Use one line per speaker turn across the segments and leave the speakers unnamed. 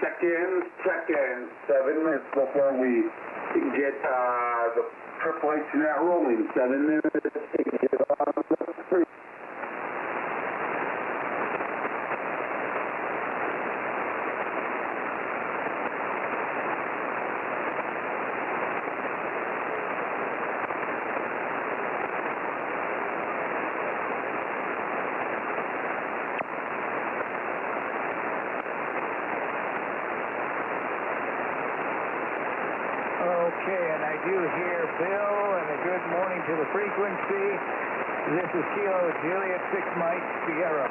check-in. 7 minutes before we get the Triple H net rolling. 7 minutes to get on the street.
Okay, and I do hear Bill, and a good morning to the frequency. This is Kilo Juliet 6 Mike Sierra.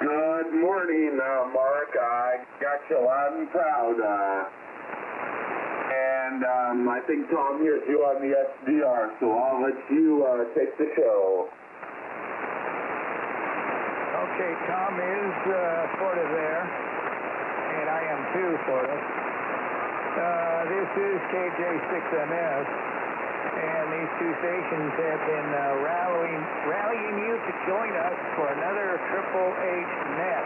Good morning, Mark. I got you loud and proud. I think Tom hears you on the SDR, so I'll let you take the show.
Okay, Tom is sort of there, and I am too, sort of. This is KJ6MS, and these two stations have been rallying you to join us for another Triple H net.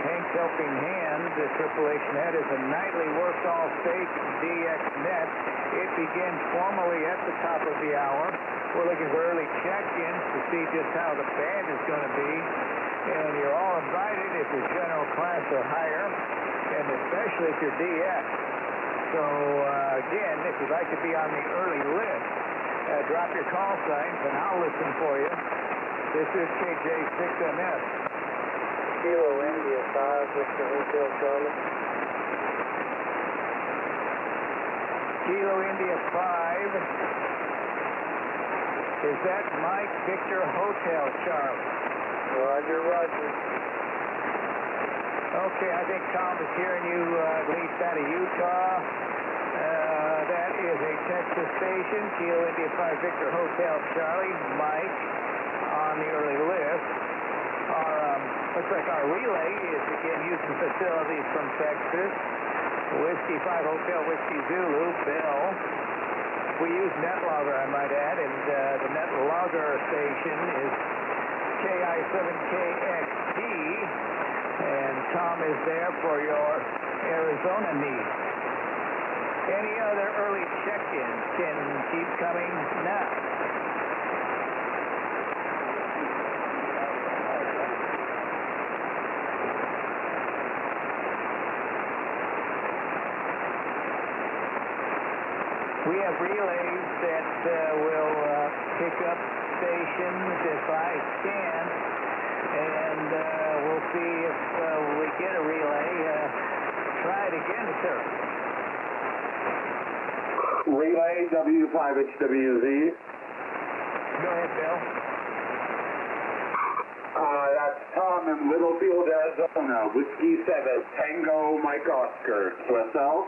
Hank's Helping Hand, the Triple H net, is a nightly worked all-stake DX net. It begins formally at the top of the hour. We're looking for early check-ins to see just how the band is going to be. And you're all invited if you're general class or higher, and especially if you're DX. So, again, if you'd like to be on the early list, drop your call signs, and I'll listen for you. This is KJ6MS.
Kilo India 5, Victor Hotel Charlie.
Kilo India 5. Is that Mike Victor Hotel Charlie?
Roger, roger.
Okay, I think Tom is hearing you at least out of Utah. That is a Texas station. Kilo India 5 Victor Hotel Charlie. Mike on the early list. Looks like our relay is again using facilities from Texas. Whiskey 5 Hotel Whiskey Zulu. Bill. We use NetLogger, I might add, and the NetLogger station is KI7KXD, and Tom is there for your Arizona needs. Any other early check-ins can keep coming now. We have relays that will pick up stations if I can, and we'll see if we get a relay. Try it again, sir.
Relay W5HWZ.
Go ahead, Bill.
That's Tom in Littlefield, Arizona. Whiskey 7 Tango Mike Oscar. QSL.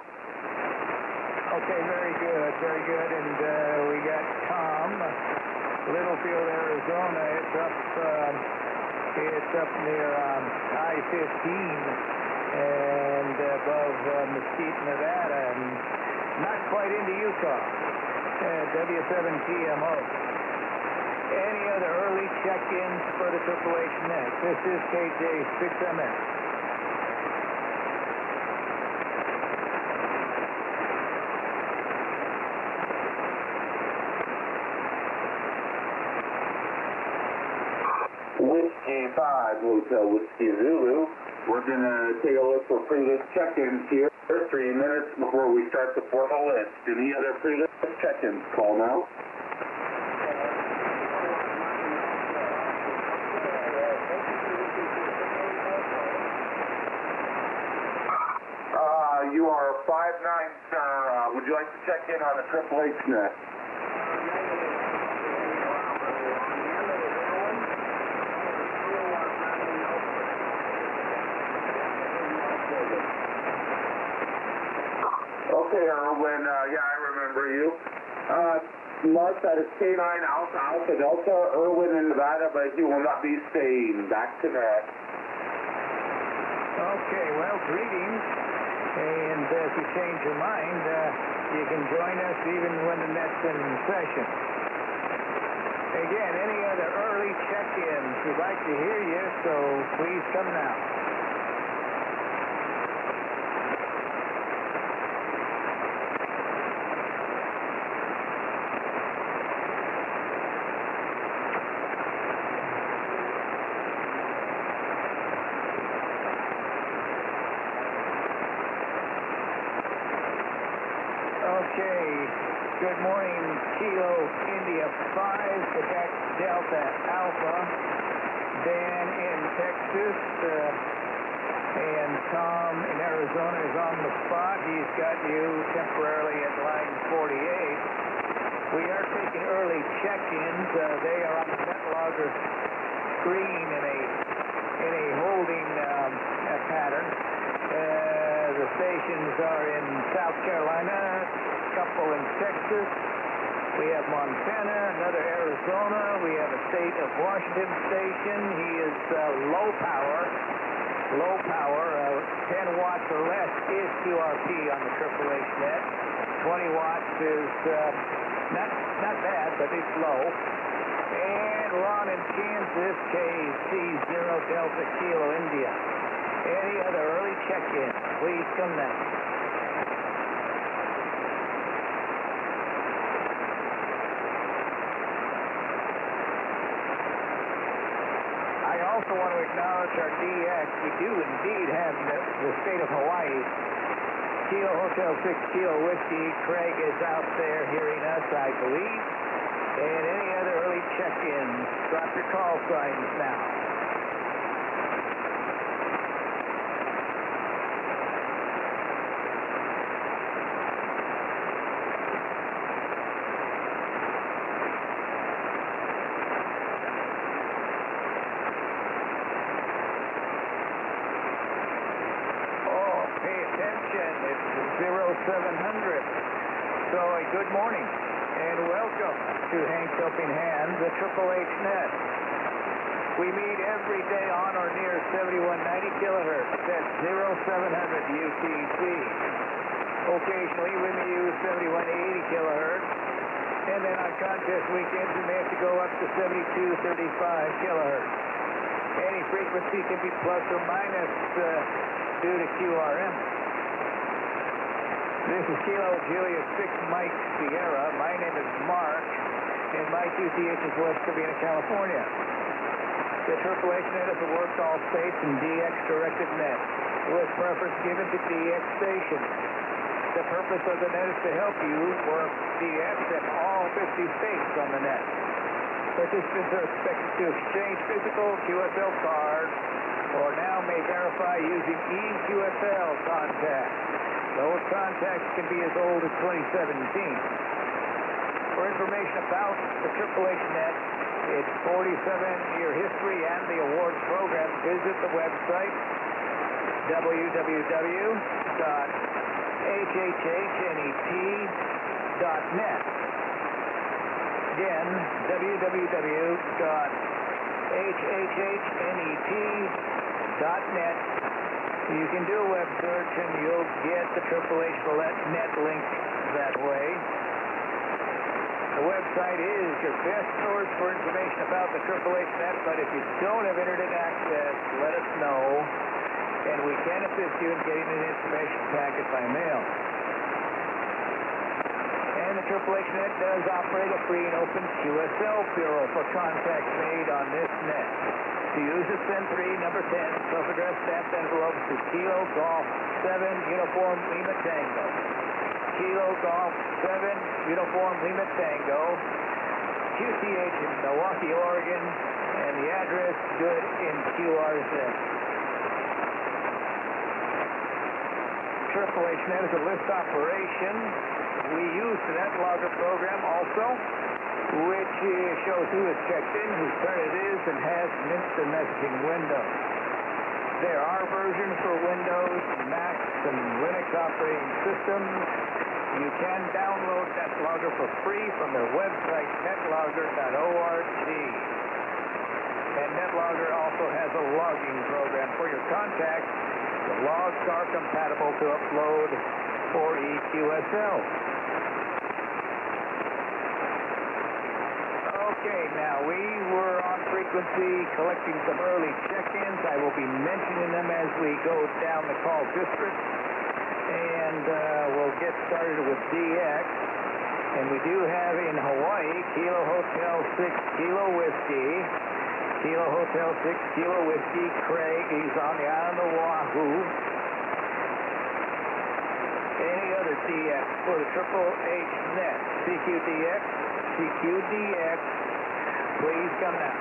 Okay, very good, very good. And we got Tom, Littlefield, Arizona. It's up near I-15 and above Mesquite, Nevada, and not quite into Utah. W7TMO. Any other early check-ins for the Triple H net? This is KJ6MS.
Whiskey 5 Hotel Whiskey Zulu. We're going to take a look for pre-list check-ins here. 3 minutes before we start the formal list. Any other pre-list check-ins? Call now. You are 5-9, sir. Would you like to check in on the Triple H net? Okay, Erwin, yeah, I remember you. Mark, that is K9 Alpha Delta, Erwin in Nevada, but he will not be staying. Back to net.
Okay, well, greetings. And if you change your mind, you can join us even when the net's in session. Again, any other early check-ins? We'd like to hear you, so please come now. Okay, good morning, Kilo India 5, Quebec Delta Alpha, Dan in Texas, and Tom in Arizona is on the spot. He's got you temporarily at line 48. We are taking early check-ins. They are on the NetLogger screen in a holding pattern. The stations are in South Carolina, a couple in Texas. We have Montana, another Arizona. We have a state of Washington station. He is low power, 10 watts or less is QRP on the HHH net. 20 watts is not bad, but it's low. And Ron in Kansas, KC0 Delta Kilo India. Any other early check-in? Please come now. I also want to acknowledge our DX. We do indeed have the state of Hawaii. Kilo Hotel 6 Kilo Whiskey. Craig is out there hearing us, I believe. And any other early check-ins? Drop your call signs now. It's 0700. So good morning and welcome to Hank's Helping Hands, the HHH net. We meet every day on or near 7190 kilohertz. That's 0700 UTC. Occasionally we may use 7180 kilohertz. And then on contest weekends we may have to go up to 7235 kilohertz. Any frequency can be plus or minus due to QRM. This is Kilo Julius 6 Mike Sierra. My name is Mark, and my QTH is West Covina, California. The HHH net is a work all states and DX-directed net, with preference given to DX stations. The purpose of the net is to help you work DX in all 50 states on the net. Participants are expected to exchange physical QSL cards, or now may verify using eQSL contacts. Those contacts can be as old as 2017. For information about the HHH net, its 47-year history, and the awards program, visit the website www.hhhnet. Again, www.hhhnet.net. You can do a web search and you'll get the HHH net link that way. The website is your best source for information about the HHH net, but if you don't have internet access, let us know, and we can assist you in getting an information packet by mail. And the HHH net does operate a free and open QSL bureau for contacts made on this net. To use it, send 3 number 10 self-addressed stamped envelopes to Kilo Golf 7 Uniform Lima Tango. Kilo Golf 7 Uniform Lima Tango, QTH in Milwaukee, Oregon, and the address good in QRZ. HHH net is a list operation. We use the NetLogger program also, which shows who is checked in, whose turn it is, and has an instant messaging window. There are versions for Windows, Mac, and Linux operating systems. You can download NetLogger for free from their website, netlogger.org. And NetLogger also has a logging program for your contacts. The logs are compatible to upload for eQSL. Okay, now we were on frequency collecting some early check-ins. I will be mentioning them as we go down the call district. And we'll get started with DX. And we do have in Hawaii, Kilo Hotel 6 Kilo Whiskey. Kilo Hotel 6 Kilo Whiskey. Craig, he's on the island of Oahu. Any other DX for the Triple H net? CQDX, CQDX, please come now.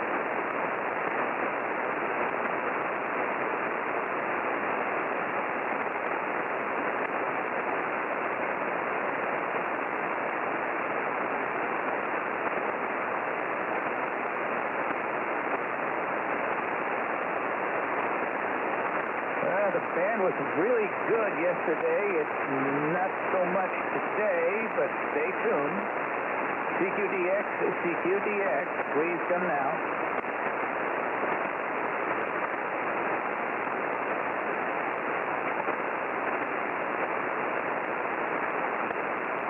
The band was really good yesterday. It's not so much today, but stay tuned. CQDX, CQDX, please come now.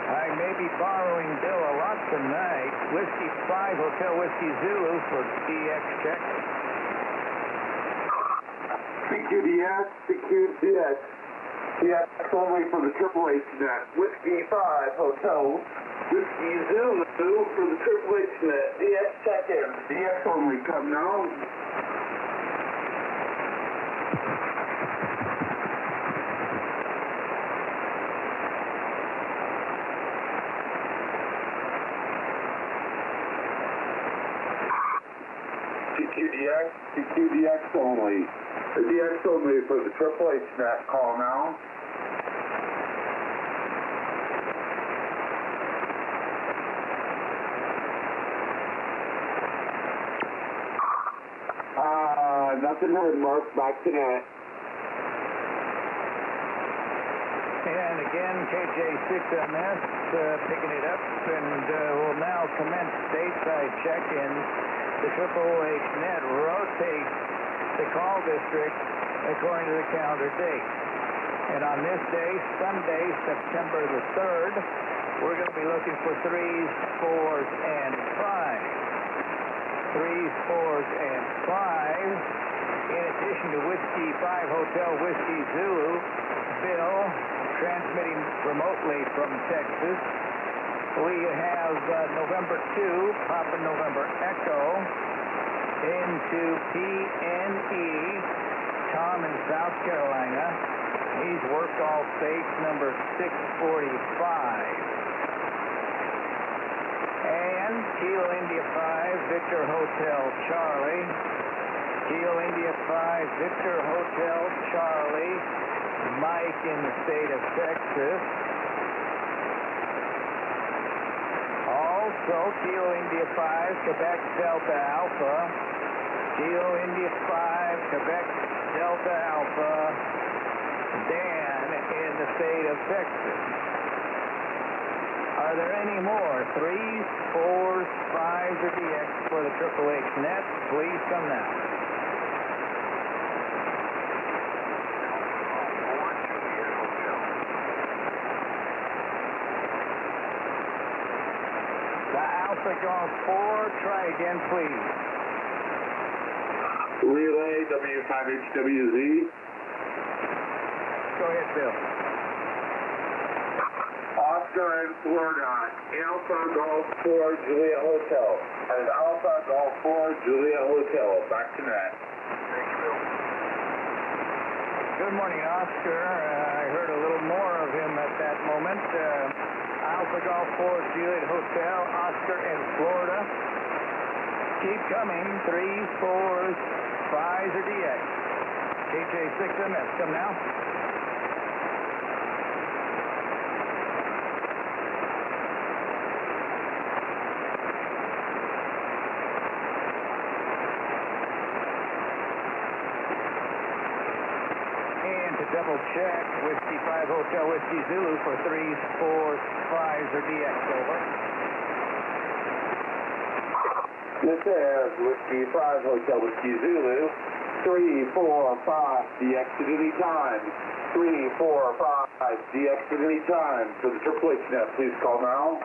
I may be borrowing Bill a lot tonight. Whiskey 5, Hotel Whiskey Zulu for DX check.
CQDX, CQDX. DX only for the Triple H net. Whiskey 5 Hotel Whiskey Zulu for the Triple H net. DX check-in. DX only, come now. CQDX, CQDX only. The DX only for the Triple H net. Call now. Nothing heard, Mark. Back to net.
And again, KJ6MS picking it up, and will now commence stateside check-in. The Triple H net rotates the call district according to the calendar date. And on this day, Sunday, September the 3rd, we're going to be looking for 3s, 4s, and 5s. 3s, 4s, and 5s. In addition to Whiskey 5 Hotel Whiskey Zulu, Bill, transmitting remotely from Texas. We have November 2, Papa November Echo, into PNE, Tom in South Carolina. He's worked all states, number 645. And Kilo India 5, Victor Hotel Charlie. Kilo India 5, Victor Hotel Charlie. Mike in the state of Texas. Also, Kilo India 5, Quebec Delta Alpha. Kilo India 5, Quebec Delta Alpha. Dan in the state of Texas. Are there any more 3s, 4s, 5s, or DX for the Triple H net? Please come now. The Alpha Golf 4, try again, please.
Relay W5HWZ.
Go ahead, Bill.
Oscar in Florida, Alpha Golf 4 Juliet Hotel. That is Alpha Golf 4 Juliet Hotel. Back to net. Thank you, Bill.
Good morning, Oscar. I heard a little more of him at that moment. Alpha Golf 4 Juliet Hotel, Oscar in Florida. Keep coming. 3s, 4s, 5s, or DX. KJ6MS, come now. Double check, Whiskey 5 Hotel Whiskey Zulu for 3s, 4s, 5s, or DX, over.
This is Whiskey 5 Hotel Whiskey Zulu, 3, 4, 5, DX at any time. 3, 4, 5, DX at any time. For the Triple H net, please call now.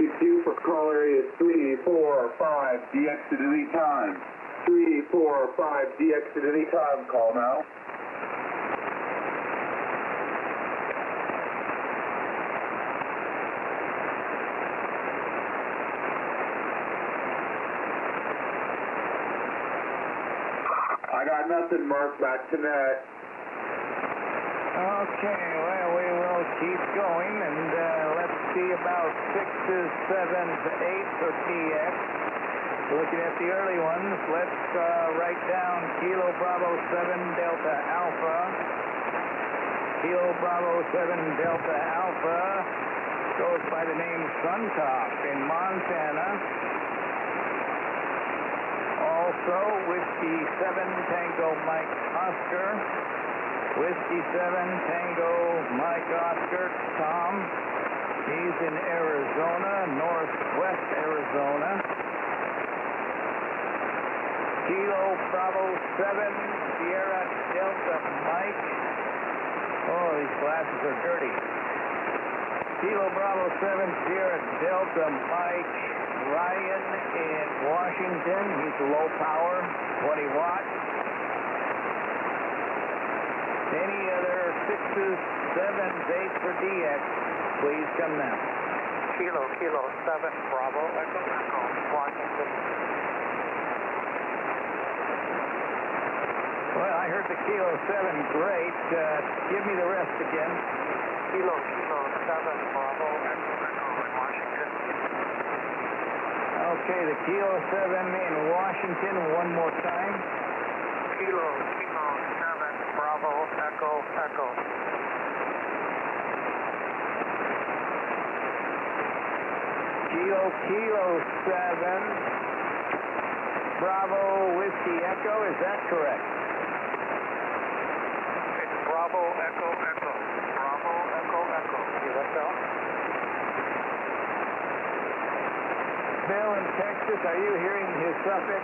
QQ for call area 345, DX at any time. 345, DX at any time, call now. I got nothing, Mark, back to net.
Okay, well, we will keep going, and let's see about 6s, 7s, 8s for DX. Looking at the early ones, let's write down Kilo Bravo 7 Delta Alpha. Kilo Bravo 7 Delta Alpha goes by the name Suntop in Montana. Also, Whiskey 7 Tango Mike Oscar. Whiskey 7 Tango Mike Oscar Tom. He's in Arizona, northwest Arizona. Kilo Bravo 7 Sierra Delta Mike. Oh, these glasses are dirty. Kilo Bravo 7 Sierra Delta Mike Ryan in Washington. He's low power, 20 watts. Any other 6s, 7s, 8s for DX, please come now.
Kilo 7 Bravo Echo Echo Washington.
Well, I heard the Kilo 7, great. Give me the rest again.
Kilo 7 Bravo Echo Echo in Washington.
Okay, the Kilo 7 in Washington, one more time.
Kilo 7 Bravo Echo Echo.
Kilo 7 Bravo Whiskey Echo, is that correct?
It's Bravo Echo Echo. Bravo Echo Echo. See that, Bill?
Bill in Texas, are you hearing his suffix?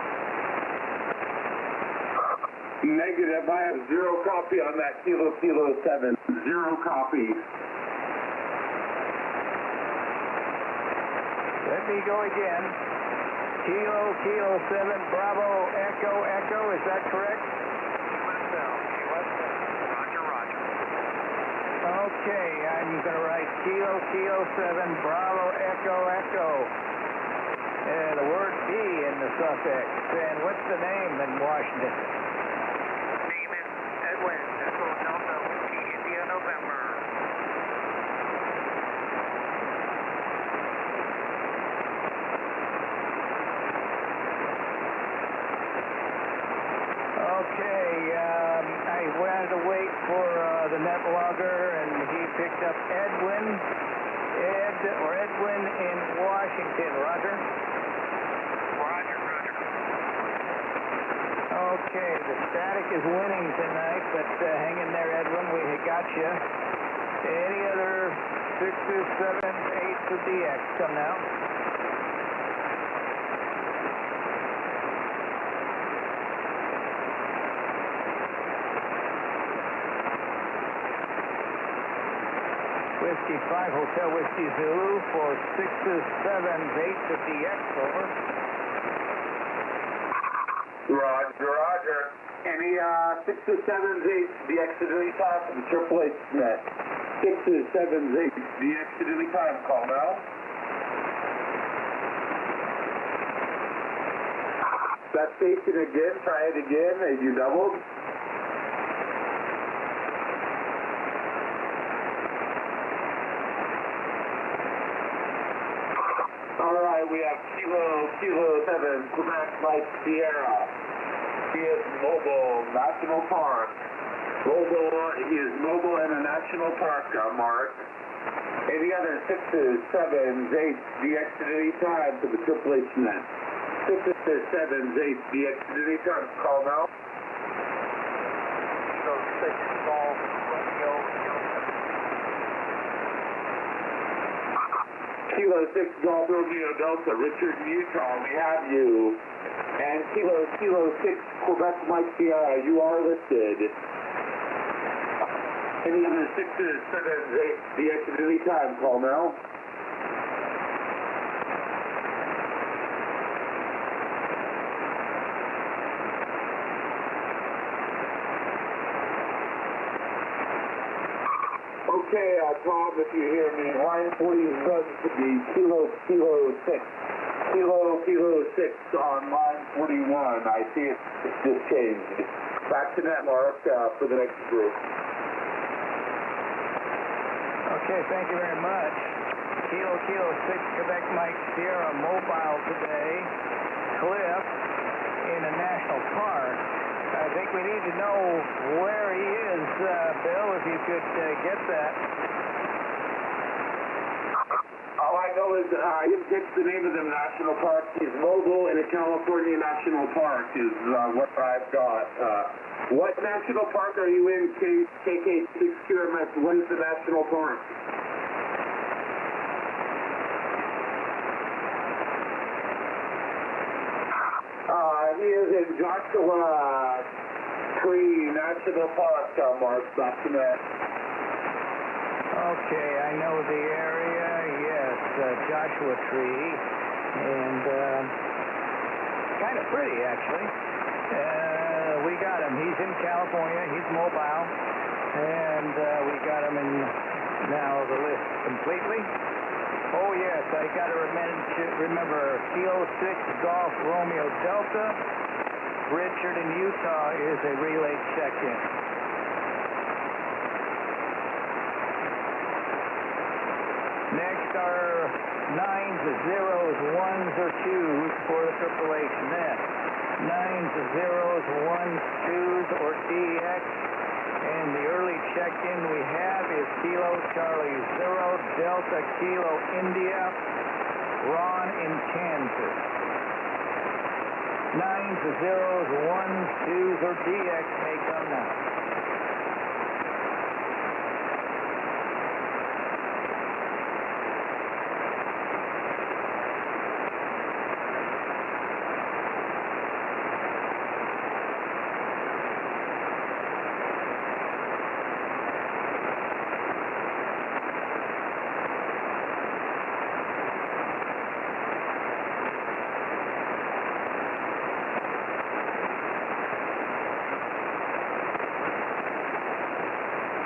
Negative. I have zero copy on that Kilo 7. Zero copy.
Let me go again. Kilo 7 Bravo Echo Echo, is that correct?
US Bill. Roger, Roger.
Okay, I'm going to write Kilo 7 Bravo Echo Echo. The word B in the suffix. And what's the name in Washington?
Name is Edwin. Echo Delta Whiskey India November.
Okay, I wanted to wait for the net logger, and he picked up Edwin in Washington. Roger?
Roger, Roger.
Okay, the static is winning tonight, but hang in there, Edwin. We got you. Any other 6s, 7s, 8s for DX? Come now. Whiskey 5 Hotel Whiskey Zulu for 6s, 7s, 8s of DX, over.
Roger. Any 6s, 7s, 8s, DX at any time for the Triple H net. 6s, 7s, 8s, DX at any time, call now. That station again, try it again, and you doubled. Alright, we have Kilo 7, Quebec Mike Sierra. He is mobile, National Park. He is mobile in a National Park, Mark. Any other 6s, 7s, 8s, DX at any time for the Triple H net. 6s, 7s, 8s, DX at any time, call now.
Kilo 6 Golf Romeo Delta.
Kilo 6 Golf Romeo Delta, Richard in Utah, we have you. And Kilo 6 Quebec Mike Sierra, you are listed. Any other 6s, 7s, 8s, DX at any time, call now. Okay, Tom, if you hear me, line 47 should be Kilo 6. Kilo 6 on line 41. I see it's just changed. Back to net, Mark, for the next group.
Okay, thank you very much. Kilo 6, Quebec Mike Sierra mobile today. Cliff in a national park. I think we need to know where he is, Bill, if you could get that.
All I know is I didn't catch the name of the national park. He's mobile in a California national park is what I've got. What national park are you in, KK6QMS? What is the national park? He is in Joshua Tree National Park, Mark. Back to that.
Okay, I know the area. Yes, Joshua Tree, and kind of pretty actually. We got him. He's in California. He's mobile, and we got him in now the list completely. Oh yes, I got to remember Kilo 6 Golf Romeo Delta. Richard in Utah is a relay check-in. Next are 9s, 0s, 1s, or 2s for the AAA net. 9s, 0s, 1s, 2s, or DX. And the early check-in we have is Kilo Charlie 0, Delta Kilo India, Ron in Kansas. 9s, 0s, 1s, 2s, or DX may come now.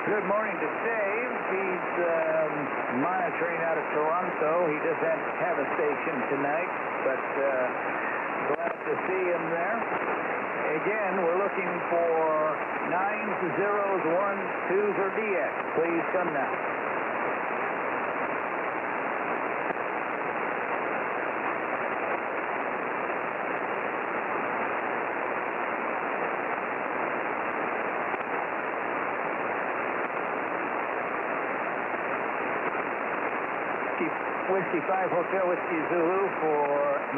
Good morning to Dave. He's monitoring out of Toronto. He doesn't have a station tonight, but glad to see him there. Again, we're looking for 9s, 0s, 1s, 2s, or DX. Please come now. Whiskey 5 Hotel Whiskey Zulu for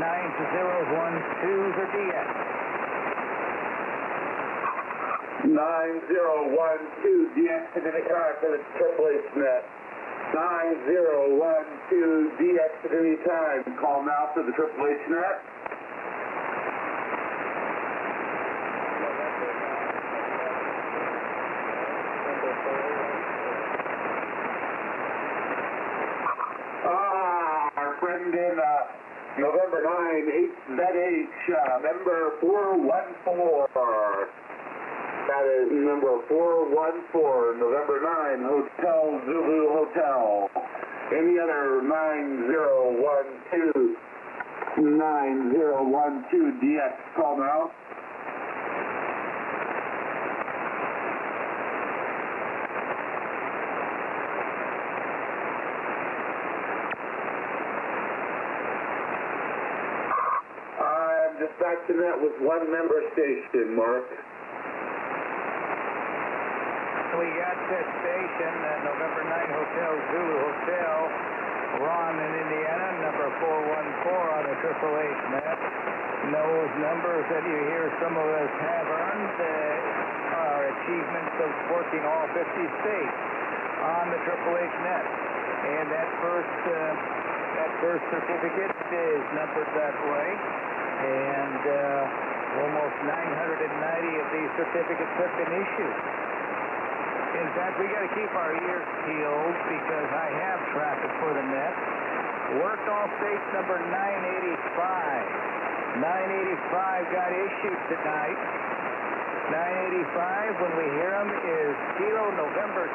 9s, 0s, 1s, 2s, or DX.
9012 DX to the car for the AAA net. 9012 DX at any time. Call now for the AAA net. Our friend in November 9, ZH, member 414. That is number 414, November 9, Hotel Zulu Hotel. Any other 9012 DX call now. I'm dispatching that with one member station, Mark.
We got this station, November 9 Hotel Zulu Hotel, Ron in Indiana, number 414 on the AAA net. Those numbers that you hear some of us have earned are achievements of working all 50 states on the AAA net. And that first certificate is numbered that way. And almost 990 of these certificates have been issued. In fact, we got to keep our ears peeled because I have traffic for the net. Worked all states number 985. 985 got issued tonight. 985, when we hear him, is Kilo November 6,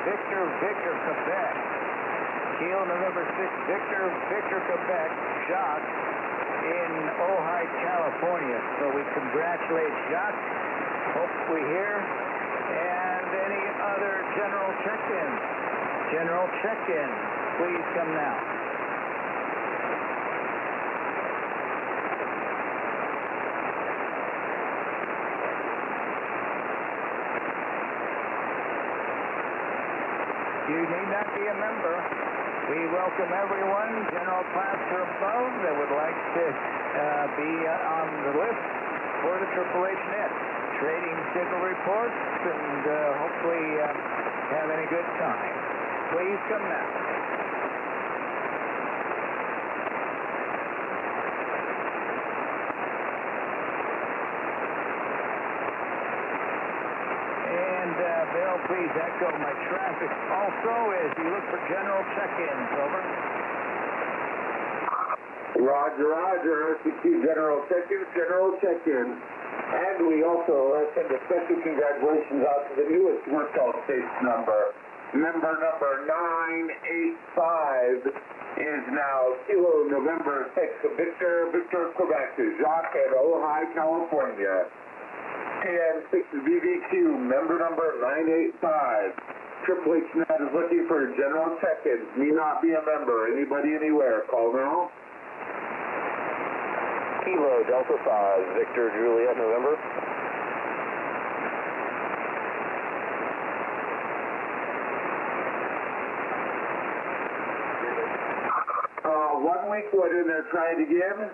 Victor, Quebec. Kilo November 6, Victor, Quebec, Jacques in Ojai, California. So we congratulate Jacques. Hope we hear. And any other general check-in? General check-in, please come now. You need not be a member. We welcome everyone, general class or above, that would like to be on the list for the Triple-H Net. Trading signal reports and hopefully having a good time. Please come now. Bill, please echo my traffic also as you look for general check-ins. Over.
Roger. RCQ General check-in. And we also send a special congratulations out to the newest work call station number. Member number 985 is now Kilo November 6, Victor, Quebec, Jacques at Ojai, California. TN6 BBQ, member number 985. Triple H Net is looking for general check-ins. Need not be a member. Anybody, anywhere. Call now.
Kilo Delta 5, Victor Juliet, November.
One week, what in there trying again?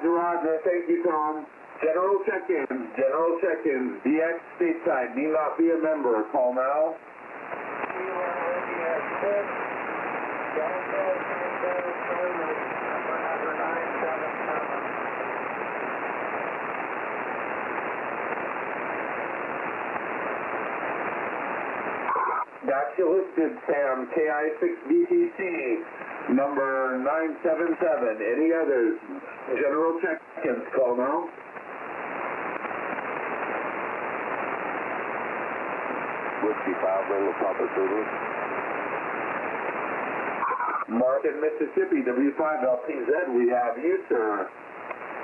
Roger. Thank you, Tom. General check-ins. DX stateside. Need not be a member. Call now. Got you listed, Sam. KI6BTC. Number 977. Any others? General check-ins. Call now.
Whiskey 5, Lima Papa Zulu.
Martin, Mississippi, W5LPZ. We have you, sir.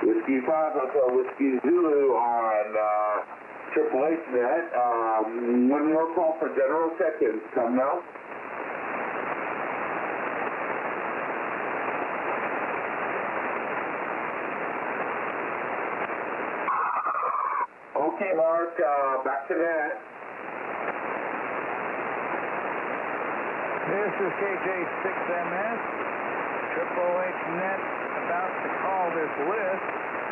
Whiskey 5 Hotel Whiskey Zulu on Triple H Net. One more call for general check-ins. Come now. Okay, Mark, back to that.
This is KJ6MS. Triple H Net about to call this list.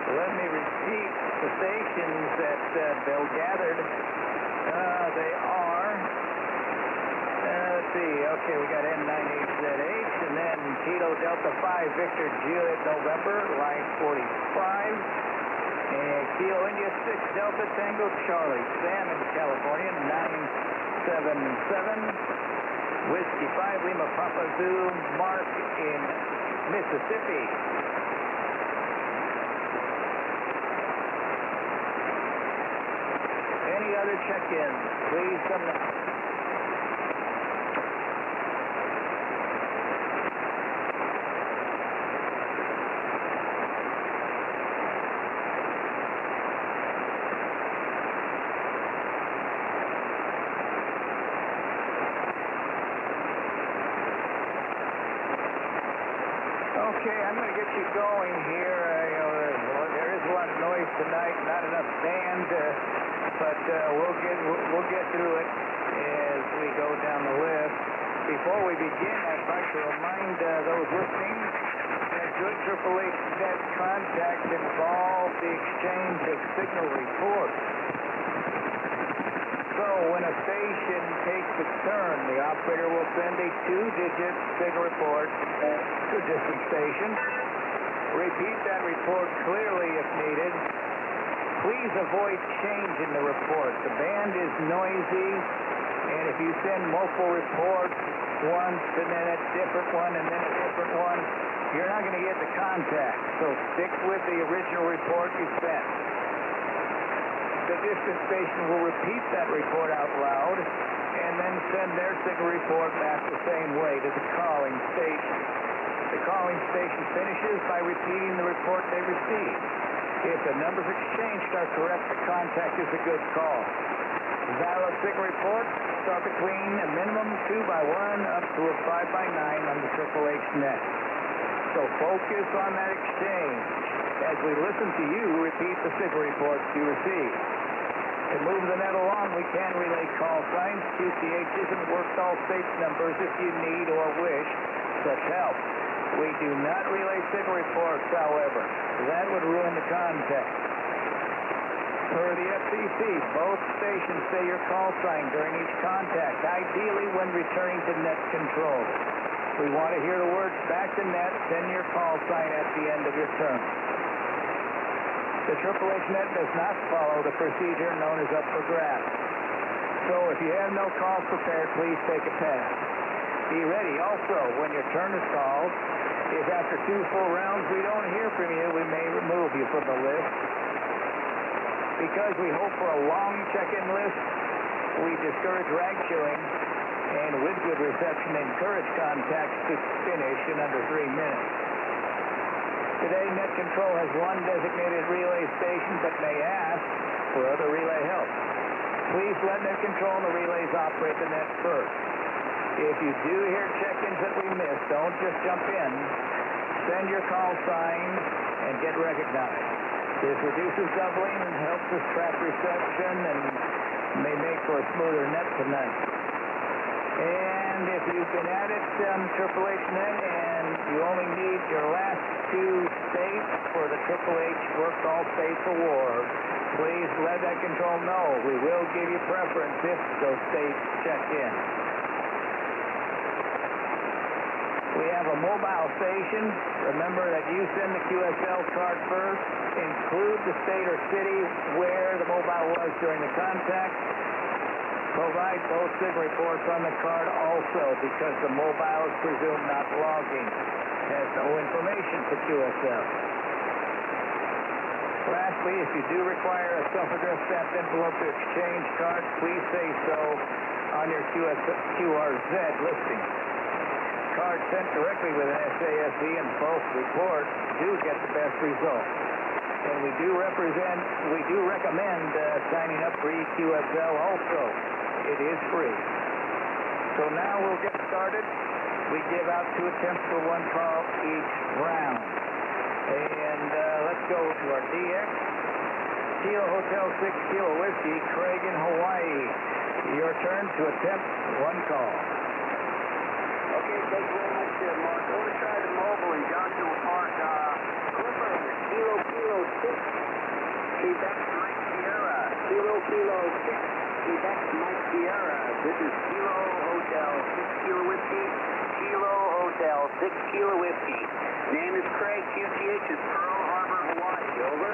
Let me repeat the stations that Bill gathered. They are, let's see, okay, we got N98ZH, and then Kilo Delta 5, Victor Juliet November, line 45. And Kilo India 6, Delta Tango Charlie, Sam in California, 977. Whiskey 5, Lima Papa Zulu, Mark in Mississippi. Any other check-ins? Please come now. Okay, I'm going to get you going here. There is a lot of noise tonight, not enough band, but we'll get through it as we go down the list. Before we begin, I'd like to remind those listening that good Triple H Net contact involves the exchange of signal reports. So when a station takes its turn, the operator will send a 2-digit signal report to a distant station. Repeat that report clearly if needed. Please avoid changing the report. The band is noisy. And if you send multiple reports, once and then a different one and then a different one, you're not going to get the contact. So stick with the original report you sent. The distance station will repeat that report out loud and then send their signal report back the same way to the calling station. The calling station finishes by repeating the report they received. If the numbers exchanged are correct, the contact is a good call. Valid signal reports are between a minimum 2x1 up to a 5x9 on the Triple H net. So focus on that exchange as we listen to you repeat the signal reports you receive. To move the net along, we can relay call signs, QTHs, and work all state numbers if you need or wish such help. We do not relay signal reports, however. That would ruin the contact. Per the FCC, both stations say your call sign during each contact, ideally when returning to net control. We want to hear the words back to net, send your call sign at the end of your term. The Triple H net does not follow the procedure known as up for grabs. So if you have no calls prepared, please take a pass. Be ready also when your turn is called. If after 2 full rounds we don't hear from you, we may remove you from the list. Because we hope for a long check-in list, we discourage rag chewing, and with good reception, encourage contacts to finish in under 3 minutes. Today, Net Control has one designated relay station, but may ask for other relay help. Please let Net Control and the relays operate the net first. If you do hear check-ins that we miss, don't just jump in. Send your call sign and get recognized. This reduces doubling and helps us track reception and may make for a smoother net tonight. And if you've been at it on Triple H net and you only need your last 2 states for the Triple H Work All States Award, please let that control know. We will give you preference if those states check in. We have a mobile station. Remember that you send the QSL card first. Include the state or city where the mobile was during the contact. Provide both signal reports on the card also because the mobile is presumed not logging. Has no information for QSL. Lastly, if you do require a self-addressed stamped envelope to exchange cards, please say so on your QRZ listing. Cards sent directly with an SASE and both reports do get the best results. And we do recommend signing up for EQSL also. It is free. So now we'll get started. We give out 2 attempts for 1 call each round. And let's go to our DX. Kilo Hotel 6 Kilo Whiskey, Craig in Hawaii. Your turn to attempt 1 call.
Okay, thank you very much, Mark. Over try the mobile in Joshua Park. Clipper, Kilo 6. Quebec Mike Sierra. Kilo 6. Quebec Mike Sierra. This is Kilo Hotel 6 Kilo Whiskey. Kilo Hotel 6 Kilo Whiskey. Name is Craig. QTH is Pearl Harbor, Hawaii. Over.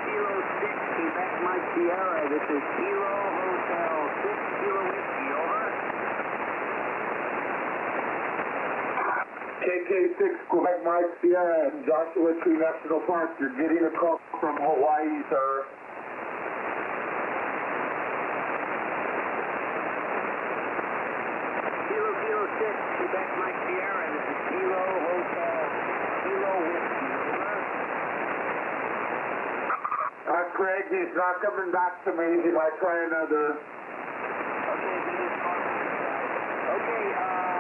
Kilo 6, Quebec Mike Sierra. This is Kilo Hotel 6 Kilo Whiskey. Over.
KK6, Quebec Mike Sierra, and Joshua Tree National Park. You're getting a call from Hawaii, sir.
Kilo 6, Quebec Mike Sierra. This is Kilo Hotel Kilo Whiskey. Over.
Craig, he's not coming back to me. He might try another.
Okay, he is talking. Okay,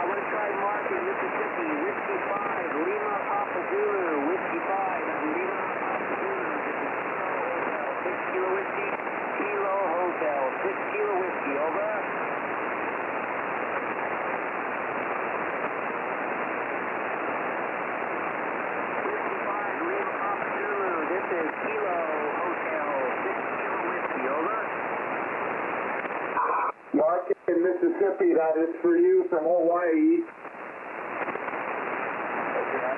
let's try Mark in Mississippi. Whiskey 5, Lima Papa Zulu. Whiskey 5, Lima Papa Zulu. This is Kilo Hotel 6 Kilo Whiskey. Kilo Hotel 6 Kilo Whiskey. Over. Whiskey 5, Lima Papa Zulu. This is Kilo Hotel 6 Kilo Whiskey. Over.
Mark in Mississippi, that is for you from Hawaii.
Okay, I'm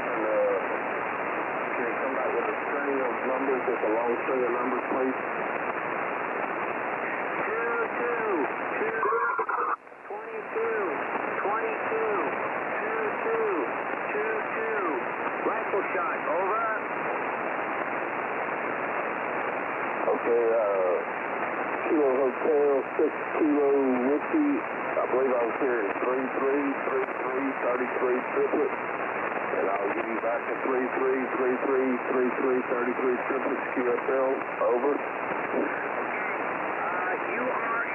numbers, just a long string of numbers, please.
22, rifle shot, over.
Okay, Kilo Hotel, 6 Kilo Whiskey. I believe I'm hearing 3333 triplet. And I'll give you back to 333333 triplets QSL. Over.
You are a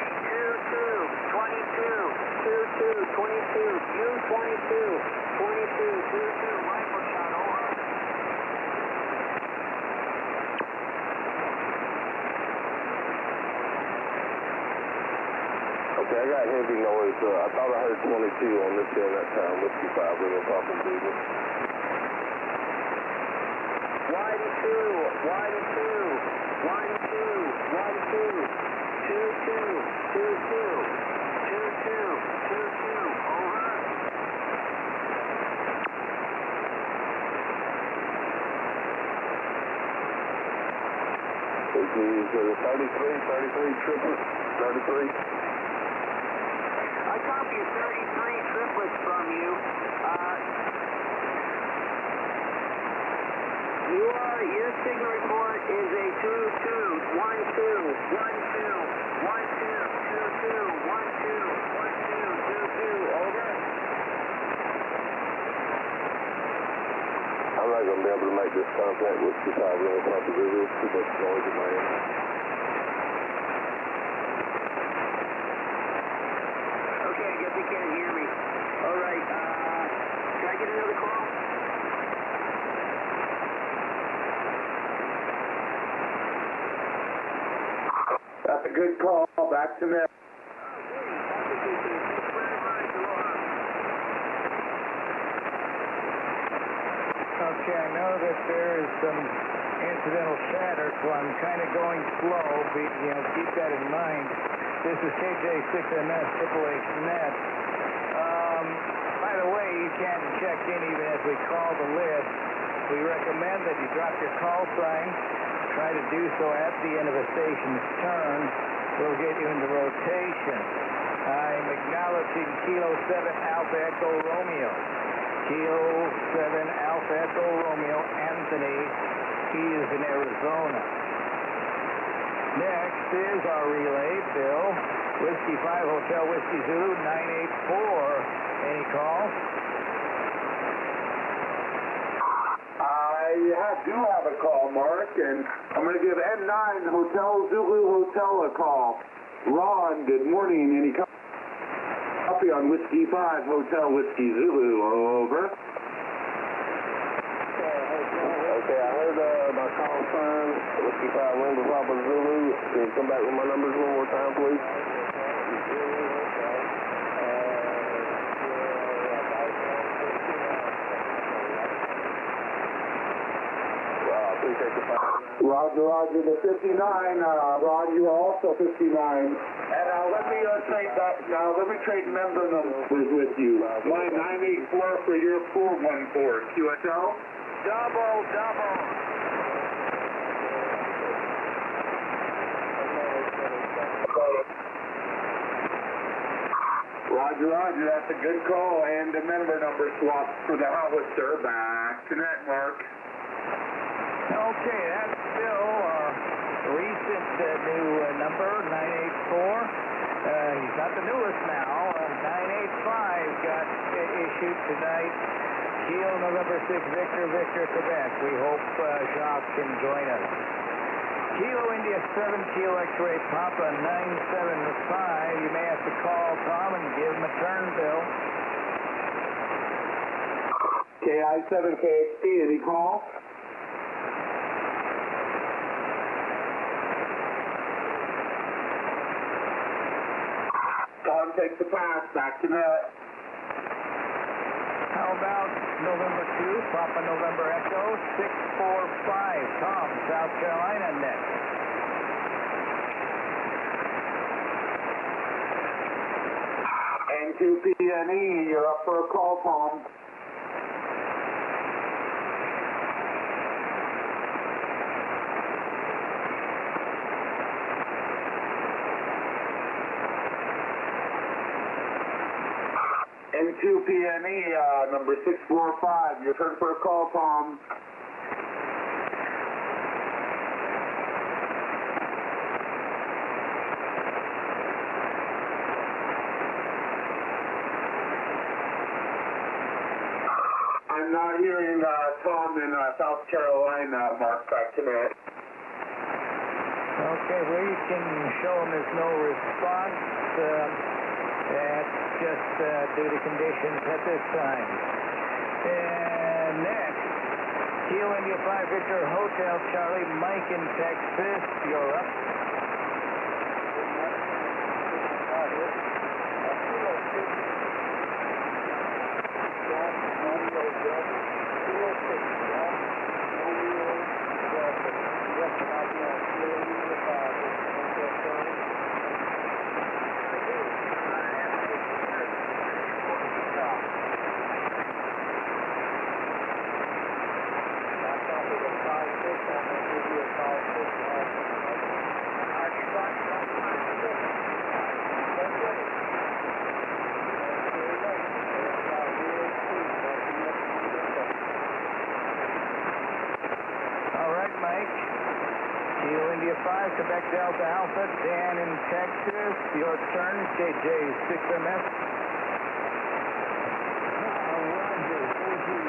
22, June 22, rifle shot, over.
Okay, I got heavy noise. I thought I heard 22 on this end that time. Whiskey 5, Lima Papa Zulu.
Wide 22, over.
This is 33 triplet, 33.
I copy 33 triplets from you. Your signal report is a 22, 1, 2, 1, 2, 1, 2, 2, 2, 1, 2, 1, 2, 2, 2, over.
I'm not going to be able to make this contact with the 5 Lima Papa Zulu. It's too much noise in my end.
Okay, I guess they can't hear me. All right, can I get another call?
That's a good call. Back to net.
Okay, I know that there is some incidental chatter, so I'm kind of going slow. Keep that in mind. This is KJ6MS Triple H Net. By the way, you can check in even as we call the list. We recommend that you drop your call sign. Try to do so at the end of a station's turn. We'll get you into rotation. I'm acknowledging Kilo 7 Alpha Echo Romeo. Kilo 7 Alpha Echo Romeo Anthony. He is in Arizona. Next is our relay, Bill. Whiskey 5 Hotel Whiskey Zulu 984. Any calls?
I do have a call, Mark, and I'm going to give N9 Hotel Zulu Hotel a call. Ron, good morning. Any copy on Whiskey 5 Hotel Whiskey Zulu? Over.
Okay, I heard my call sign, Whiskey 5 Lima Papa Zulu. Can you come back with my numbers one more time, please?
Roger, the 59. Ron, you are also 59. And let me trade that. Now let me trade member numbers with you. My 984 for your 414. QSL.
Double.
Roger. That's a good call. And the member number swap for the howitzer. Back to net, Mark.
Okay, that's Bill, our recent new number, 984. He's not the newest now. 985 got issued tonight. Kilo November 6, Victor, Quebec. We hope Jacques can join us. Kilo India 7, Kilo X-ray Papa 975. You may have to call Tom and give him a turn, Bill.
KI7KHD, any call? Tom takes the pass, back to net.
How about November 2, Papa November Echo 645, Tom, South Carolina next.
N2PNE, you're up for a call, Tom. N2PME, number 645. Your turn for a call, Tom. I'm not hearing Tom in South Carolina, Mark, back tonight.
Okay, well, you can show him there's no response. That's just due to conditions at this time. And next, Kilo India 5 Victor Hotel Charlie, Mike in Texas, you're up. Kilo India 5, Quebec Delta Alpha, Dan in Texas, your turn, KJ 6MS.
Roger, thank you.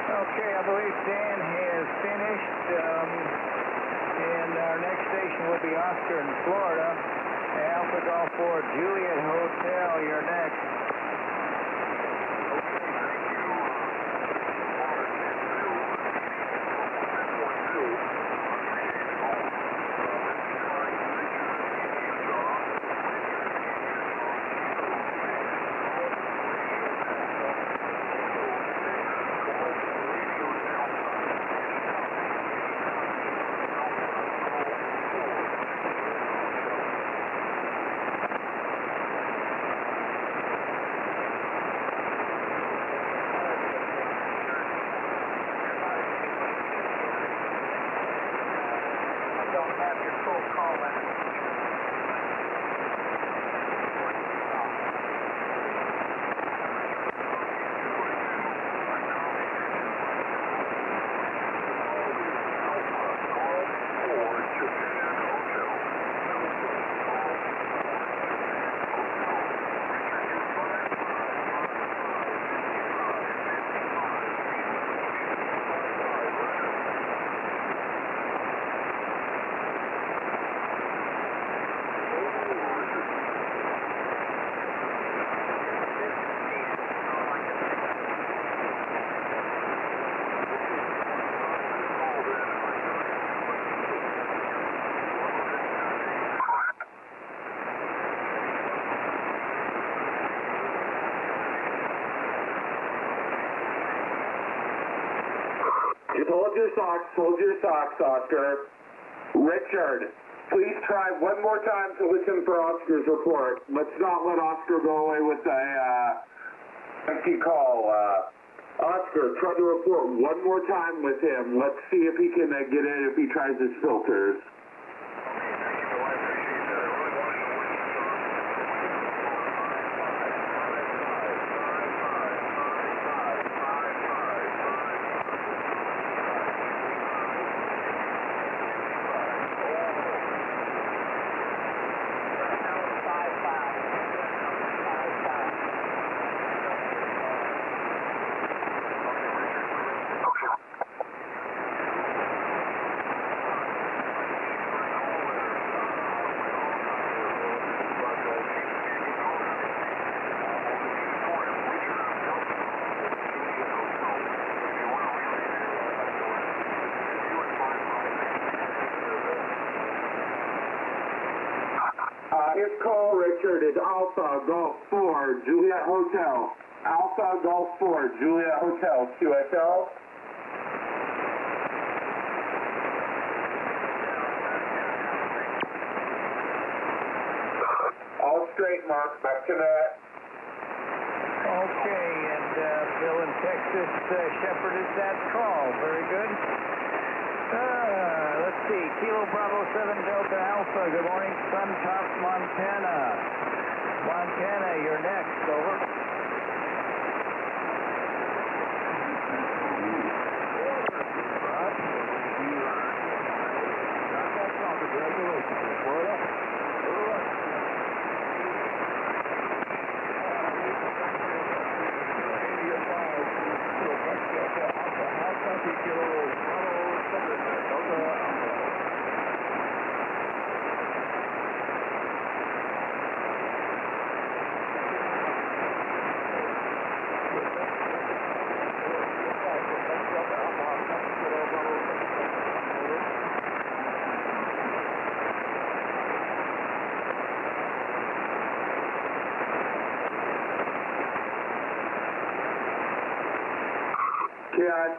Okay, I believe Dan has finished. And our next station will be Oscar in Florida. Alpha Golf 4 Juliet Hotel, you're next.
Hold your socks, Oscar. Richard, please try one more time to listen for Oscar's report. Let's not let Oscar go away with a empty call. Oscar, try to report one more time with him. Let's see if he can get in if he tries his filters. His call, Richard, is Alpha Golf 4, Juliet Hotel. Alpha Golf 4, Juliet Hotel, QSL. All straight, Mark. Back to that.
Okay, and Bill in Texas shepherded that call. Very good. Let's see. Kilo Bravo 7 Delta Alpha. Good morning. Sun Top, Montana. Montana, you're next. Over.
KI5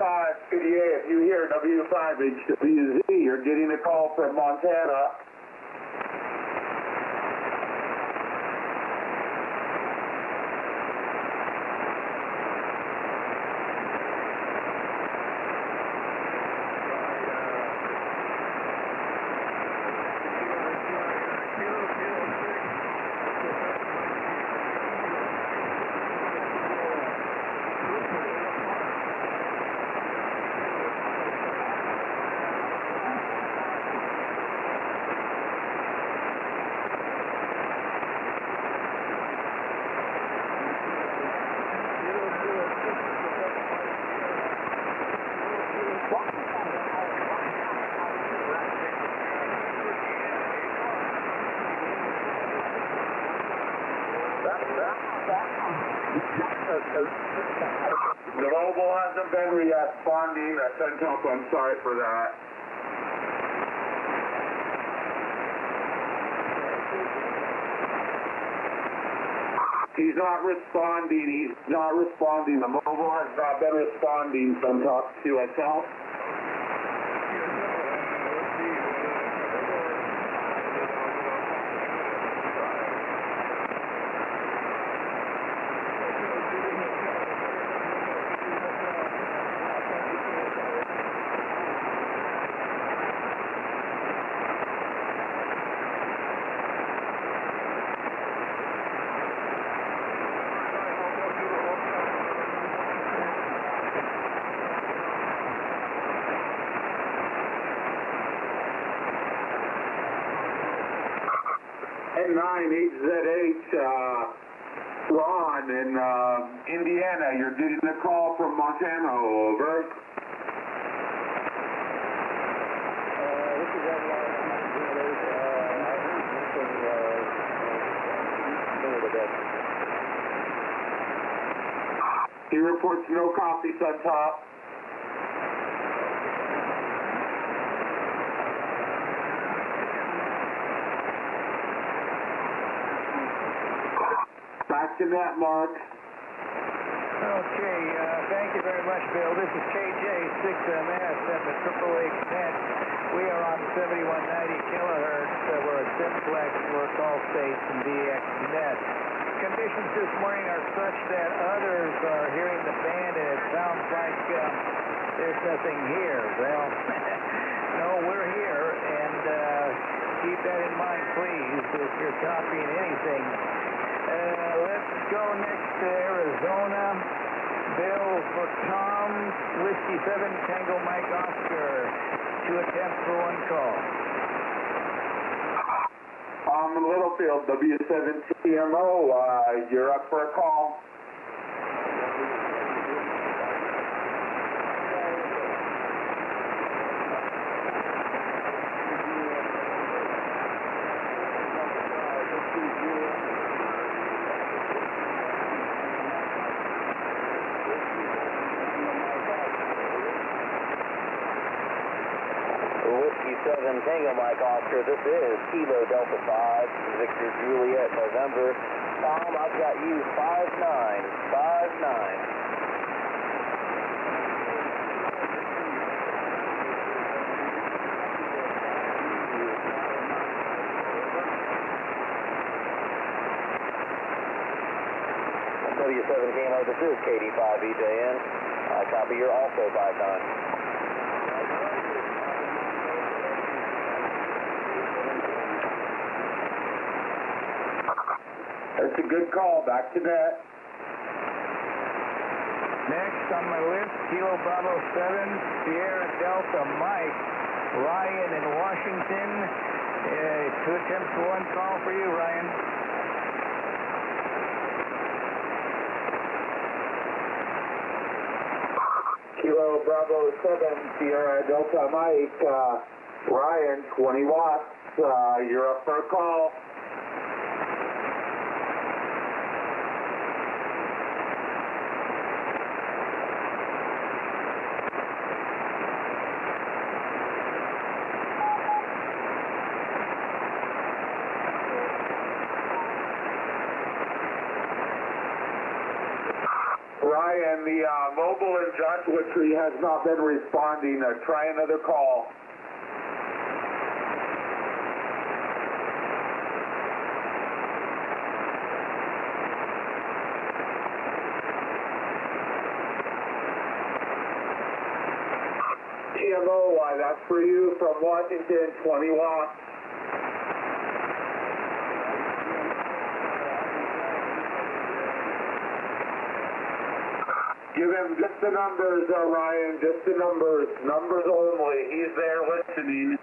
PDA, if you hear W5HWZ, you're getting a call from Montana. The mobile hasn't been responding. I'm sorry for that. He's not responding. The mobile has not been responding. Some talk to myself. N98ZH, Ron in Indiana, you're getting a call from Montana, over.
This is
He reports no coffee, Sun Top. Back to net, Mark.
Okay, thank you very much, Bill. This is KJ6MS at the AAA Net. We are on 7190 kilohertz. We're a simplex. We're call states and DX Net. Conditions this morning are such that others are hearing the band and it sounds like there's nothing here. Well, no, we're here, and keep that in mind, please, if you're copying anything. Let's go next to Arizona. Bill for Tom, Whiskey 7, Tango Mike Oscar. 2 attempts for 1 call.
Littlefield, W7TMO, you're up for a call.
Whiskey 7, Tango Mike Oscar, this is Kilo Delta 5, Victor Juliet, November. Tom, I've got you 5959. W7 Kilo, this is KD5EJN. Copy, you're also 59.
That's a good call. Back to net.
Next on my list, Kilo Bravo 7, Sierra Delta Mike, Ryan in Washington. 2 attempts for 1 call for you, Ryan.
Kilo Bravo 7, Sierra Delta Mike, Ryan, 20 watts. You're up for a call. Ryan, the mobile in Joshua Tree has not been responding. Try another call. TMO, that's for you from Washington, 20 watts. Give him just the numbers, Ryan, just the numbers. Numbers only. He's there listening.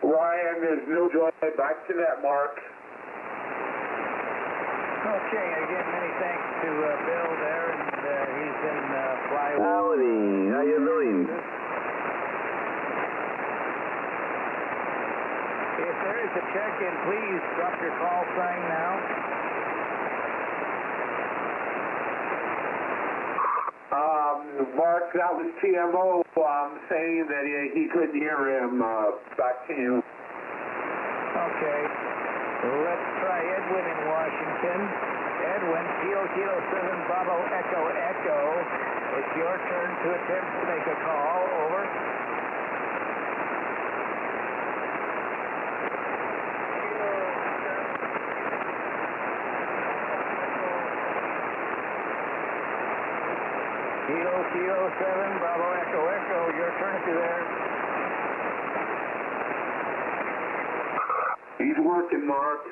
Ryan, there's no joy. Back to net, Mark.
Okay, again, many thanks to Bill there, and he's in Flywheel.
Howdy, how you doing?
If there is a check-in, please drop your call sign now.
Mark, that was TMO saying that he couldn't hear him. Back to you.
Okay. Let's try Edwin in Washington. Edwin, Kilo 7, Bravo Echo Echo. It's your turn to attempt to make a call. Over. Kilo 7, Bravo Echo Echo. Your turn if you're there.
He's working, Mark.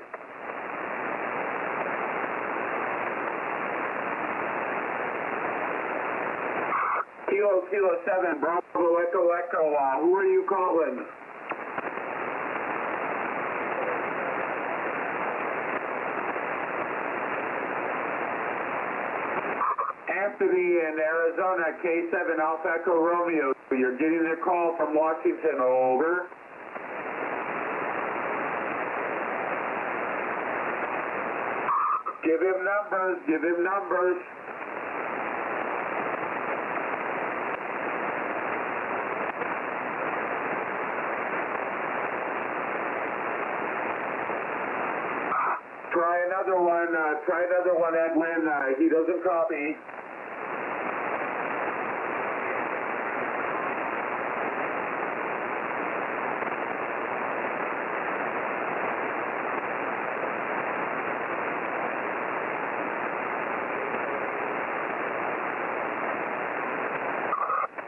Kilo Kilo 7, Bravo Echo Echo, who are you calling? Anthony in Arizona, K7 Alpha Echo Romeo. You're getting a call from Washington, over. Give him numbers, give him numbers. Try another one, Edwin. He doesn't copy.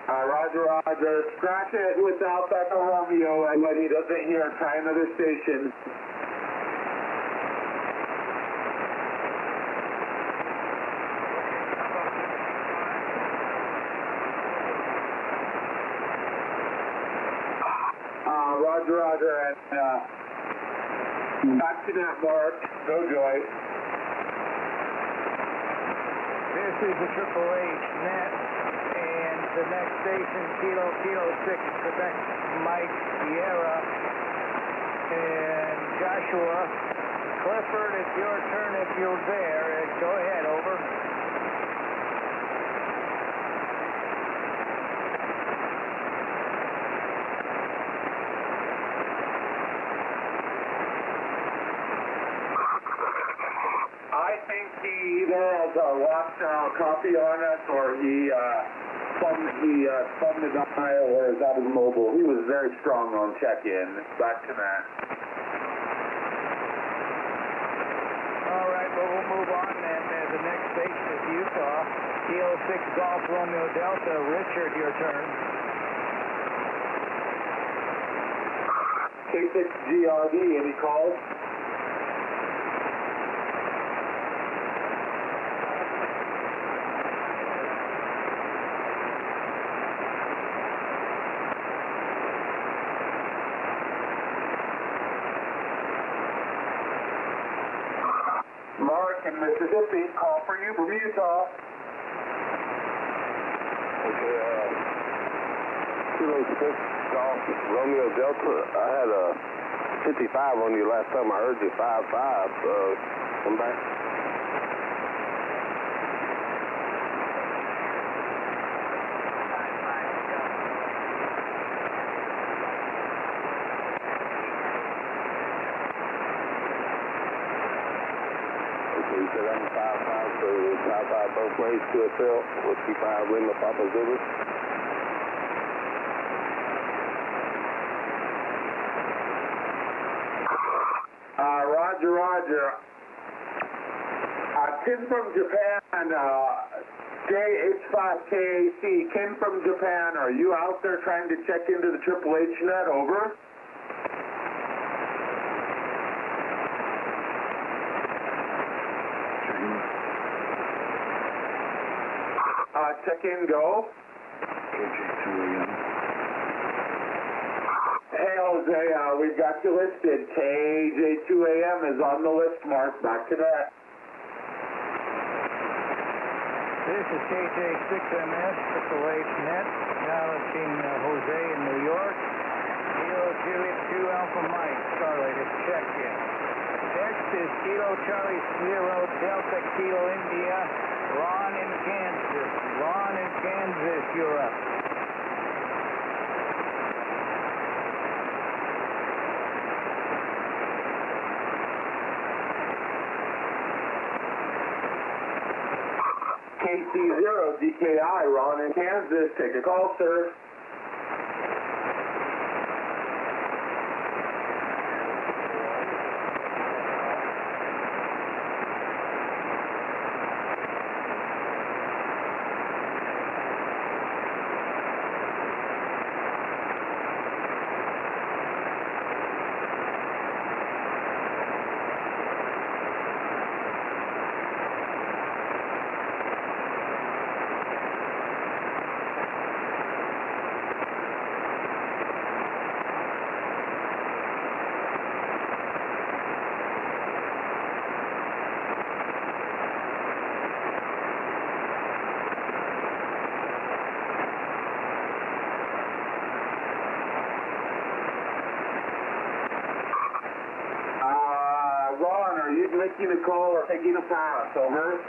Roger, Roger. Scratch it with Alpha Echo Romeo, and when he doesn't hear, try another station. Roger, Roger, and back to that mark. Go, Joy.
This is the Triple H net, and the next station, Kilo 6, Quebec, Mike Sierra, and Joshua. Clifford, it's your turn if you're there. Go ahead, over.
I think he either has a watch copy on us, or he spun the dial, or is out of mobile. He was very strong on check-in. Back to Matt.
All right, well, we'll move on then. The next station is Utah. Kilo 6 Golf Romeo Delta. Richard, your turn.
K6GRD, any calls? Mark in Mississippi, call for you from Utah.
Okay, Kilo 6 Golf Romeo Delta. I had a 55 on you last time I heard you, 55. Come back. You said I'm 5-5, so 5-5 both ways, QSL, Whiskey 5, Lima, Papa Zulu.
Roger, Roger. Ken from Japan, JH5KAC, Ken from Japan, are you out there trying to check into the Triple H net, over? Check in, go.
KJ2AM.
Hey, Jose, we've got you listed. KJ2AM is on the list, Mark. Back to that.
This is KJ6MS, Triple H net. Now looking Jose in New York. Kilo Juliet 2 Alpha Mike. Starlight is checked in. Next is Kilo Charlie 0 Delta Kilo India. Ron in Kansas. Ron in Kansas, you're up.
KC0 DKI, Ron in Kansas. Take a call, sir. making a call or taking a pass, over.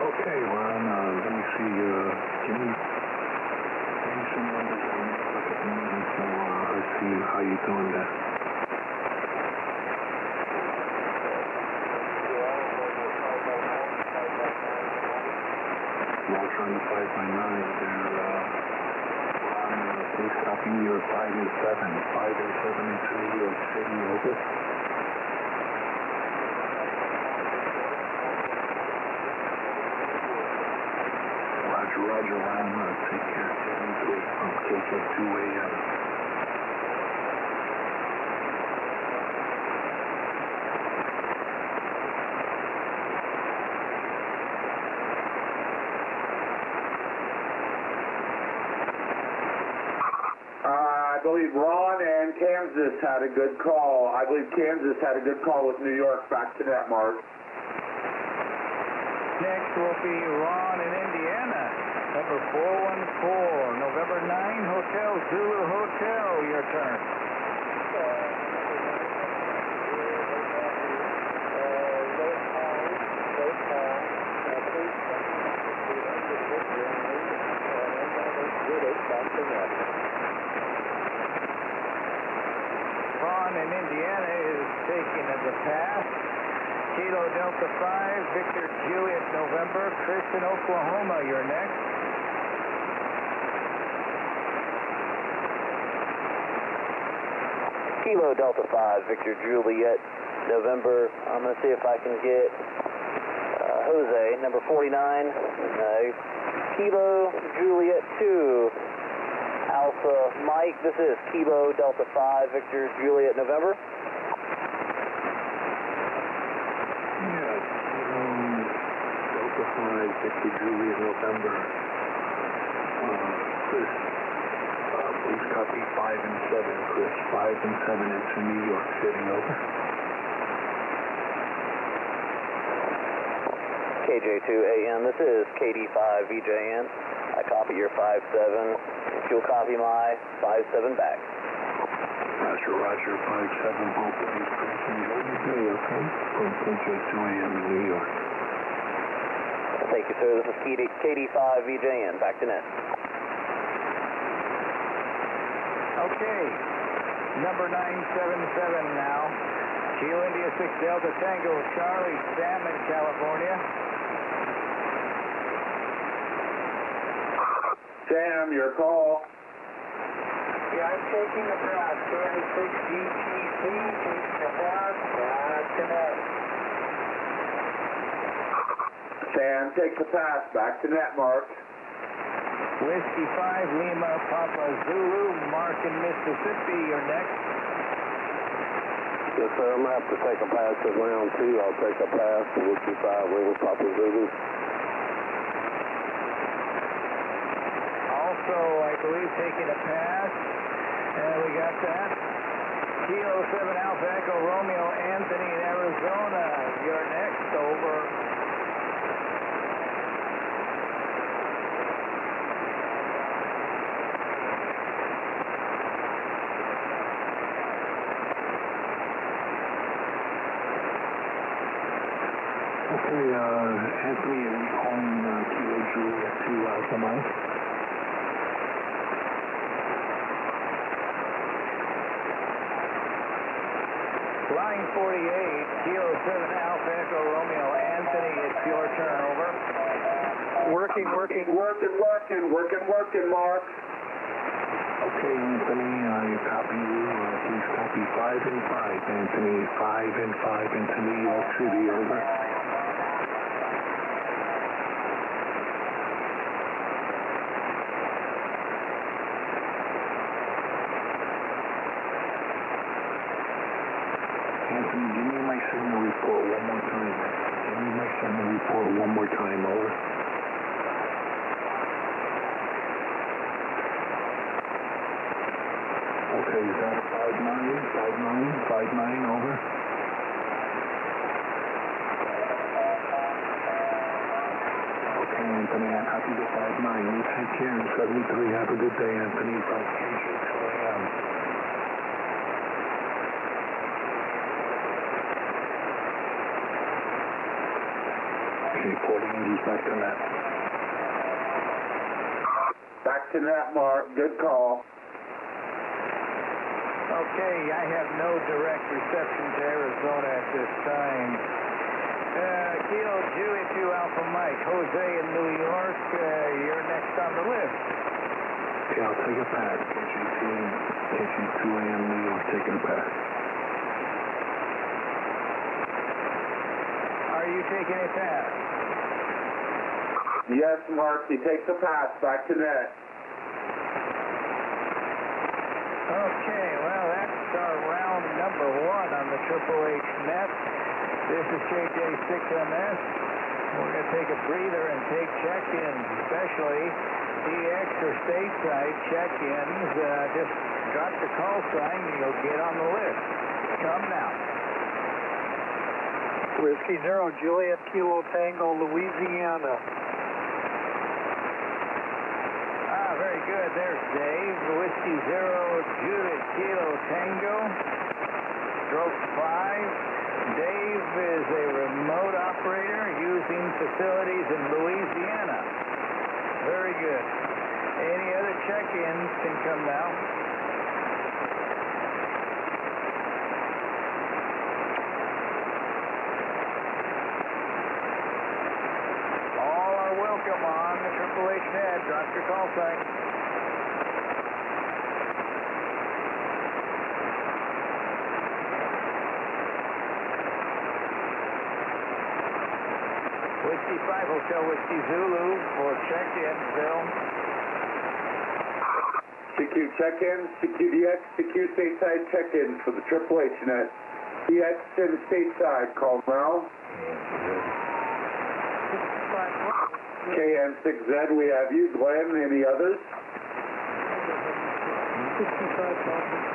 Okay, Ron, let me see, give me some numbers and look at the meeting, so let's see how you doing there. Roger on the 5x9, they're, please copy your 5 and 7 into New York City, over. Roger, Ron, take care. From KK2 AM.
I believe Ron and Kansas had a good call. I believe Kansas had a good call with New York. Back to net, Mark.
Next will be Ron in Indiana. Number 414, November 9, Hotel Zulu Hotel, your turn. Ron in Indiana is taking as a pass. Kilo Delta 5, Victor Juliet November, Chris in Oklahoma, you're next.
Kilo Delta 5, Victor Juliet, November. I'm going to see if I can get Jose, number 49, Kilo Juliet 2, Alpha Mike. This is Kilo Delta 5, Victor Juliet, November.
Yeah, Delta 5, Victor Juliet, November. Chris. Please copy 5 and 7, Chris. 5 and 7 into New York City, over.
KJ2 AM, this is KD5 VJN. I copy your 5-7. If you'll copy my 5-7 back.
Roger, 5-7, both of these persons every day, okay? From KJ2 AM in New York.
Thank you, sir. This is KD5 VJN. Back to net.
Okay, number 977 now. Kilo India 6 Delta Tango Charlie, Salmon, California.
Sam, your call.
Yeah, I'm taking the pass. 26 GTC, taking the pass. Back to net.
Sam, take the pass. Back to net, Mark.
Whiskey 5, Lima, Papa Zulu, Mark in Mississippi, you're next.
Yes, sir. I'm going to have to take a pass at round 2. I'll take a pass to Whiskey 5, Lima, Papa Zulu.
Also, I believe, taking a pass. And we got that. Kilo 7 Alpha Echo Romeo Anthony in Arizona. You're next. Over.
Okay, Anthony, are you calling Kilo Juliet to Alpha Mike?
Line 48, Kilo 7 Alpha Echo Romeo Anthony, it's your turn, over.
Working, Mark.
Okay, Anthony, you copy you. Please copy 5 and 5, Anthony. 5 and 5 into New York City, over. Anthony, give me my signal report one more time. Give me my signal report one more time, over. Okay, is that a 5-9, over? Copy the 5-9. You take care in 73. Have a good day, Anthony, from KJ2AM. Okay, 40 Angels back to net.
Back to net, Mark. Good call.
Okay, I have no direct reception to Arizona at this time. Kilo Julie 2 Alpha Mike, Jose in New York, you're next on the list.
Okay, I'll take a pass. KJ2AM New York, taking a pass.
Are you taking a pass?
Yes, Mark. He takes a pass. Back to net.
Okay, well, that's our round number 1 on the Triple H net. This is KJ6MS. We're going to take a breather and take check-ins, especially DX or stateside check-ins. Just drop the call sign and you'll get on the list. Come now.
Whiskey 0, Juliet Kilo Tango, Louisiana.
Very good. There's Dave. Whiskey 0, Juliet Kilo Tango. Stroke 5. Dave is a remote operator using facilities in Louisiana. Very good. Any other check-ins can come now. All are welcome on the Triple H net. Drop your call sign. Whiskey 5 Hotel Whiskey Zulu for check-in, Bill.
CQ check-in, CQDX, CQ stateside check-in for the Triple H net. DX and stateside, call now. KN6Z, we have you. Glenn, any others?
65.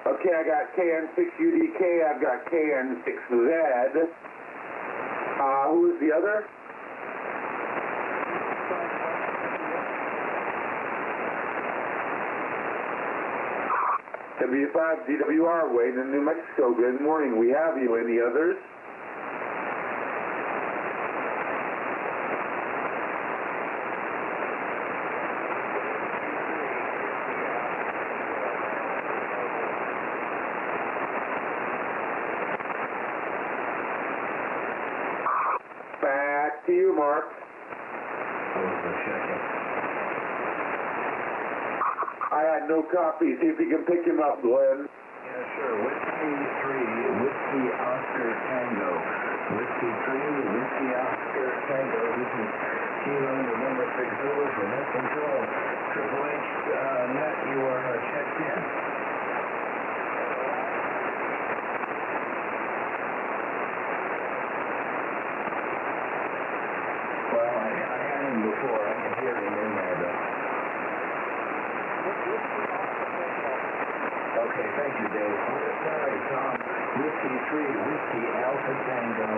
Okay, I got KN6UDK, I've got KN6Z. Who is the other? W5 DWR, Wayne in New Mexico. Good morning. We have you. Any others? Back to you, Mark. I had no copy. See if you can pick him up, Glenn.
Yeah, sure. Whiskey 3, Whiskey Oscar Tango. Whiskey 3, Whiskey Oscar Tango. This is Kilo November 6 Zulu for net control. Triple H net, you are checked in. Well, I had him before. I can hear him in there, though. Okay, thank you, Dave. Sorry, Tom. Whiskey 3, Whiskey Alpha Tango.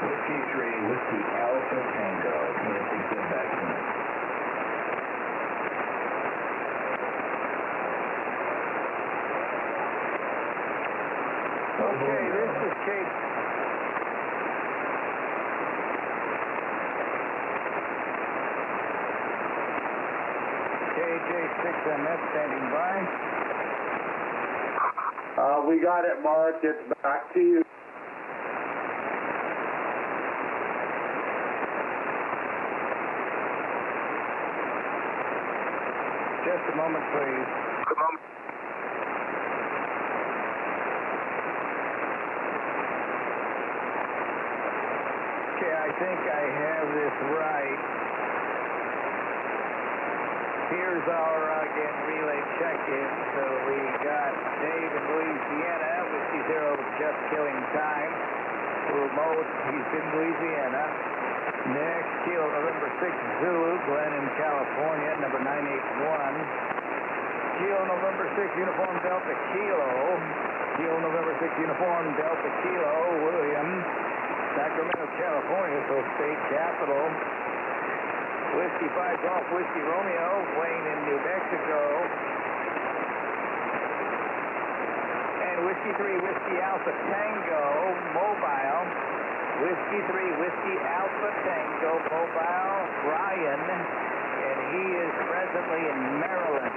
Whiskey 3, Whiskey Alpha Tango. Nancy, get back to me.
Okay, this is Kate. KJ6MS standing by.
We got it, Mark. It's back to you.
Just a moment, please. Okay, I think I have this right. Here's our again relay check-in. So we got Dave in Louisiana, Whiskey 0 just killing time. Remote, he's in Louisiana. Next, Kilo November 6 Zulu, Glenn in California, number 981. Kilo November 6 Uniform Delta Kilo. Kilo November 6 Uniform Delta Kilo, William. Sacramento, California, so state capital. Whiskey 5 Golf Whiskey Romeo, Wayne in New Mexico. And Whiskey 3 Whiskey Alpha Tango Mobile. Whiskey 3 Whiskey Alpha Tango Mobile, Brian, and he is presently in Maryland.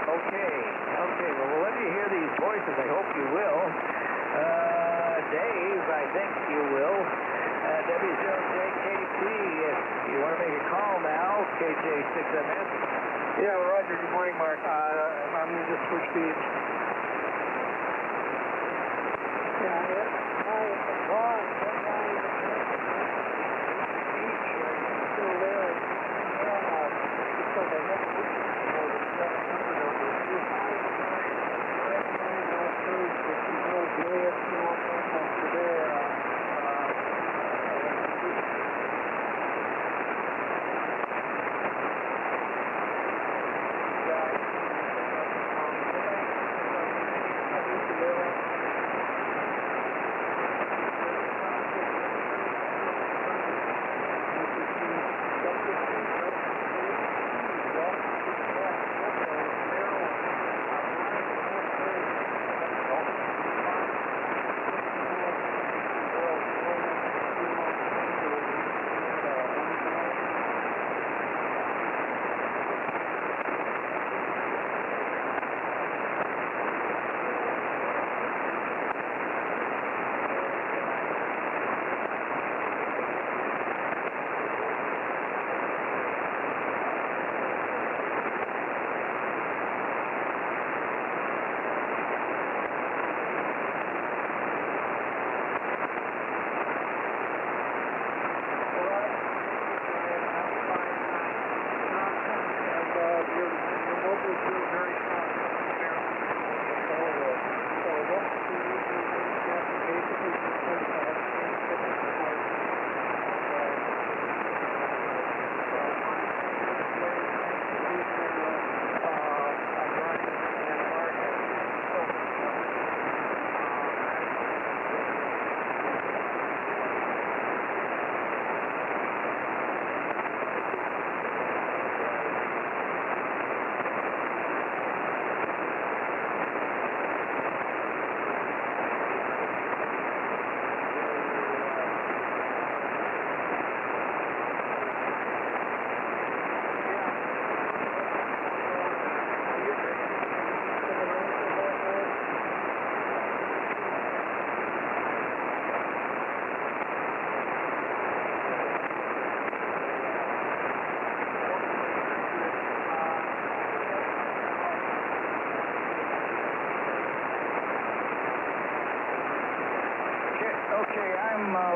Okay, well, we'll let you hear these voices. I hope you will. Dave, I think you will. W0JKT, if you want to make a call now, KJ6MS.
Yeah, Roger. Good morning, Mark. I'm going to just switch speeds.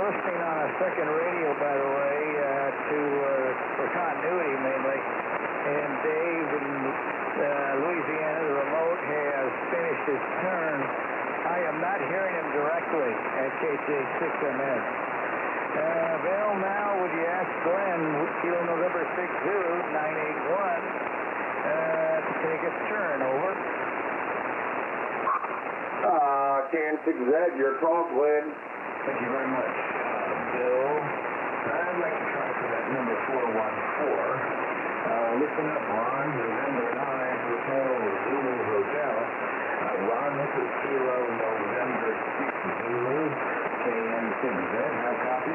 Listening on a second radio, by the way, for continuity mainly. And Dave in Louisiana, the remote, has finished his turn. I am not hearing him directly at KJ6MS. Bill, now would you ask Glenn, Kilo November 60981, to take a turn, over.
KN6Z, your call, Glenn.
Thank you very much, Bill. I'd like to try for that number 414. Listen up, Ron. November 9, Hotel Zulu Hotel. Ron, this is Kilo November 6 Zulu, KN6Z. How copy?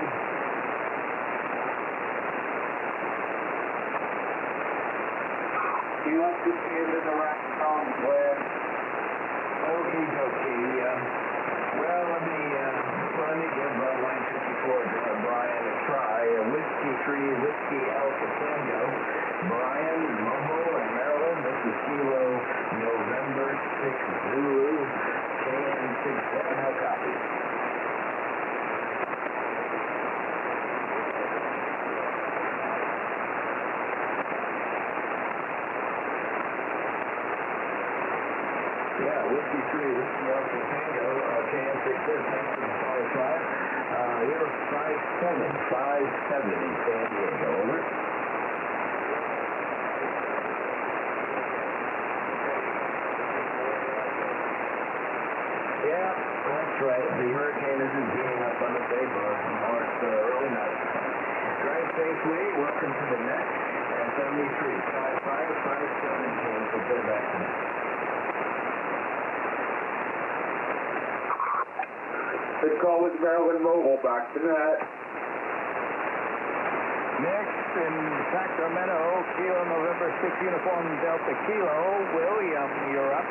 He wants to see into the right phone, Glenn.
Okay. Well, let me give line 54 to Brian a try. Whiskey 3 Whiskey Alpha Tango. Brian, Mobile, and Maryland. This is Kilo November 6 Zulu, KN6Z. How copy? Yeah, Whiskey 3 Whiskey Alpha Tango, KN6Z. Thanks for the follow try. You're 57 in San Diego, over. Yeah, that's right. The hurricane isn't beating up on the Bay Bar. safely. Welcome to the net. And 73, 55, 517, so put it back to net.
Good call with Maryland Mobile, back to net.
Next in Sacramento, Kilo November 6 Uniform Delta Kilo. William, you're up.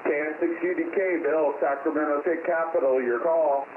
KN6 UDK, Bill, Sacramento State Capitol, your call.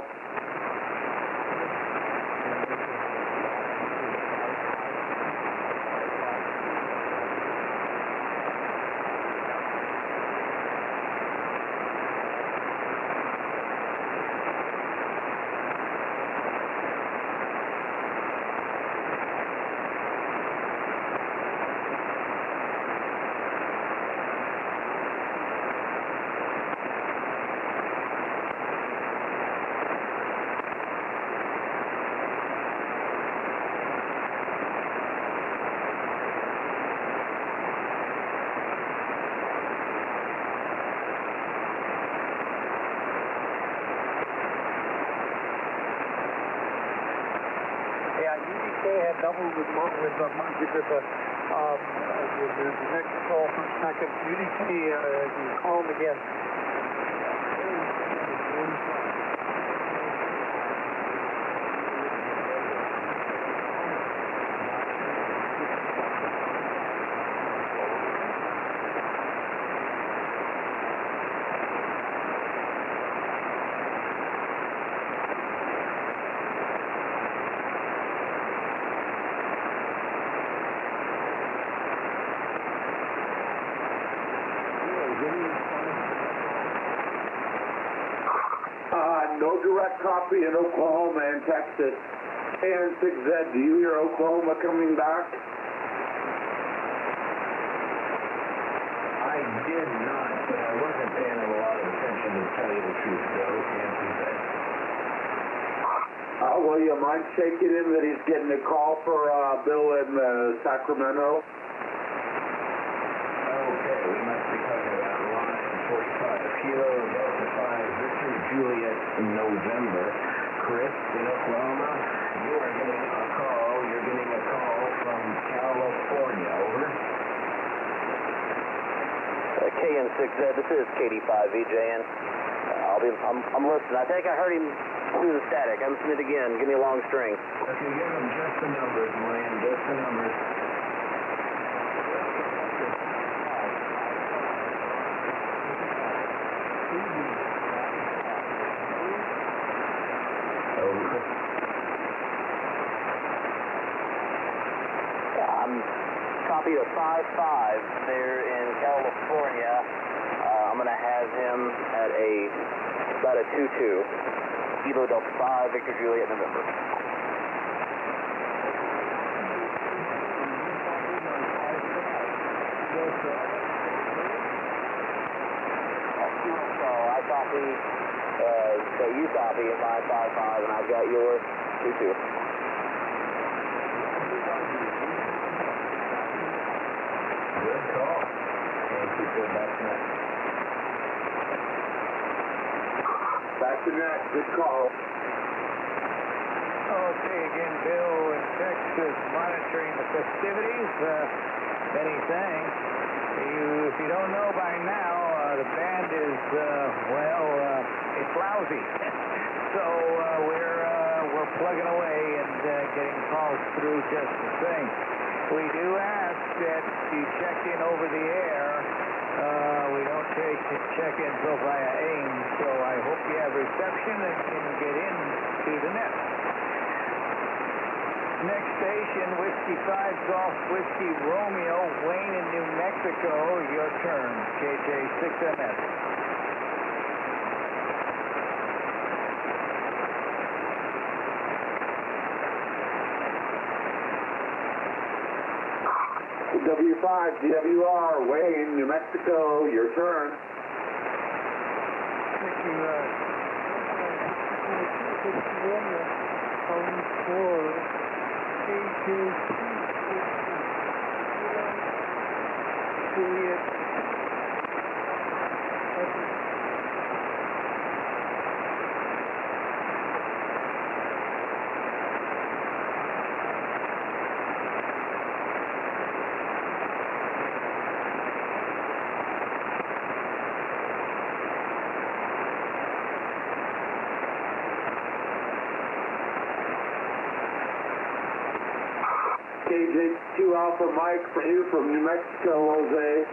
UDK had doubled with Monkey with the next call from second. UDK, you call him again.
No direct copy in Oklahoma and Texas. KN6Z, do you hear Oklahoma coming back?
I did not, but I wasn't paying a lot of attention to tell you the truth, though.
Well, you mind shaking him that he's getting a call for Bill in Sacramento?
Okay, we must be talking about line 45, Kilo Delta 5, Victor Juliet, November. Chris in Oklahoma, you are getting a call. You're getting a call from California. Over.
KN6Z, this is KD5VJN. I'm listening. I think I heard him through the static. I'm listening again. Give me a long string.
Okay, give him just the numbers, Moran, just the numbers.
Copy of 5-5 there in California. I'm going to have him at about a 2-2. Kilo Delta 5, Victor Juliet, November. So I copy, so you copy 5-5-5, and I've got your 2-2.
Good call. And keep going back to net.
Back to net. Good call.
Okay, again, Bill in Texas monitoring the festivities. Many thanks. If you don't know by now, the band is, it's lousy. So we're plugging away and getting calls through just the same. We do ask that you check in over the air. We don't take check-ins via AIM, so I hope you have reception and can get in to the net. Next station, Whiskey 5 Golf Whiskey Romeo, Wayne in New Mexico. Your turn, KJ6MS.
W5, DWR, Wayne, New Mexico, your turn. KJ2 Alpha Mike for you from New Mexico, Jose.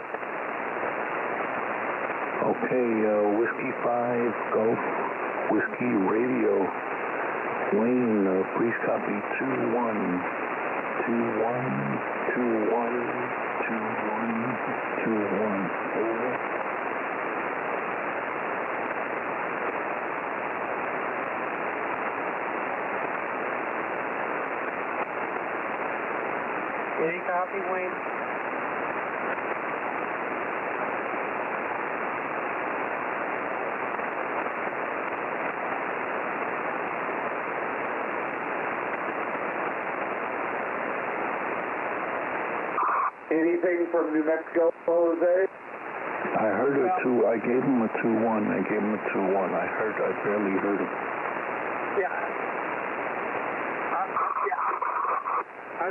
Okay, Whiskey 5 Golf Whiskey Radio. Wayne, please copy 21. 21. Over.
Any copy, Wayne?
Anything from New Mexico, Jose?
I heard a 2. I gave him a 2-1. I barely heard him.
Yeah. I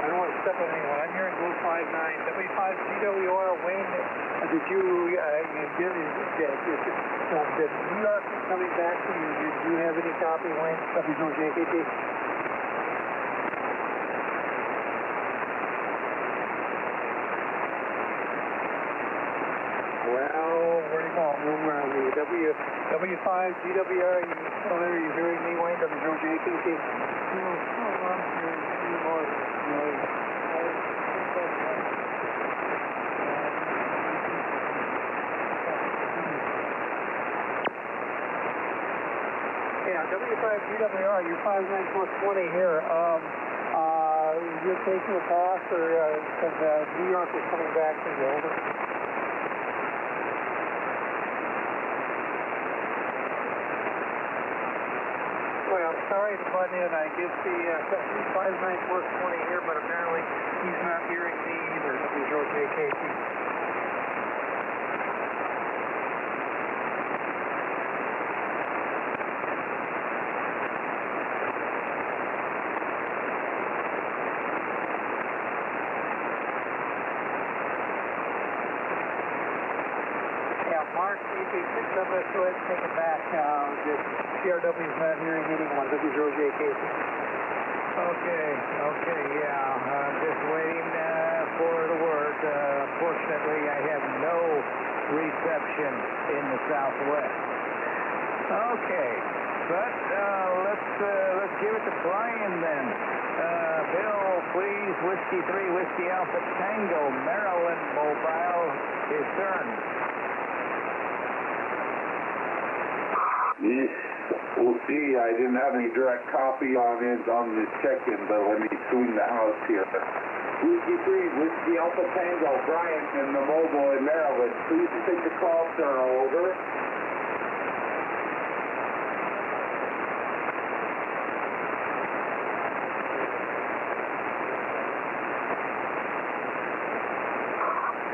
don't want to step on anyone. I'm hearing Blue 59. W5GWR, Wayne, did you, did New York coming back to you? Did you have any copy, Wayne? WJKT? Well, where'd he go? Where are we? W5GWR, you still there? Are you hearing me, Wayne? WJKT? Yeah, W5GWR, you're 59420 here. You're taking a pass, or because New York is coming back to you, over? Well, sorry to butt in. I guess the 59420 here, but apparently he's not hearing me either, WJKT. Mark, if he picks up, let's go ahead and take it back. The CRW is not hearing anyone. WJKT.
Okay, yeah. Just waiting for the word. Fortunately, I have no reception in the Southwest. Okay, but let's give it to Brian then. Bill, please, Whiskey 3, Whiskey Alpha Tango, Maryland Mobile, his turn.
We'll see. I didn't have any direct copy on it on the check-in, but let me swing the house here. Whiskey 3, Whiskey Alpha Tango, Brian in the mobile in Maryland. Please take the call, sir. Over.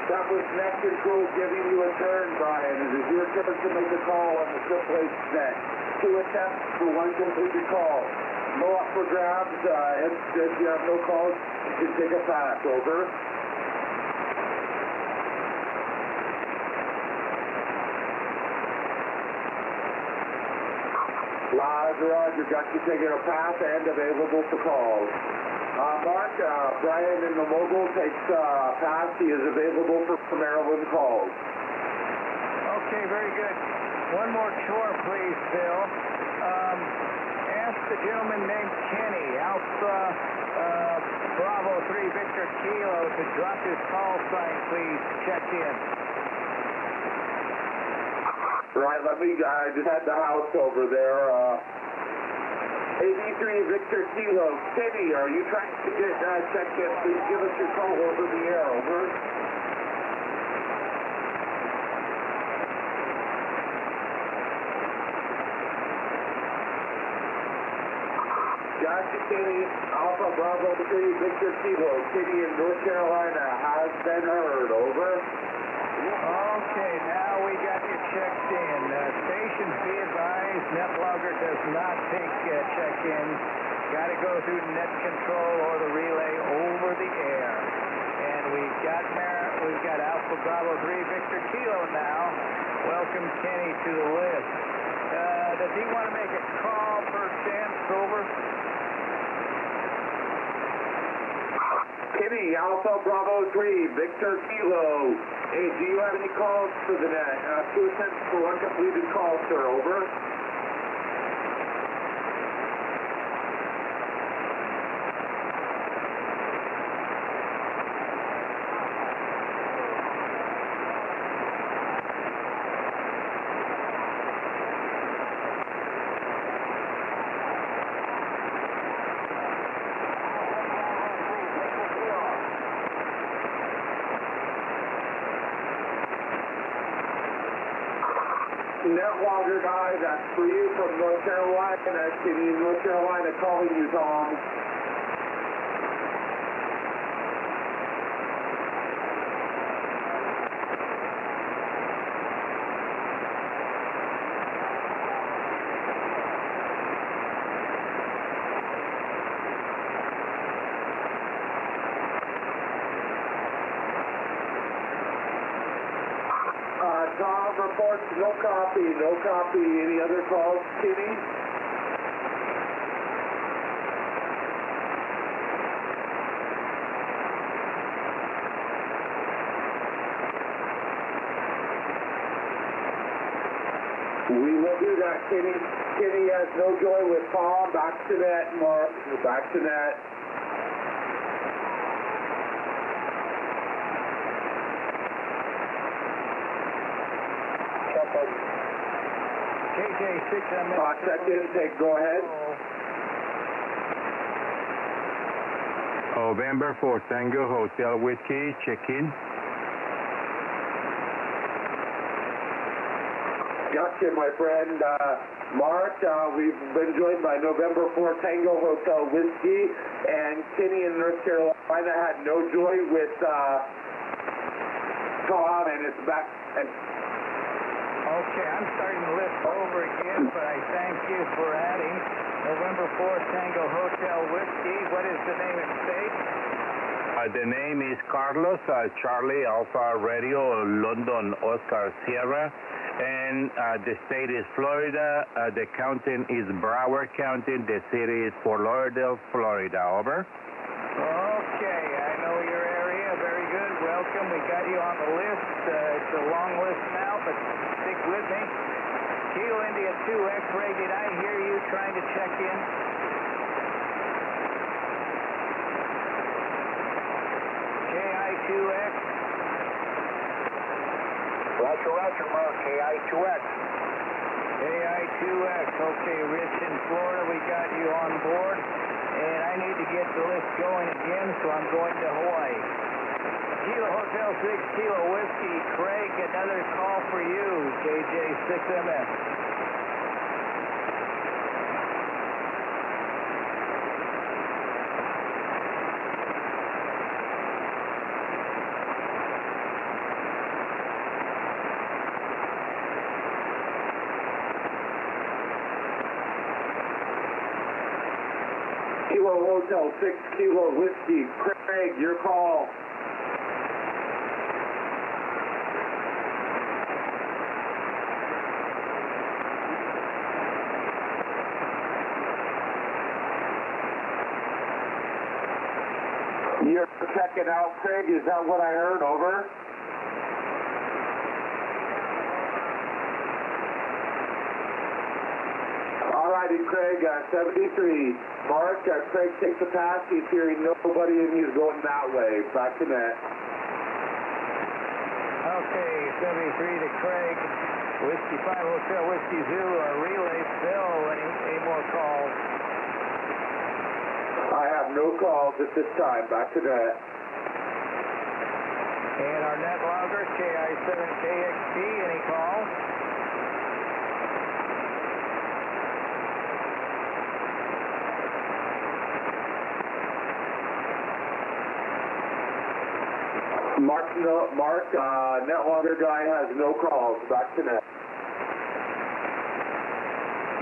That was Net Control giving you a turn, Brian. It is your turn to make a call on the AAA net. 2 attempts for 1 completed call. No up for grabs. If you have no calls, you can take a pass. Over. Roger. Got you taking a pass and available for calls. Mark, Brian in the mobile takes pass. He is available for Maryland calls.
Okay, very good. One more chore, please, Bill. Ask the gentleman named Kenny, Alpha Bravo 3 Victor Kilo, to drop his call sign, please. Check in.
Right, I just had the house over there. 83 Victor Kilo. Kenny, are you trying to get checked in? Please give us your call over the air. Over. Gotcha, Kenny. Alpha Bravo 3 Victor Kilo. Kenny in North Carolina has been heard. Over.
Okay, now we got you checked in. Stations be advised, NetLogger does not take check-ins. Got to go through net control or the relay over the air. And we've got Alpha Bravo 3 Victor Kilo now. Welcome Kenny to the list. Does he want to make a call per chance? Over?
Kenny, Alpha Bravo 3, Victor Kilo. Hey, do you have any calls for the net? 2 cents for one completed call, sir. Over. Netlogger guy, that's for you from North Carolina. Kenny, North Carolina calling you, Tom. Tom reports no copy, no copy. Any other calls, Kenny? We will do that, Kenny. Kenny has no joy with Tom. Back to net, Mark. Back to net.
KJ6MS.
Check intake, go ahead.
November 4 Tango Hotel Whiskey, check-in.
Gotcha, my friend. Mark, we've been joined by November 4 Tango Hotel Whiskey, and Kenny in North Carolina had no joy with Tom, and it's back.
Okay, I'm starting to list over again, but I thank you for adding November 4 Tango Hotel Whiskey. What is the name and state?
The name is Carlos, Charlie Alpha Radio, London Oscar Sierra, and the state is Florida. The county is Broward County. The city is Fort Lauderdale, Florida. Over.
Okay, I know your area. Very good. Welcome. We got you on the list. It's a long list now, but stick with me. Kilo India 2 X-ray, did I hear you trying to check in? KI2X.
Roger, Roger, Mark, KI2X.
KI2X. Okay, Rich in Florida, we got you on board. And I need to get the list going again, so I'm going to Hawaii. Kilo Hotel 6, Kilo Whiskey. Craig, another call for you, KJ6MS.
Kilo Hotel 6, Kilo Whiskey. Craig, your call. You're checking out, Craig. Is that what I heard? Over. All righty, Craig, 73. Mark, Craig takes the pass. He's hearing nobody, and he's going that way. Back to net.
Okay, 73 to Craig. Whiskey 5 Hotel Whiskey Zoo, relay. Phil, any more calls?
I have no calls at this time. Back to net.
And our net logger, KI7KXT, any calls?
Mark, Netlogger guy has no calls. Back to net.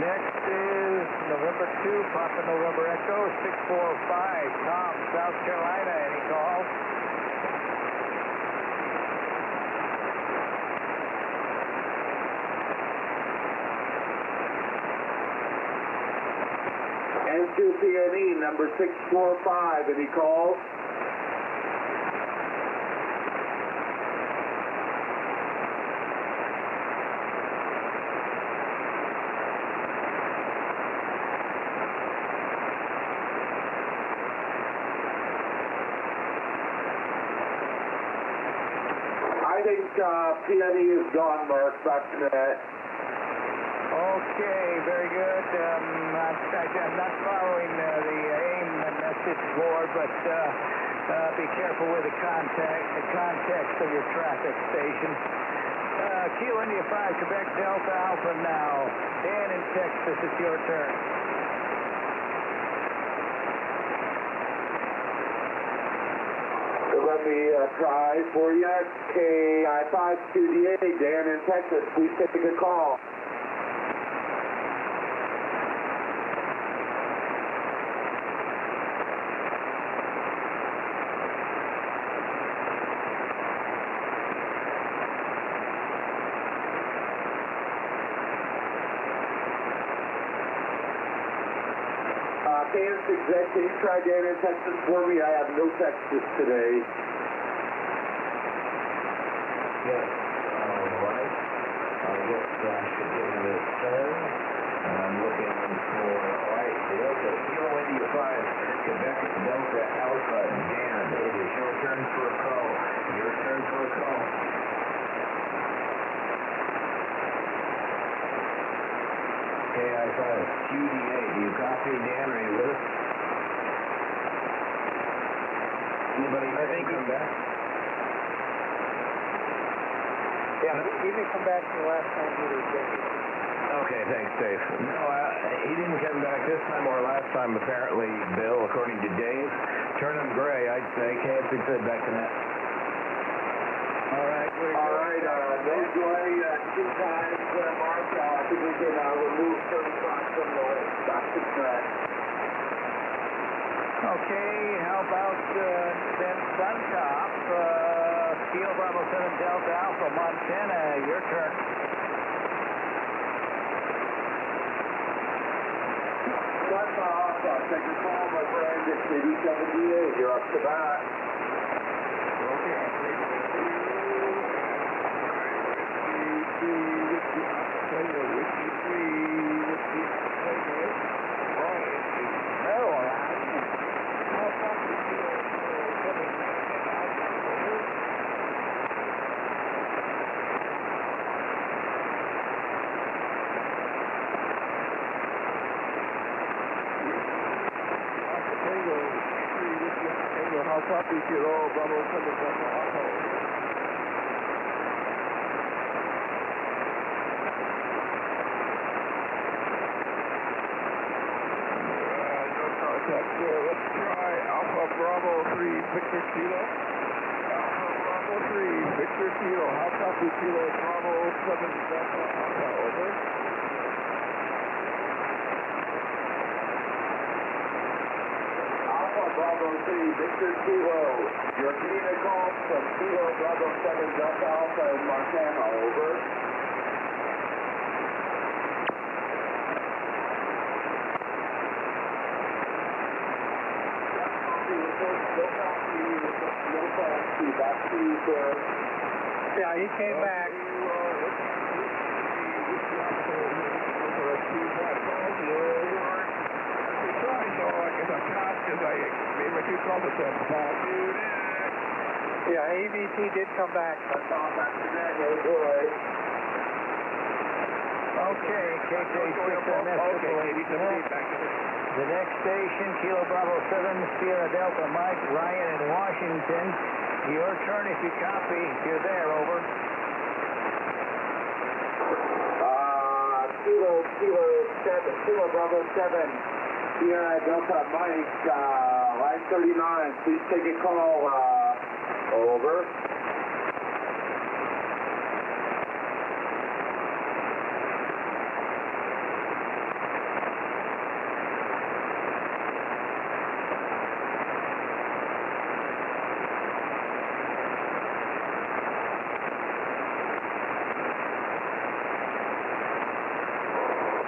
Next is November 2, Papa November Echo, 645. Tom, South Carolina, any calls?
N2PNE, number 645, any calls? think PNE is gone, Mark. Back to net.
Okay, very good. I'm not following the AIM message board, but be careful with the context of your traffic station. Kilo India 5, Quebec Delta Alpha now. Dan in Texas, it's your turn.
Let me try for you. KI5QDA, Dan in Texas. Please take a call. KS Exec, can you try Dan in Texas for me? I have no Texas today.
Yes, all right. I guess I should give it a turn. And I'm looking for, all right, Delta, Kilo India 5, Quebec Delta Alpha, Dan. It is your turn for a call. Your turn for a call. KI5, QDA, do you copy, Dan? Are you with us? Anybody
I think
come back?
Yeah, he didn't come back the last time he was there.
Okay, thanks, Dave. No, he didn't come back this time or last time, apparently, Bill, according to Dave. Turn him gray, I'd say. KS said back to net.
All right,
No delay, 2 times, Mark. I think we can remove 35 from the list. Back to net.
Okay, how about then Suntop, Kilo Bravo 7 Delta Alpha, Montana, your turn.
Take your call, my friend. It's 8078. You're up to bat.
Okay, I'll take it. How copy Kilo Bravo 7 Delta Alpha? No contact there. Let's try Alpha Bravo 3 Victor Kilo. Alpha Bravo 3 Victor Kilo. How copy Kilo Bravo 7 Delta Alpha? Over.
Bravo 3, Victor Kilo. You're getting a call from Kilo Bravo 7 Delta Alpha in Montana. Over. Back to you, sir.
Yeah, he came back. Yeah, AVT did come back.
Okay, KJ6MS. The next station, Kilo Bravo 7 Sierra Delta Mike, Ryan in Washington. Your turn if you copy. If you're there, over.
Kilo Bravo 7 Sierra Delta Mike, line 39. Please take a call. Over.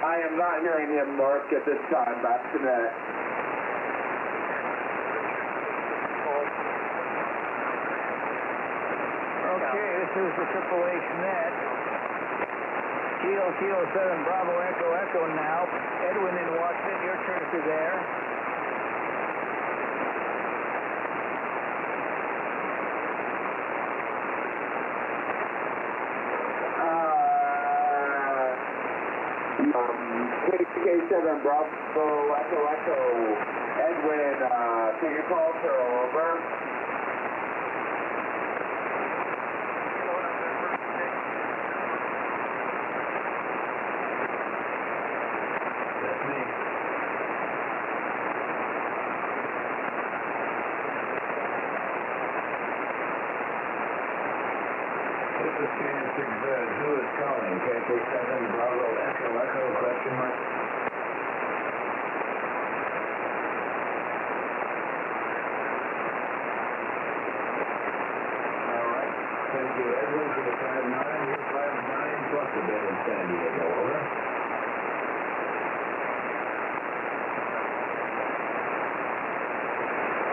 I am not hearing him, Mark, at this time. Back to net.
Okay, this is the Triple H net. Kilo 7 Bravo Echo now. Edwin in Washington, your turn if you're there.
KK7 Bravo, Echo, Edwin, take your call, Pearl, over.
That's me. This is Scan 6Z. Who is calling? KK7 Bravo Echo question mark. All right. Thank you, Edwin, for the 5-9. You're 5-9 plus a bit in San Diego. Over.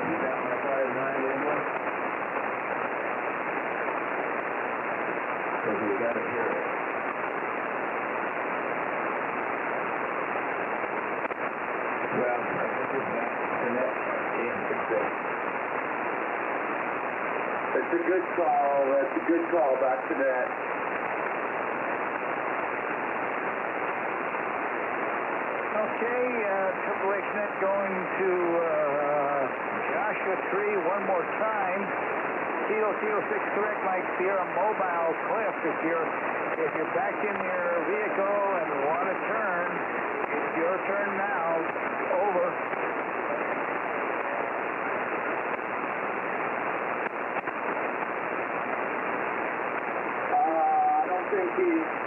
You got my 5-9, Edwin? Because we got to hear it. Well, I think it's back to net.
It's a good call. That's a good call. Back to net.
Okay, Triple H net going to Joshua Tree one more time. Kilo 6 correct, Mike Sierra Mobile Cliff. If you're back in your vehicle and want to turn, it's your turn now. Over.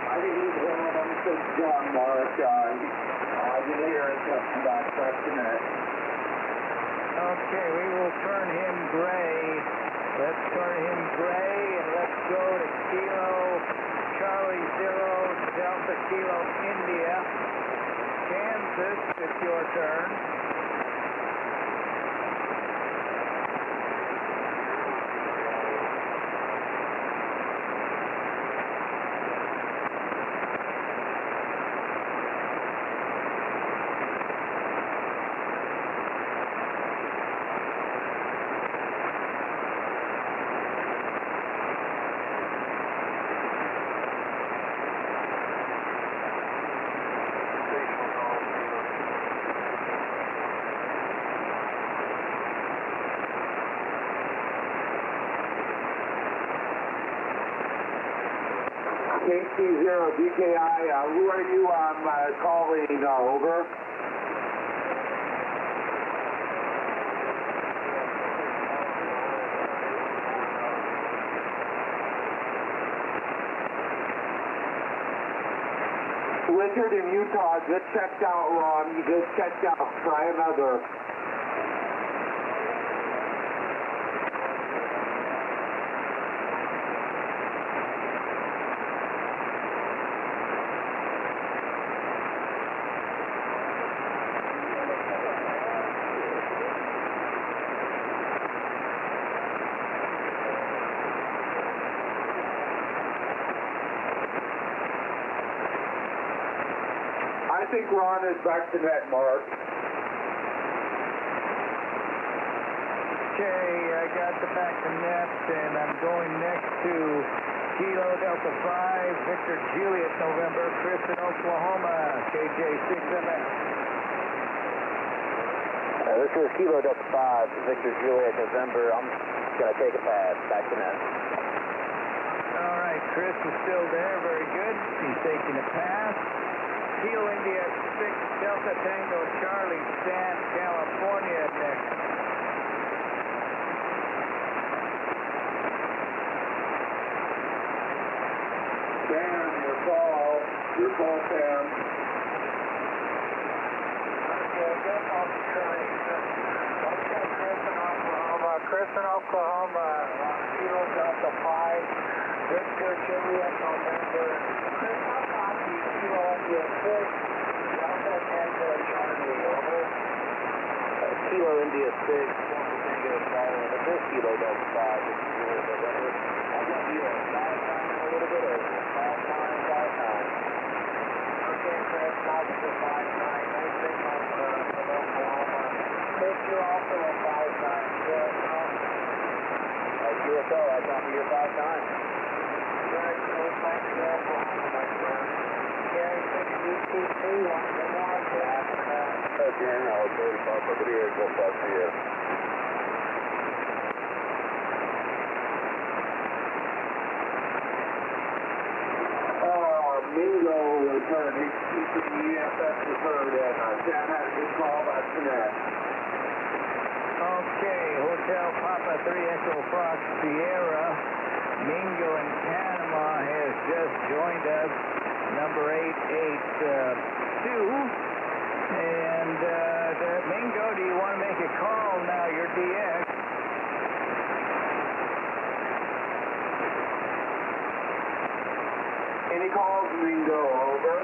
I think he's one of them, says John Mark. I didn't hear it come back to net.
Okay, we will turn him gray. Let's turn him gray and let's go to Kilo Charlie 0 Delta Kilo India. Kansas, it's your turn.
KC0 DKI, who are you calling over? Richard in Utah just checked out, Ron. You just checked out. Try another. I think Ron is back to net, Mark.
Okay, I got the back to net, and I'm going next to Kilo Delta 5, Victor Juliet November, Chris in Oklahoma, KJ6MS.
This is Kilo Delta 5, Victor Juliet November. I'm going to take a pass. Back to net.
All right, Chris is still there. Very good. He's taking a pass. Kilo India 6, Delta Tango Charlie, San California next.
Sam, your call. Your call, Sam.
Okay, good. I'll be trying. Chris in Oklahoma, Kilo Delta 5, Victor Juliet November. Chris, how copy you? Kilo India 6, Delta Tango Charlie, over.
Kilo India 6, Delta Tango Charlie. This is Kilo Delta 5, Victor Juliet November. I'll give you a 5-9 a little bit over. 5-9.
Okay, Chris, I'll be 5-9. Nice thing from Oklahoma. Make you also a 5-9. Yeah, no.
QSO, I copy your 5-9.
Very cool. Thanks for Oklahoma, my friend. Gary 6 UK
Again, Hotel Papa 3 Echo Fox Sierra.
Mingo returned HTC EFS referred and Sam had a good call back to that.
Okay, Hotel Papa 3 Echo Fox Sierra. Mingo in Panama has just joined us, number 882. And Mingo, do you want to make a call now? You're DX.
Any calls, Mingo? Over.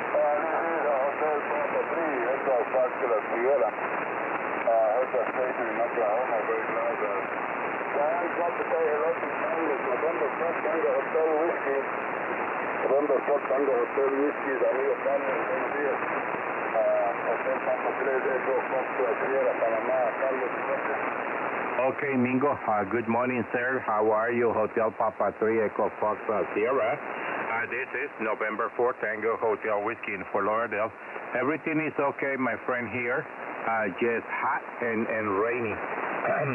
Hotel Papa 3 Echo Fox Sierra. Heard that station in Oklahoma right now. Sam, got to say hello to Carlos. November 1st, Tango Hotel Whiskey. November 1st, Tango Hotel Whiskey. Amigo Carlos, buenos días. Hotel Papa 3 Echo Fox Sierra, Panamá. Carlos, gracias.
Okay, Mingo. Good morning, sir. How are you? Hotel Papa 3 Echo Fox Sierra. This is November 4th, Tango Hotel Whiskey in Fort Lauderdale. Everything is okay, my friend here. Just hot and rainy.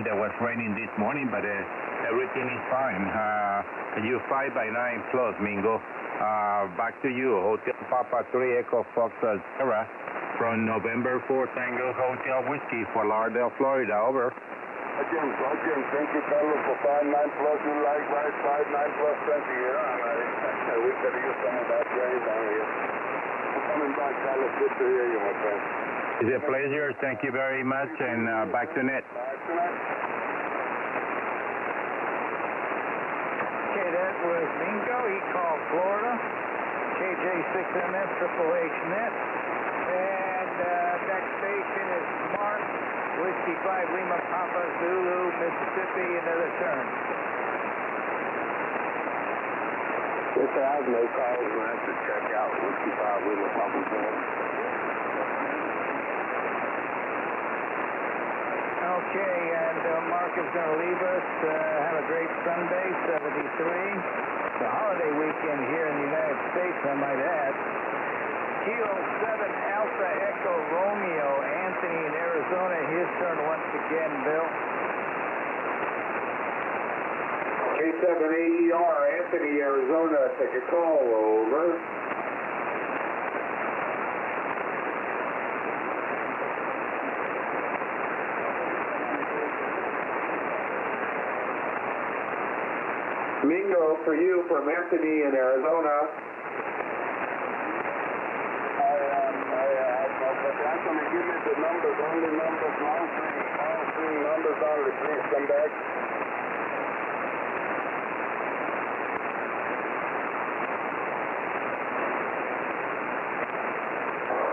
There was raining this morning, but everything is fine. You 5x9 plus, Mingo. Back to you, Hotel Papa 3 Echo Fox Sierra from November 4th, Tango Hotel Whiskey, Fort Lauderdale, Florida. Over.
Again, thank you, Carlos, for 5-9 plus. You likewise, 5-9 plus, thank you. And we could use some of that rain down here. I'm coming back, Carlos. Good to hear you, my friend.
It's a pleasure. Thank you very much. And back to net.
Back to net.
Okay, that was Mingo. He called Florida. KJ6MS, Triple H Net. And next station is Mark. Whiskey 5 Lima Papa Zulu, Mississippi, another turn.
Yes, sir, I have no calls. I have to check out Whiskey 5 Lima Papa Zulu.
Okay, and Mark is going to leave us. Have a great Sunday, 73. It's a holiday weekend here in the United States, I might add. Kilo 7 Alpha Echo Romeo, Anthony in Arizona. His turn once again, Bill.
K7AER, Anthony, Arizona. Take a call. Over. Mingo for you from Anthony in Arizona.
Anthony, give me the numbers, only numbers, all three numbers only, please come back.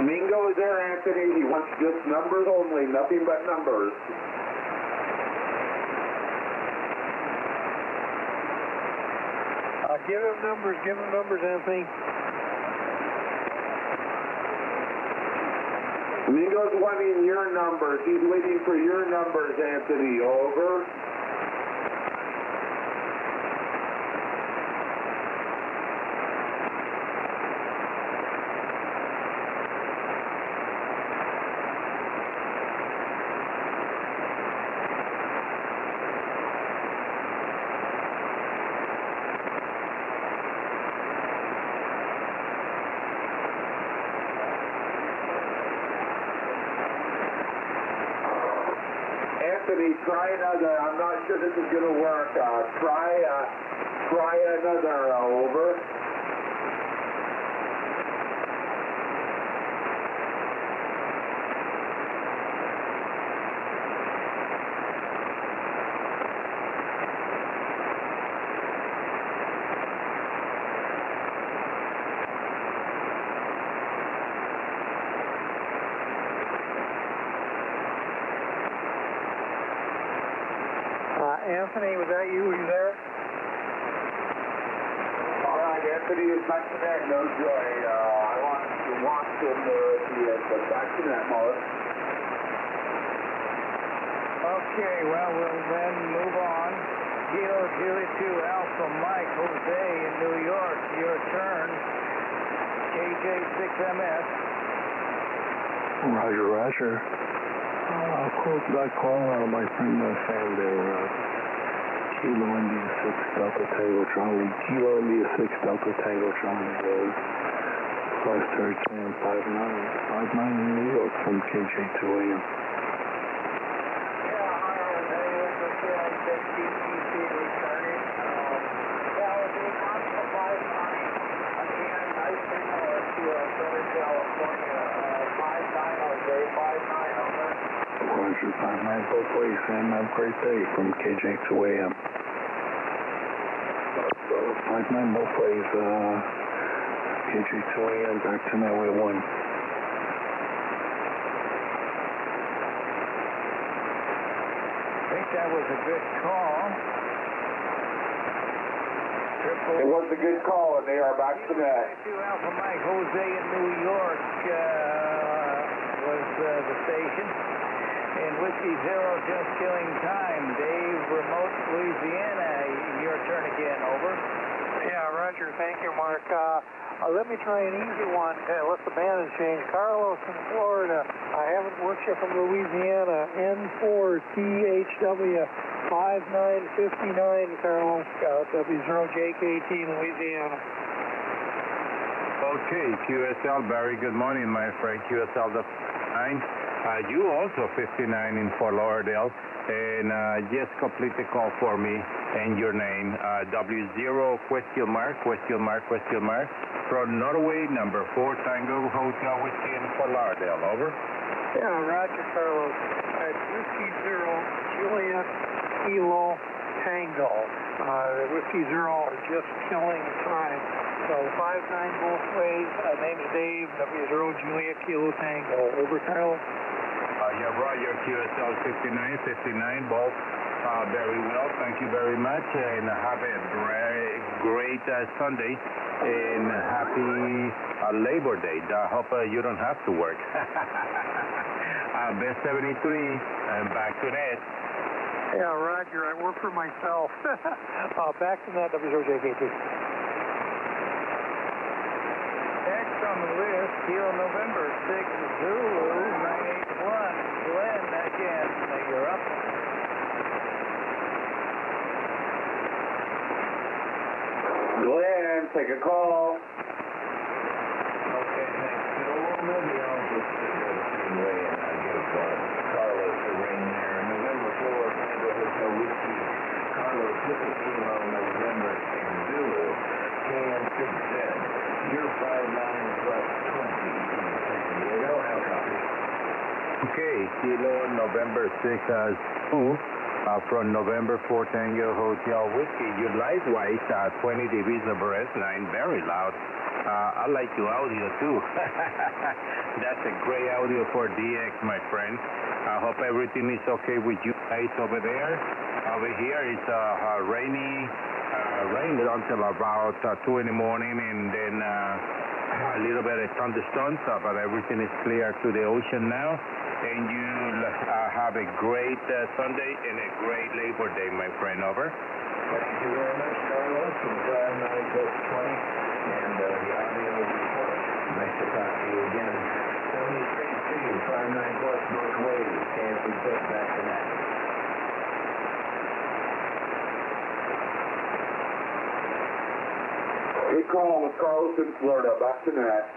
Mingo is there, Anthony. He wants just numbers only, nothing but numbers.
Give him numbers, Anthony.
Mingo's wanting your numbers. He's waiting for your numbers, Anthony. Over. Anthony, try another. I'm not sure this is going to work. Try another. Over.
Anthony, was that you? Were you there?
All right, Anthony is back to that. No joy. I want to watch him at the end, but back to that, Mark.
Okay, well, we'll then move on. Kilo Julie 2 Alpha Mike Jose in New York. Your turn. KJ6MS.
Roger, Roger. I'll quote that call. My friend Sam there. Kilo India 6 Delta Tango Charlie. Kilo India 6 Delta Tango Charlie Road. Flight start Sam 59 in New York from KJ2AM.
Yeah, hi, Jose. This is DTC returning. Yeah, we're being on for 59. Again, nice signal to Southern California. 59 Jose, 59 over.
Roger, 59 both ways, Sam. Have a great day from KJ2AM. 59 both ways, KJ2AM, back to Netway 1.
I think that was a good call.
It was a good call, and they are back to net.
2 Alpha Mike Jose in New York was the station. And Whiskey Zero just killing time. Dave, remote Louisiana, your turn again, over.
Yeah, Roger. Thank you, Mark. Let me try an easy one. Let the band change. Carlos in Florida. I haven't worked you from Louisiana. N4THW 5959, Carlos. W0JKT, Louisiana.
Okay, QSL, very good morning, my friend. QSL, the 9. You also 59 in Fort Lauderdale, and just complete the call for me and your name. W0 question mark from Norway, number 4 Tango Hotel Whiskey in Fort Lauderdale. Over.
Yeah, Roger, Carlos. Whiskey Zero, Juliet Kilo Tango. Whiskey Zero are just killing time. So 59 both ways. Name's Dave. W0 Juliet Kilo Tango. Over, Carlos.
Yeah, Roger, QSL 59, both very well. Thank you very much, and have a great Sunday, and happy Labor Day. I hope you don't have to work. Best 73, and back to net.
Yeah, Roger, I work for myself. Back to that, W0JKT.
Next on the list, Kilo November 6 Zulu 981. Glenn, again, you're up.
Glenn, take a call.
Okay, thanks, Bill. Maybe I'll just sit there the same way and give Carlos a ring there. November 4, Tango Hotel Whiskey. Carlos, this is Kilo November 6 Zulu. KM6Z. You're 59 plus 20 in San Diego. How copy?
Okay, Kilo November 6 from November 4 Tango Hotel Whiskey. Your likewise 20 degrees of rest line, very loud. I like your audio too. That's a great audio for DX, my friend. I hope everything is okay with you guys over there. Over here it's rainy, rain until about 2 in the morning, and then a little bit of thunderstorms, but everything is clear to the ocean now. And you have a great Sunday and a great Labor Day, my friend. Over.
Thank you very much, Carlos. From 59 plus 20 and the audio report. Nice to talk to you again. 73C, 59 plus both ways. Kansas City, back to that.
Good call with Carlos in Florida. Back to net.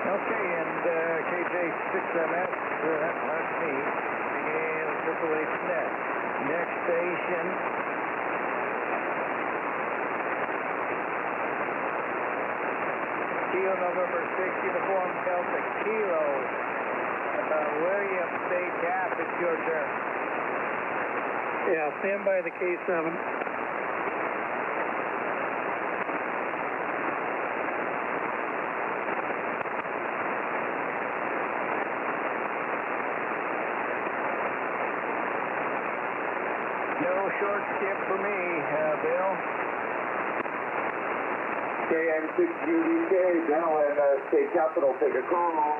Okay, and KJ6MS, that's me, and Triple H Net. Next station, Kilo November 6, Uniform Delta Kilo, William State Gap, it's your turn.
Yeah, stand by the K7.
No short skip for me, Bill.
KM6UDK, now in State Capitol, take a call.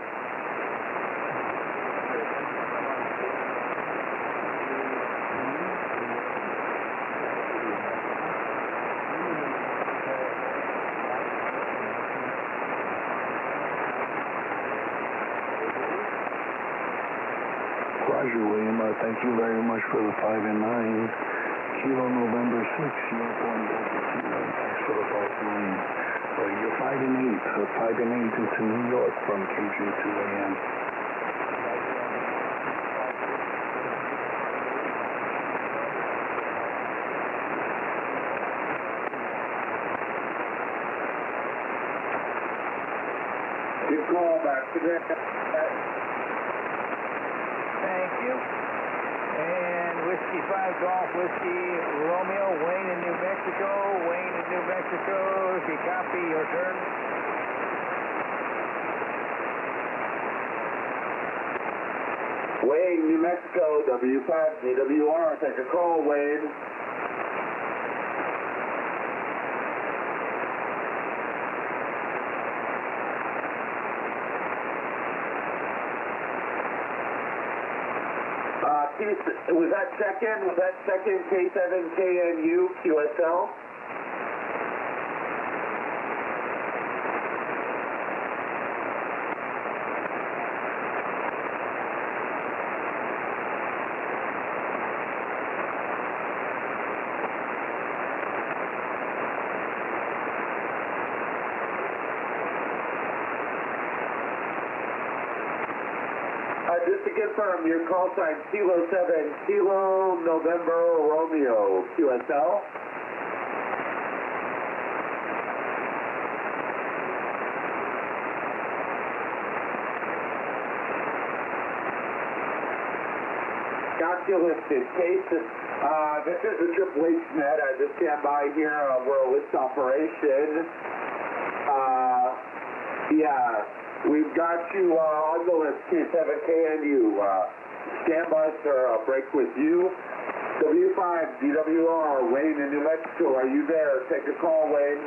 Roger, William. Thank you very much for the 5 and 9. Kilo November 6, Uniform Delta Kilo. Thanks for the false 9. You're 5 and 8. 5 and 8 into New York from KJ2AM.
Good call back to that.
Thank you. And Whiskey 5 Golf Whiskey Romeo, Wayne in New Mexico. Wayne in New Mexico, if you copy, your turn.
Wayne, New Mexico, W5 DWR. Take a call, Wayne. Was that second? Was that second K7KNU QSL? Just to confirm, your call sign Kilo 7, Kilo November Romeo, QSL. Got you listed. Case, this is the Triple H net. I just stand by here. We're a list operation. Yeah. We've got you on the list, K7KNU. Stand by, sir. I'll break with you. W5 DWR, Wayne in New Mexico. Are you there? Take a call, Wayne.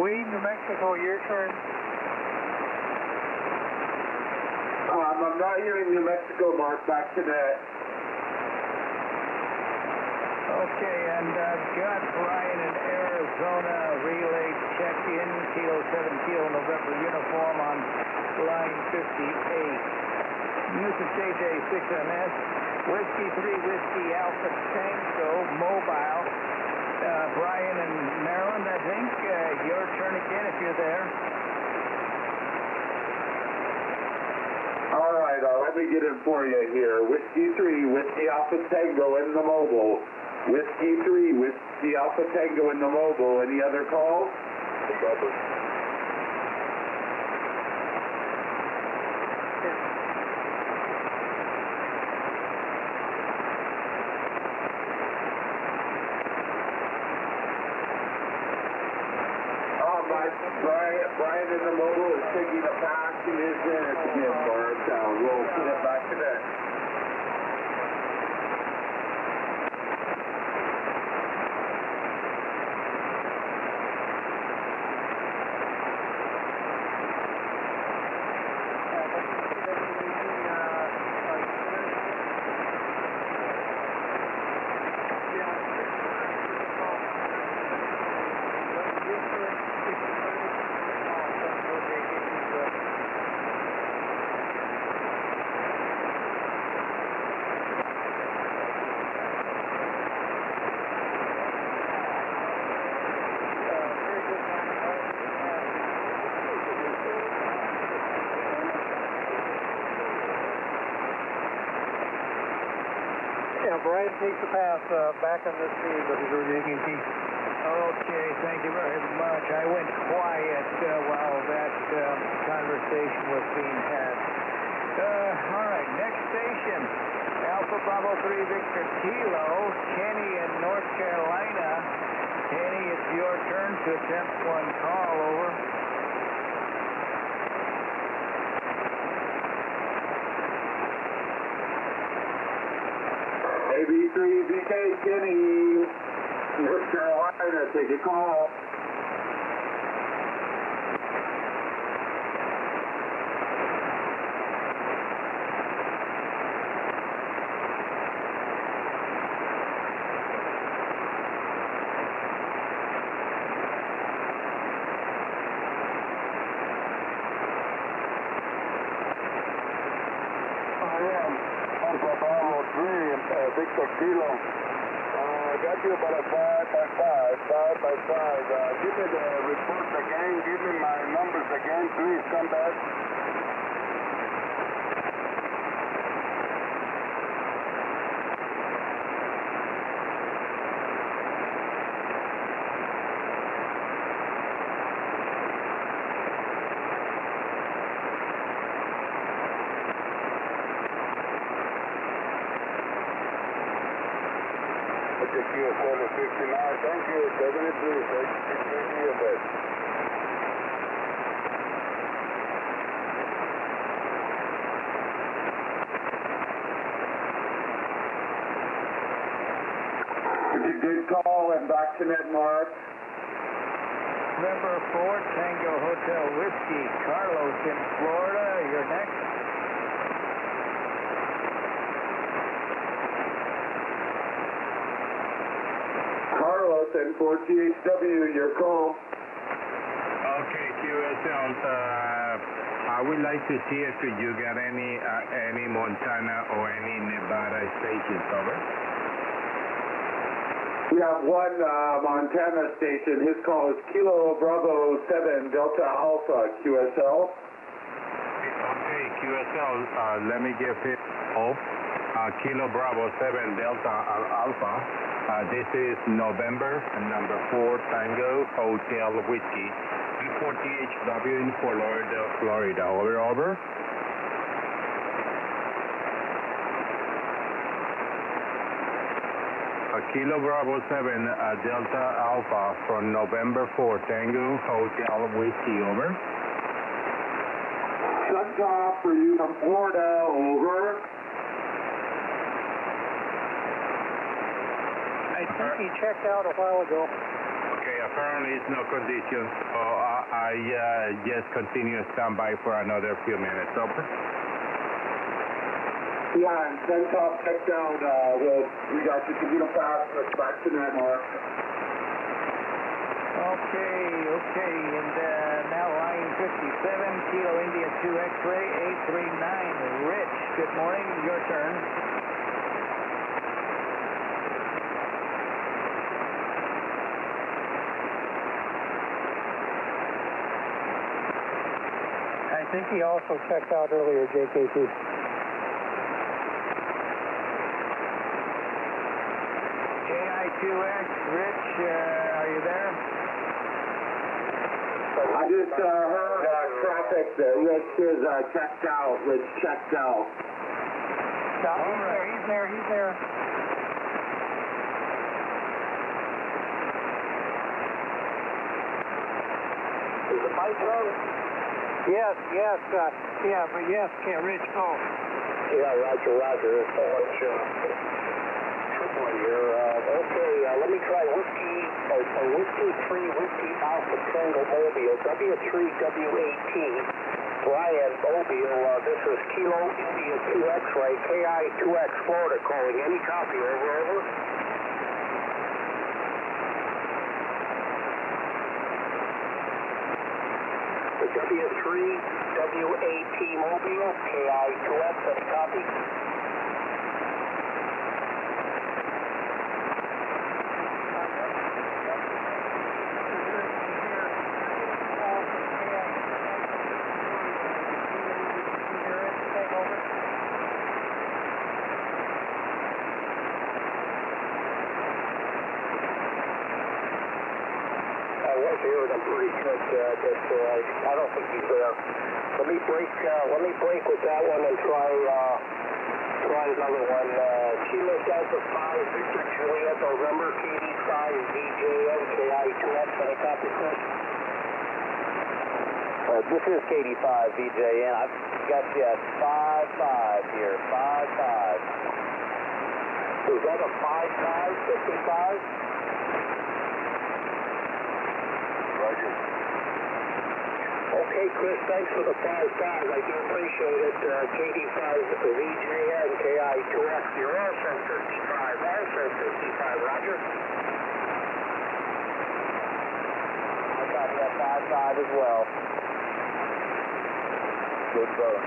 Wayne, New Mexico, your turn.
I'm not hearing New Mexico, Mark. Back to that.
Okay, and I've got Brian in Arizona, relay check-in, Kilo 7, Kilo November uniform on line 58. This is KJ6MS, Whiskey 3, Whiskey Alpha Tango, mobile. Brian in Maryland, I think. Your turn again if you're there.
All right, let me get it for you here. Whiskey 3, Whiskey Alpha Tango in the mobile. Whiskey 3, Whiskey Alpha Tango in the mobile. Any other calls? Brian in the mobile is taking a pass in his minutes again, Bart. We'll put it back to that.
Yeah, Brian takes the pass back on this team with his AT&T.
Okay, thank you very much. I went quiet while that conversation was being had. All right, next station, Alpha Bravo 3 Victor Kilo, Kenny in North Carolina. Kenny, it's your turn to attempt one call, over.
AB3BK, Kenny, North Carolina, take a call.
Victor Kilo. Got you about a 5x5. Give me the reports again. Give me my numbers again. Please come back. QSL 59. Thank you. 73. Thank you.
It's a good call and back to net mark.
November 4, Tango Hotel Whiskey, Carlos in Florida. You're next.
Carlos and 4THW, your call.
Okay, QSL. I would like to see if you got any Montana or any Nevada stations, over.
We have one Montana station. His call is Kilo Bravo 7 Delta Alpha, QSL.
Okay, QSL, let me give it off. Kilo Bravo 7 Delta Alpha. This is November, number 4 Tango Hotel Whiskey. 4THW in Florida. Over. Kilo Bravo 7 Delta Alpha from November 4 Tango Hotel Whiskey, over.
Shut off for you from Florida, over.
I think he checked out a while ago.
Okay, apparently it's no conditions, so I just continue standby for another few minutes, over.
Yeah, and Centop checked out. We got your computer pass. Let's back to net mark.
Okay, and now line 57, Kilo India 2 X-ray, 839, Rich. Good morning, your turn.
I think he also checked out earlier, JKT.
KI2X, Rich, are you there?
I just heard traffic that Rich is checked out. Rich checked out.
He's there.
Is it my turn?
Yes, Rich, go.
Yeah, Roger. So much trouble here. Okay, let me try Whiskey 3, Whiskey Alpha Tango Mobile, W3W18, Brian Mobile. This is Kilo India 2 X-ray, KI2X Florida calling. Any copy, over. The W3W18 Mobile, KI2X, any copy? Here, and I'm pretty good, but I don't think he's there. Let me break with that one and try another one. Kilo Delta 5, Victor Juliet, November, KD5, VJN, KI2X, any copy, Chris?
This is KD5, VJN. I've got you at 5-5 here, 5-5.
Is that a 5-5, 55? Okay, Chris, thanks for the 5-5. I do appreciate it. KD5, VJN, KI2X, you're RSM 55, Roger.
I got you at 5-5 as well.
Good, brother.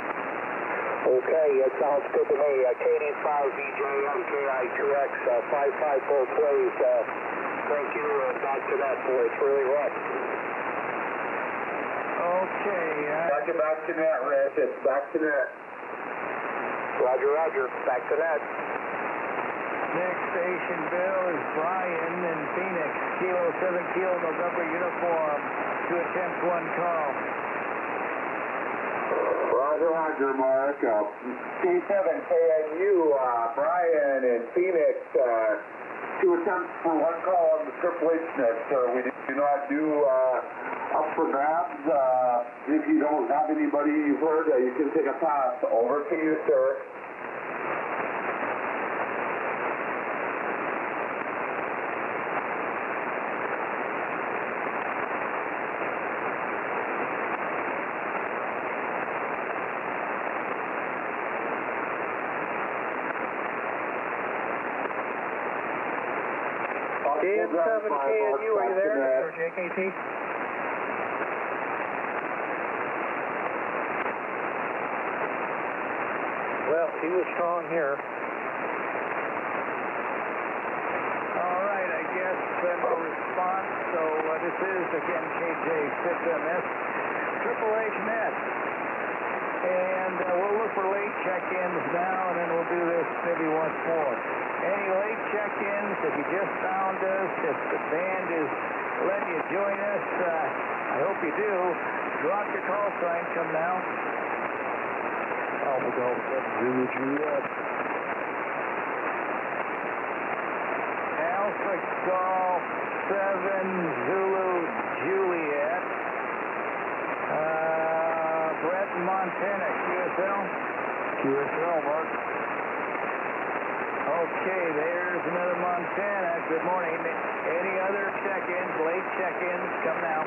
Okay, it sounds good to me. KD5VJM, KI2X, 55 both ways. Thank you, back to that, boy. It's really rough.
Okay.
Back to net, Rich. It's back to net.
Roger, roger. Back to that.
Next station, Bill, is Brian in Phoenix. Kilo 7 Kilo November uniform to attempt one call.
Roger, Mark. K7 KNU, Brian in Phoenix, 2 attempts for one call on the Triple H net, sir. We do not do up for grabs. If you don't have anybody you've heard, you can take a pass. Over to you, sir.
DM7 KNU, are you there? Or JKT? Well, he was strong here.
All right, I guess no response. So this is, again, KJ6MS, Triple H net. And we'll look for late check-ins now, and then we'll do this maybe once more. Any late check-ins, if you just found us, if the band is letting you join us, I hope you do. Drop your call sign, come now.
Alpha Golf 7 Zulu Juliet.
Alpha Golf 7 Zulu Juliet. Brett, Montana, QSL?
QSL, Mark.
Okay, there's another Montana. Good morning. Any other check-ins, late check-ins, come now.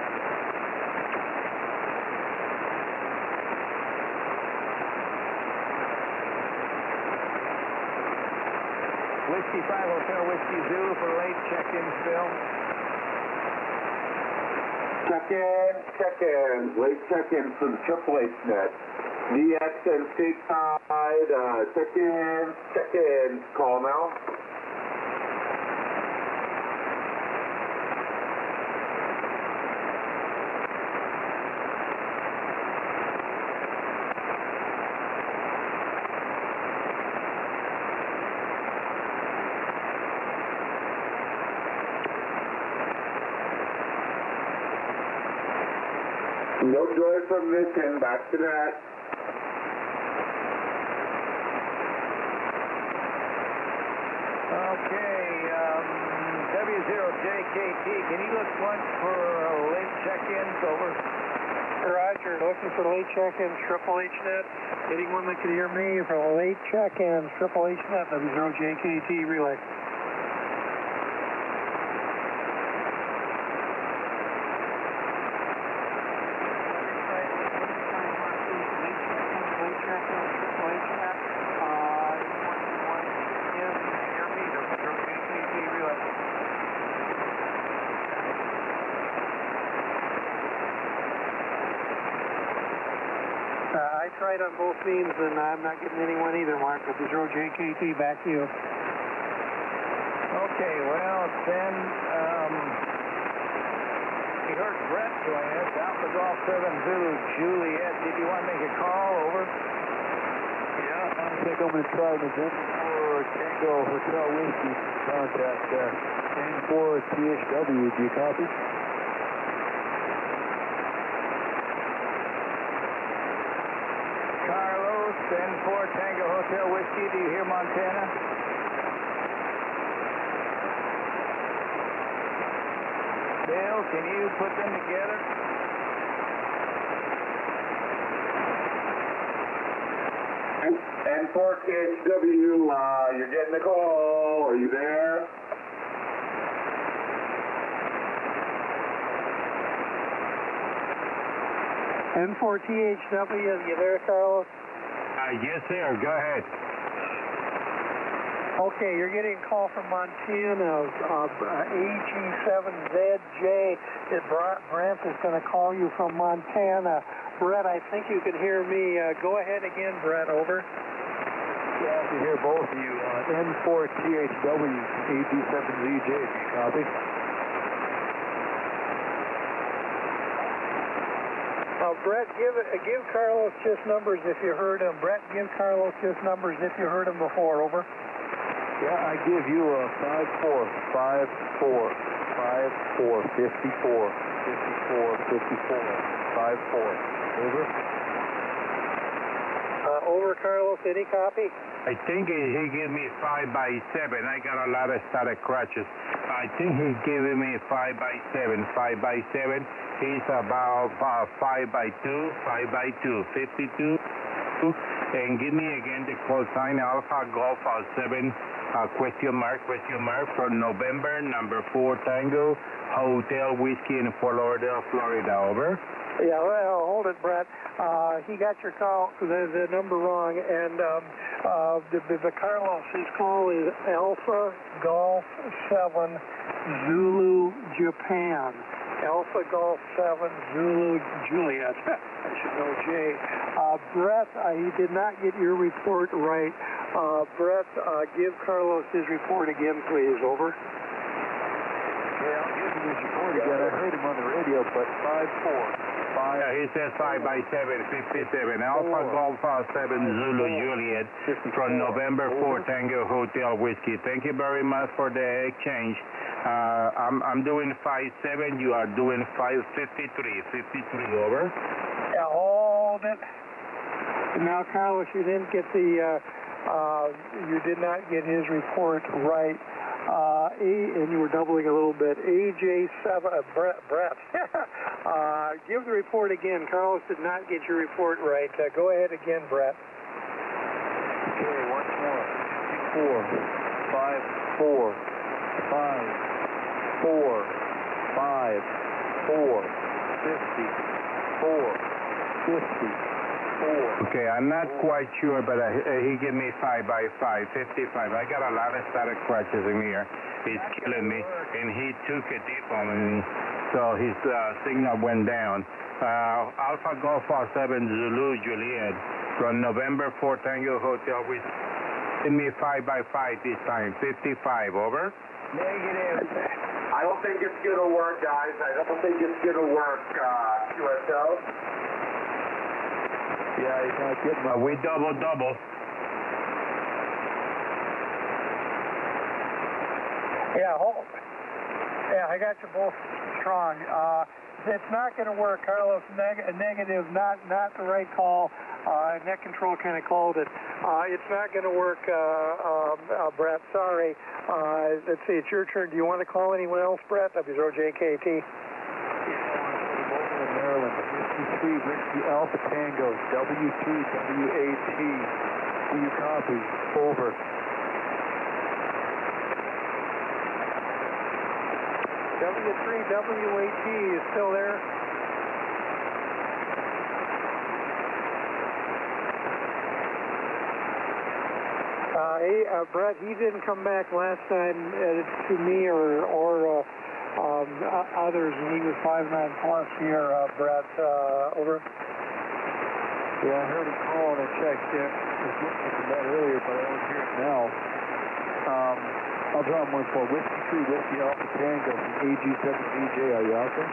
Whiskey 5 Hotel Whiskey Zulu for late check-ins, Bill.
Check-in, late check-in for the Triple H net. DX and stateside, check-in, call now. No joy from Mission, back to that.
Okay, W0JKT, can you look once for late check-ins? Over.
Roger, looking for late check-ins, Triple H net. Anyone that can hear me for late check-ins, Triple H net, W0JKT relay. I tried on both means, and I'm not getting anyone either, Mark. But the 0JKT, back to you.
Okay, well, then, you heard Brett join us, Alpha Golf 7 Zulu Juliet. Did you want to make a call? Over.
Yeah, I think I'm going to try November for Tango Hotel Whiskey. Contact N4 THW. Do you copy?
Carlos, N4 Tango Hotel Whiskey. Do you hear Montana? Bill, can you put them together?
N4 THW, you're getting the call. Are you there?
N4THW, you there, Carlos?
Yes, sir. Go ahead.
Okay, you're getting a call from Montana, AG7ZJ. Brent is going to call you from Montana. Brett, I think you can hear me. Go ahead again, Brett, over.
Yeah, I can hear both of you. N4THW, AG7ZJ, do you copy?
Brett, give Carlos just numbers if you heard him. Brett, give Carlos just numbers if you heard him before, over.
Yeah, I give you a 54, 54, 54, 54, 54, over.
Over, Carlos, any copy?
I think he gave me 5 by 7. I got a lot of static crutches. I think he's giving me 5 by 7. 5 by 7. He's about 5 by 2, 5 by 2, 52. And give me again the call sign Alpha Golf 7 question mark from November, number 4 Tango, Hotel Whiskey in Fort Lauderdale, Florida, over.
Yeah, well, hold it, Brett. He got your call, the number wrong, and the Carlos, his call is Alpha Golf 7 Zulu Japan. Alpha Golf 7 Zulu Juliet. I should know Jay. Brett, he did not get your report right. Brett, give Carlos his report again, please. Over.
Yeah, I'll give him his report again. I heard him on the radio, but 5-4.
Yeah, he says 5 by 7, 57. Alpha Golf 7 Zulu Juliet from November 4 Tango Hotel Whiskey. Thank you very much for the exchange. I'm doing 5-7. You are doing 5-53. 53, over.
Yeah, hold it. Now, Carlos, you didn't get you did not get his report right. And you were doubling a little bit. AJ7, Brett. Give the report again. Carlos did not get your report right. Go ahead again, Brett.
Okay, once more. 54, 5, 4, 5, 4, 50, 4.
Okay, I'm not quite sure, but he gave me 5 by 5, 55. I got a lot of static crutches in here. He's killing me, and he took a dip on me, so his signal went down. Alpha Golf 7 Zulu Juliet from November 4 Tango Hotel. Give me 5 by 5 this time, 55, over.
Negative.
I don't think it's going to work, guys. I don't think it's going to work, QSL.
Yeah, he's not getting my...
We double.
Yeah, I got you both strong. It's not going to work, Carlos. Negative, not the right call. Net control kind of called it. It's not going to work, Brett. Sorry. Let's see, it's your turn. Do you want to call anyone else, Brett? WZOJKT.
Maryland, 53 Whiskey Alpha Tango, W3WAT. Do you copy? Over.
W3WAT is still there. Brett, he didn't come back last time to me or others, and he was 5'9" plus here, Brett. Over.
Yeah, I heard him call and I checked there. I was looking for that earlier, but I don't hear it now. I'll draw him 1-4. Whiskey 3, Whiskey Alpha Tango from AG7ZJ. Are you out there?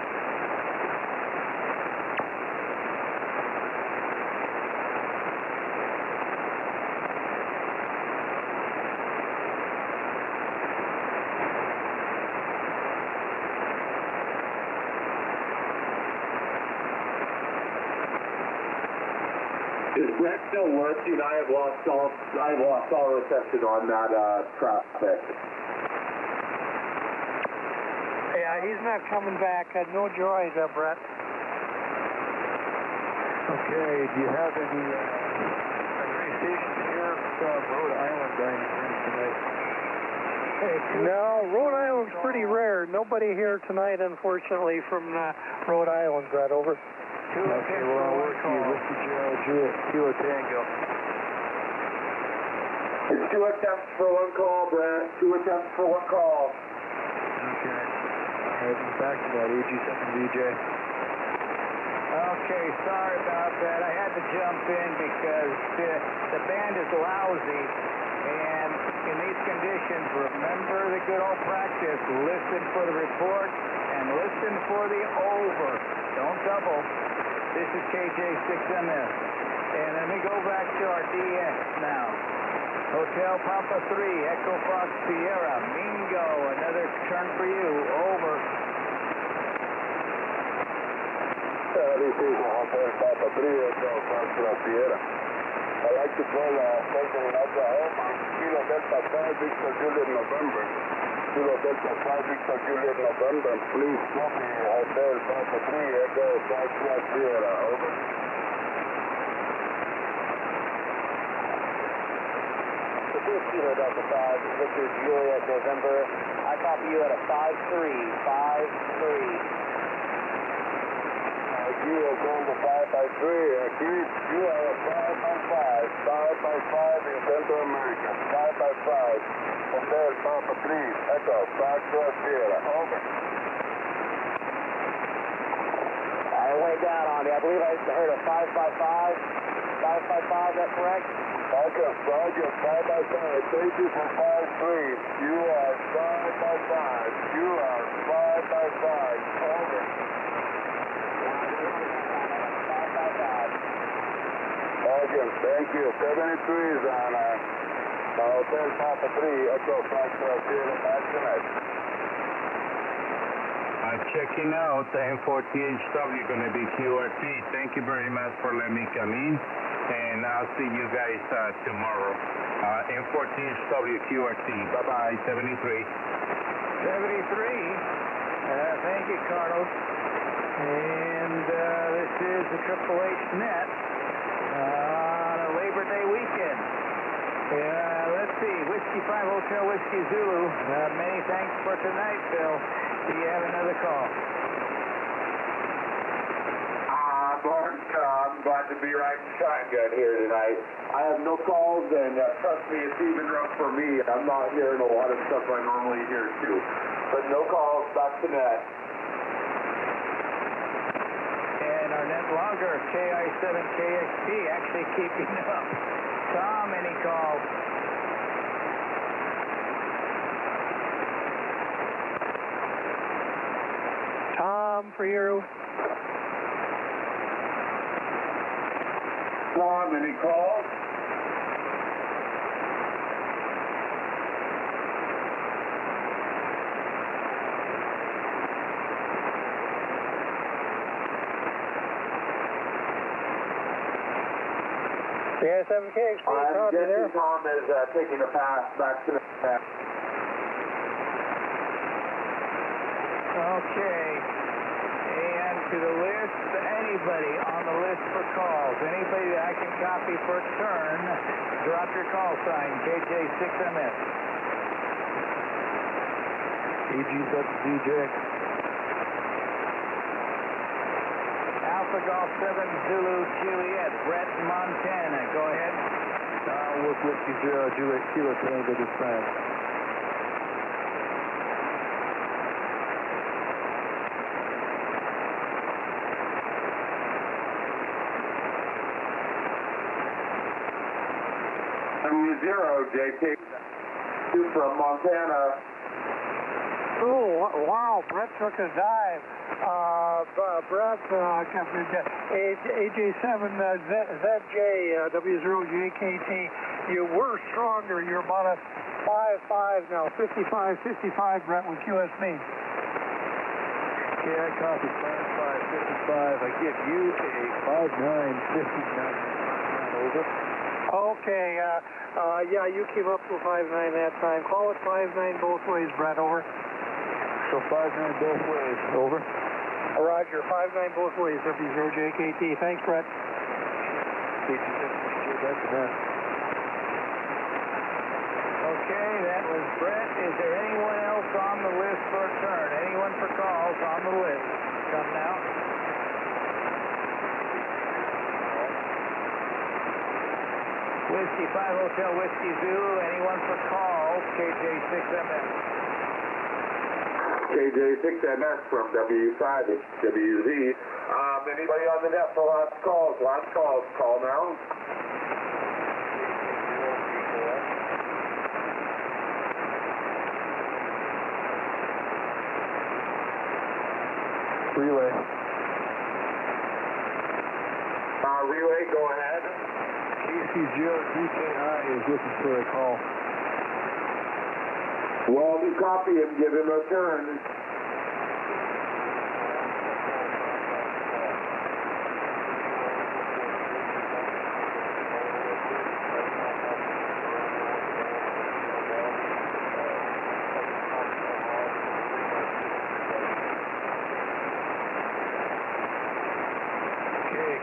Is Brett still working? I have lost all reception on that traffic.
Yeah, he's not coming back. No joy, Brett.
Okay, do you have any stations here from Rhode Island by any chance tonight?
No, Rhode Island's pretty rare. Nobody here tonight, unfortunately, from Rhode Island, Brett. Over.
Okay, well, I'll work you. Whiskey Juliet, Kilo Tango.
It's 2 attempts for 1 call, Brett. 2 attempts for 1 call.
Okay. All right, back to that AG7ZJ. Okay, sorry about that. I had to jump in because the band is lousy. And in these conditions, remember the good old practice. Listen for the report and listen for the over. Don't double. This is KJ6MS. And let me go back to our DX now. Hotel Papa 3, Echo Fox Sierra, Mingo, another turn for you. Over.
This is Hotel Papa 3, Echo Fox Sierra. I'd like to call station in Oklahoma, Kilo Delta 5, Victor Juliet November. Kilo Delta 5, Victor Juliet November. Please copy Hotel Papa 3, Echo Fox Sierra. Over.
This is Kilo Delta 5, Victor Juliet November. I copy you at a 5353.
You are going to 5x3. Keith, you are a 5x5. 5x5 in Central America. 5x5. Hotel Papa 3, Echo, Fox Sierra. Over.
I went down on you. I believe I heard a 555. 555, is that correct?
Roger, 5x5. Thank you for 5-3. You are 5x5. You are 5x5. Over. Roger, thank you. 73 is on Hotel Papa 3, Echo Fox Sierra. Back tonight.
Checking out the M14HW, going to be QRT. Thank you very much for letting me come in, and I'll see you guys tomorrow. M14HW QRT. Bye-bye, 73.
73. Thank you, Carlos. And this is the Triple H Net on a Labor Day weekend. Let's see, Whiskey 5 Hotel Whiskey Zulu. Many thanks for tonight, Phil. Do you have another call?
Mark, I'm glad to be riding shotgun here tonight. I have no calls, and trust me, it's even rough for me. I'm not hearing a lot of stuff I normally hear, too. But no calls, back to net.
And our net logger, KI7KXP, actually keeping up. Tom, any calls? Tom, for you.
Tom, any calls?
KI7KXP,
I'm guessing Tom is taking a pass back to the net.
Okay. And to the list, anybody on the list for calls, anybody that I can copy for a turn, drop your call sign, KJ6MS. EG7DJ. Alpha Golf 7 Zulu Juliet, Brett, Montana. Go ahead.
With Whiskey 0 Juliet Kilo Tango this time.
W0, JP. 2 from Montana.
Oh, wow, Brett took a dive. Brett, AJ7, ZJ, W0JKT, you were stronger. You're about a 5-5 now, 55-55, Brett, with QSB.
Okay, I copy 5-5-55. I give you a 5-9-59. Over.
Okay, yeah, you came up to 5-9 that time. Call it 5-9 both ways, Brett, over.
So 5-9 both ways. Over.
Roger, 5-9 both ways, W0JKT. Thanks, Brett.
Okay, that was Brett. Is there anyone else on the list for a turn? Anyone for calls on the list? Come now. Whiskey 5 Hotel Whiskey Zulu. Anyone for calls? KJ6MS.
KJ6MS from W5, it's WZ. Anybody on the net for last calls? Last calls. Call now.
Relay.
Relay, go ahead.
KC0DKI is looking for a call.
Well, if you copy him, give him a turn.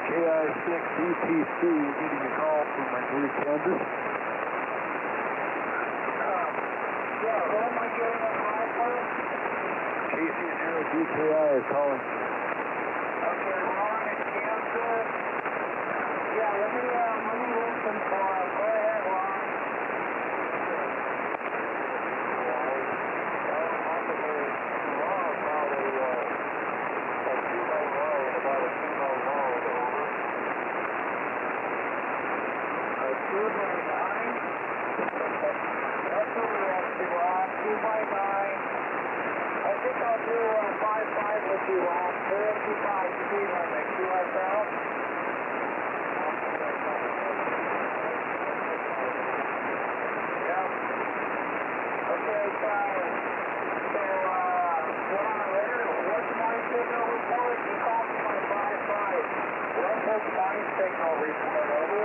KI6ETC getting a call from Missouri, Kansas.
Yeah, who am I getting a call from?
KC0DKI is calling.
Okay, Ron in Kansas. Yeah, let me listen for him. Go ahead, Ron. Signal report over.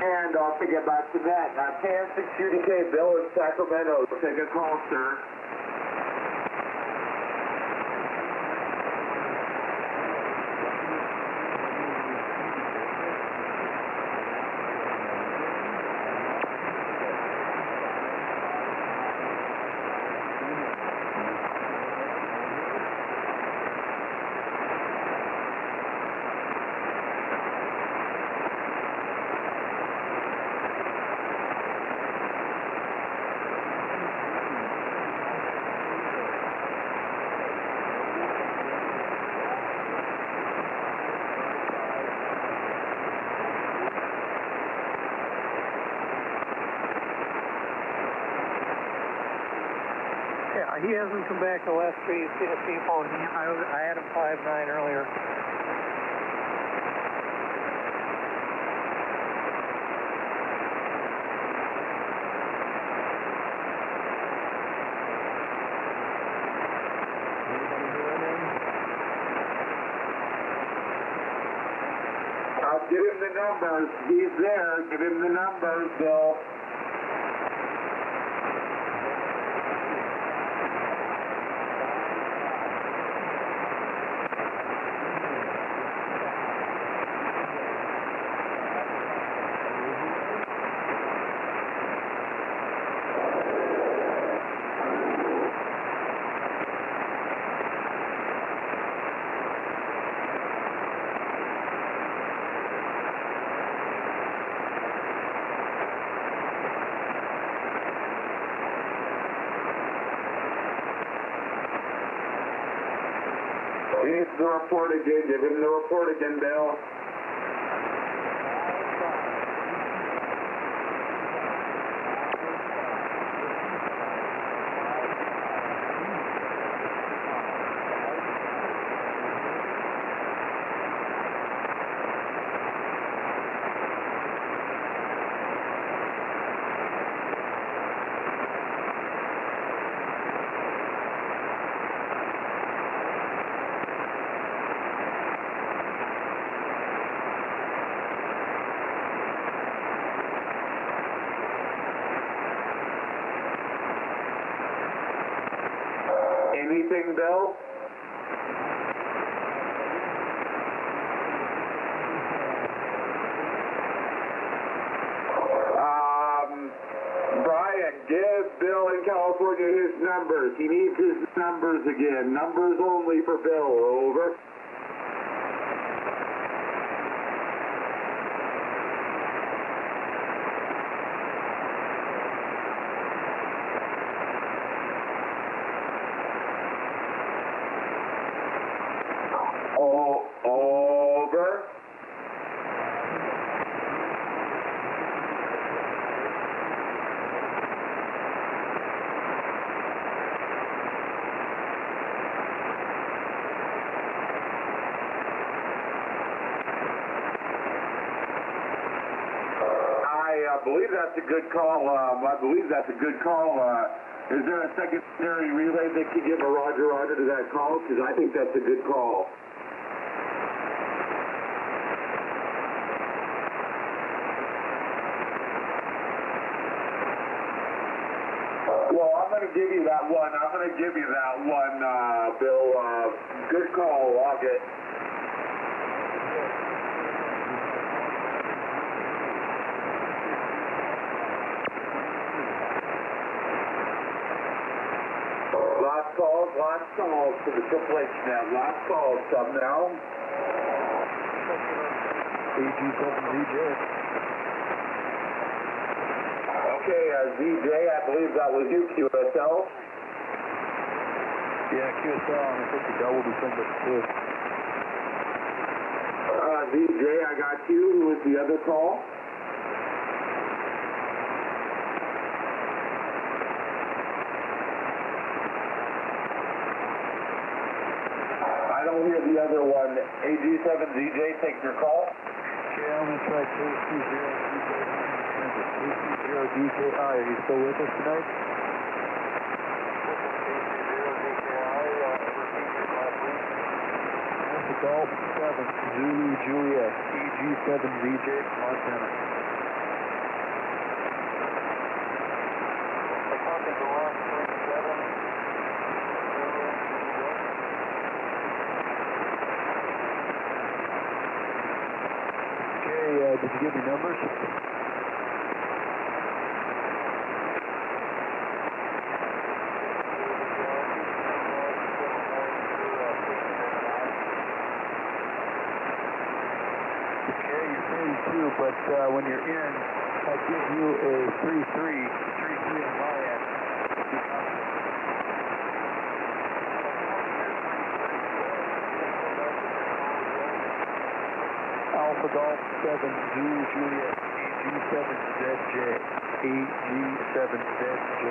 And off to get back to that. Now, KN6 UDK, Bill in Sacramento. Take a call, sir.
He hasn't come back to last phase phone. I had him 5-9 earlier.
Give him the numbers. He's there. Give him the numbers, Bill. He needs the report again. Give him the report again, Bill. anything, Bill? Brian, give Bill in California his numbers. He needs his numbers again. Numbers only for Bill. Over. Over. I believe that's a good call. Is there a secondary relay that could give a roger to that call? Because I think that's a good call. Well, I'm going to give you that one. Bill. Good call. Log it. Last calls to the Triple H net. Last calls, sub now.
AG7ZJ.
Okay, ZJ, I believe that was you, QSL.
Yeah, QSL, and I think the double December too.
ZJ, I got you. Who was the other call? I don't hear the other one. AG7ZJ, take your call.
Okay, I'm going to try KC0DKI. Are you still with us tonight? Alpha Golf 7, Zulu Juliet, AG7ZJ, Montana. Did you give me numbers? Okay, you're 32, but when you're in, I give you a 3-3 on my end. Alpha Golf 7, Zulu Juliet, AG7ZJ, AG7ZJ.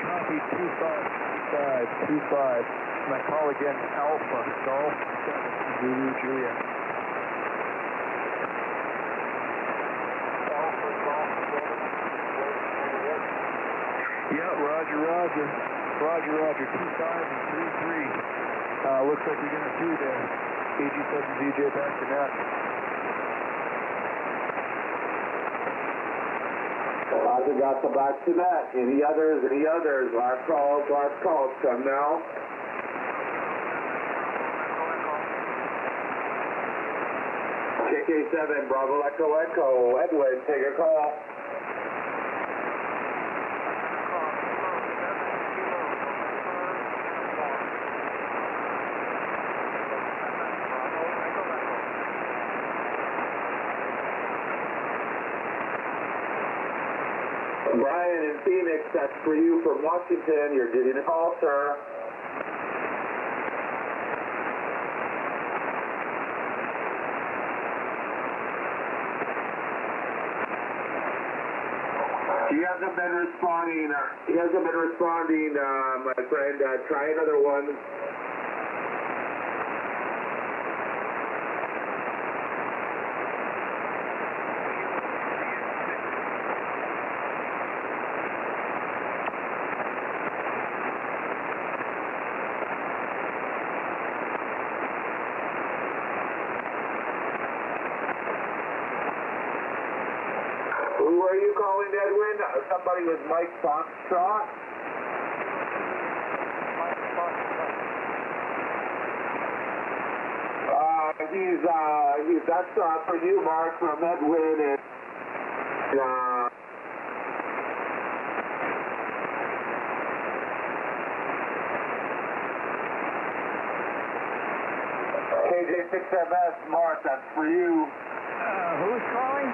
Copy 2525. And I call again Alpha Golf 7, Zulu Juliet. Yeah, Roger. 25 and 33. Looks like you're going to do the AG7ZJ back to net.
Roger got the back to net. Any others? Last calls, come now. KK7, Bravo Echo. Edwin, take a call. Brian in Phoenix, that's for you from Washington. You're getting a call, sir. He hasn't been responding. My friend. Try another one. where are you calling, Edwin? Somebody with Mike Foxtrot? That's for you, Mark, from Edwin, and KJ6MS, Mark, that's for you.
Who's calling?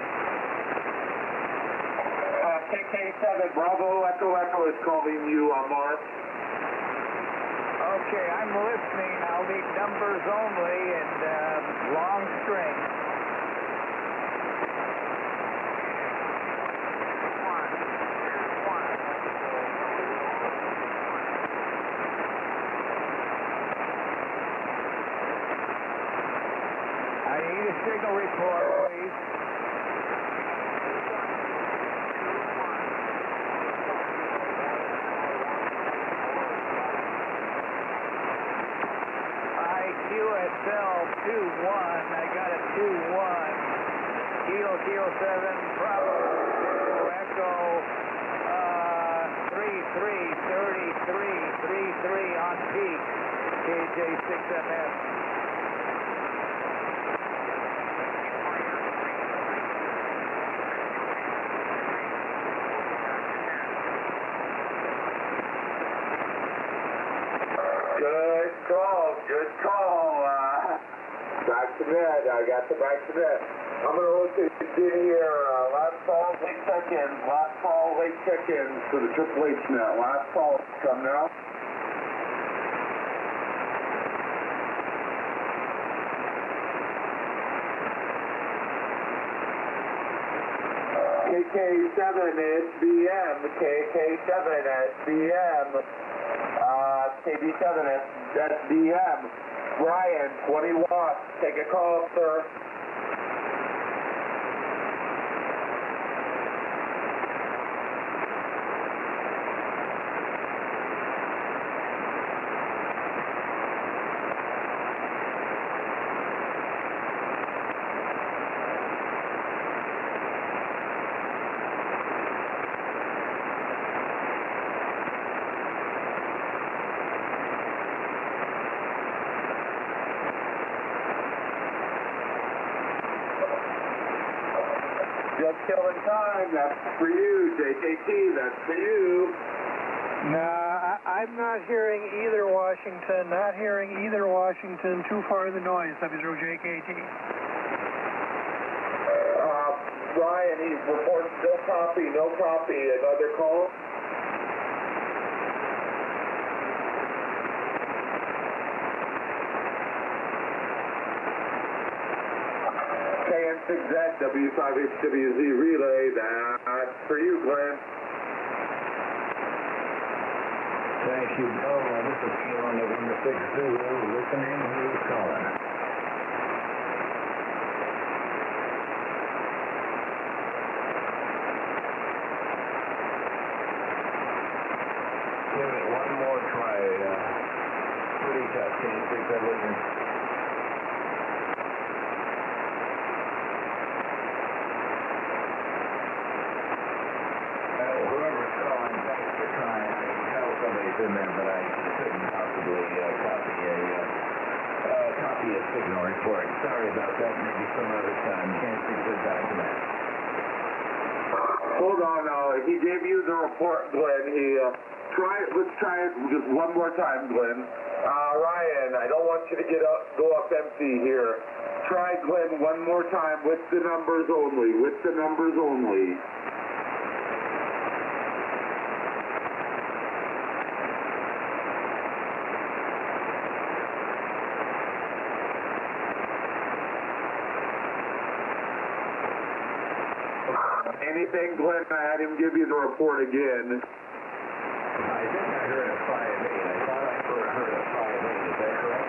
KK7, Bravo, Echo Echo is calling you, Mark.
Okay, I'm listening. I'll need numbers only and long string. I need a signal report, please. QSL 2-1, I got a 2-1, Kilo 7, Bravo, Echo, 33 on peak, KJ6MS.
Good call. Back to net. I got the back to net. I'm going to rotate the in here. Last call, late check-ins. Last call, late check-ins for the Triple H net. Last call, come now. KK7 SBM. KK7 SBM. KB7 SBM. Brian, 20 watts. Take a call, sir. Just killing time. That's for you, JKT. That's for you.
Nah, I'm not hearing either Washington. Not hearing either Washington. Too far the noise. W0JKT.
Brian, he reports no copy, no copy. Another call. KN6Z, W5HWZ relay, that's for you, Glenn.
Thank you, Bill. This is Kilo November 6 Zulu, listening. Who's calling? Give it one more try. Pretty tough. Can you take that with me? Whoever's calling, thanks for trying. I can tell somebody's in there, but I couldn't possibly copy a signal report. Sorry about that. Maybe some other time. Can't see good back to that.
Hold on, he gave you the report, Glenn. Let's try it just one more time, Glenn. Ryan, I don't want you to go up empty here. Try, Glenn, one more time with the numbers only. With the numbers only. Anything, Glenn? I had him give you the report again.
I think I heard a 5-8. I thought I heard a 5-8. Is that correct?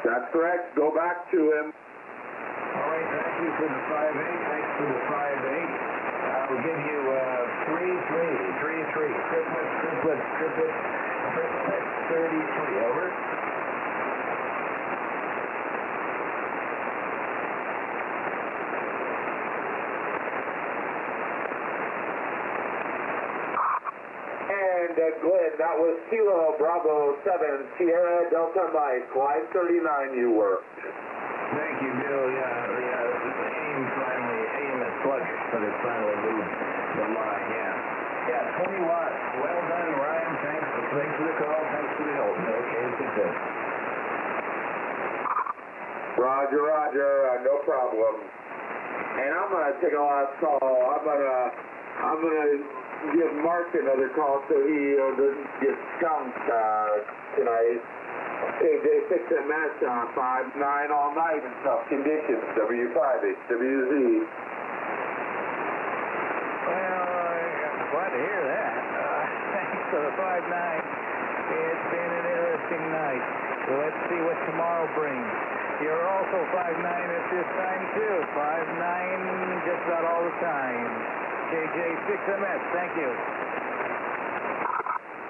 That's correct. Go back to him.
All right. Thank you for the 5-8. Thanks for the 5-8. I'll give you 3-3. Triplet 33. Over.
Glenn. That was Kilo Bravo 7 Sierra Delta Mike. Line 39 you worked.
Thank you, Bill. Yeah, the aim is sluggish, but it finally moved the line, yeah. 20 watts. Well done, Ryan. Thanks for the call. Thanks for the help. Okay, success.
Roger, no problem. And I'm gonna take a last call. I'm gonna give Mark another call so he doesn't get skunked tonight. KJ6MS 5-9 all night in tough conditions. W5HWZ.
Well, I'm glad to hear that. Thanks for the 5-9. It's been an interesting night. So let's see what tomorrow brings. You're also 5-9 at this time, too. 5-9 just about all the time. KJ6MS, thank you.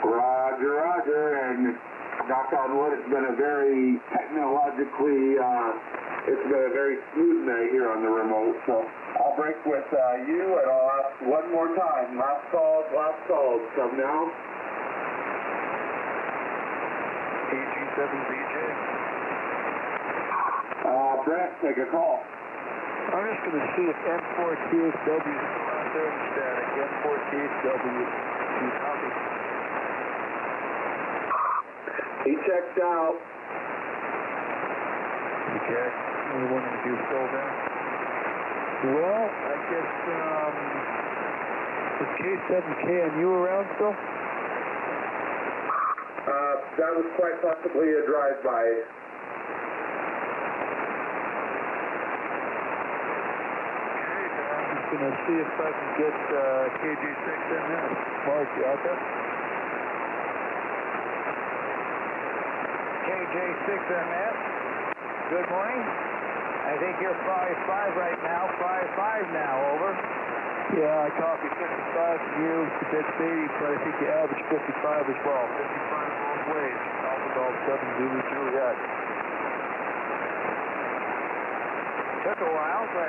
Roger, and knock on wood, it's been a very technologically, it's been a very smooth night here on the remote, so I'll break with you, and I'll ask one more time. Last call, come now.
AG7BJ.
Brett, take a call.
I'm just going to see if N4THW is still out there in static. N4THW. You copy?
He checked out.
Okay. We're wondering if you're still there. Well, I guess, is K7K and you around still?
That was quite possibly a drive-by.
Going to see if I can get KG6MS. Mark, you out there?
KJ6MS, good morning. I think you're 5-5 right now. 5-5 now, over.
Yeah, I copy 55 from you. That's 80, but I think you average 55 as well. 55 both ways. Alpha Golf 7 Zulu Juliet.
Took a while, but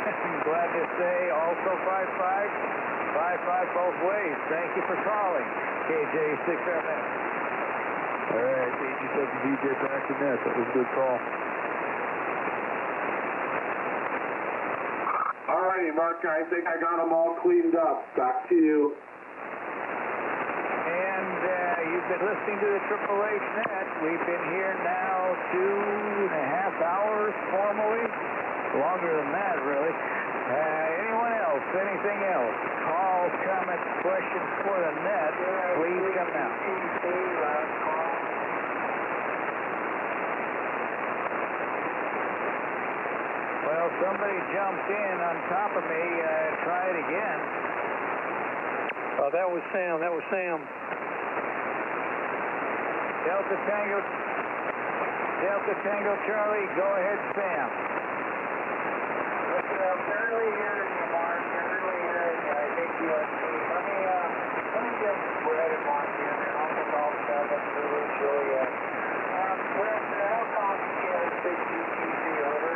I'm glad to say also 5-5. 5-5 both ways. Thank you for calling. KJ6MS.
All right, AG7DJ back to net. That was a good call.
All righty, Mark, I think I got them all cleaned up. Back to you.
And you've been listening to the Triple H Net. We've been here now 2.5 hours formally. Longer than that, really. Anyone else? Anything else? Calls, comments, questions for the net, please come now. Well, somebody jumped in on top of me. Try it again.
Oh, that was Sam.
Delta Tango Charlie, go ahead, Sam.
I'm barely hearing you, Mark. Barely hearing you. I think you are seeing. Let me get Brett and Mark in, and I'll call 7 Zulu Juliet. Brett, how copy KI6BTC, over?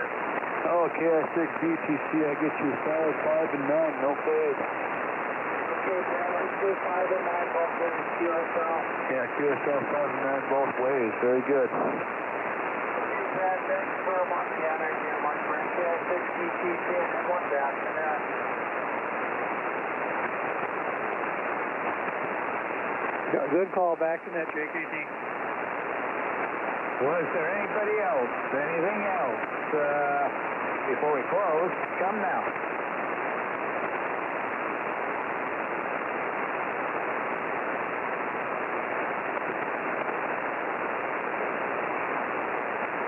Oh, KI6BTC, I get you 5 and 9, no fade.
Okay, Brett, let's do 5 and 9 both ways, QSL.
Yeah, QSL 5 and 9 both ways. Very good.
Okay, Brett, thanks for Montana again, Mark. Brett, KI6BTC, and one back to that.
Good call back to net, JKT.
Was there anybody else? Anything else? Before we close, come now.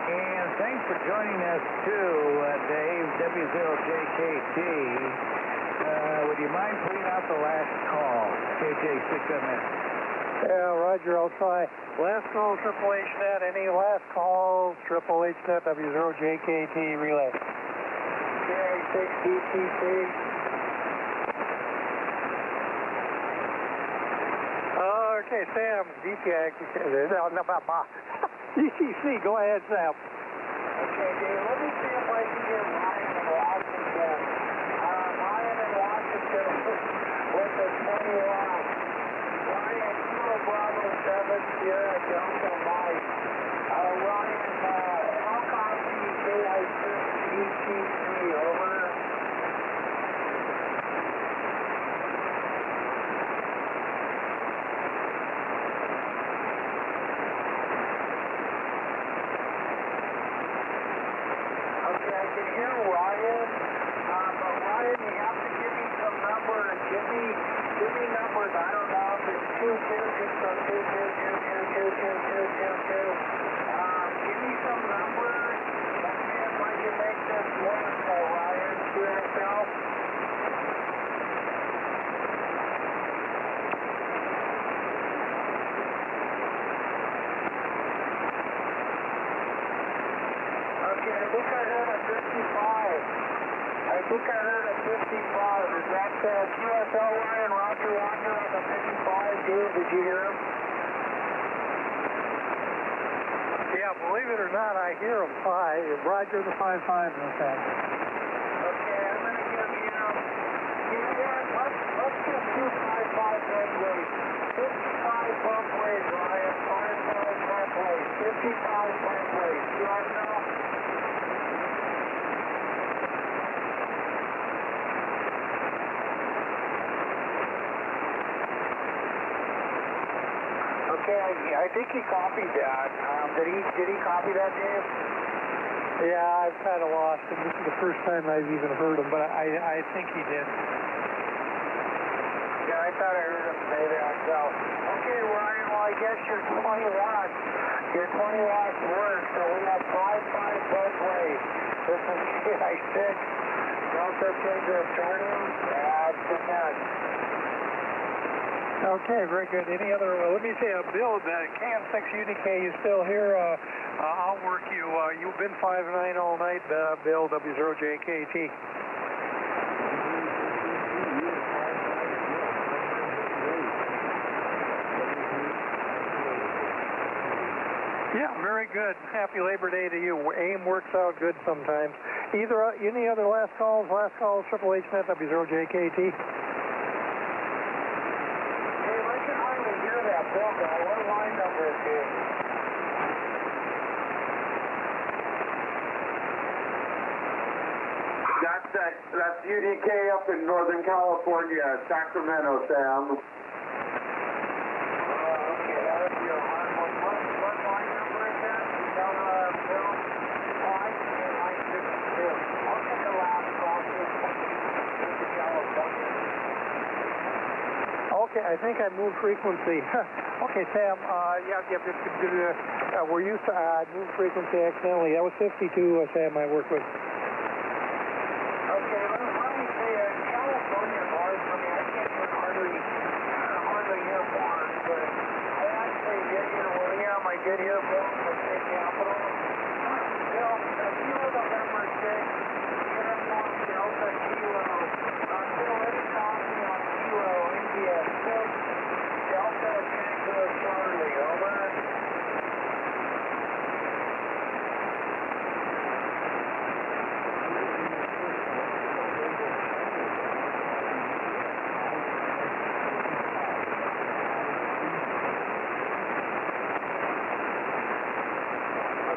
And thanks for joining us too, Dave, W0JKT. Would you mind putting out the last call, KJ6MS?
Yeah, Roger, I'll try. Last call, Triple H Net. Any last calls, Triple H Net, W0JKT relay.
KI6BTC.
Okay, Sam, DTC, DTC, go ahead, Sam.
Okay, Dave, let me see if I can get Ryan in Washington. Ryan in Washington with the 20 rounds. Ryan,
Sierra Delta Mike. Ryan, how copy KI6ET3, over. Okay, I can hear Ryan, but Ryan, you have to give me some numbers. Give me numbers. I don't know if it's 2, 2, just so 2, 2, 2, 2, 2, 2, 2, 2, 2. Give me some numbers. Let me see if I can make this work, Ryan. Hear yourself? Okay, I think I heard a 55. I think I heard a 55. Is that QSL Ryan, Roger Roger on the 55, dude? Did you hear him?
Yeah, believe it or not, I hear him. Roger the 55 in effect.
Okay, I'm going to give you know what? Let's do 255 midways. 55 bump ways, Ryan. 55 bump ways. 55 bump ways. You want to know? Okay, I think he copied that. Did he copy that, Dave?
Yeah, I've kind of lost him. This is the first time I've even heard him, but I think he did.
Yeah, I thought I heard him say that. So, okay, Ryan, well, I guess your 20 watts works. So we have 5 both ways. This is KI6. Delta Tango Charlie. Cement.
Okay, very good. Any other, let me say, Bill, KM6 UDK, you still here? I'll work you. You've been 5-9 all night, Bill, W0JKT. Yeah, very good. Happy Labor Day to you. AIM works out good sometimes. Any other last calls? Last calls, Triple H Net, W0JKT.
What line number is it?
That's UDK up in Northern California, Sacramento, Sam.
Okay, that would be a hard one. What line number is that? You don't know, Bill? Line 62. I'll take the last call.
Okay, I think I moved frequency. Okay, Sam, we're used to move frequency accidentally. That was 52, Sam, I worked with.
Okay, let me say, California is hard for me. I can't even hardly hear bars, but I actually did hear William. I did hear Bill from State Capitol. Bill, Kilo November 6th, Uniform Delta Kilo. Bill, any copy on Kilo, India 6, Delta Tango Charlie, over.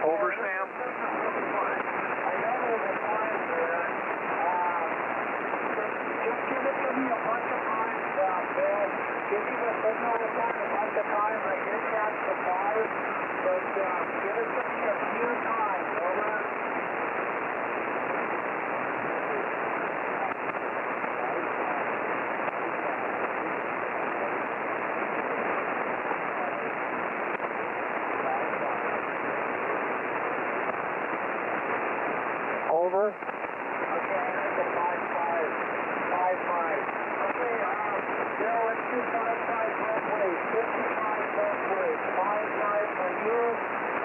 Over, Sam.
I know there's a time there. Just give it to me a bunch of times, Bill. Give me the signal a bunch of times. I did catch the 5, but give it to me a few times. Over.
Over.
Okay, that's a 5-5. 5-5. Okay, Bill, let's do 5-5 both ways. 55 both ways. 5-5 for you,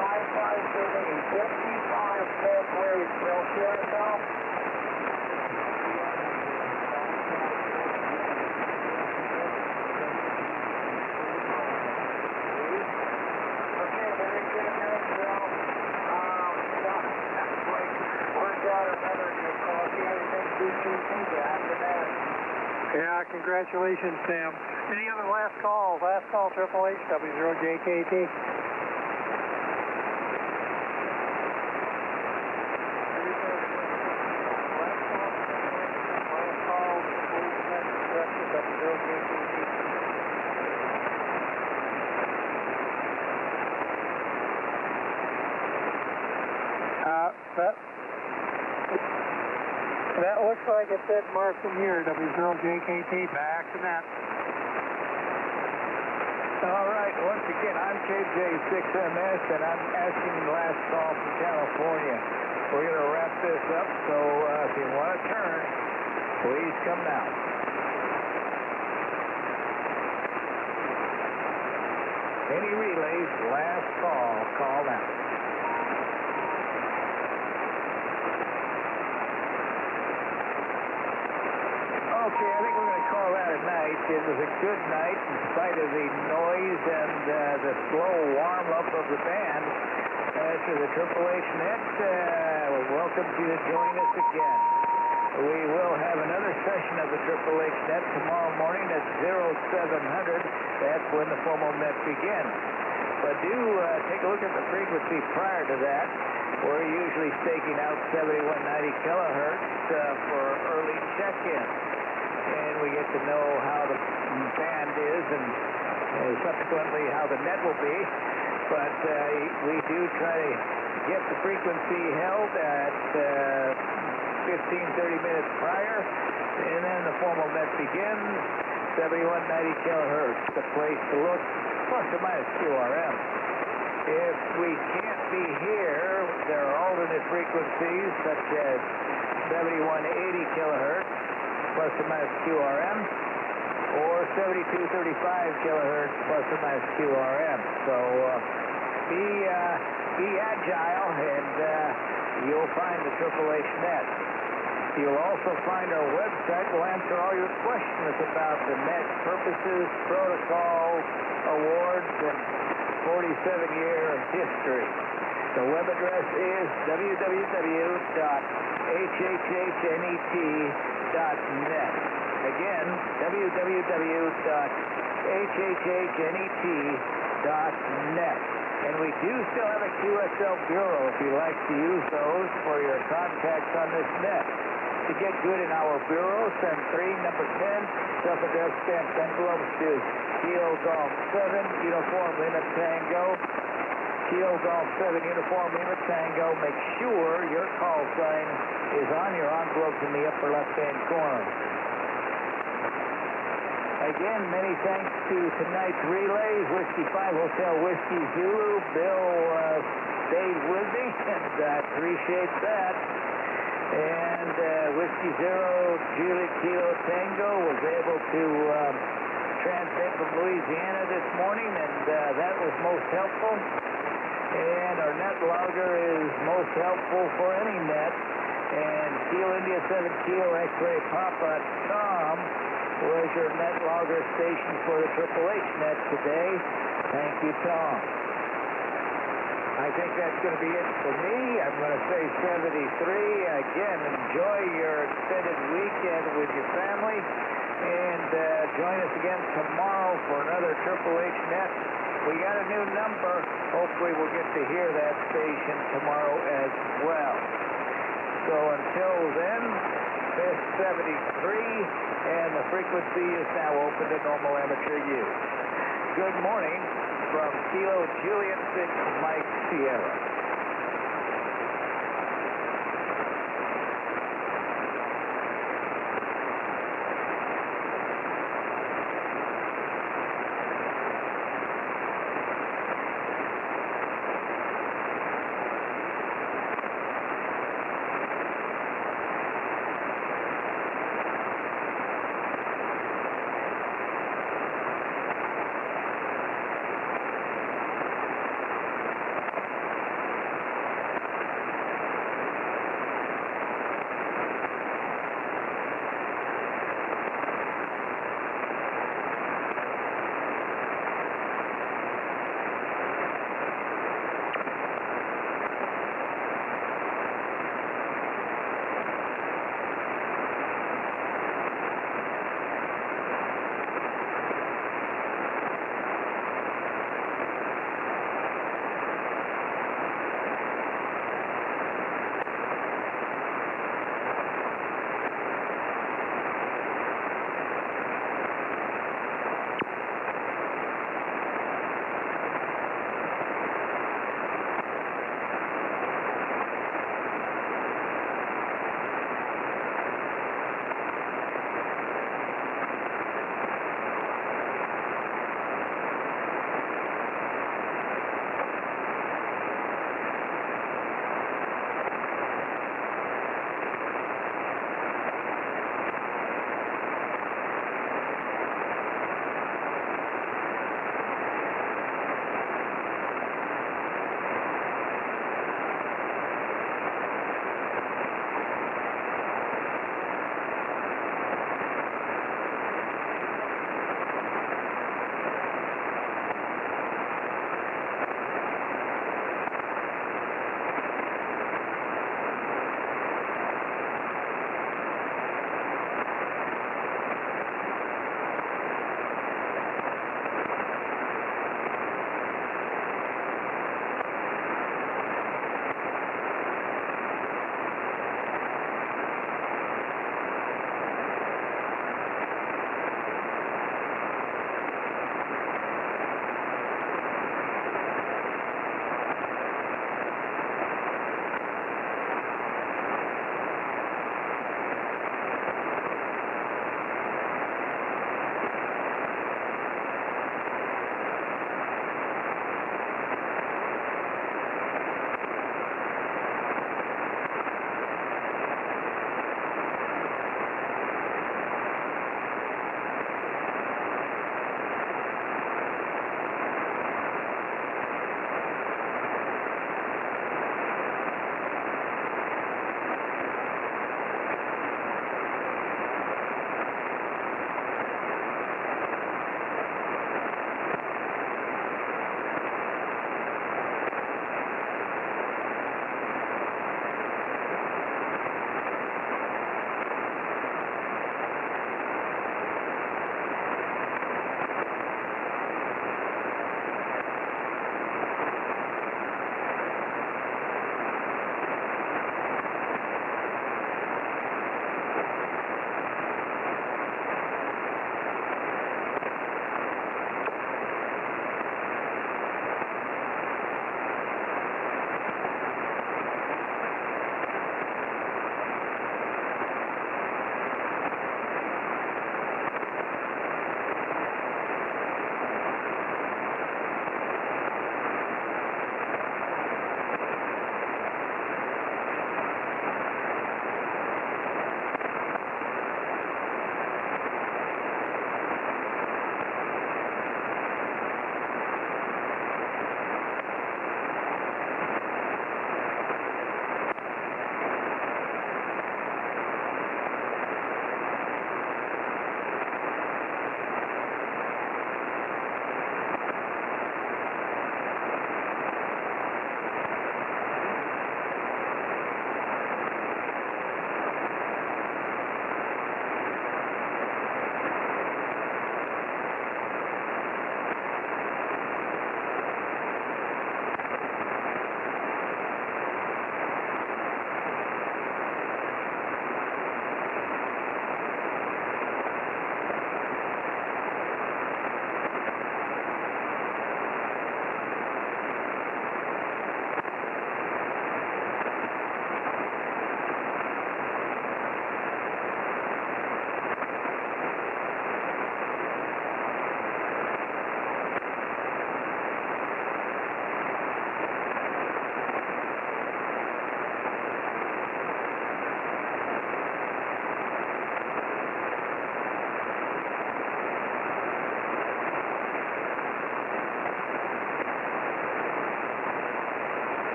5-5 for me. 55 both ways. Bill, share it out. Okay, very good, Bill. That's great. Worked out another good call. See, I think 2-2 after that. Yeah, congratulations, Sam. Any other last calls? Last call, Triple H, W0JKT. That looks like it said mark from here, W0JKT, back to net.
All right, once again, I'm KJ6MS, and I'm asking the last call from California. We're going to wrap this up, so if you want to turn, please come now. Any relays, last call now. Okay, I think we're going to call that a night. It was a good night in spite of the noise and the slow warm-up of the band. To the Triple H Net, we welcome you to join us again. We will have another session of the Triple H Net tomorrow morning at 0700. That's when the formal net begins. But do take a look at the frequency prior to that. We're usually staking out 7190 kilohertz for early check-in. And we get to know how the band is and subsequently how the net will be. But we do try to get the frequency held at 15-30 minutes prior, and then the formal net begins, 7190 kilohertz, the place to look, plus or minus QRM. If we can't be here, there are alternate frequencies such as 7180 kilohertz, plus or minus QRM, or 7235 kilohertz, plus or minus QRM. So be agile, and you'll find the Triple H Net. You'll also find our website. We'll answer all your questions about the net purposes, protocols, awards, and 47-year history. The web address is www.hhhnet.net. Again, www.hhhnet.net. And we do still have a QSL bureau if you'd like to use those for your contacts on this net. To get good in our bureau, send 3, number 10, self-addressed stamped envelopes to Kilo Golf 7, Uniform Lima Tango. Kilo Golf 7, Uniform Lima Tango. Make sure your call sign is on your envelope in the upper left-hand corner. Again, many thanks to tonight's relays. Whiskey 5 Hotel Whiskey Zulu. Bill stayed with me, and I appreciate that. And Whiskey 0 Juliet Kilo Tango was able to transmit from Louisiana this morning, and that was most helpful. And our net logger is most helpful for any net. And Kilo India 7 Kilo X-Ray Papa Tom was your net logger station for the Triple H Net today. Thank you, Tom. I think that's going to be it for me. I'm going to say 73. Again, enjoy your extended weekend with your family. And join us again tomorrow for another Triple H Net. We got a new number. Hopefully we'll get to hear that station tomorrow as well. So until then, Fish 73, and the frequency is now open to normal amateur use. Good morning from Kilo Juliet 6 Mike Sierra.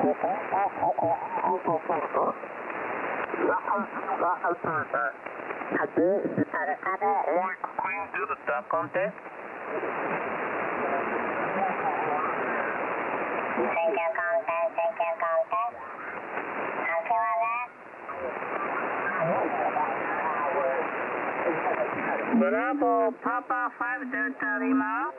Do the stop contest. Bravo, Papa 5 Delta Lima.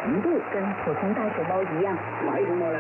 程度跟普通大熊猫一样。
哪一熊猫呢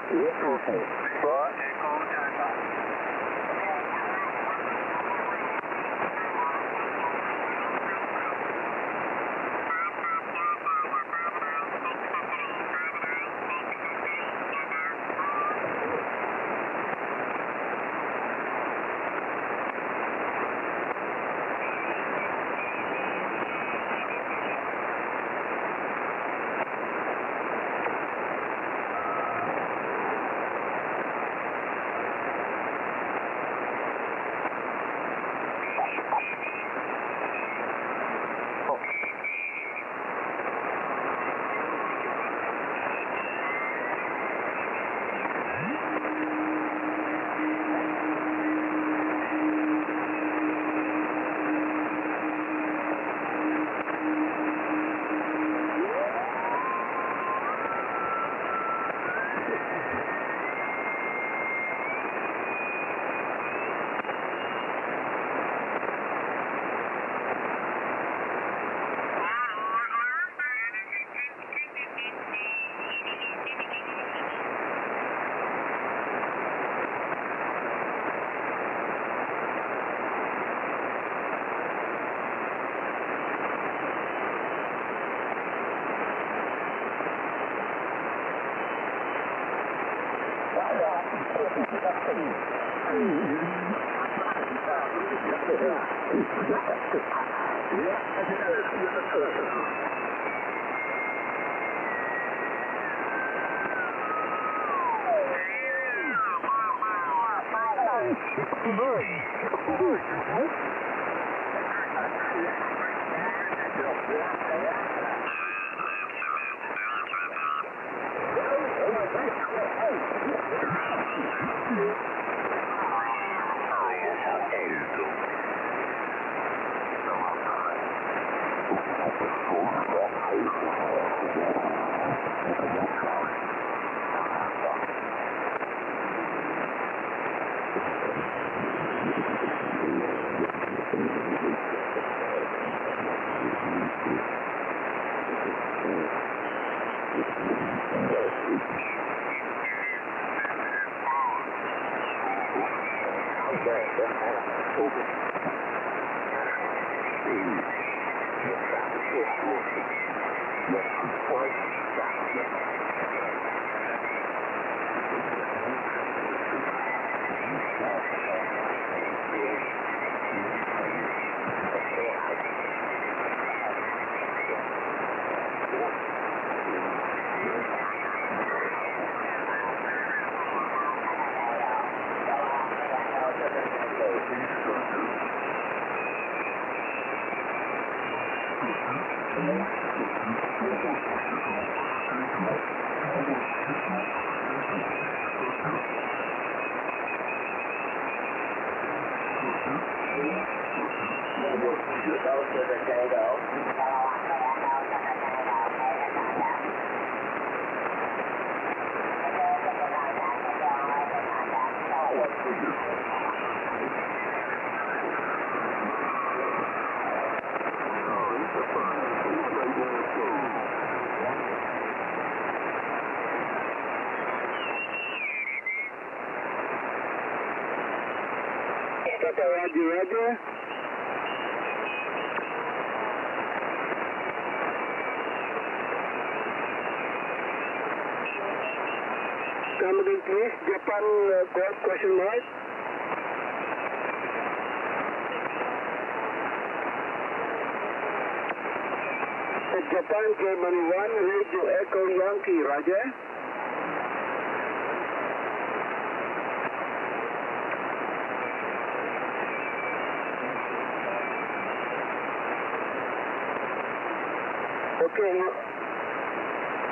？Yes, Roger. Come again, please. Japan, question mark. Japan, Germany 1, Radio Echo Yankee, Roger.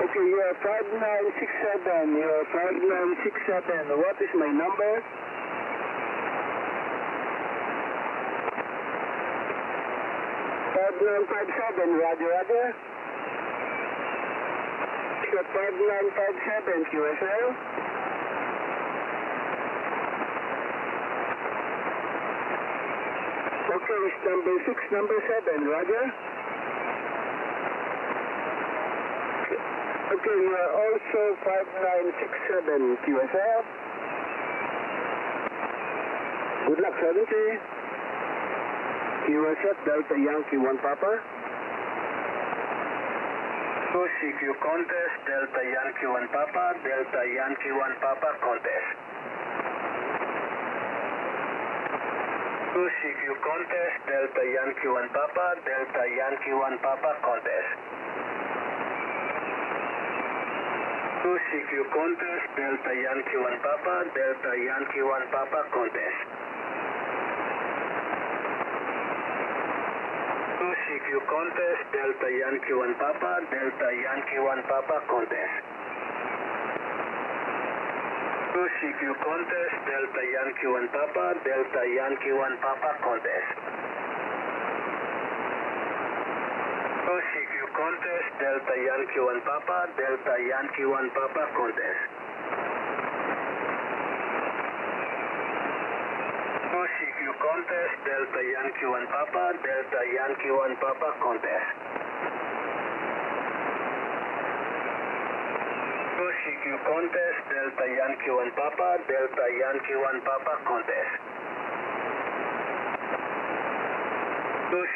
Okay, you are 5967. You are 5967. What is my number? Roger, Roger. 5957 QSL. Okay, it's number 6, number 7, Roger. Okay, you are also 5967 QSL. Good luck, 70. QSL Delta Yankee 1 Papa. CQ contest, Delta Yankee 1 Papa, Delta Yankee 1 Papa contest. CQ contest, Delta Yankee 1 Papa, Delta Yankee 1 Papa contest. CQ contest, Delta Yankee 1 Papa, Delta Yankee 1 Papa contest. CQ contest, Delta Yankee 1 Papa, Delta Yankee 1 Papa contest. CQ contest, Delta Yankee 1 Papa, Delta Yankee 1 Papa contest. CQ contest, Delta Yankee 1 Papa, Delta Yankee 1 Papa contest. CQ contest, Delta Yankee 1 Papa, Delta Yankee 1 Papa contest. CQ contest, Delta Yankee 1 Papa, Delta Yankee 1 Papa contest.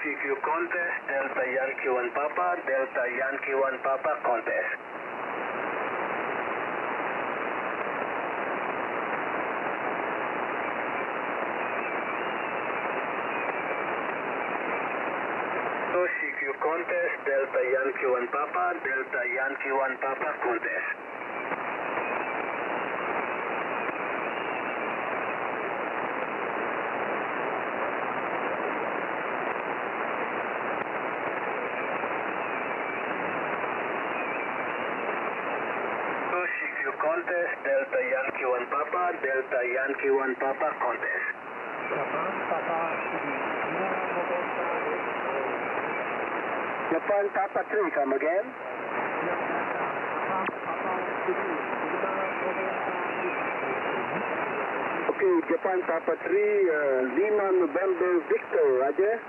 CQ contest, Delta Yankee 1 Papa, Delta Yankee 1 Papa contest. CQ contest, Delta Yankee 1 Papa, Delta Yankee 1 Papa contest. CQ contest, Delta Yankee 1 Papa, Delta Yankee 1 Papa contest. Japan Papa 3, come again. Okay, Japan Papa 3, Lima November Victor, Roger.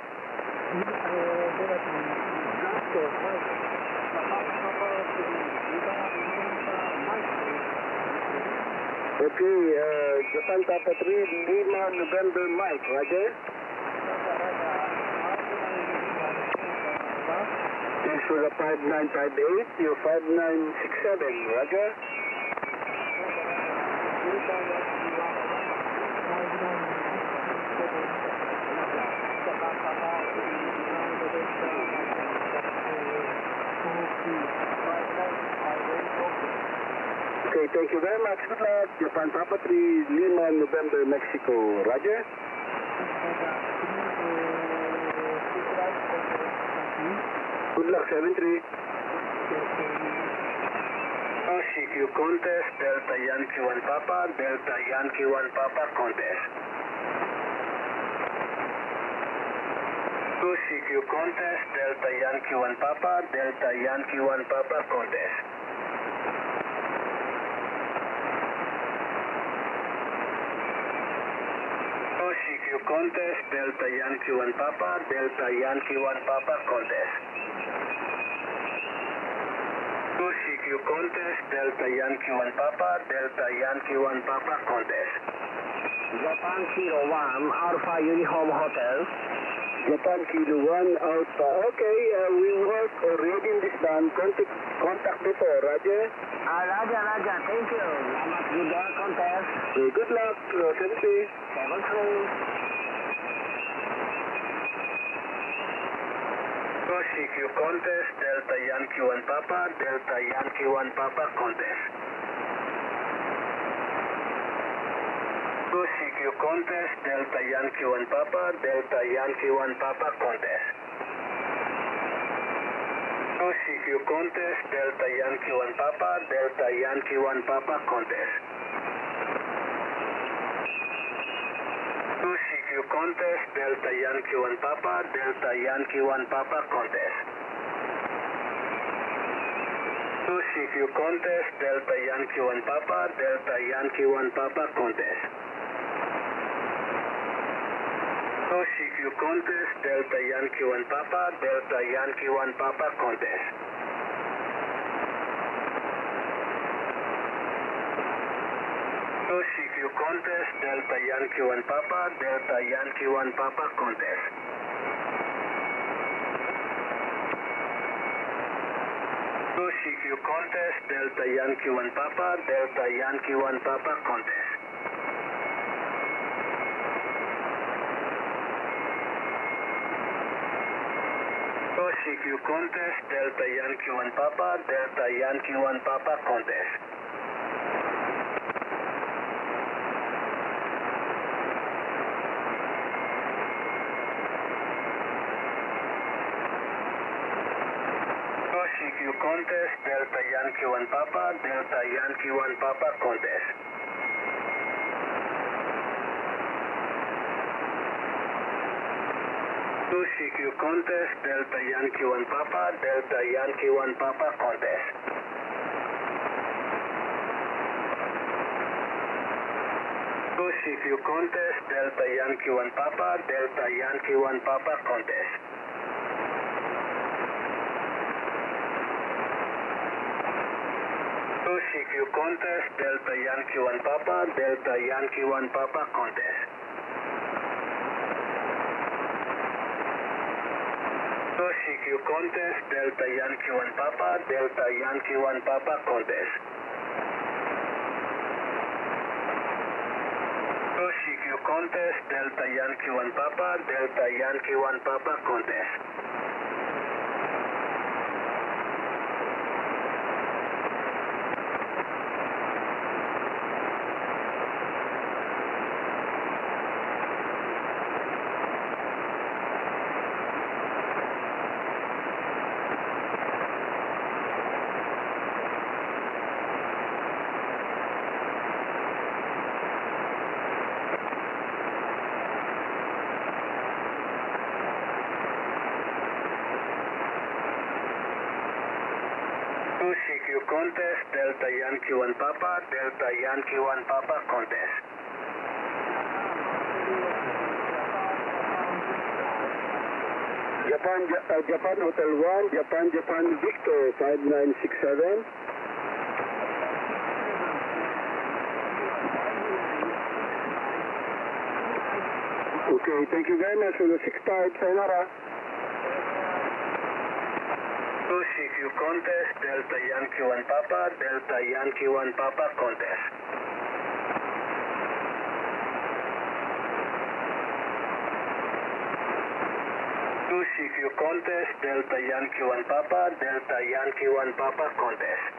Okay, Japan Papa 3, Lima November Mike, Roger. Yes, for the 5958, your 5967, roger. Okay, thank you very much. Good luck. Japan Papa 3, Lima, November, Mexico. Roger. Good luck, 7-3. CQ contest, Delta Yankee 1 Papa, Delta Yankee 1 Papa contest. CQ contest, Delta Yankee 1 Papa, Delta Yankee 1 Papa contest. CQ contest, Delta Yankee 1 Papa, Delta Yankee 1 Papa contest. CQ contest, Delta Yankee 1 Papa, Delta Yankee 1 Papa contest.
Japan Kilo 1, Alpha Uniform Hotel.
Japan Kilo 1 Alpha. Okay, we work already in this band. Contact before, Roger.
Roger, thank you. Good luck contest.
Okay, good luck, 7-3.
7-3.
CQ contest, Delta Yankee 1 Papa, Delta Yankee 1 Papa contest. CQ contest, Delta Yankee 1 Papa, Delta Yankee 1 Papa contest. CQ contest, Delta Yankee 1 Papa, Delta Yankee 1 Papa contest. CQ contest, Delta Yankee 1 Papa, Delta Yankee 1 Papa contest. CQ contest, Delta Yankee 1 Papa, Delta Yankee 1 Papa contest. CQ contest, Delta Yankee 1 Papa, Delta Yankee 1 Papa contest. CQ contest, Delta Yankee 1 Papa, Delta Yankee 1 Papa contest. CQ contest, Delta Yankee 1 Papa, Delta Yankee 1 Papa contest. CQ contest, Delta Yankee 1 Papa, Delta Yankee 1 Papa contest. CQ contest, Delta Yankee 1 Papa, Delta Yankee 1 Papa contest. CQ contest, Delta Yankee 1 Papa, Delta Yankee 1 Papa contest. CQ contest, Delta Yankee 1 Papa, Delta Yankee 1 Papa contest. CQ contest, Delta Yankee 1 Papa, Delta Yankee 1 Papa contest. CQ contest, Delta Yankee 1 Papa, Delta Yankee 1 Papa contest. CQ contest, Delta Yankee 1 Papa, Delta Yankee 1 Papa contest. CQ contest, Delta Yankee 1 Papa, Delta Yankee 1 Papa contest. Japan Hotel 1, Japan Victor 5967. Okay, thank you very much for the 6-star. Sayonara. CQ contest, Delta Yankee 1 Papa, Delta Yankee 1 Papa contest. CQ contest, Delta Yankee 1 Papa, Delta Yankee 1 Papa contest.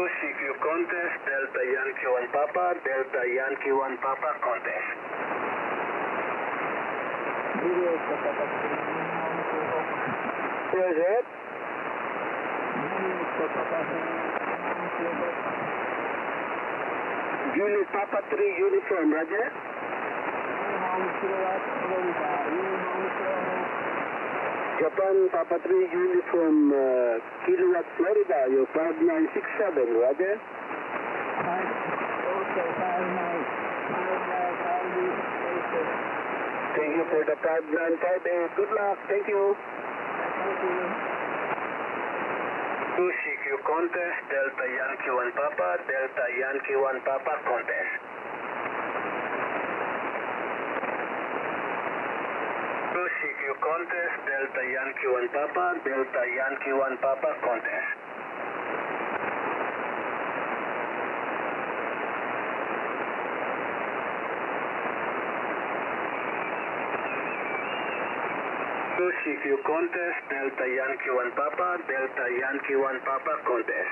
CQ contest, Delta Yankee 1 Papa, Delta Yankee 1 Papa contest.
Where is it? Juliet Papa 3 uniform, Roger. Japan Papa 3 uniform, Kilowatt, Florida, your 5967, Roger. Thank you for the 5958. Good luck. Thank you.
CQ contest, Delta Yankee 1 Papa, Delta Yankee 1 Papa contest. CQ contest, Delta Yankee 1 Papa, Delta Yankee 1 Papa contest. CQ contest, Delta Yankee 1 Papa, Delta Yankee 1 Papa contest.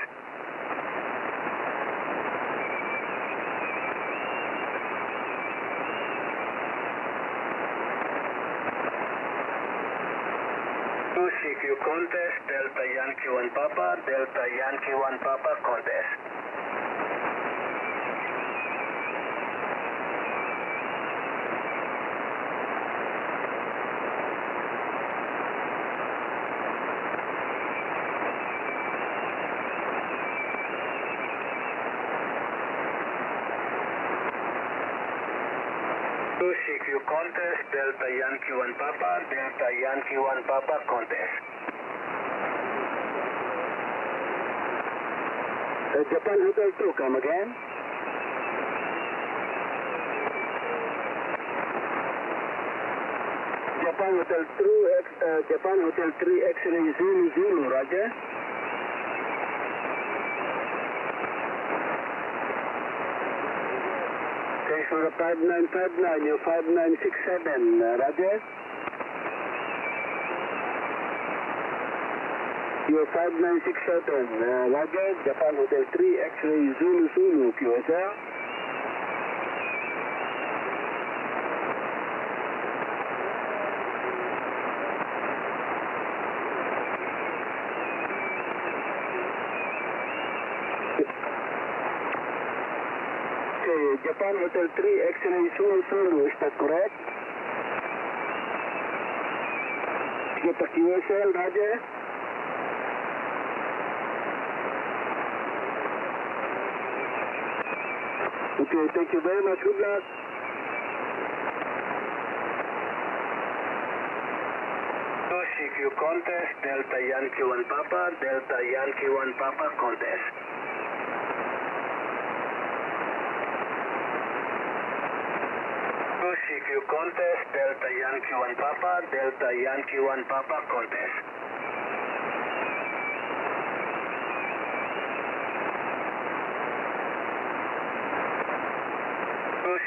CQ contest, Delta Yankee 1 Papa, Delta Yankee 1 Papa contest. CQ contest, Delta Yankee 1 Papa, Delta Yankee 1 Papa contest.
Japan Hotel 2, come again. Japan Hotel 3 X-ray Zulu, Roger. Thanks for the 5959, your 5967, Roger. Your 5967, Roger, Japan Hotel 3 X-ray Zulu, QSL. Japan Hotel 3 X-ray Zulu, is that correct? Get the QSL, Roger. Okay, thank you very much. Good luck.
CQ contest, Delta Yankee 1 Papa, Delta Yankee 1 Papa contest. CQ contest, Delta Yankee 1 Papa, Delta Yankee 1 Papa contest.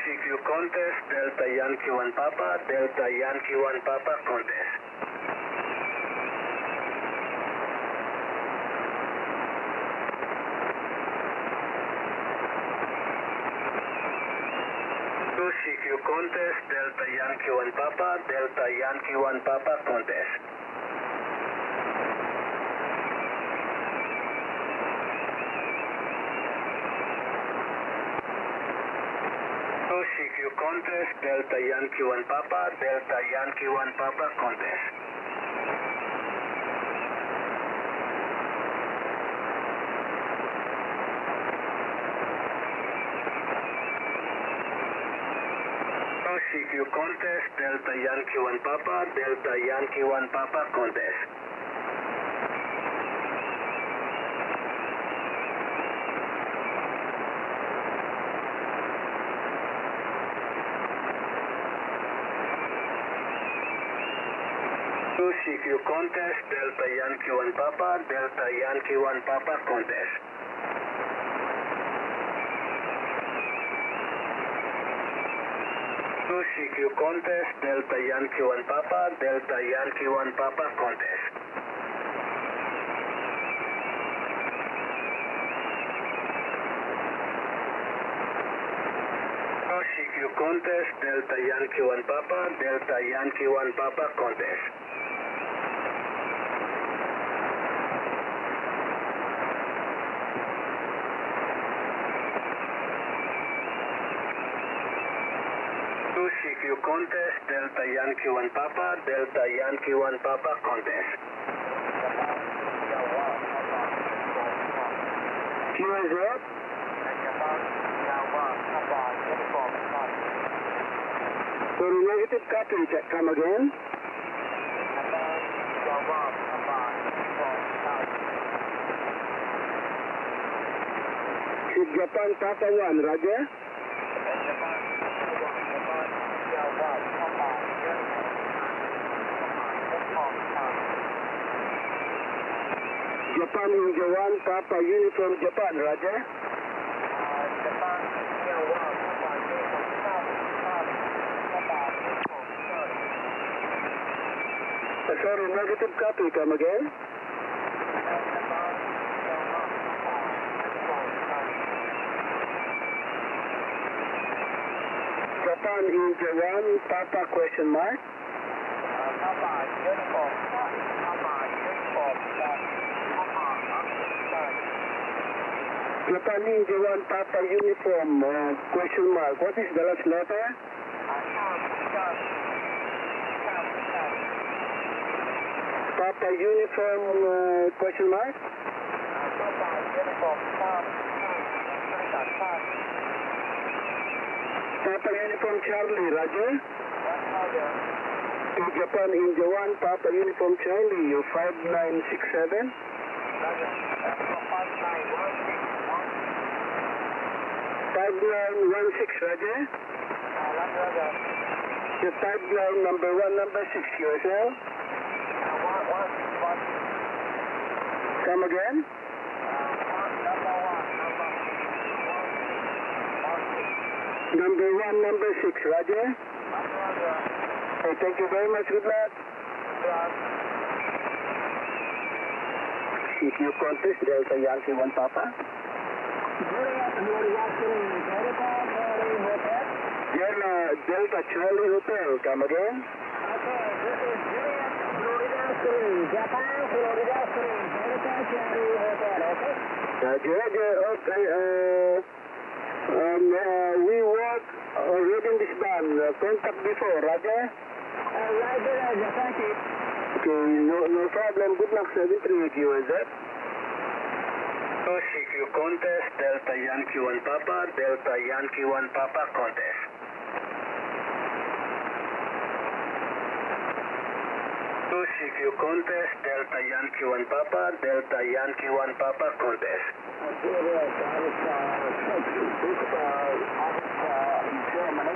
CQ contest, Delta Yankee 1 Papa, Delta Yankee 1 Papa contest. CQ contest, Delta Yankee 1 Papa, Delta Yankee 1 Papa contest. CQ contest, Delta Yankee 1 Papa, Delta Yankee 1 Papa contest. CQ contest, Delta Yankee 1 Papa, Delta Yankee 1 Papa contest. 2CQ contest, Delta Yankee 1 Papa, Delta Yankee 1 Papa contest. CQ contest, Delta Yankee 1 Papa, Delta Yankee 1 Papa contest. CQ contest, Delta Yankee 1 Papa, Delta Yankee 1 Papa contest. CQ contest, Delta Yankee 1 Papa, Delta Yankee 1 Papa contest. QSF? Sorry, negative copy, come again. Japan Papa 1, Roger. Japan India 1, Papa Uniform Japan, Roger.
Japan India 1, Papa Uniform Papa.
Sorry, negative copy, come again. Japan India 1, Papa question mark.
Papa Uniform Papa Uniform
Japan India 1, Papa Uniform question mark. What is the last letter? Papa Uniform question mark.
Papa Uniform
Papa Uniform Charlie, Roger. Japan India 1, Papa Uniform Charlie, you 5967. 5916, Roger. The pipeline number 1, number 6, yourself. Come again. Number 1, number 6, Roger. Okay, thank you very much. Good luck. CQ contest, Delta Yankee 1 Papa. Delta Charlie Hotel, come again.
Okay, this is Juliet, Florida 3, Japan, Florida 3, Delta Charlie Hotel, okay?
Roger, okay, we work already in this band, contact before, Roger?
Roger, thank you.
Okay, no problem, good luck, 73 QSZ.
CQ contest, Delta Yankee 1 Papa, Delta Yankee 1 Papa contest. CQ contest, Delta Yankee 1 Papa, Delta Yankee 1 Papa contest.
Germany.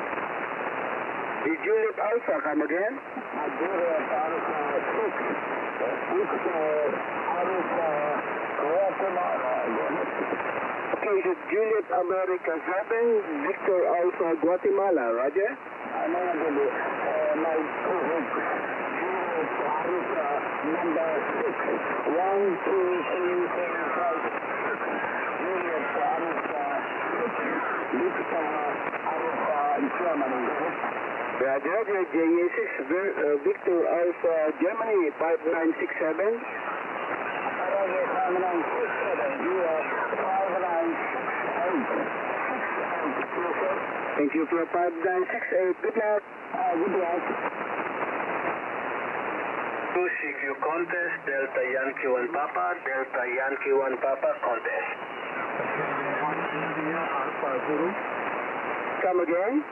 The Juliet Alpha, come again.
Juliet Alpha 6,
Okay, the Juliet America 7, Victor Alpha Guatemala, Roger.
my co-host, Juliet Alpha number 6, 1, 2, 3, 4, 5, 6, Juliet Alpha 6, Victor Alpha Germany.
Roger, JA6, Victor Alpha Germany 5967.
Roger, 5967, you are 5968.
Thank you for 5968. Good luck.
Good luck.
CQ contest, Delta Yankee 1 Papa, Delta Yankee 1 Papa contest.
Come again.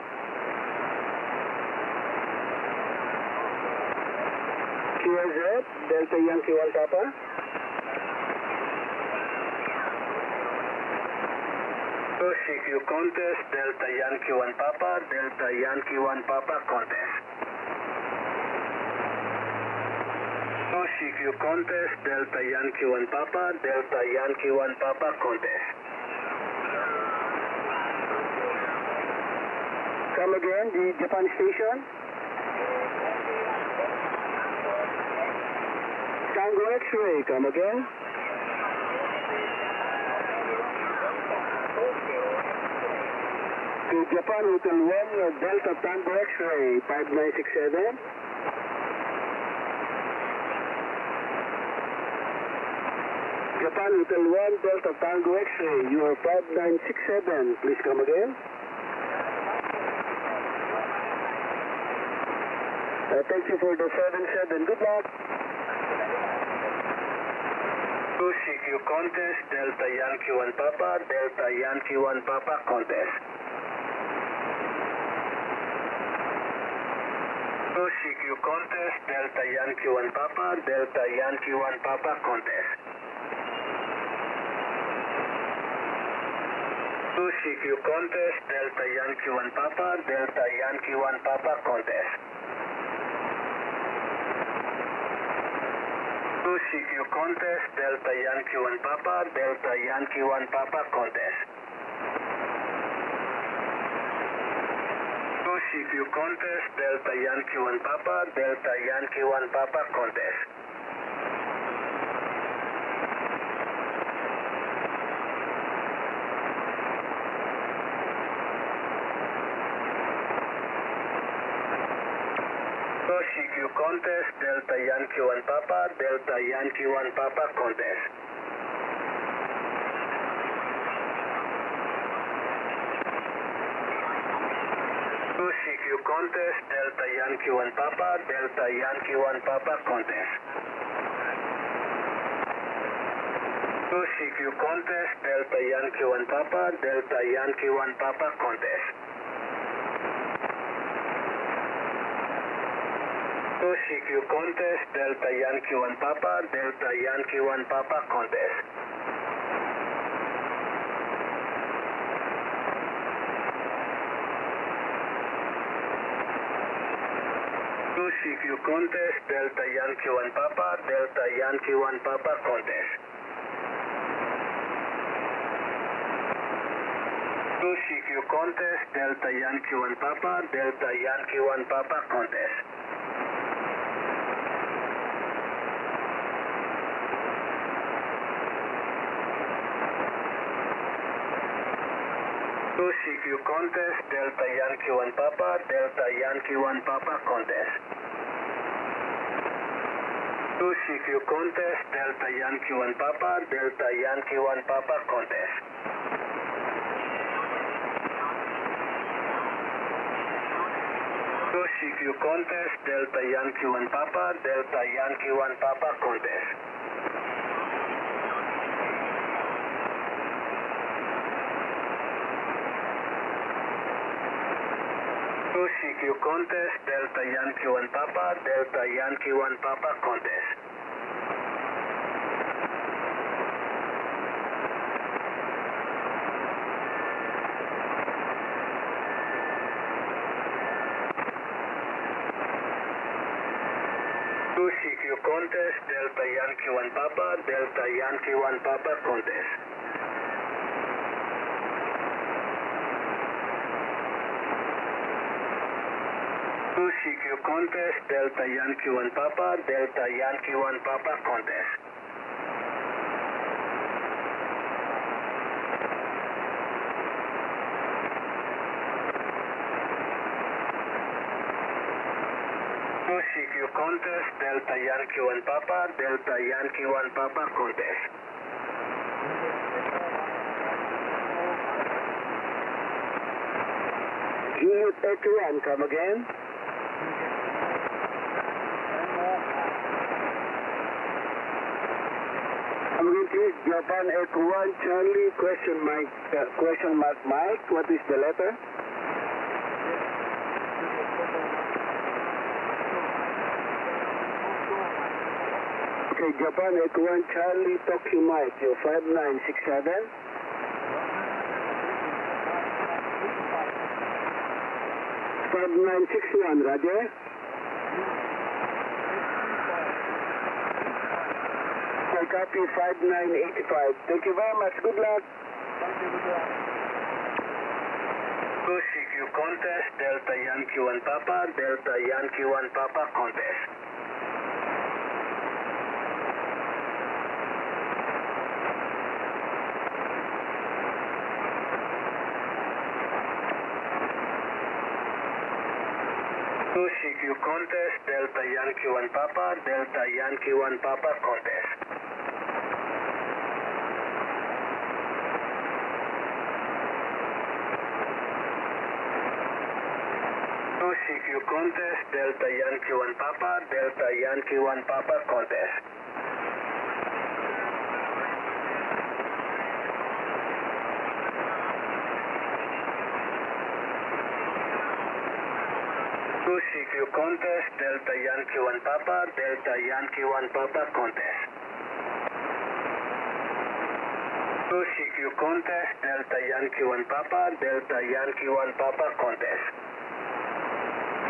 QZ, Delta Yankee 1 Papa.
CQ contest, Delta Yankee 1 Papa, Delta Yankee 1 Papa contest.
CQ contest, Delta Yankee 1 Papa, Delta Yankee 1 Papa contest. Come again, the Japan station. Tango X-ray, come again. To Japan Hotel 1, Delta Tango X-ray, 5967. Japan Hotel 1, Delta Tango X-ray, you are 5967. Please come again. Thank you for the 77. Good luck. 2CQ contest, Delta Yankee 1 Papa, Delta Yankee 1 Papa contest. 2CQ contest, Delta Yankee 1 Papa, Delta Yankee 1 Papa contest. 2CQ contest, Delta Yankee 1 Papa, Delta Yankee 1 Papa contest. 2CQ contest, Delta Yankee 1 Papa, Delta Yankee 1 Papa contest. 2CQ contest, Delta Yankee 1 Papa, Delta Yankee 1 Papa contest. 2CQ contest, Delta Yankee 1 Papa, Delta Yankee 1 Papa contest. 2CQ contest, Delta Yankee 1 Papa, Delta Yankee 1 Papa contest. 2CQ contest, Delta Yankee 1 Papa, Delta Yankee 1 Papa contest. 2CQ contest, Delta Yankee 1 Papa, Delta Yankee 1 Papa contest. 2CQ contest, Delta Yankee 1 Papa, Delta Yankee 1 Papa contest. 2CQ contest, Delta Yankee 1 Papa, Delta Yankee 1 Papa contest. 2CQ contest, Delta Yankee 1 Papa, Delta Yankee 1 Papa contest. 2CQ contest, Delta Yankee 1 Papa, Delta Yankee 1 Papa contest. 2CQ contest, Delta Yankee 1 Papa, Delta Yankee 1 Papa contest. 2CQ contest, Delta Yankee 1 Papa, Delta Yankee 1 Papa contest. 2CQ contest, Delta Yankee 1 Papa, Delta Yankee 1 Papa contest. 2CQ contest, Delta Yankee 1 Papa, Delta Yankee 1 Papa contest. 2CQ contest, Delta Yankee 1 Papa, Delta Yankee 1 Papa contest. Juliet 81, come again. Come again, please. Japan 81, Charlie, question mark Mike. What is the letter? Okay, Japan 81, Charlie, Tokyo Mike, you're 5967. 5961, Roger. copy 5985. Thank you very much. Good luck.
Thank you, good luck.
CQ contest, Delta Yankee 1 Papa, Delta Yankee 1 Papa contest. CQ contest, Delta Yankee 1 Papa, Delta Yankee 1 Papa contest. CQ contest, Delta Yankee 1 Papa, Delta Yankee 1 Papa contest. CQ contest, Delta Yankee 1 Papa, Delta Yankee 1 Papa contest. CQ contest, Delta Yankee 1 Papa, Delta Yankee 1 Papa contest.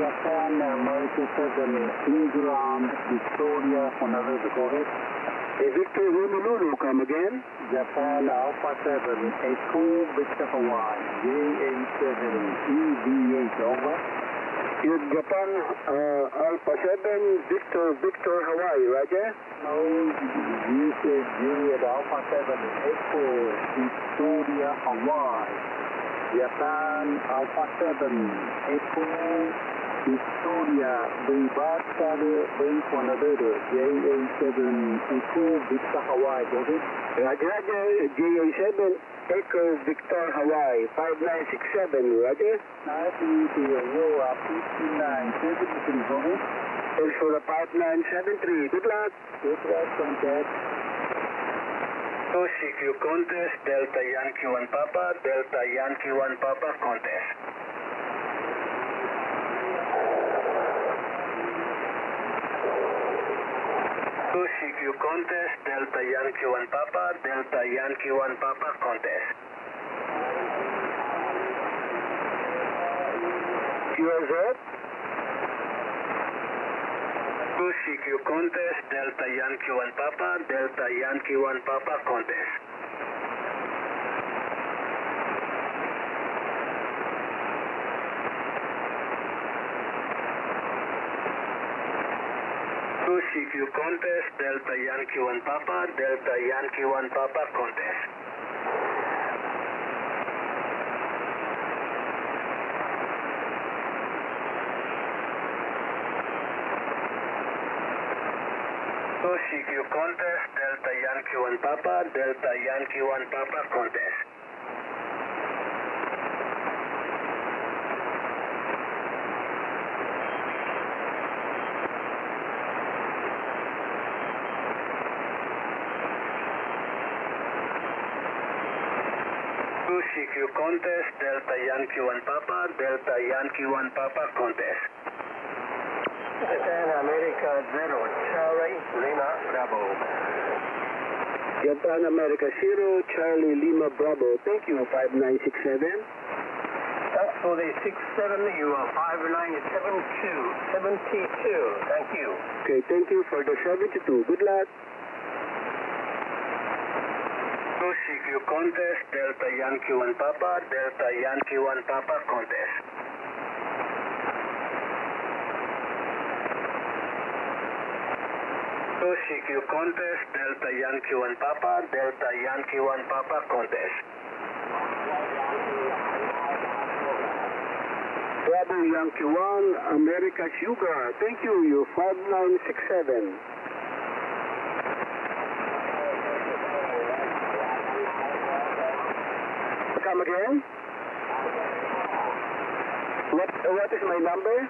Japan, America 7, England, Victoria, Honolulu, recorded.
Victor Honolulu, come again.
Japan, Alpha 7, Echo, Victor Hawaii, JA7, EVH, over.
Japan, Alpha 7, Victor Hawaii, Roger.
No, you said Juliet, Alpha 7, Echo, Victoria, Hawaii. Japan, Alpha 7, Echo, Victoria, V Honolulu, JA7, Echo, Victor Hawaii, David.
Roger, JA7, Echo, Victor Hawaii, 5967, Roger.
Nice to meet you. You are 5973, David.
Thanks for the 5973. Good luck.
Good luck, contact.
CQ contest, Delta Yankee 1 Papa, Delta Yankee 1 Papa contest. CQ contest, Delta Yankee 1 Papa, Delta Yankee 1 Papa contest. QRZ. CQ contest, Delta Yankee 1 Papa, Delta Yankee 1 Papa contest. CQ contest, Delta Yankee 1 Papa, Delta Yankee 1 Papa contest. CQ contest, Delta Yankee 1 Papa, Delta Yankee 1 Papa contest. CQ contest, Delta Yankee 1 Papa, Delta Yankee 1 Papa contest.
Japan, America 0, Charlie, Lima, Bravo.
Japan, America 0, Charlie, Lima, Bravo. Thank you, 5967.
Thanks for the 67, you are 5972. Thank you.
Okay, thank you for the 72. Good luck. CQ contest, Delta Yankee 1 Papa, Delta Yankee 1 Papa contest. CQ contest, Delta Yankee 1 Papa, Delta Yankee 1 Papa contest. Bravo Yankee 1, America Sugar. Thank you, you 5967. Come again? What is my number?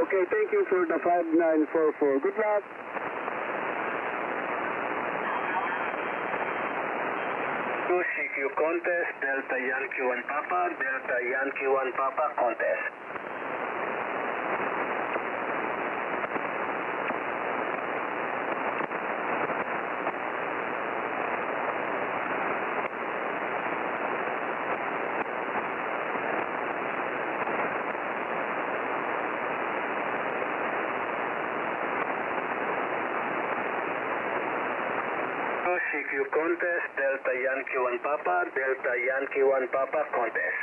Okay, thank you for the 5944. Good luck. CQ contest, Delta Yankee 1 Papa, Delta Yankee 1 Papa contest. CQ contest, Delta Yankee 1 Papa, Delta Yankee 1 Papa contest.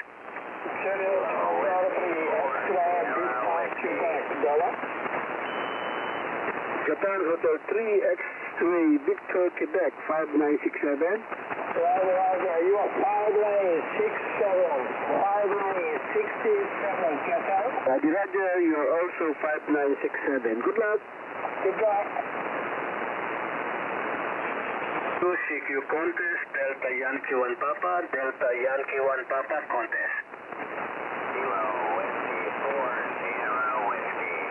Japan Hotel 3 X-ray Victor Quebec 5967.
Roger, you are 5967. 5967, Qatar.
Roger, you're also 5967. Good luck.
Good luck.
2 CQ contest, Delta Yankee 1 Papa, Delta Yankee 1 Papa contest.
Kilo Whiskey 4 Sierra Whiskey.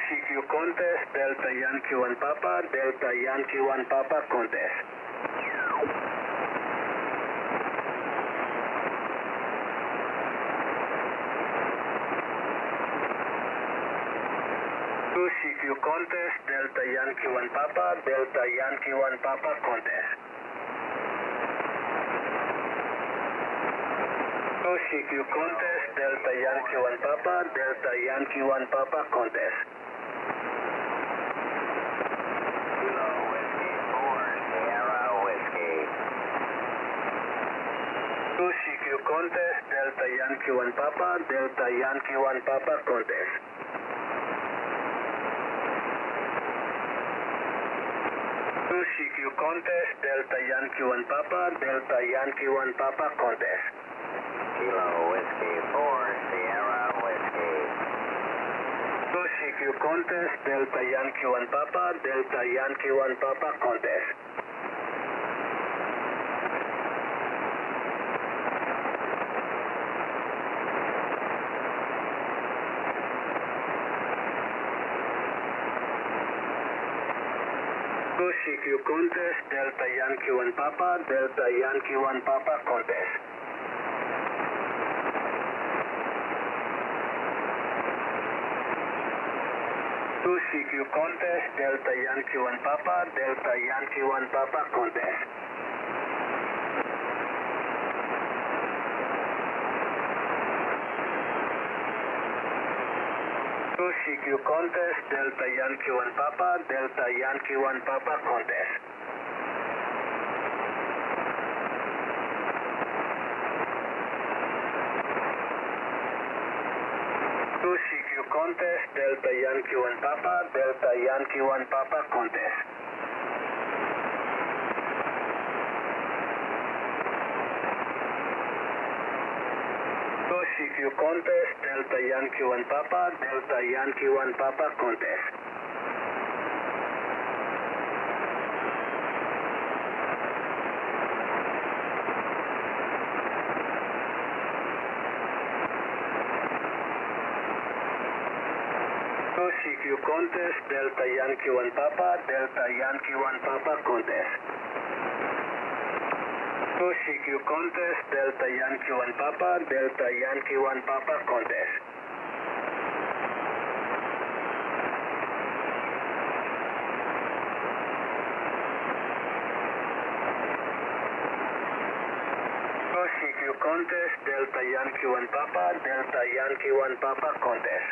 CQ contest, Delta Yankee 1 Papa, Delta Yankee 1 Papa contest. CQ contest, Delta Yankee 1 Papa, Delta Yankee 1 Papa contest. CQ contest, Delta Yankee 1 Papa, Delta Yankee 1 Papa contest.
Kilo Whiskey 4 Sierra Whiskey.
2 CQ contest, Delta Yankee 1 Papa, Delta Yankee 1 Papa contest. 2 CQ contest, Delta Yankee 1 Papa, Delta Yankee 1 Papa contest.
Kilo Whiskey 4 Sierra Whiskey.
2 CQ contest, Delta Yankee 1 Papa, Delta Yankee 1 Papa contest. 2 CQ contest, Delta Yankee 1 Papa, Delta Yankee 1 Papa contest. 2 CQ contest, Delta Yankee 1 Papa, Delta Yankee 1 Papa contest. 2 CQ contest, Delta Yankee 1 Papa, Delta Yankee 1 Papa contest. 2 CQ contest, Delta Yankee 1 Papa, Delta Yankee 1 Papa contest. 2 CQ contest, Delta Yankee 1 Papa, Delta Yankee 1 Papa contest. 2 CQ contest, Delta Yankee 1 Papa, Delta Yankee 1 Papa contest. 2 CQ contest, Delta Yankee 1 Papa, Delta Yankee 1 Papa contest. 2 CQ contest, Delta Yankee 1 Papa, Delta Yankee 1 Papa contest.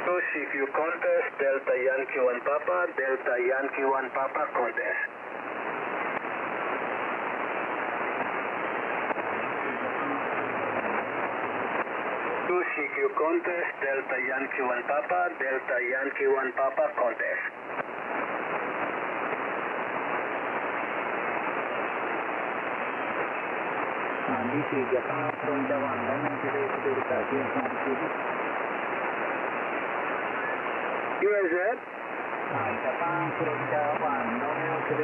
2 CQ contest, Delta Yankee 1 Papa, Delta Yankee 1 Papa contest. 2 CQ contest, Delta Yankee 1 Papa, Delta Yankee 1 Papa contest.
2 Japan from Japan, Delta
USF?
Japan from Japan, Delta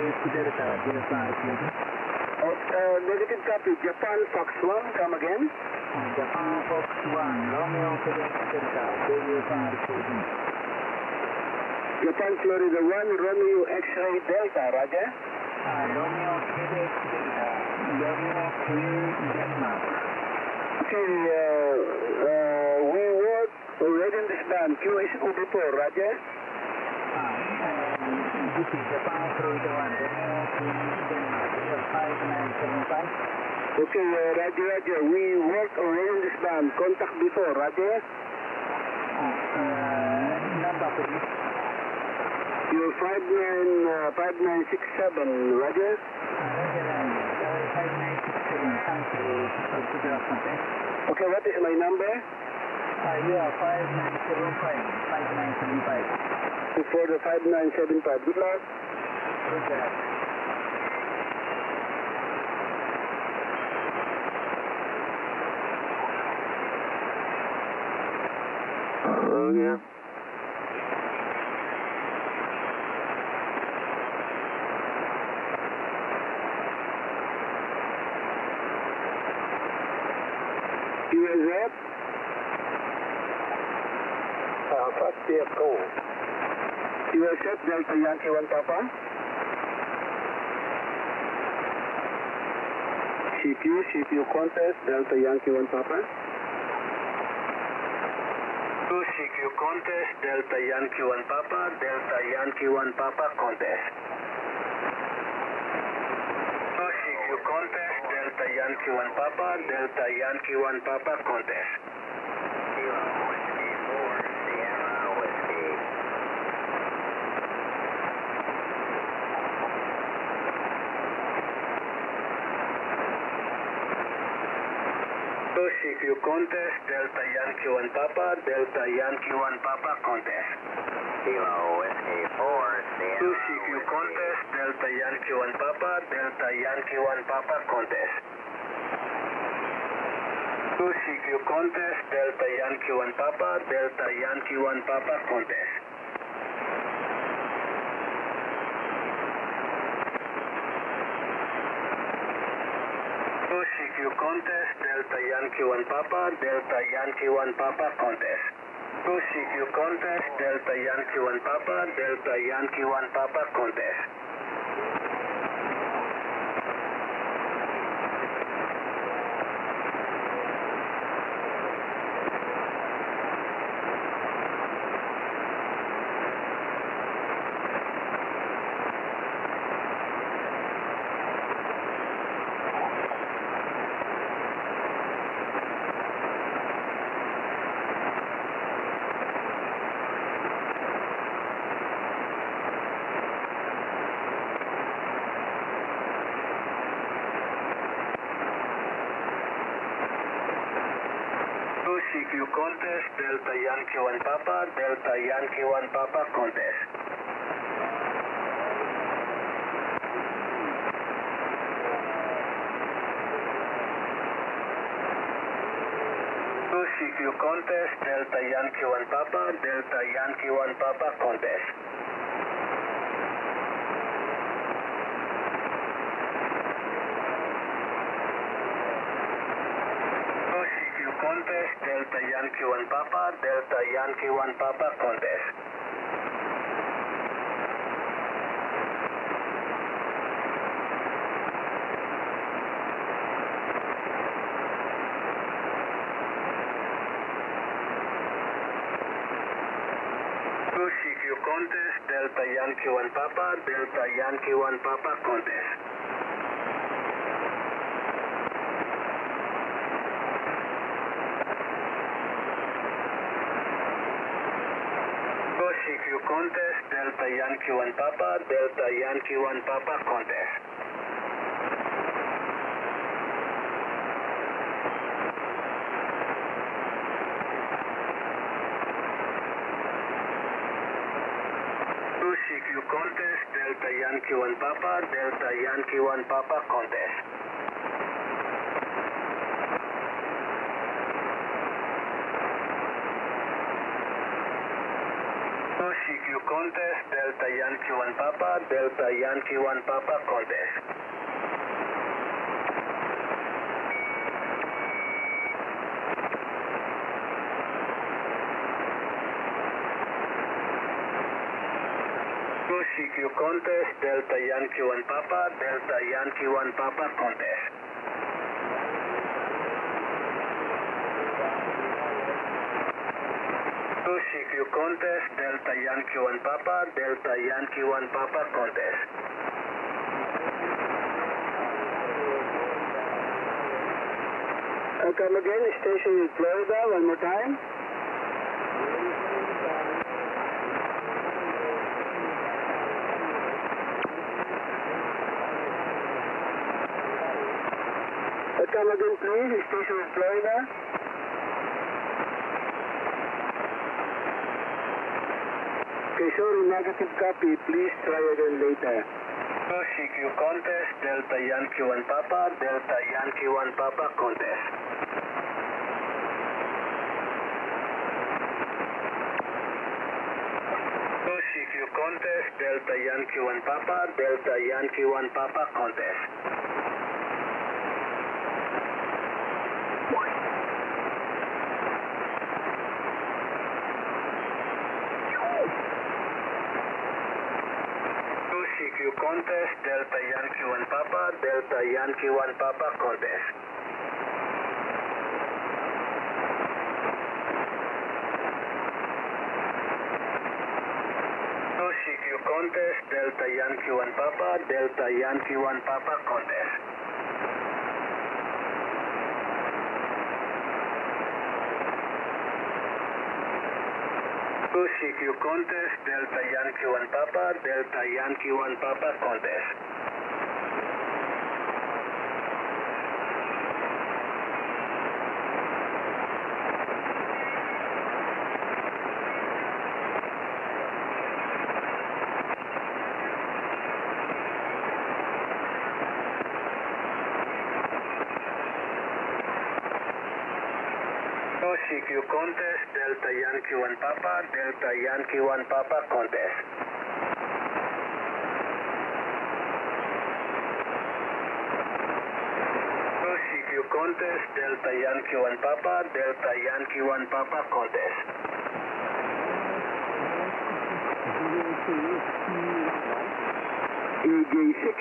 Negative copy. Japan Fox 1, come again.
Japan Fox 1, Romeo Quebec Delta,
Japan Florida 1, Romeo X-ray Delta, Roger.
Romeo Quebec Delta, Romeo Quebec Denmark.
Okay, we work
within this band, Q is OB4, roger.
This is Japan through the one, Denmark, 5975.
Okay, roger. We work within this band, contact before, roger.
Number please.
You're 5967, roger.
Roger, 5967, thank you.
Okay, what is my number?
Yeah, 5905, 5975.
For the 5975. Good luck.
Roger.
Yeah. USF?
First vehicle.
USF Delta Yankee 1 Papa? CPU contest Delta Yankee 1 Papa? CQ contest Delta Yankee 1 Papa, Delta Yankee 1 Papa contest. CQ contest Delta Yankee 1 Papa, Delta Yankee 1 Papa contest.
Kilo Whiskey 4, Sierra Whiskey.
CQ contest Delta Yankee 1 Papa, Delta Yankee 1 Papa contest.
Kilo Whiskey 4, Sierra
CQ contest Delta Yankee 1 Papa, Delta Yankee 1 Papa contest. CQ contest Delta Yankee 1 Papa, Delta Yankee 1 Papa contest. CQ contest Delta Yankee 1 Papa, Delta Yankee 1 Papa contest. CQ contest Delta Yankee 1 Papa, Delta Yankee 1 Papa contest. CQ contest Delta Yankee 1 Papa, Delta Yankee 1 Papa contest. CQ contest Delta Yankee 1 Papa, Delta Yankee 1 Papa contest. Contest Delta Yankee 1 Papa, Delta Yankee 1 Papa contest. CQ contest Delta Yankee 1 Papa, Delta Yankee 1 Papa contest. CQ contest Delta Yankee 1 Papa, Delta Yankee 1 Papa contest. CQ contest Delta Yankee 1 Papa, Delta Yankee 1 Papa contest. CQ contest Delta Yankee 1 Papa, Delta Yankee 1 Papa contest. CQ contest Delta Yankee 1 Papa, Delta Yankee 1 Papa contest. CQ contest, Delta Yankee 1 Papa, Delta Yankee 1 Papa contest. Come again, station in Florida, one more time. Come again, please, station in Florida. Okay, sorry, negative copy. Please try again later. CQ contest, Delta Yankee 1 Papa, Delta Yankee 1 Papa contest. CQ contest, Delta Yankee 1 Papa, Delta Yankee 1 Papa contest. CQ contest, Delta Yankee 1 Papa, Delta Yankee 1 Papa contest. CQ contest, Delta Yankee 1 Papa, Delta Yankee 1 Papa contest. CQ contest, Delta Yankee 1 Papa, Delta Yankee 1 Papa contest. CQ contest, Delta Yankee 1 Papa, Delta Yankee 1 Papa contest. CQ contest, Delta Yankee 1 Papa, Delta Yankee 1 Papa contest. DJ6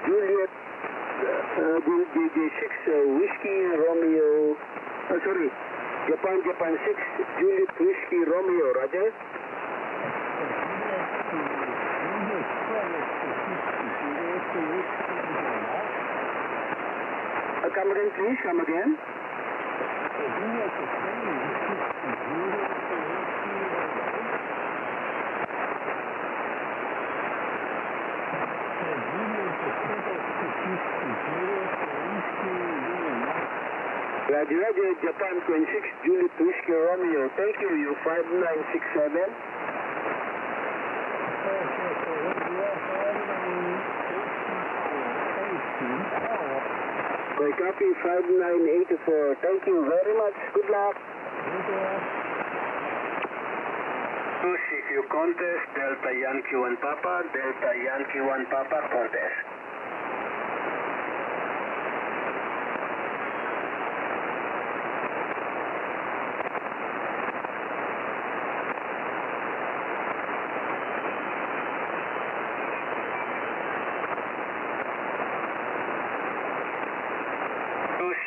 Juliet DJ6 Whiskey Romeo, sorry, Japan 6 Juliet Whiskey Romeo, Roger. Come again, please, come again. Roger, Japan 26 Juliet Whiskey Romeo. Thank you, you 5967. Okay, copy 5984. Thank you very much. Good luck. CQ contest, Delta Yankee 1 Papa, Delta Yankee 1 Papa contest.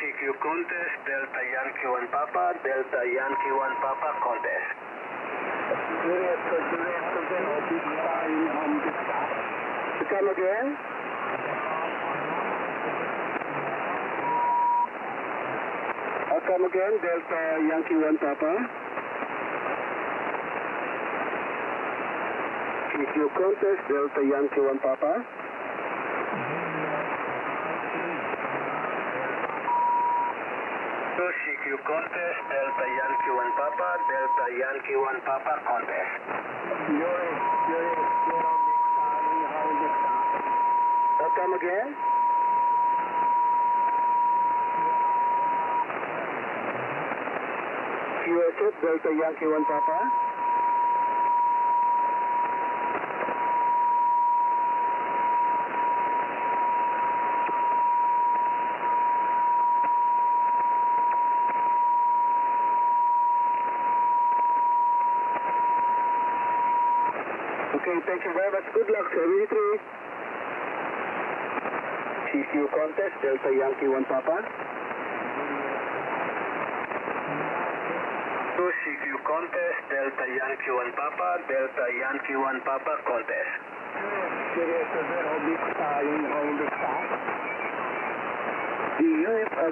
CQ contest, Delta Yankee 1 Papa, Delta Yankee 1 Papa contest. Come again. Come again, Delta Yankee 1 Papa. CQ contest, Delta Yankee 1 Papa. CQ contest, Delta Yankee 1 Papa, Delta Yankee 1 Papa contest. Come again. QSF, Delta Yankee 1 Papa. Okay, thank you very much. Good luck, 73. CQ contest, Delta Yankee 1 Papa. CQ contest, Delta Yankee 1 Papa, Delta Yankee 1 Papa contest.
Juliet 0, Victor, Uniform Victor.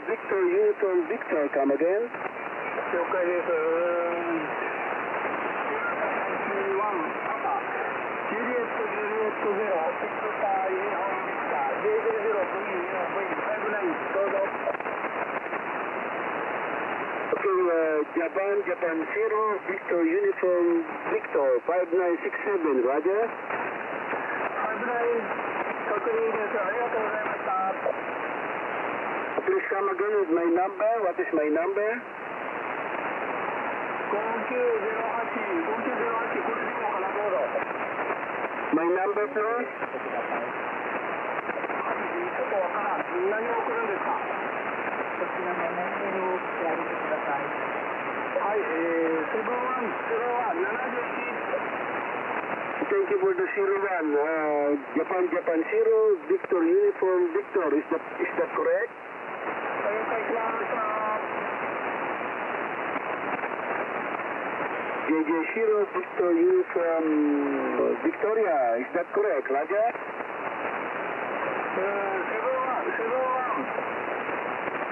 Victor, Uniform Victor, come again.
Okay, this Juliet 0, Victor, Uniform Victor. J00, V59, go.
Okay, Japan 0, Victor, Uniform Victor, 5967, Roger.
確認です。ありがとうございました。
Please come again with my number. What is my number?
5908、これでいいのかな、どうぞ。
My number, please.
ちょっとわからん。何を送るんですか。
こちらのメールを送ってあげてください。
はい、71。
Thank you for the 01. Japan 0, Victor, Uniform Victor. Is that correct?
了解しました。
JJ0, Victor, Uniform Victoria. Is that correct, Roger?
71。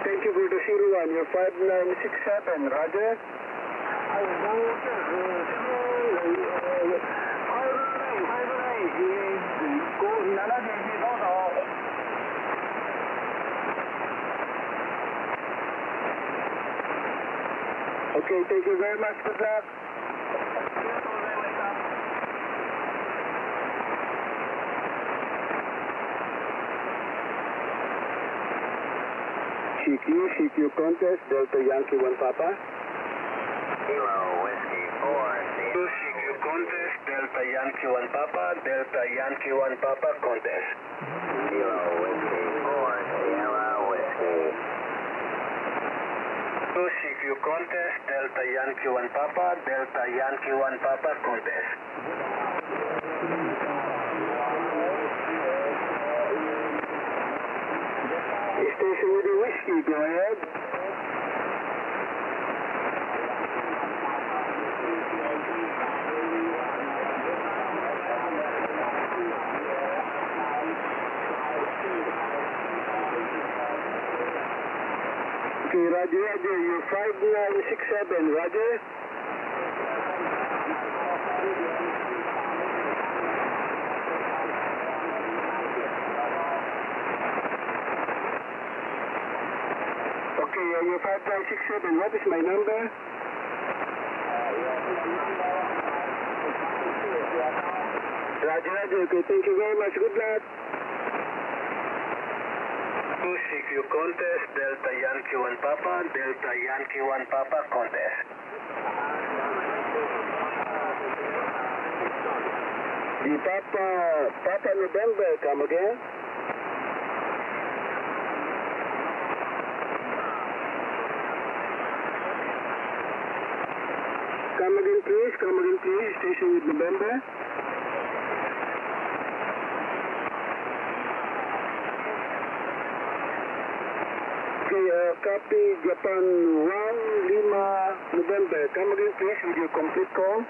Thank you for the 01. You're 5967, Roger.
はい、どうぞ。
Okay, thank you very much. Good luck. CQ contest, Delta Yankee 1 Papa.
Kilo Whiskey 4,
CQ contest, Delta Yankee 1 Papa, Delta Yankee 1 Papa contest.
Kilo Whiskey 4, Sierra Whiskey.
CQ contest, Delta Yankee 1 Papa, Delta Yankee 1 Papa contest. Station with the whiskey, go ahead. Okay, Roger, you're 5967, Roger. Okay, you're 5967. What is my number? Roger, okay, thank you very much. Good luck. CQ contest, Delta Yankee 1 Papa, Delta Yankee 1 Papa contest. The Papa November, come again. Come again, please. Station with November. Okay, copy Japan 1, Lima, November. Come again, please, with your complete call.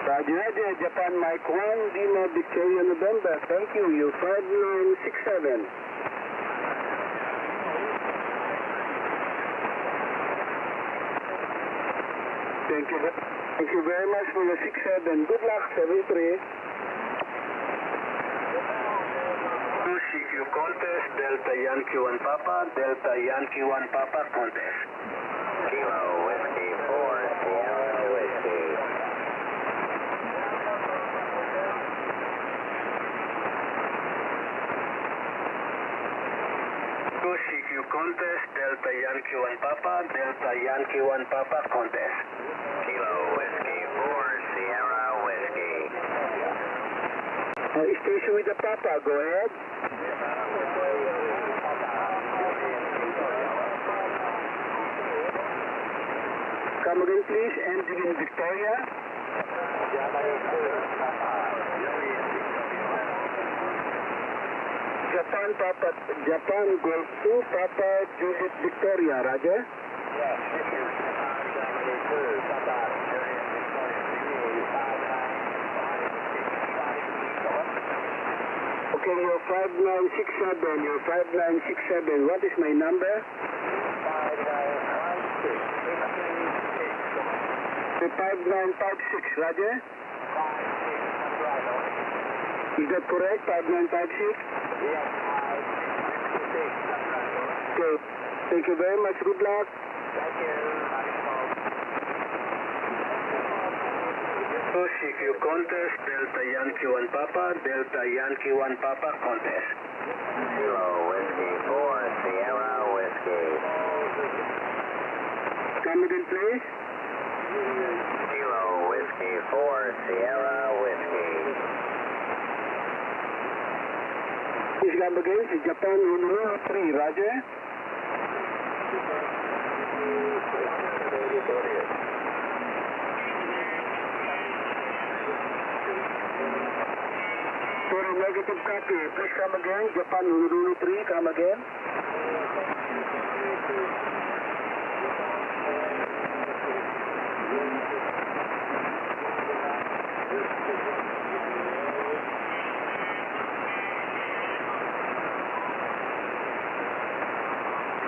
Roger, Japan Mike 1, Lima, Victoria, November. Thank you. You're 5967. Thank you very much for the 67. Good luck, 73. CQ contest, Delta Yankee 1 Papa, Delta Yankee 1 Papa contest.
Kilo Whiskey 4, Sierra Whiskey.
CQ contest, Delta Yankee 1 Papa, Delta Yankee 1 Papa contest.
Kilo Whiskey 4, Sierra Whiskey.
Station with the Papa, go ahead. Come again, please. Ending in Victoria. Japan Golf 2, Papa Juliet Victoria, Roger.
Yes, this is Japan Germany 2, Papa Juliet Victoria, 5956.
Okay, your 5967, your 5967, what is my number?
5956.
5956, Roger.
56, that's right, over.
Is that correct, 5956?
Yes, 56, that's right, over.
Okay, thank you very much, good luck.
Thank you,
CQ contest, Delta Yankee 1 Papa, Delta Yankee 1 Papa contest.
Kilo Whiskey 4, Sierra Whiskey.
Come again, please.
Kilo Whiskey 4, Sierra Whiskey.
Please come again, si Japan Honolulu 3, Roger. Sorry, negative copy. Please come again, Japan Honolulu 3, come again.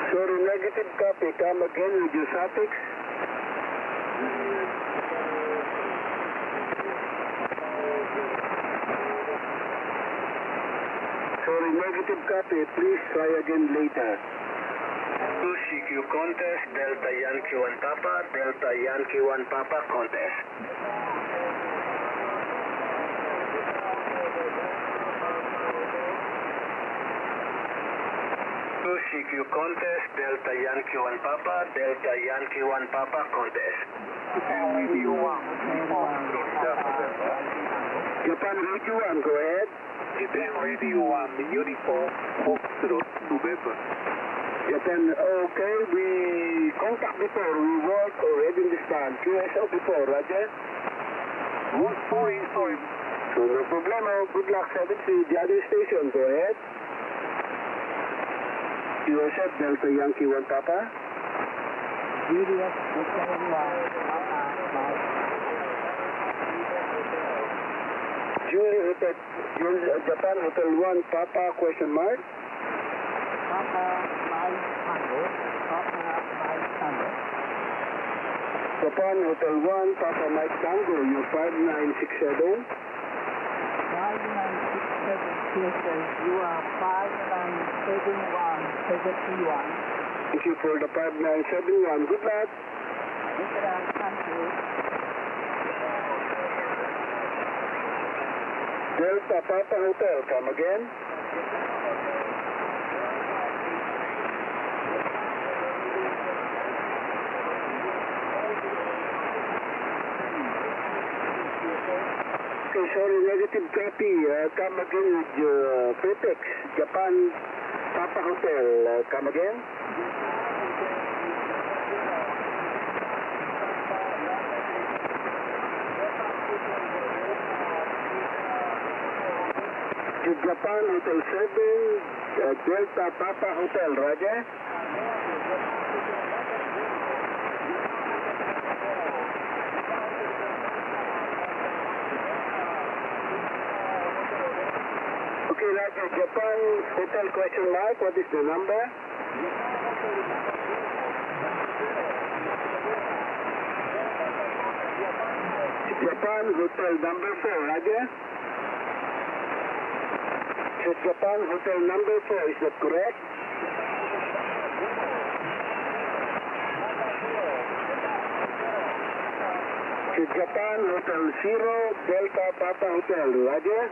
Sorry, negative copy. Come again with your suffix. Sorry, negative copy. Please try again later. CQ contest, Delta Yankee 1 Papa, Delta Yankee 1 Papa contest. CQ contest, Delta Yankee 1 Papa, Delta Yankee 1 Papa contest.
Japan Radio 1,
Japan Radio 1, go ahead.
Japan Radio 1, the uniform Foxtrot November.
Japan, okay, we contact before, we work already in this time. QSO before, Roger?
Sorry.
So no problemo, good luck 7 to the other station, go ahead. QSF Delta Yankee 1 Papa.
Juliet Hotel 1, Papa, Mike.
Japan Hotel 1 Papa question mark.
Papa, Mike, Tango. Papa, Mike, Tango.
Japan Hotel 1 Papa Mike Tango, your 5967.
5967 Houston, you are 597171.
Thank you for the 5971. Good luck.
Thank you.
Delta Papa Hotel, come again. Okay, sorry, negative copy. Come again with your prefix. Japan Papa Hotel, come again. To Japan Hotel 7, Delta Papa Hotel, Roger. Okay, Roger, Japan Hotel question mark, what is the number? Japan Hotel number 4, Roger. Japan Hotel number 4, is that correct? Japan Hotel 0, Delta Papa Hotel, Roger.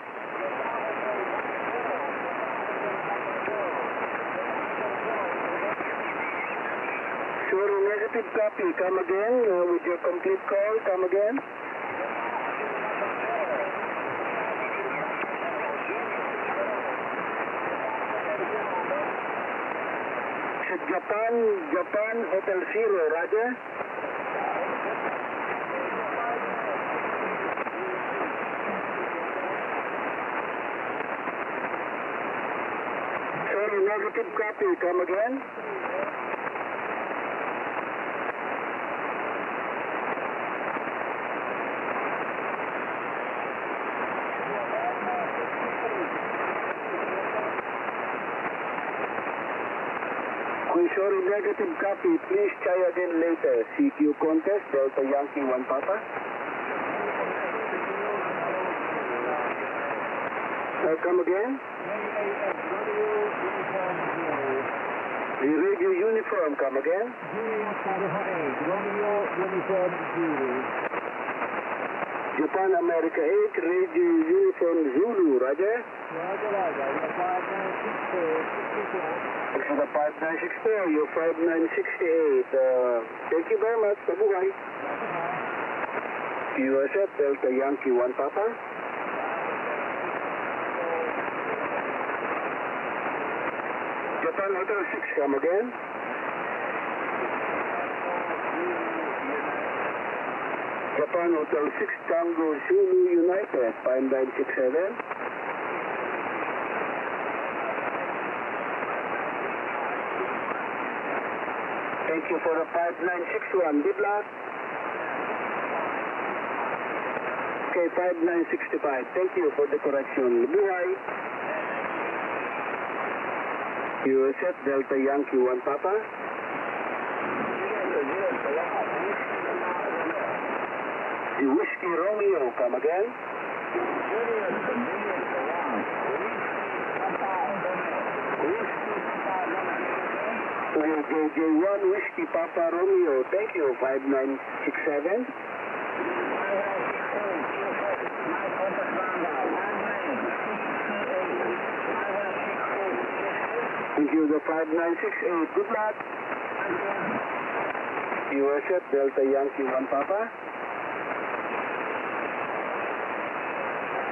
Sorry, negative copy, come again with your complete call, come again. Japan, Hotel 0, Roger. negative copy. Come again. Sorry, negative copy. Please try again later. CQ contest, Delta Yankee 1 Papa. Come again. The radio uniform, come again. Japan America 8, radio uniform Zulu, Roger. This is the 5964, you're 5968. Thank you very much. Mabuhay. USF Delta Yankee 1 Papa. Japan Hotel 6, come again. Japan Hotel 6, Tango Zulu United, 5967. Thank you for the 5961. Good luck. Okay, 5965. Thank you for the correction. Buhay. USF Delta Yankee 1 Papa. The Whiskey Romeo, come again. JJ1 Whiskey Papa Romeo, thank you, 5967. Thank you, the 5968, good luck. USF Delta Yankee 1 Papa.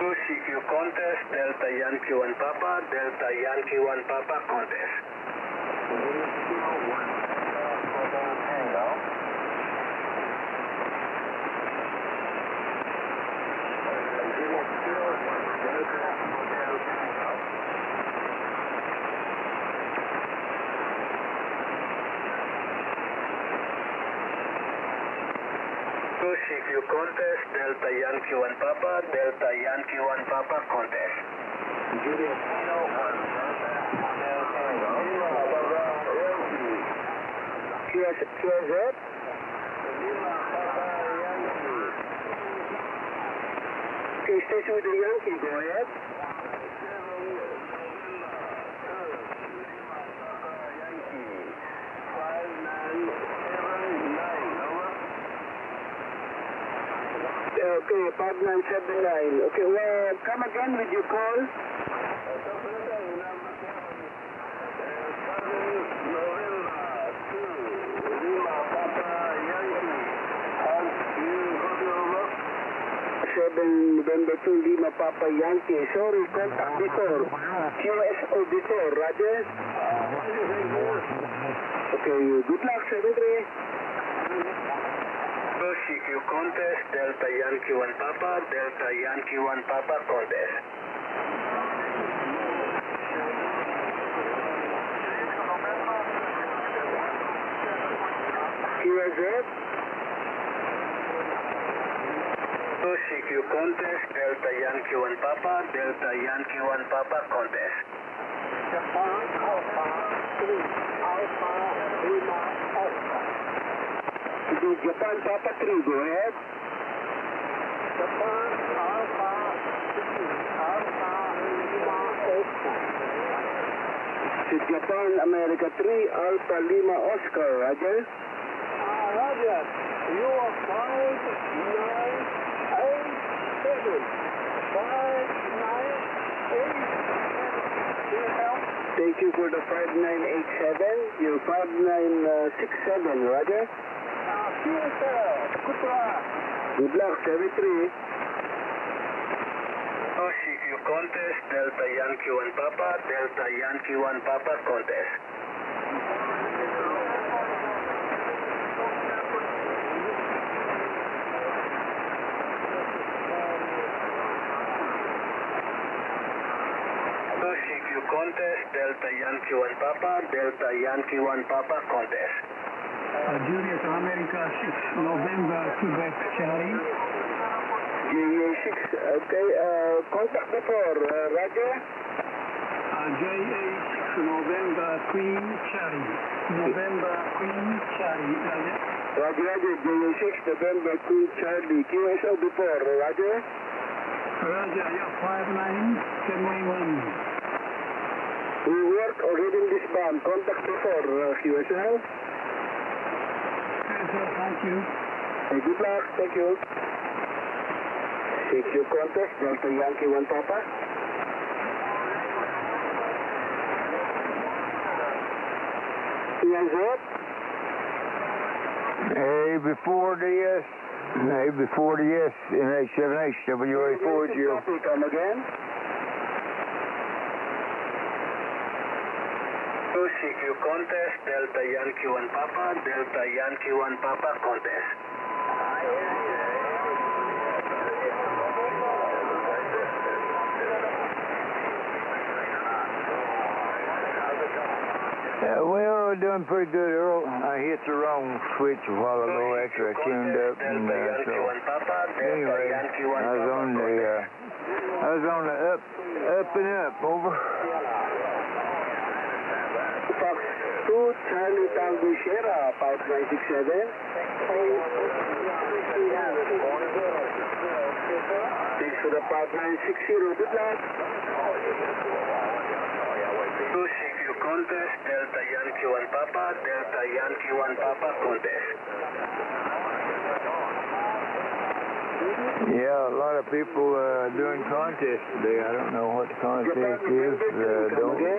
CQ contest, Delta Yankee 1 Papa, Delta Yankee 1 Papa contest. CQ contest, Delta Yankee 1 Papa, Delta Yankee 1 Papa contest. QZ? Okay, station with the Yankee, go ahead. Okay, 5979. Okay, well, come again with your call. November 2, Lima Papa Yankee. Sorry, contact before. QSO before, Roger. Okay, good luck, 73. CQ contest, Delta Yankee 1 Papa, Delta Yankee 1 Papa contest. QZ? CQ contest, Delta Yankee 1 Papa, Delta Yankee 1 Papa contest. Japan Alpha 3, Alpha Lima Alpha. Japan Papa 3, go ahead. Japan Alpha 3, Alpha Lima Oscar. Japan America 3, Alpha Lima Oscar, Roger. Roger, you are 5987. 5987. Thank you for the 5987. You're 5967, Roger. Good luck, 73. CQ contest, Delta Yankee 1 Papa, Delta Yankee 1 Papa contest. CQ contest, Delta Yankee 1 Papa, Delta Yankee 1 Papa, contest.
Juliet America 6 November Quebec Charlie.
JA6, okay, contact before, Roger.
JA6 November Queen Charlie. November Queen Charlie, Roger.
Roger, JA6 November Queen Charlie, QSO before, Roger.
Roger, yeah, 59711.
We work already in this band, contact before, QSL.
Thank you.
Hey, good luck, thank you. CQ contest, Delta Yankee 1 Papa. Hands up.
AB4DS, AB4DS, NH7H, WA40.
Copy, come again. CQ contest, Delta Yankee 1 Papa, Delta Yankee 1 Papa, contest.
Well, we're doing pretty good, Earl. I hit the wrong switch a while ago after I tuned up, and so anyway, I was on the up and up, over.
Fox 2, Charlie Tango Sierra, 5967. Thanks for the 5960, good luck. 2 CQ contest, Delta Yankee 1 Papa, Delta Yankee 1 Papa, contest.
Yeah, a lot of people doing contests today. I don't know what the contest is.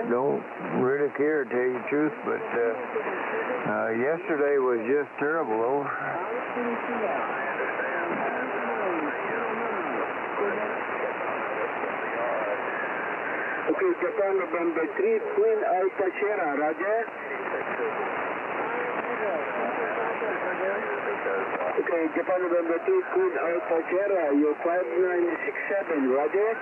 Don't really care to tell you the truth, but yesterday was just terrible, over.
Okay, Japan November 3, Queen Alpha Sierra, Roger. Okay, Japan November 2, Queen Alpha Sierra, you're 5967, Roger.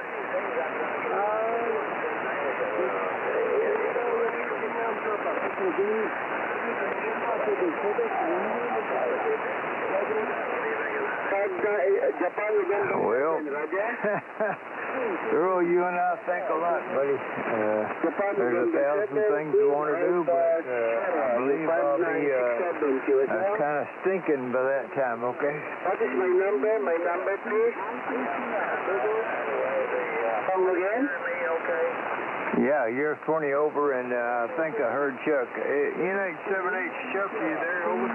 Japan November 7, Roger.
Earl, you and I think a lot, buddy. There's 1,000 things we want to do, but I believe I'll be kind of stinking by that time, okay?
What is my number? My number, please. Come again?
Yeah, you're 20 over, and I think I heard Chuck. NH7H, Chuck, are you there, over?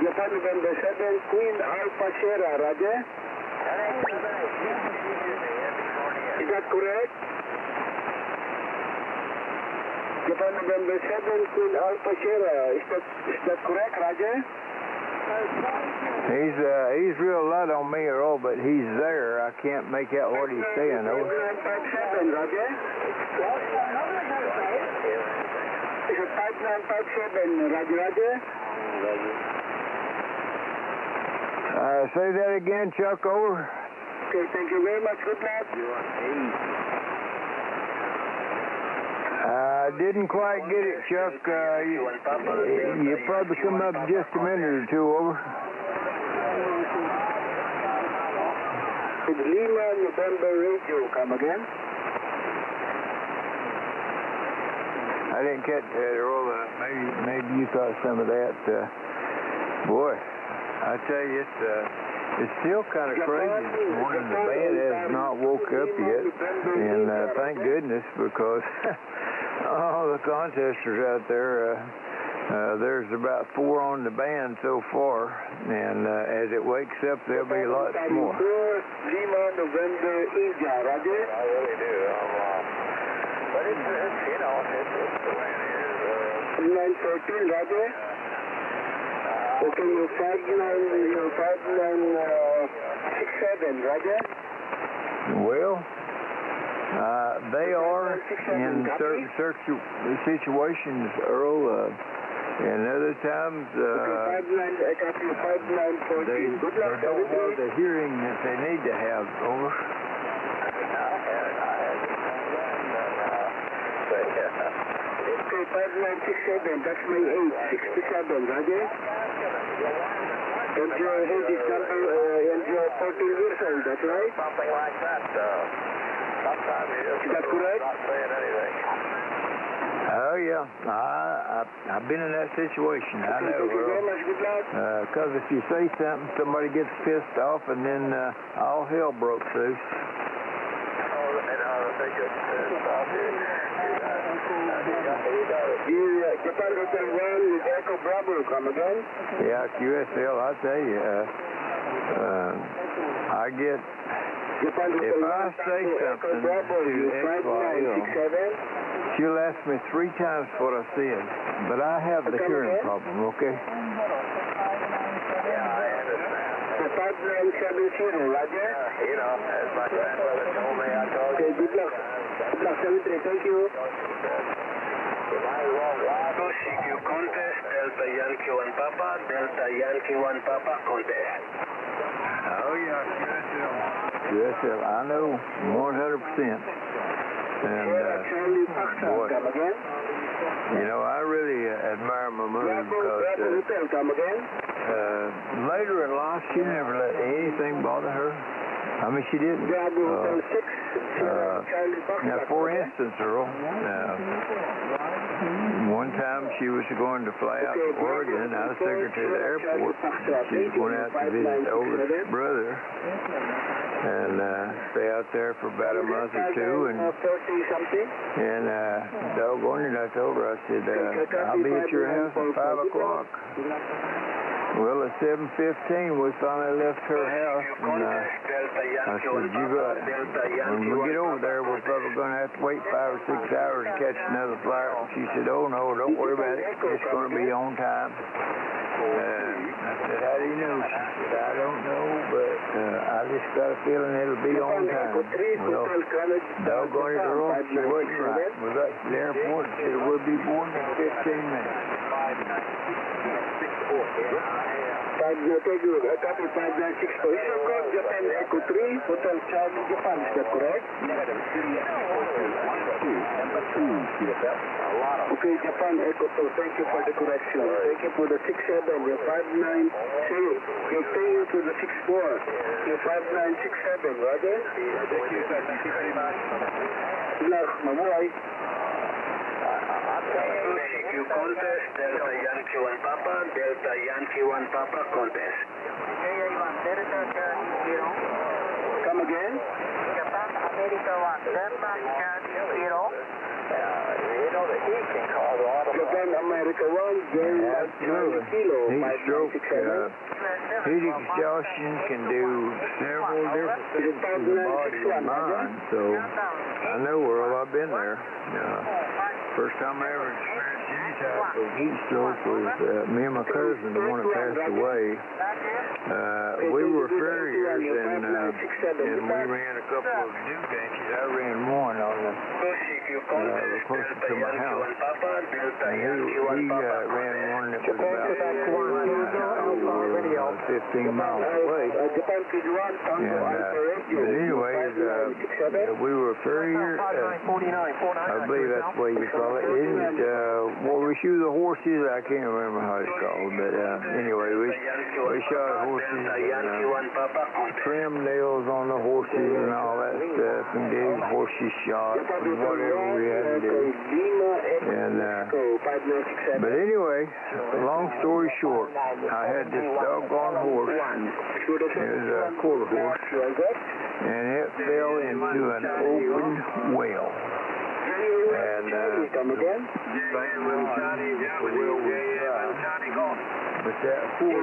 Japan November 7, Queen Alpha Sierra, Roger. Is that correct? Japan November 7, Queen Alpha Sierra, is that correct, Roger?
He's real light on me, Earl, but he's there. I can't make out what he's saying, over.
5957, Roger. Is it 5957, Roger?
Say that again, Chuck, over.
Okay, thank you very much. Good luck.
I didn't quite get it, Chuck. You probably come up in just a minute or two, over.
Lima November Radio, come again.
I didn't catch that, Earl. Maybe you caught some of that. Boy, I tell you, it's still kind of crazy this morning. The band has not woke up yet, and thank goodness, because all the contesters out there, there's about 4 on the band so far, and as it wakes up, there'll be lots more.
Lima November India, Roger.
I really do. But it's you know, it's the way it is.
914, Roger. Okay, you're 5967, Roger.
Well, they are in certain situations, Earl, and other times they don't have the hearing that they need to have, over.
Okay, 5967, that's my age, 67, Roger. And your age is and you're 14 years old, that's right?
Something like that. Sometimes you just
Is that correct?
not saying anything.
Oh, yeah. I've been in that situation. I know.
Thank you very much. Good luck.
Because if you say something, somebody gets pissed off, and then all hell broke loose.
Japan Hotel 1 with Echo Bravo, come again?
Yeah, QSL, I tell you, I get,
Japan
if
Hotel
I
1,
say
Echo
something
Bravo,
to
you
XYL,
5967.
she'll ask me 3 times what I said, but I have the hearing problem, okay?
Yeah, I understand.
The 5970, Roger?
You know, as my grandmother told me, I told you.
Okay, good luck. Good luck, 73, thank you.
CQ contest, Delta Yankee 1 Papa, Delta Yankee 1 Papa contest.
Oh, yeah, QSL, I know, 100%. And,
Charlie Foxtrot,
boy,
come again?
you know, I really admire my mother
Bravo
because
Hotel, come again?
later in life, she never let anything bother her. I mean, she didn't.
Bravo Hotel 6, Charlie Foxtrot.
Now, for instance, Earl, one time she was going to fly out to Oregon. I was taking her to the airport. She was going out to visit the oldest brother and stay out there for about a month or two. And doggone it, I told her, I said, I'll be at your house at 5 o'clock. Well, at 7:15, we finally left her house, and I said, when we get over there, we're probably going to have to wait 5 or 6 hours to catch another flight. And she said, oh, no, don't worry about it. It's going to be on time. I said, how do you know? She said, I don't know, but I just got a feeling it'll be on time. Well, doggone it, Earl, she wasn't right. We got to the airport and said, we'll be boarding in 15 minutes.
5-0, copy 596. Position code Japan Echo 3, Hotel Charlie Japan, is that correct? Okay, Japan Echo 2, thank you for the correction. Thank you for the 67, you're 590. You're staying to the 64. You're 5967, Roger?
Thank you, sir. Thank you very much.
Good luck, mabuhay.
CQ contest, Delta Yankee 1 Papa, Delta Yankee 1 Papa contest.
Come again?
Japan America 1, Denmark Charlie 0.
You know the heat can cause a lot of...
Japan America 1, Denmark Charlie Kilo,
Heat stroke,
5967.
heat exhaustion can do several different things to the body and mind, so I know, Earl, I've been there. First time I ever experienced any type of heat stroke was me and my cousin, the one that passed away. We were farriers, and we ran a couple of new benches. I ran one on the closer to my house, and he ran one that was about 15 miles away. But anyway, we were farriers. I believe that's the way you call it. Isn't it? Well, we shoot the horses. I can't remember how it's called, but anyway, we shot horses and trim nails on the horses and all that stuff, and gave horses shots and whatever we had to do. And but anyway, long story short, I had this doggone horse. It was a quarter horse, and it fell into an open well. And but that horse,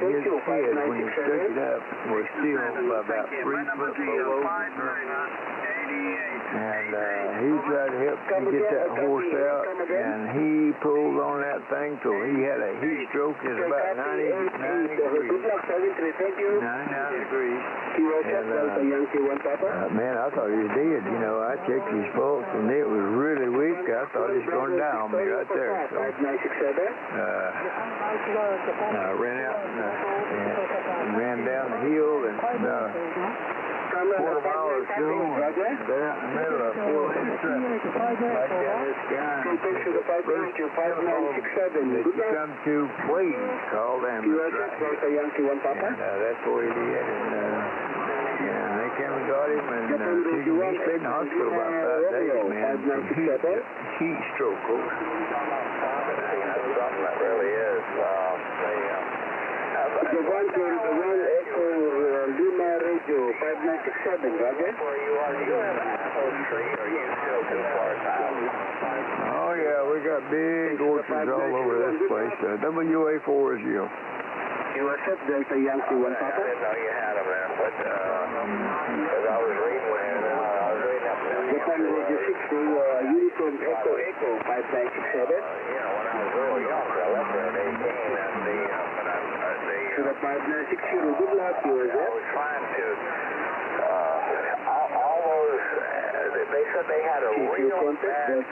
his head, when he stuck it up, was still about 3 foot below the surface. And he tried to help me get that horse out, and he pulled on that thing till he had a heat stroke. It's about 99 degrees. 99 degrees. And man, I thought he was dead. You know, I checked his pulse, and it was really weak. I thought he was going to die on me right there. So I ran out and ran down the hill, and
quarter mile or so, there in the middle of 4-lane traffic. Like this guy. That you come to, please call them. And that's what he did. And they came and got him, and he stayed in the hospital about 5 days, man. Heat stroke.
That's something that really is.
The one Echo Lima Radio 5967, Roger.
Where you are, do you have an apple tree, or are you still too far south?
Oh, yeah, we got big orchards all over this place. WA4 is you.
USF Delta Yankee 1 Papa.
I didn't know you had them there, but because I was reading up there.
Japan Radio 60, Uniform Echo 5967.
When I was real young, I left there at 18, and
to the 5960, good luck, USF.
I was trying to, all those, they said they had a real bad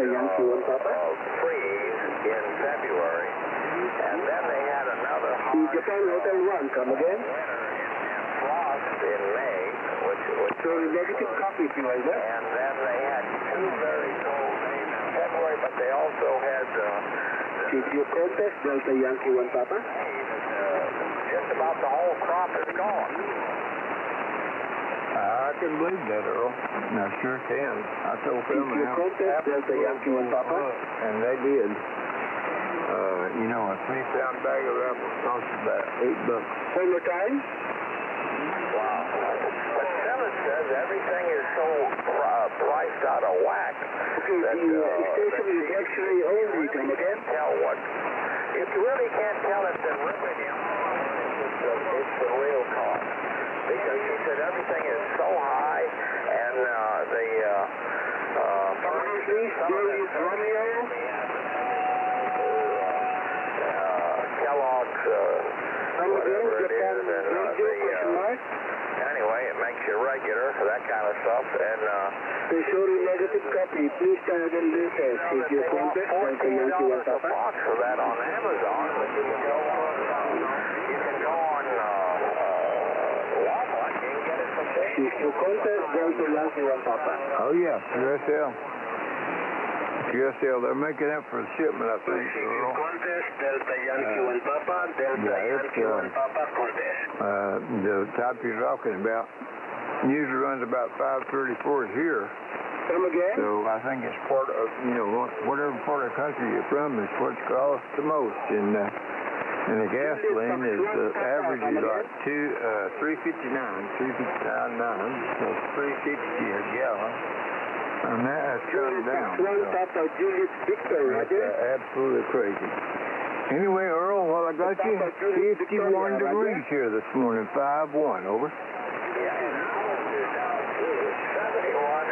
freeze in February, and then they had another hard
Japan Hotel 1, come again.
and frost in May, which
So negative copy, USF.
and then they had 2 very cold days in February, but they also had
CTO contest, Delta Yankee 1 Papa.
just about the whole crop is gone.
I can believe that, Earl. I sure can. I told them
CTO contest, Delta Yankee 1 Papa.
and they did. You know, a 3-pound bag of apples costs about $8.
One more time.
Wow. But Simmons says everything is so priced out of whack
Okay,
that
the station is actually only, come again.
tell what. You really can't tell if they're ripping him. It's the real cost. Because she said everything is so high, and
Julius Romeo.
Kellogg's, whatever it is, and anyway, it makes you regular for that kind of stuff, and
They show you negative copy. Please try again later. CTO contest, Delta Yankee 1
$14 a
Papa.
box for that on Amazon, but you can go on Walmart, you can get it for
CTO contest, Delta Yankee 1 Papa.
Oh, yeah, QSL. QSL, they're making up for the shipment, I think, Earl.
Contest, Delta Yankee 1 Papa, Delta Yankee 1 Papa contest.
The type you're talking about usually runs about 534 here.
Come again?
So I think it's part of, whatever part of the country you're from is what's cost the most. And the gasoline is average is like $3.59.9, so $3.60 a gallon. And that has come down.
One Papa Julius Victor, Roger.
That's absolutely crazy. Anyway, Earl, while I got you, 51 degrees here this morning, 5-1, over.
71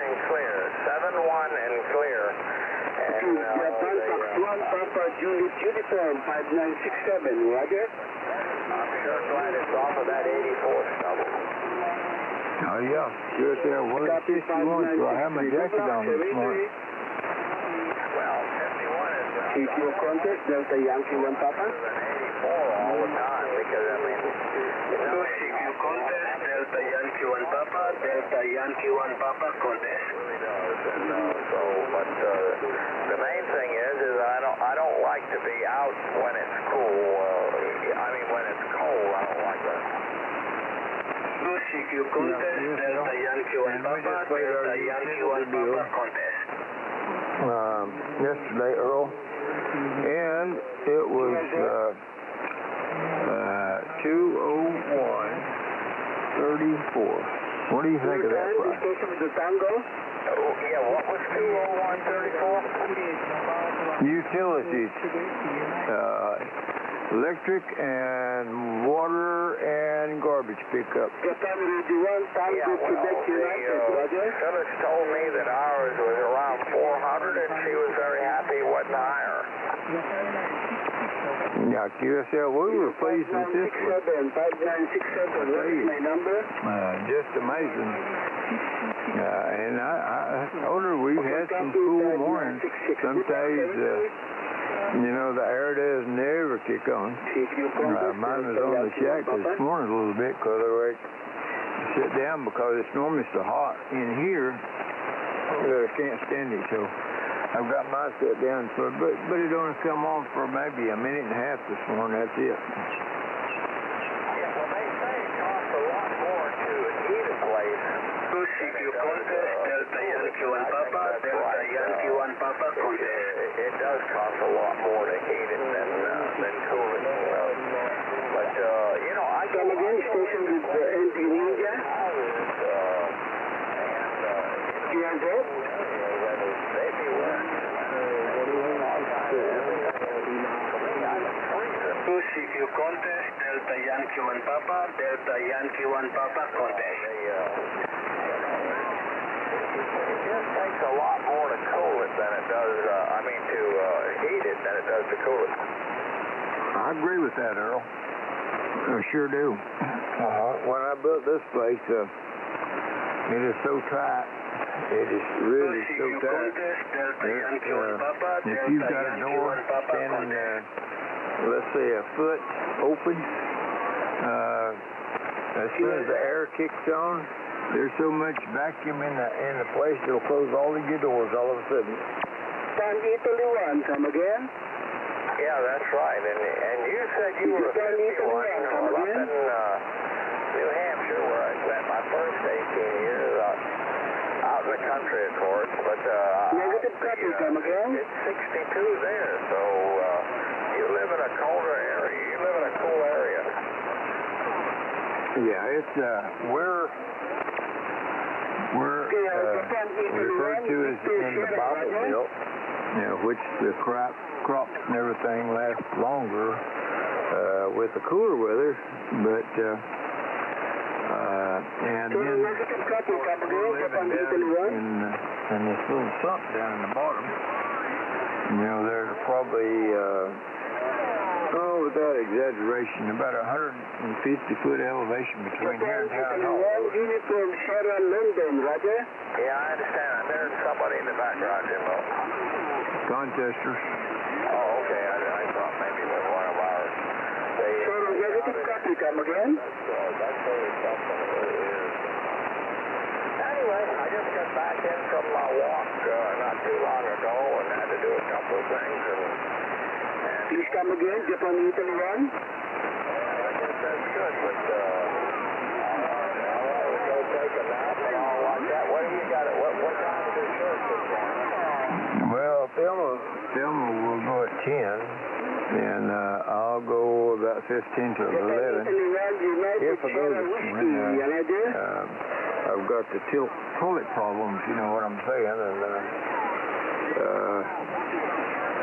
and clear. 71 and clear. And
Japan Fox 1 Papa Julius Uniform 5967, Roger.
I'm sure glad it's off of that 84 stubble.
Oh, yeah. Sure, there was 51, so I have my jacket on this morning.
Well, 51 is
CTO contest, Delta Yankee 1 Papa.
an 84 all the time, because, I mean,
CTO contest, Delta Yankee 1 Papa, Delta Yankee 1 Papa contest.
it really does. And but the main thing is I don't like to be out when it's cool. When it's cold, I don't like that.
CTO contest, Delta Yankee 1 Papa, Delta Yankee 1 Papa contest.
Yesterday, Earl, and it was 201.34. What do you think of that price?
Station with the Tango.
Yeah, what was 201.34?
Utilities, electric and water and garbage pickup.
Japan Radio 1 Tango Quebec United, Roger.
Phyllis told me that ours was around 400, and she was very happy it wasn't higher.
Yeah, QSL, we were pleased with this one.
5967, what is my number?
Just amazing. And I told her we've had some cool mornings. Some days, the air does never kick on. Mine was on the shack this morning a little bit because they were
sit down because it's normally so hot in here that I can't stand it. So I've got mine set down for, but it only come on for maybe a minute and a half this morning. That's it.
Yeah, well, they say it costs a lot more to heat a place.
Sitio Contest, Delta Yankee 1 Papa, Delta Yankee 1 Papa, Contest.
It does cost a lot more to heat it than cool it. But, you know, I
Come again, station with the NP Ninja. Yeah, that? Sitio Contest, Delta Yankee 1 Papa, Delta Yankee 1 Papa, Contest.
It just takes a lot more to cool it than it does, to heat it than it does to cool it.
I agree with that, Earl. I sure do. When I built this place, it is so tight. It is really so tight. If you've got a door standing, let's say a foot open, as soon as the air kicks on, there's so much vacuum in the place it'll close all of your doors all of a sudden.
San Italy 1, come again?
Yeah, that's right. And you said you were a 51 up in New Hampshire, where I spent my first 18 years out in the country, of course. But
Negative copy, come again?
It's 62 there, so you live in a colder area. You live in a cool area.
Yeah, it's we're referred to as in the Bible Belt, which the crops and everything last longer with the cooler weather, but and then we're living down in this little sump down in the bottom. There's probably without exaggeration, about 150-foot elevation between here and town hall.
Uniform Sharon London, Roger.
Yeah, I understand. I'm hearing somebody in the background, Jimbo.
Contesters.
Oh, okay. I thought maybe it was one of ours.
Sharon, negative copy, come again?
Anyway, I just got back in from my walk not too long ago and had to do a couple of things.
Please come again, Japan Italy 1.
I guess that's good, but I'll go take a nap and all like that. What do you got? What time is your church this morning?
Well, Thelma will go at 10, and I'll go about 15 to 11. If I go this morning, I've got the toilet problems, you know what I'm saying, and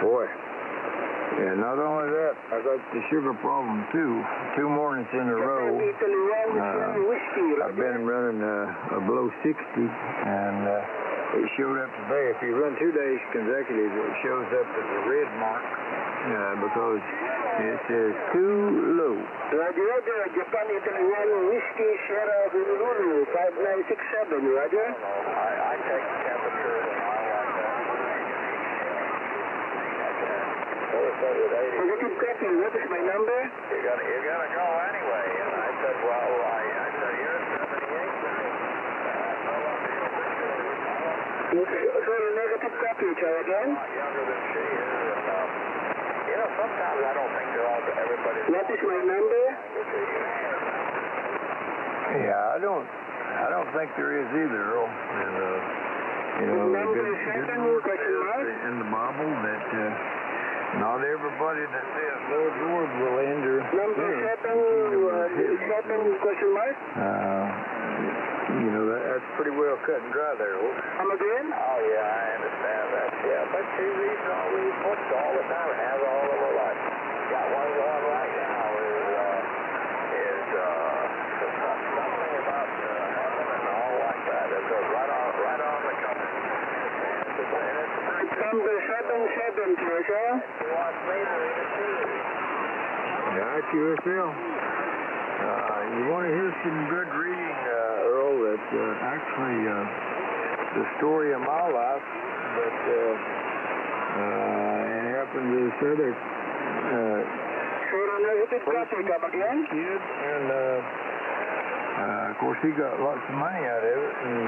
boy. And not only that, I got the sugar problem too. 2 mornings in a row. I've been running below 60, and it showed up today. If you run 2 days consecutive, it shows up as a red mark because it says too low.
Roger, Japan Italy 1, Whiskey Sierra Honolulu, 5967, Roger.
I take the temperature and I like that.
Negative copy, what is my number?
You're gonna go anyway. And I said, well, I said, you're 78.
So negative copy, try again.
Younger than she is. And, sometimes I don't think everybody's...
What is my number?
Yeah, I don't think there is either, Earl. And, good word in the Bible that not everybody that says Lord, Lord will enter.
Number 7, question mark?
That's pretty well cut and dry there, Earl.
Come again?
Oh, yeah, I understand that. Yeah, but she reads all these books all the time and has all of her life. Got one going right now is something about heaven and all like that. It's right on the cover.
It's number 77, Teresa.
She wants me to read it too.
Yeah, QSL. You want to hear some good reading, Earl? That's actually the story of my life, but it happened to this other kid, and Of course, he got lots of money out of it, and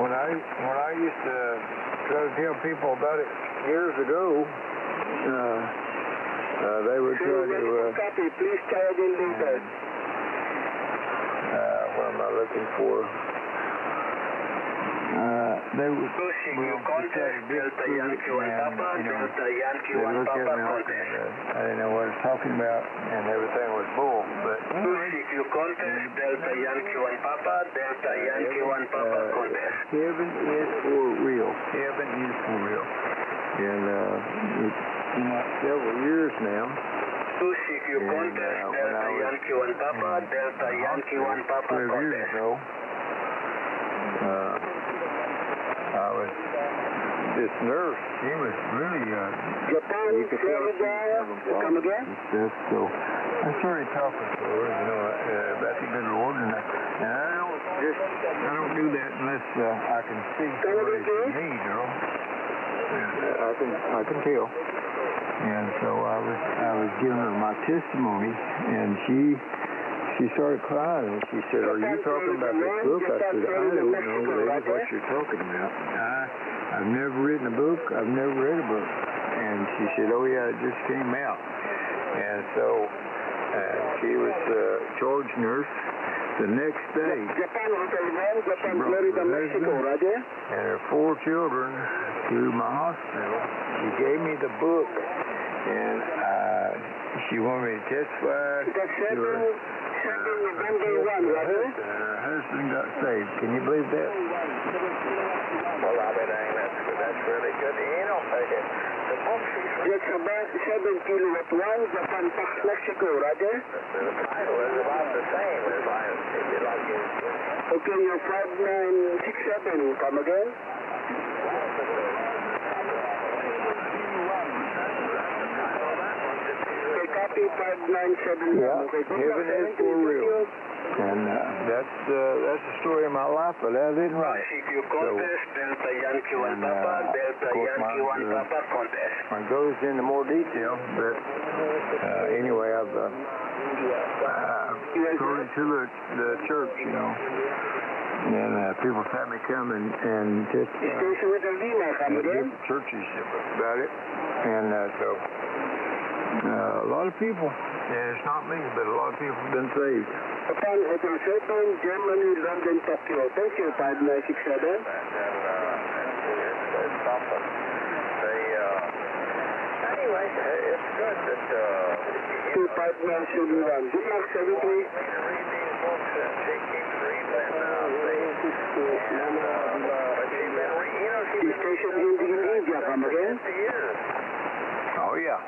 when I used to try to tell people about it years ago, they would try to.
Copy. Please try again later.
What am I looking for? They would.
You contact Delta Yankee 1 Papa, Delta Yankee 1 Papa contact.
I didn't know what I was talking about, and everything was bull, but.
You contact Delta Yankee 1 Papa, Delta Yankee 1 Papa contact.
Heaven is for real. Heaven is for real. And it's been out several years now.
You contact Delta Yankee 1 Papa, Delta Yankee 1 Papa
12 years
contact.
ago, I was this nurse. She was really
Japan, Florida, come again?
So I started talking to her, about the good Lord, and I don't do that unless I can see somebody in need, girl. And I can tell. And so I was giving her my testimony, and she started crying, and she said, "Are you talking about this book?" I said, "I don't know, lady, what you're talking about. I've never written a book. I've never read a book." And she said, "Oh yeah, it just came out." And so she was a charge nurse. The next day,
Japan, Florida, Mexico, Roger.
and her 4 children to my hospital. She gave me the book, and she wanted me to testify to her. Her husband got saved. Can you believe that?
Well, I mean, that's really good. You know, the book she's
It's about 7 kilowatt 1, Japan, Mexico, Roger.
the title is about the same as
Okay, you're 5967, come again? Okay, copy 597.
Yeah,
Okay,
heaven is for real. And that's the story of my life, but I didn't write it.
You contest, Delta Yankee 1 Papa, Delta Yankee 1 Papa contest.
It goes into more detail, but anyway, I've going to the church, and people have me come and just
Station with the Lima, come again?
different churches about it, and so a lot of people, and it's not me, but a lot of people have been saved.
Japan, Hotel 7, Germany, London, Tokyo. Thank you, 5967.
Anyway, it's good that
25971. Good luck, 73.
read these books and she keeps reading
The station in India, come again?
Oh yeah,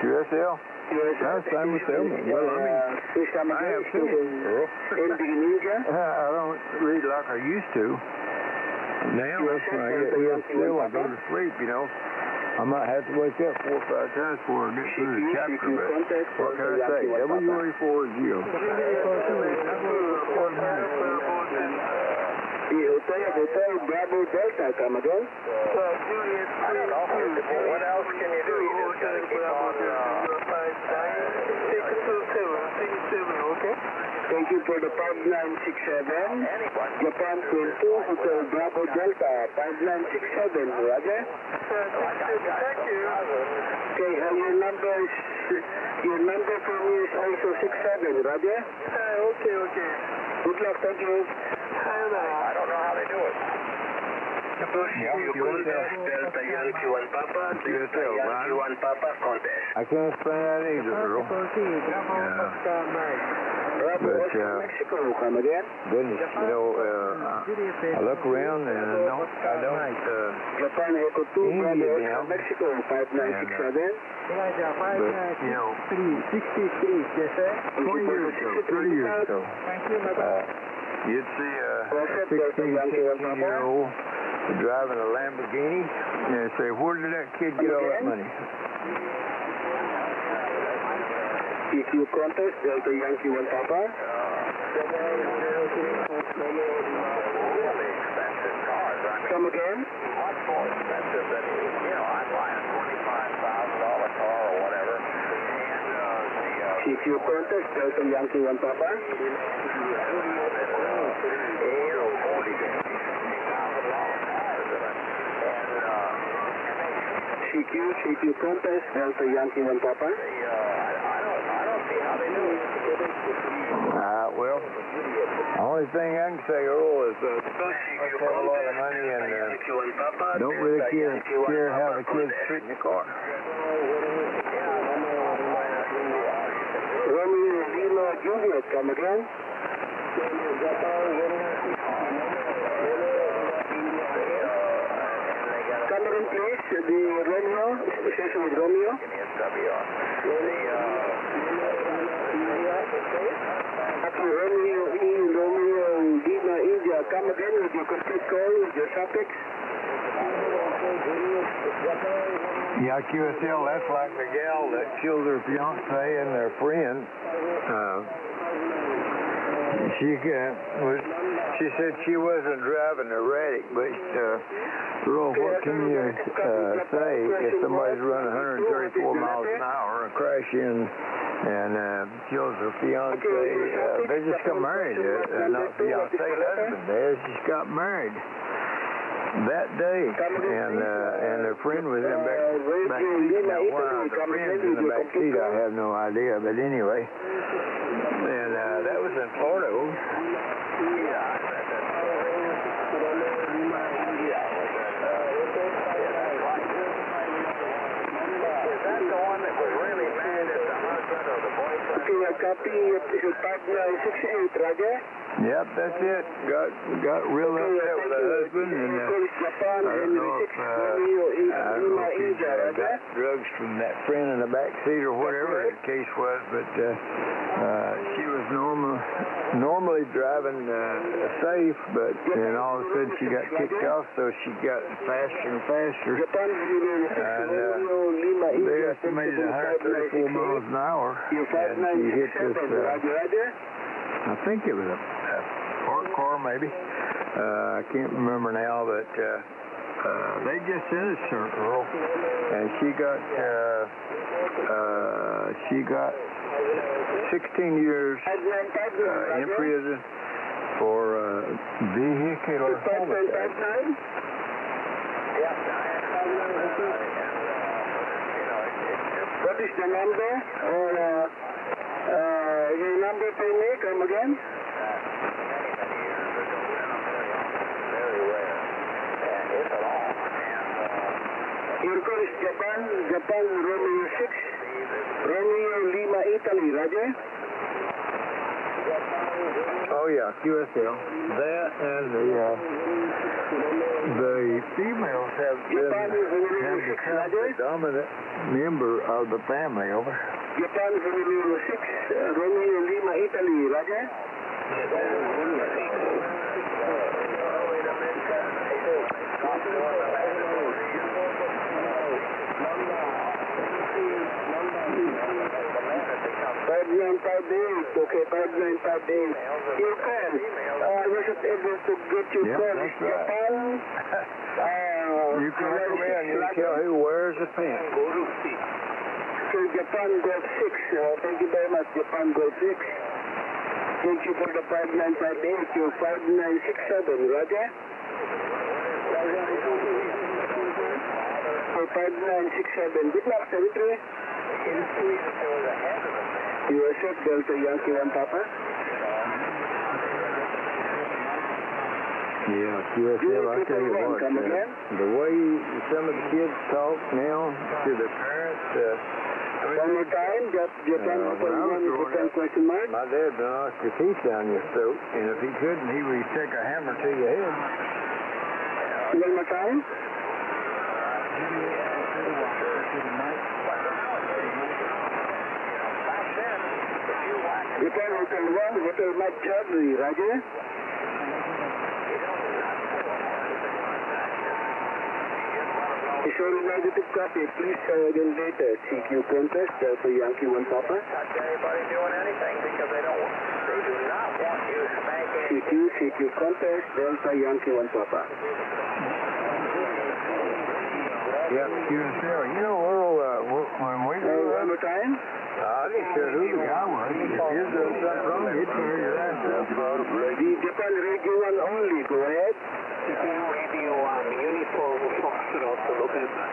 QSL. That's same with them. Well, I have too.
Ending in India?
I don't read like I used to. Now, that's when I get still, I go to sleep, I might have to wake up 4 or 5 times before I get through the chapter, but what can I say? WA4G.
Hotel Bravo Delta, come again?
I don't know. What else can you do? You just got to keep on...
Okay. Thank you for the 5967. Japan 22, Hotel Bravo Delta, 5967, Roger.
Thank you.
Okay, your number for me is also 67, Roger. Okay. Good luck, thank you.
I don't know how they do it.
You contest Delta Yankee 1 Papa, Delta Yankee 1 Papa contest.
I can't explain that either, Earl. But,
Mexico, come again?
goodness, I look around and I don't
Japan Echo 2,
India down.
Mexico, 5967.
but, 20 years ago, 30 years ago, you'd see a 16, 17-year-old driving a Lamborghini, and they'd say, "Where did that kid get all that money?"
If you contest Delta Yankee 1 Papa.
Really expensive cars. I mean,
Come again?
much more expensive than, I'm buying a $25,000 car or whatever. And
If CQ contest, Delta Yankee 1 Papa. CQ contest, Delta Yankee 1 Papa.
Well, the only thing I can say, Earl, is let's have a lot of money and don't really care how the kids treat the car.
Romeo Lima Juliet, come again. Come again, please. The Romeo, station with Romeo. Romeo Lima India, come again with your complete call, with your suffix.
Yeah, QSL, that's like the gal that killed her fiance and their friend. She said she wasn't driving erratic, but Earl, what can you say if somebody's running 134 miles an hour and crash in and kills her fiance? They just got married, not fiance, husband. They just got married that day, and their friend was in back seat. Now, why the friend's in the back seat, I have no idea, but anyway, and that was in Florida.
Okay, a copy episode 5968, Roger.
Yep, that's it. Got real upset with the husband, and I don't know if he got drugs from that friend in the back seat or whatever the case was, but she was normally driving safe, but then all of a sudden she got kicked off, so she got faster and faster, and they estimated 134 miles an hour, and she hit this, I think it was a parked car maybe, I can't remember now, but they just sentenced her, Earl, and she got 16 years in prison for vehicular homicide.
What is the number? Or your number for me? Come again? Your call is Japan Romeo 6, Romeo Lima Italy, Roger.
Oh yeah, QSL. That and the females have become the dominant member of the family. Over.
Japan Romeo 6, Romeo Lima Italy, Roger. Okay, 5958. Your call. I wasn't able to get your call.
That's right.
Japan.
You can recommend you tell who wears the pants.
So Japan Golf 6. Thank you very much, Japan Golf 6. Thank you for the 5958 to 5967, Roger. For 5967. Good luck, Secretary. USF Delta Yankee 1 Papa.
Yeah, QSL, I tell you what, the way some of the kids talk now to their parents,
one more time, Japan Hotel 1 with the 10 question mark.
My dad knocked your teeth down your throat, and if he couldn't, he would take a hammer to your head.
One more time. Japan Hotel 1, Hotel Mike Charlie, Roger. Show the negative copy. Please try again later. CQ contest, Delta Yankee 1 Papa.
Not anybody doing anything because they do not want you smacking.
CQ contest, Delta Yankee 1 Papa.
Yep, QSL. You know, Earl, when we grew up,
more time?
I didn't care who the guy was. If you're doing something wrong, you'd tear your ass up.
The Japan Radio 1 only, go ahead.
Japan Radio 1, uniform Foxtrot November.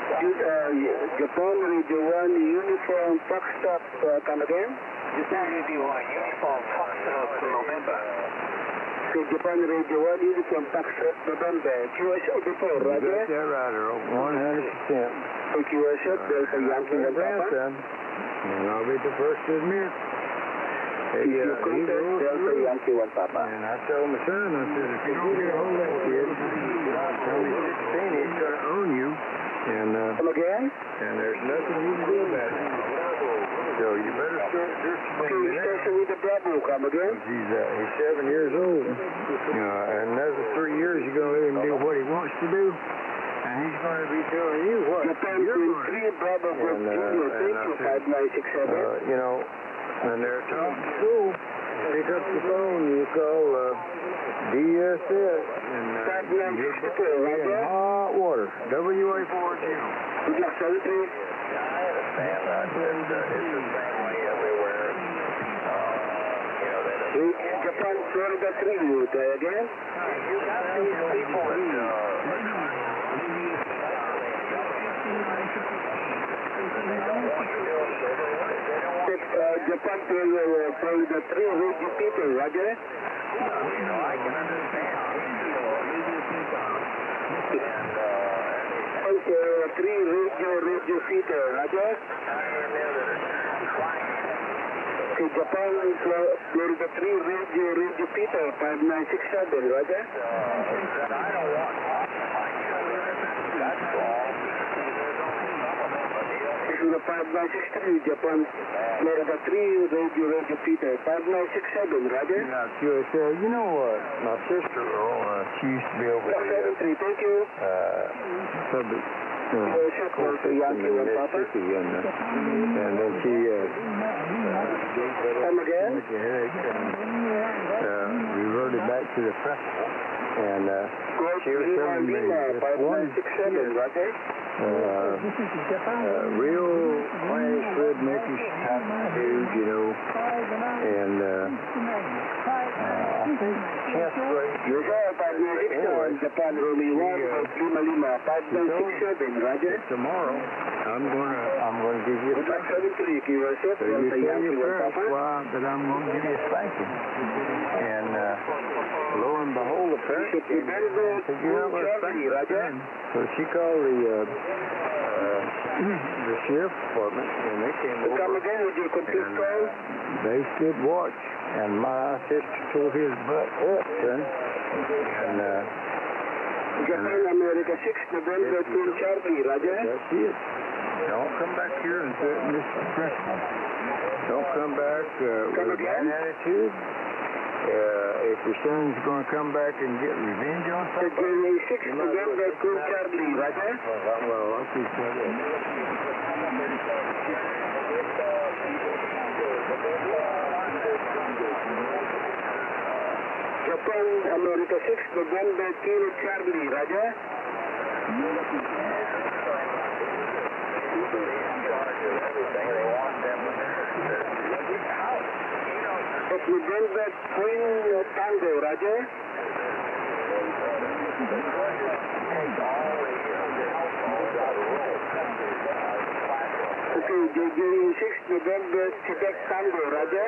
Japan Radio 1 uniform Foxtrot, come again?
Japan Radio 1, uniform Foxtrot November.
Okay, Japan Radio 1 uniform Foxtrot November. QSO before,
You
Roger?
got that right, Earl. 100%.
Okay, QSO, Delta Yankee and Papa.
Grandson. And I'll be the first to admit. Hey,
If you
he
contact
rose
Delta
through.
Yankee and Papa.
And I told my son, I said, if you don't get a hold of that kid, tell me 16, he's going to own you. And
Come again?
there's nothing you can do about it. So you better start searching
Okay,
him now.
station with the Bravo, come again?
He's 7 years old. And another 3 years, you're going to let him do what he wants to do. And he's going to be telling you what
Japan
you're going to do.
3 Bravo Group
And,
Studio, thank you, 5967.
You know, when they're talking to school, pick up the phone, you call DSS, and you're in hot water. WA4 channel.
Good luck, Salutary.
I understand that. It's the same way everywhere.
Japan, Florida 3, you again?
You got these people
Japan, Florida 3, Radio Peter, Roger?
I can understand.
Okay, 3, Radio Peter, Roger? Okay, Japan, Florida 3, Radio Peter, 5967, Roger?
I don't want that's all.
This is the 5963, Japan, Florida 3, Radio Peter, 5967, Roger?
Yeah, QSL. You know what? My sister, she used to be over
Block
there.
73, thank you.
Public.
Yankee and Papa.
Mississippi, and then she
Come again?
reverted back to the festival, and she was telling me this one
5967, Roger?
real class red makers type dude, you know, and I think chest rate.
You have 5967, Japan, Romeo 1, 5967, Roger?
Tomorrow, I'm gonna give you a
Good luck,
spanking.
73, QSF,
So you
Delta
tell
Yankee
your
and
parents
Papa.
that I'm gonna give you a spanking, and lo and behold, the parents came in and said, "You know what, spanking,
Roger?"
So she called the sheriff's department, and they came
Come
over.
again with your complete
And
call.
they stood watch, and my sister tore his butt up, son. And
Japan, America 6, November 2, Charlie, Roger?
that's it. Don't come back here and threaten this principal. Don't come back with a bad attitude. If your son's going to come back and get revenge on somebody,
January 6, November 2, Charlie, Roger?
well, I'll see that.
Japan, America 6, November 2, Charlie, Roger? It's November 2, Tango, Roger? Okay, January 6, November, Quebec, Tango, Roger?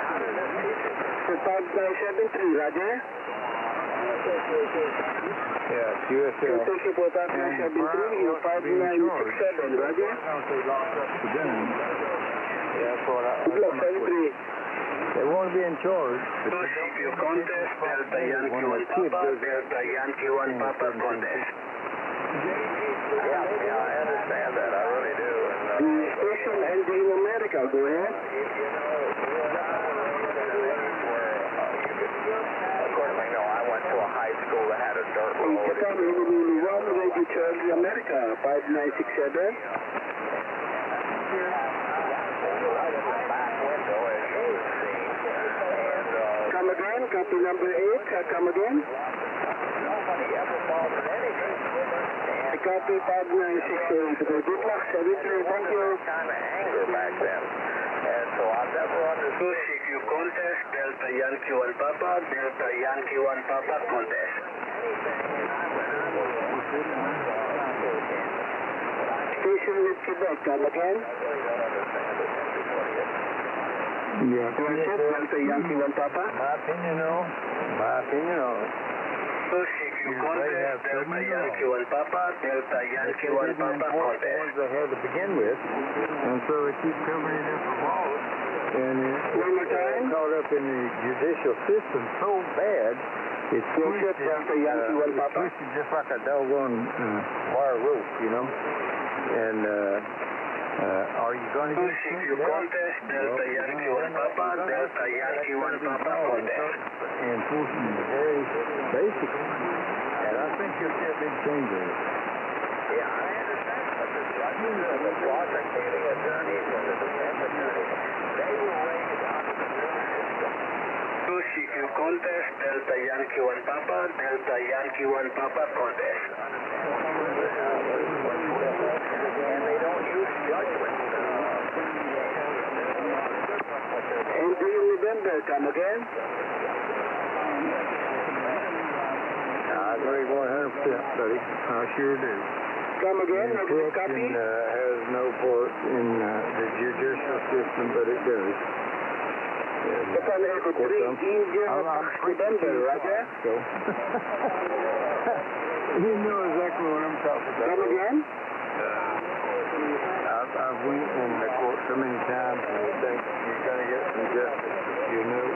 So 5973, Roger?
Yeah, QSL.
Thank you for 5973, you're 5967, Roger?
Yeah, that's what
Good luck, 73.
They want to be in charge. But
You contest, Delta Yankee 1 Papa, Delta Yankee 1 Papa contest.
Yeah, I understand that. I really do.
The station ending in America, go ahead.
Of course, I know I went to a high school that had a dirt road.
Japan, Honolulu 1, Radio Charlie, America, 5967. Come again, copy number 8, come again.
copy 5960. Good luck, 73. Thank you.
Kind of anger back then. And so I've never understood.
CQ contest, Delta Yankee 1 Papa, Delta Yankee 1 Papa contest.
Station with Quebec, come again.
Yeah.
Contest, Delta Yankee 1 Papa.
My opinion, no.
CQ contest, Delta Yankee 1 Papa, Delta Yankee 1 Papa contest.
They had to begin with, and so they keep covering it up for walls. And
One more time.
caught up in the judicial system so bad, it's twisted,
Delta Yankee 1 Papa.
twisted just like a doggone wire rope, you know. And are you going to get
CQ contest, Delta Yankee 1 Papa, Delta Yankee 1 Papa contest.
enforcing the very basic, and I think you'll see a big change in it.
Yeah, I understand, but the judges and the prosecuting attorneys and the defense attorneys, they were raised under the new system.
CQ contest, Delta Yankee 1 Papa, Delta Yankee 1 Papa contest.
And they don't use judgment.
And do you November, come again.
I agree 100%, buddy. I sure do.
Come again,
And
negative copy.
corruption has no part in the judicial system, but it does.
Japan Echo 3, India, November, Roger.
So, you know exactly what I'm talking about.
Come again.
I've went in the court so many times, and I think you're going to get some justice. You know,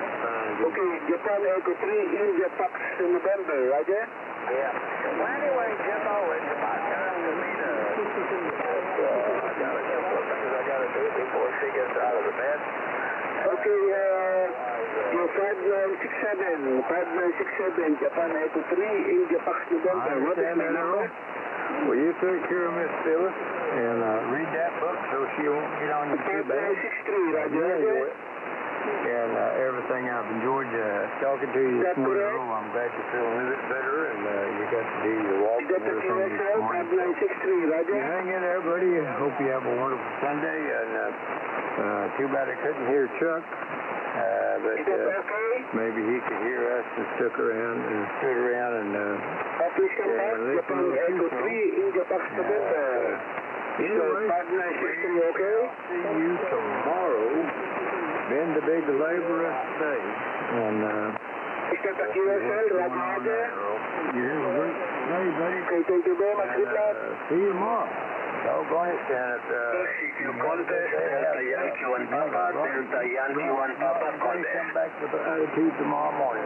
Okay, Japan Echo 3, India, Pax, November, Roger.
Yeah. Well, anyway, Jimbo, it's about time for me to... I got a couple of things I got to do before she gets out of the bed.
Okay, your 5967, Japan Echo 3, India, Pax, November. What is my number?
Well, you take care of Miss Phyllis and read that book so she won't get on you too bad.
5963, Roger.
And everything I've enjoyed talking to you this morning. Oh, I'm glad you're feeling a little bit better, and you got to do your walk and everything this morning.
5963, Roger.
You hang in there, buddy. I hope you have a wonderful Sunday. And too bad I couldn't hear Chuck, but
Is that okay?
maybe he could hear us and stood around and
Please come back, Japan Echo 3, India, Pax, November.
Anyway,
5963, okay?
see you tomorrow. Been the big laborous day. And
Is that a QSL, Roger?
you have a great day, buddy.
Okay, thank you very much. Good luck.
See you tomorrow. Doggone it, Janet.
CQ contest, Delta Yankee 1 Papa, Delta Yankee 1 Papa contest.
Come back with the attitude tomorrow morning.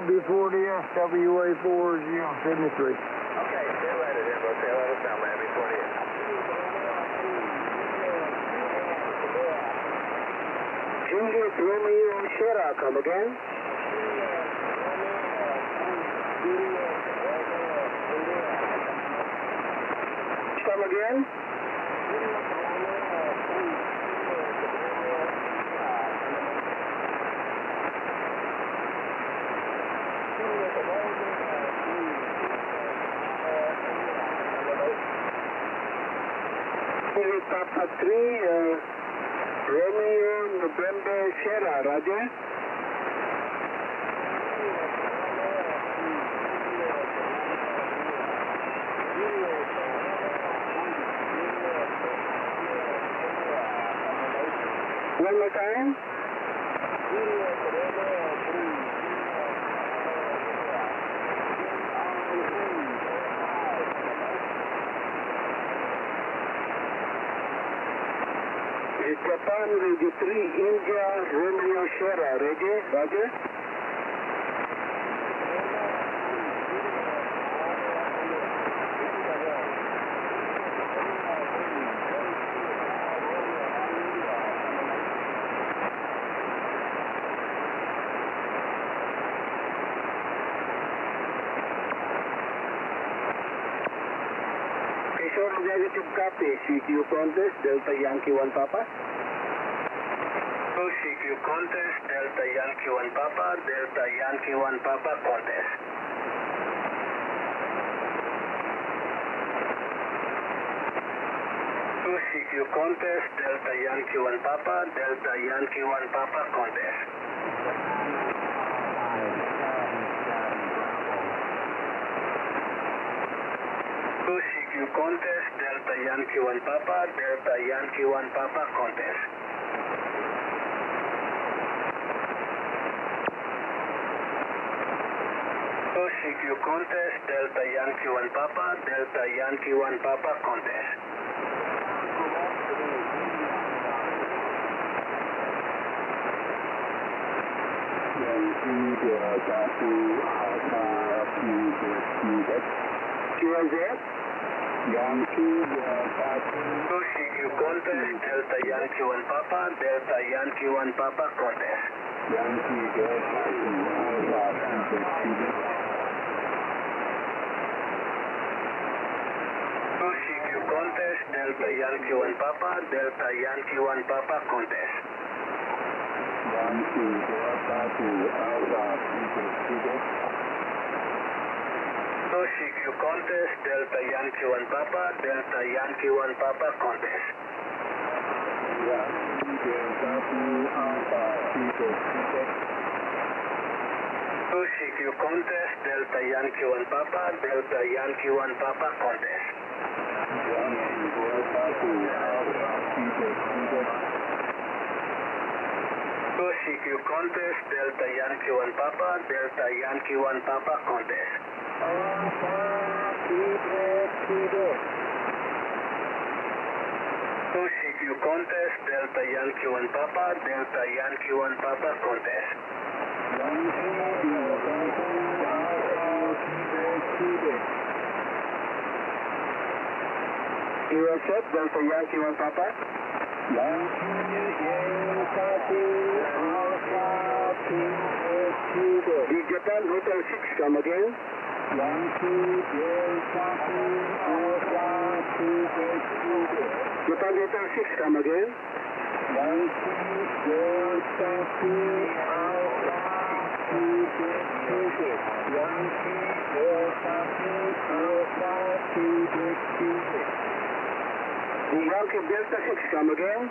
Before the SWA4 is 73.
Okay, see you later, Jimbo. Say hello to Sam, man, before the end.
Juliet Romeo Sierra, come again. Come again. Juliet Papa 3, Romeo November Sierra, Roger. One more time. Japan Radio 3, India, Romeo Sierra, ready? Roger? Short negative copy, CQ contest, Delta Yankee 1 Papa.
CQ contest, Delta Yankee 1 Papa, Delta Yankee 1 Papa contest.
CQ contest, Delta Yankee 1 Papa, Delta Yankee 1 Papa contest. CQ contest, Delta Yankee 1 Papa, Delta Yankee 1 Papa contest. CQ contest, Delta Yankee 1 Papa, Delta Yankee 1 Papa contest. CQ contest, Delta Yankee 1 Papa, Delta Yankee 1 Papa contest. CQ contest, Delta Yankee 1 Papa, Delta Yankee 1 Papa contest. CQ contest, Delta Yankee 1 Papa, Delta Yankee 1 Papa contest. CQ contest, Delta Yankee 1 Papa, Delta Yankee 1 Papa contest. CQ contest, Delta Yankee 1 Papa, Delta Yankee 1 Papa contest. CQ contest, Delta Yankee 1 Papa, Delta Yankee 1 Papa contest.
USF, Delta Yankee 1 Papa. Japan Hotel 6, come again. Japan Hotel 6, come again. Yankee Delta 6, come again.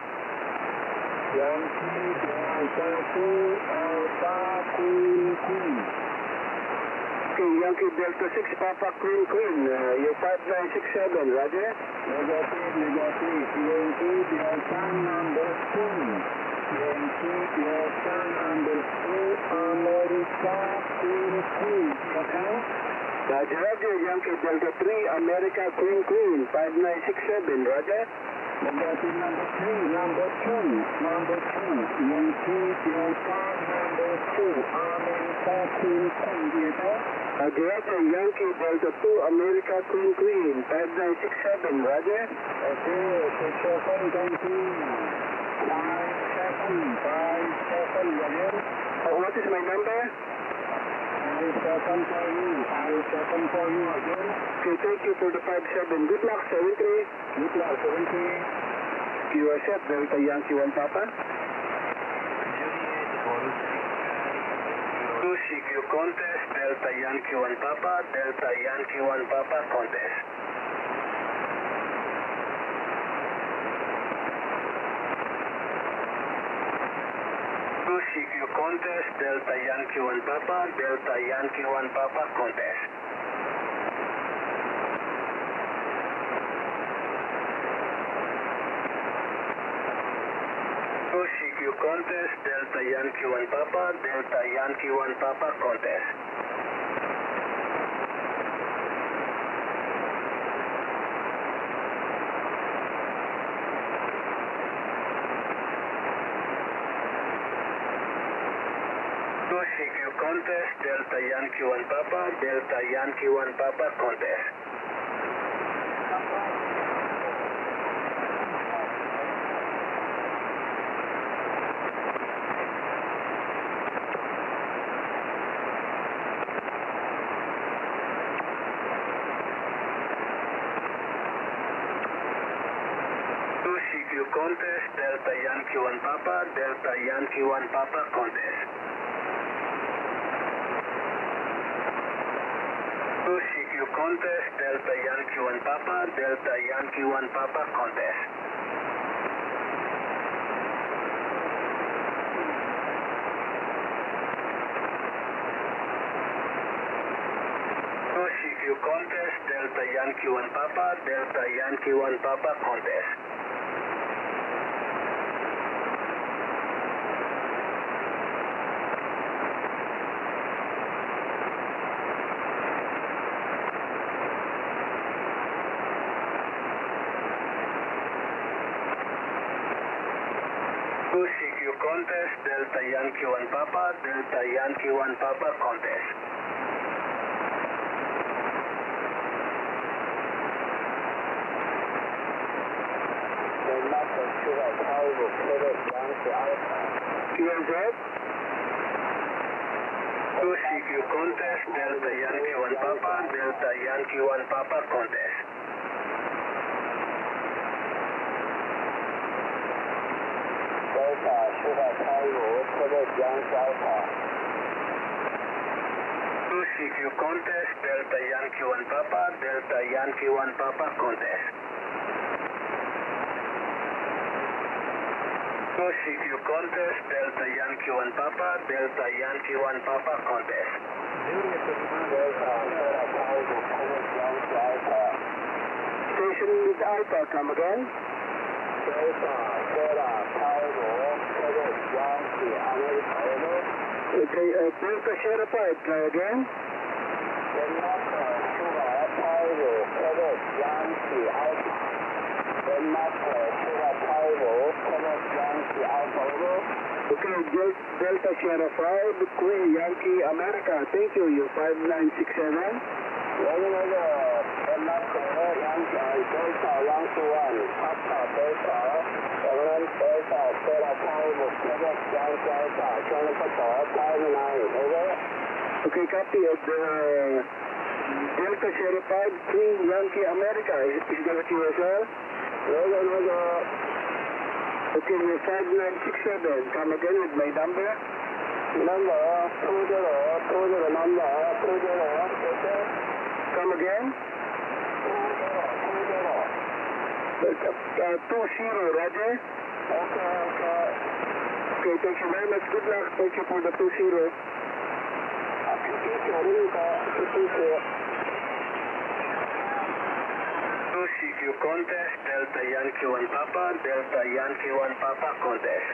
Okay, Yankee Delta 6, Papa Queen Queen, you're 5967, roger? Negative, Yankee Delta number 2. Yankee Delta number 2, America Queen Queen, okay? Roger, Yankee Delta 3, America Queen Queen, 5967, roger? Negative number 2, Yankee Delta number 2, America Queen Queen, Roger, Yankee Delta 2, America Queen Queen, 5967, roger? Okay, 67, 57, roger? What is my number? 57 for you again. Okay, thank you for the 57. Good luck, 73. Good luck, 73. QSF, Delta Yankee 1 Papa.
CQ contest, Delta Yankee 1 Papa, Delta Yankee 1 Papa contest. CQ contest, Delta Yankee 1 Papa, Delta Yankee 1 Papa contest. CQ contest, Delta Yankee 1 Papa, Delta Yankee 1 Papa contest. CQ contest, Delta Yankee 1 Papa, Delta Yankee 1 Papa contest. CQ contest, Delta Yankee 1 Papa, Delta Yankee 1 Papa contest. CQ contest, Delta Yankee 1 Papa, Delta Yankee 1 Papa contest. CQ contest, Delta Yankee 1 Papa, Delta Yankee 1 Papa contest. CQ contest, Delta Yankee 1 Papa, Delta Yankee 1 Papa contest. CQ contest, Delta Yankee 1 Papa, Delta Yankee 1 Papa contest. CQ contest, Delta Yankee 1 Papa, Delta Yankee 1 Papa contest. CQ contest, Delta Yankee 1 Papa, Delta Yankee 1 Papa contest. Station with Alpha, come again. Delta, Yankee, America, okay, Delta Sierra 5, try again. Yankee, Alpha. Okay, Delta Sierra 5, Queen Yankee America. Thank you, you 5967. Okay, copy of the Delta Sierra 5, Queen Yankee America. Is that what you were saying? Okay, we're 5967. Come again with my number. Number 20, number 20. Come again. 20, Roger. Okay, thank you very much. Good luck. Thank you for the 20. CQ contest, Delta Yankee 1 Papa, Delta Yankee 1 Papa contest.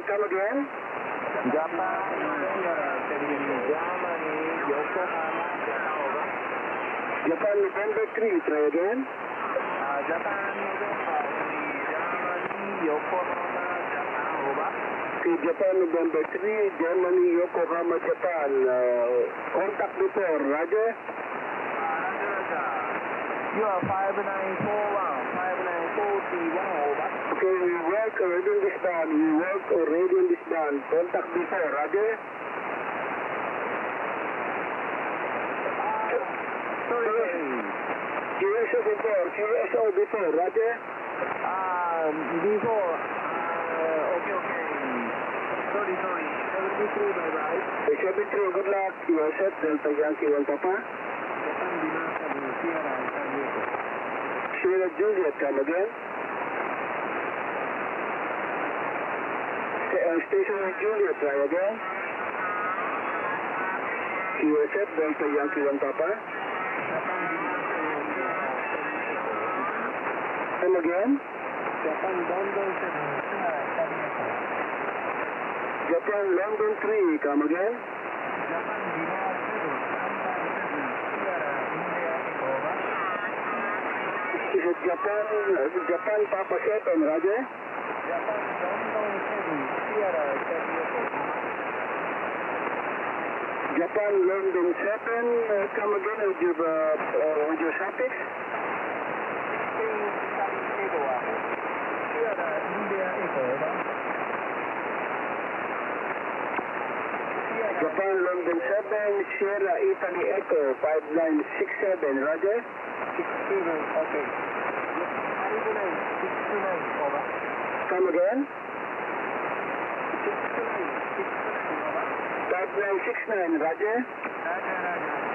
Come again? Japan November 3, try again. Okay, Japan November 3, Germany, Yokohama, Japan. Contact before, Roger?
You are 5941, over.
Okay, we work already on this band. Contact before, Roger? QSO before, Roger?
Before. Okay. Sorry. 73 by right.
73, good luck. You are set, Delta Yankee 1 Papa. Sierra Juliet, come again. Station with Juliet, try again. You are set, Delta Yankee 1 Papa. Come again. Japan London 3, come again. Is it Japan Papa 7, Roger? Japan London 7, come again with your suffix. Japan London 7, Sierra Italy Echo 5967, Roger?
67, okay. 69, over.
Come again?
69,
5969, Roger?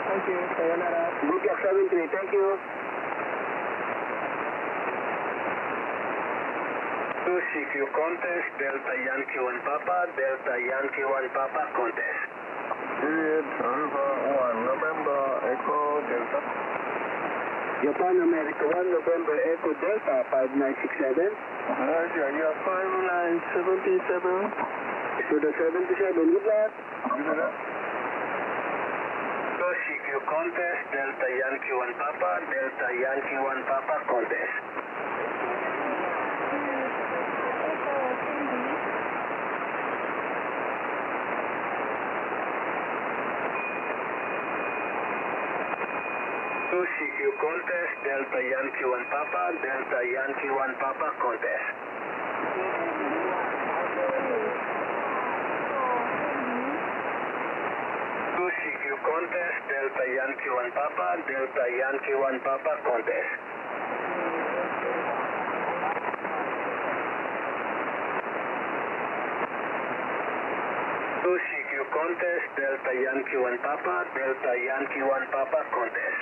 Thank you, sayonara.
Good luck 73, thank you. CQ contest, Delta Yankee 1 Papa, Delta Yankee 1 Papa contest.
Juliet Alpha 1, November Echo Delta.
Japan America 1, November Echo Delta 5967.
Roger, you are 5977.
To the 77, good luck.
Good luck.
CQ contest, Delta Yankee 1 Papa, Delta Yankee 1 Papa contest. CQ contest, Delta Yankee 1 Papa, Delta Yankee 1 Papa contest. CQ contest, Delta Yankee 1 Papa, Delta Yankee 1 Papa contest. CQ contest, Delta Yankee 1 Papa, Delta Yankee 1 Papa contest.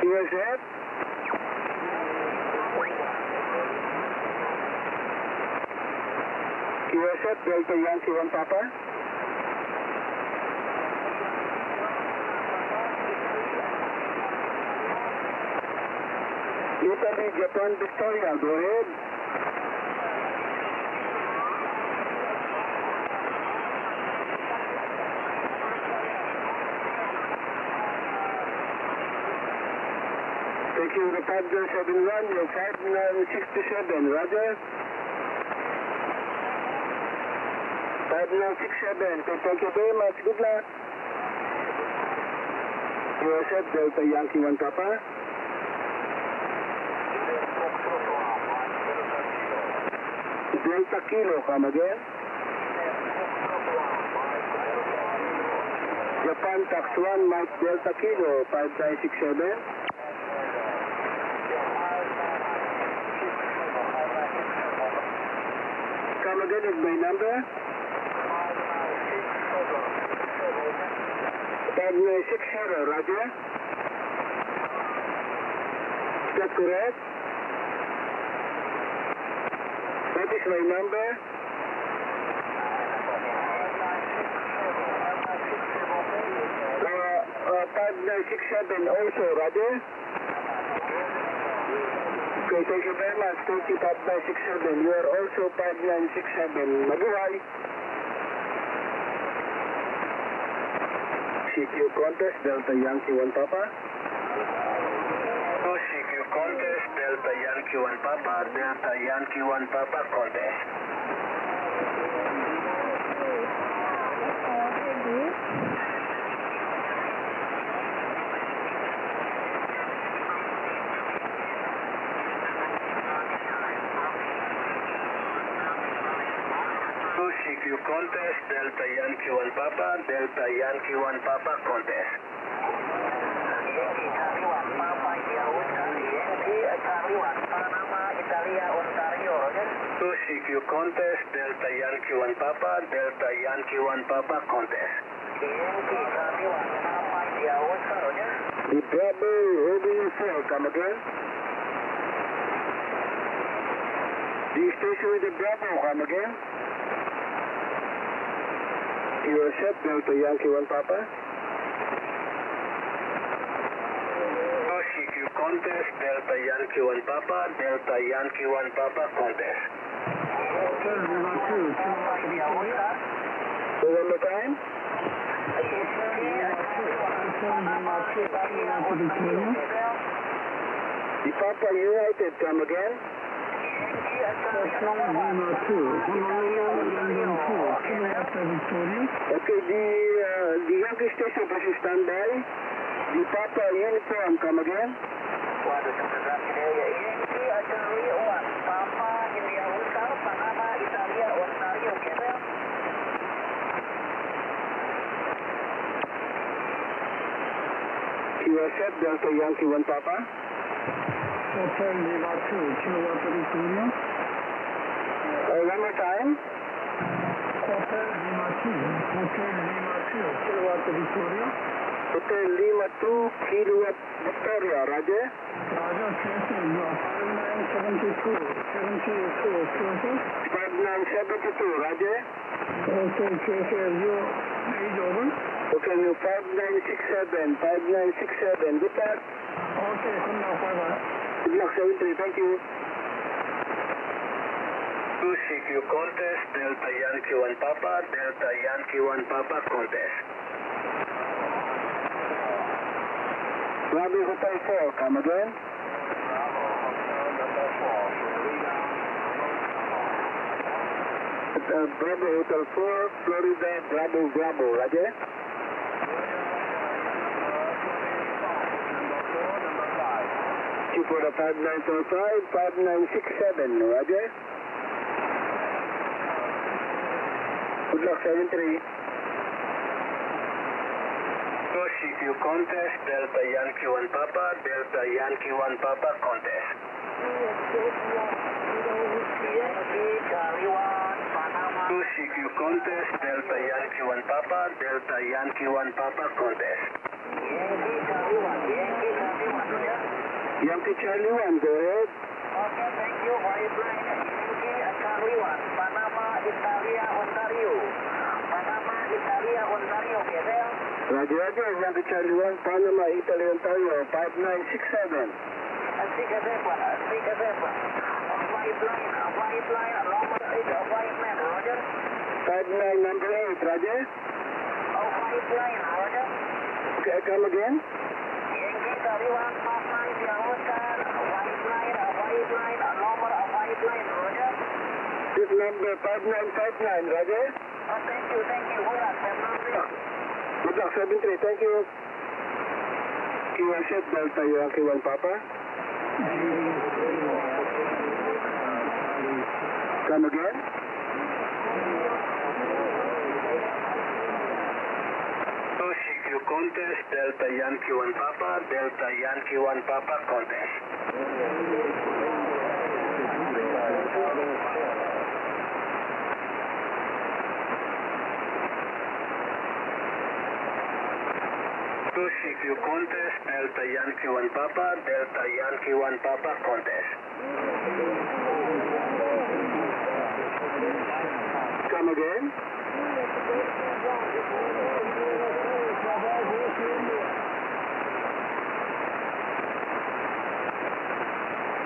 USF. USF Delta Yankee 1 Papa. Italy Japan Victoria, go ahead. Thank you, the 5071, you're 5967, Roger. 5967, thank you very much, good luck. USF Delta Yankee 1 Papa. Delta Kilo, come again. Japan Tax 1, Mike Delta Kilo, 5967. Come again with my number. 5960, Roger. Is that correct? That is my number. 5967 also, Roger. Okay, thank you very much. Thank you, 5967. You are also 5967. Mabuhay. CQ contest, Delta Yankee 1 Papa.
CQ contest, Delta Yankee 1 Papa, Delta Yankee 1 Papa contest. CQ contest, Delta Yankee 1 Papa, Delta Yankee 1 Papa contest. Yankee Charlie 1 Papa, India Whiskey, Yankee Charlie 1 Panama, Italia, Ontario, Roger. CQ contest, Delta Yankee 1 Papa, Delta Yankee 1 Papa contest. Yankee Charlie 1 Papa, India Whiskey, Roger.
The Bravo Romeo 4, come again. The station with the Bravo, come again. USF Delta Yankee 1 Papa.
CQ contest, Delta Yankee 1 Papa, Delta Yankee 1 Papa contest.
So one more time. The Papa United, come again. Okay, the Yankee station please stand by. The Papa uniform, come again. USF Delta Yankee 1 Papa.
Hotel Lima 2, Kilowatt Victoria.
One more time.
Hotel Lima 2, Kilowatt Victoria.
Hotel Lima 2, Kilowatt Victoria, Roger.
Roger, Chester, 5972,
5972, Roger.
Okay, Chester, you read over.
Okay, you 5967, 5967, good luck.
Okay, come now, bye-bye.
Good luck, 73, thank you.
CQ contest, Delta Yankee 1 Papa, Delta Yankee 1 Papa contest.
Bravo Hotel 4, come again. Bravo Hotel 4, Florida, Bravo, Bravo, Roger. For the 5945, 5967, Roger. Good luck, 73.
CQ contest, Delta Yankee 1 Papa, Delta Yankee 1 Papa contest.
Yankee Charlie 1, Panama.
CQ contest, Delta Yankee 1 Papa, Delta Yankee 1 Papa contest.
Yankee Charlie 1, Yankee Charlie 1, Roger.
Yankee Charlie 1, go ahead.
Okay, thank you. Flight Yankee Charlie 1, Panama, Italia, Ontario. Panama, Italia, Ontario, okay, there?
Roger, Roger, Yankee Charlie 1, Panama, Italy, Ontario, 5967.
Speak a zebra, flight line, normal is a flight man, Roger.
59 number 8, Roger.
Flight line, Roger.
Okay, come again.
Yankee Charlie 1, Papa, Oscar, flight line, normal, flight line, Roger.
This number 5959, Roger.
Thank you, good luck,
Good luck, 73, thank you. QSF Delta Yankee 1 Papa. Come again.
CQ contest, Delta Yankee 1 Papa, Delta Yankee 1 Papa contest. CQ contest, Delta Yankee 1 Papa, Delta Yankee 1 Papa contest.
Come again.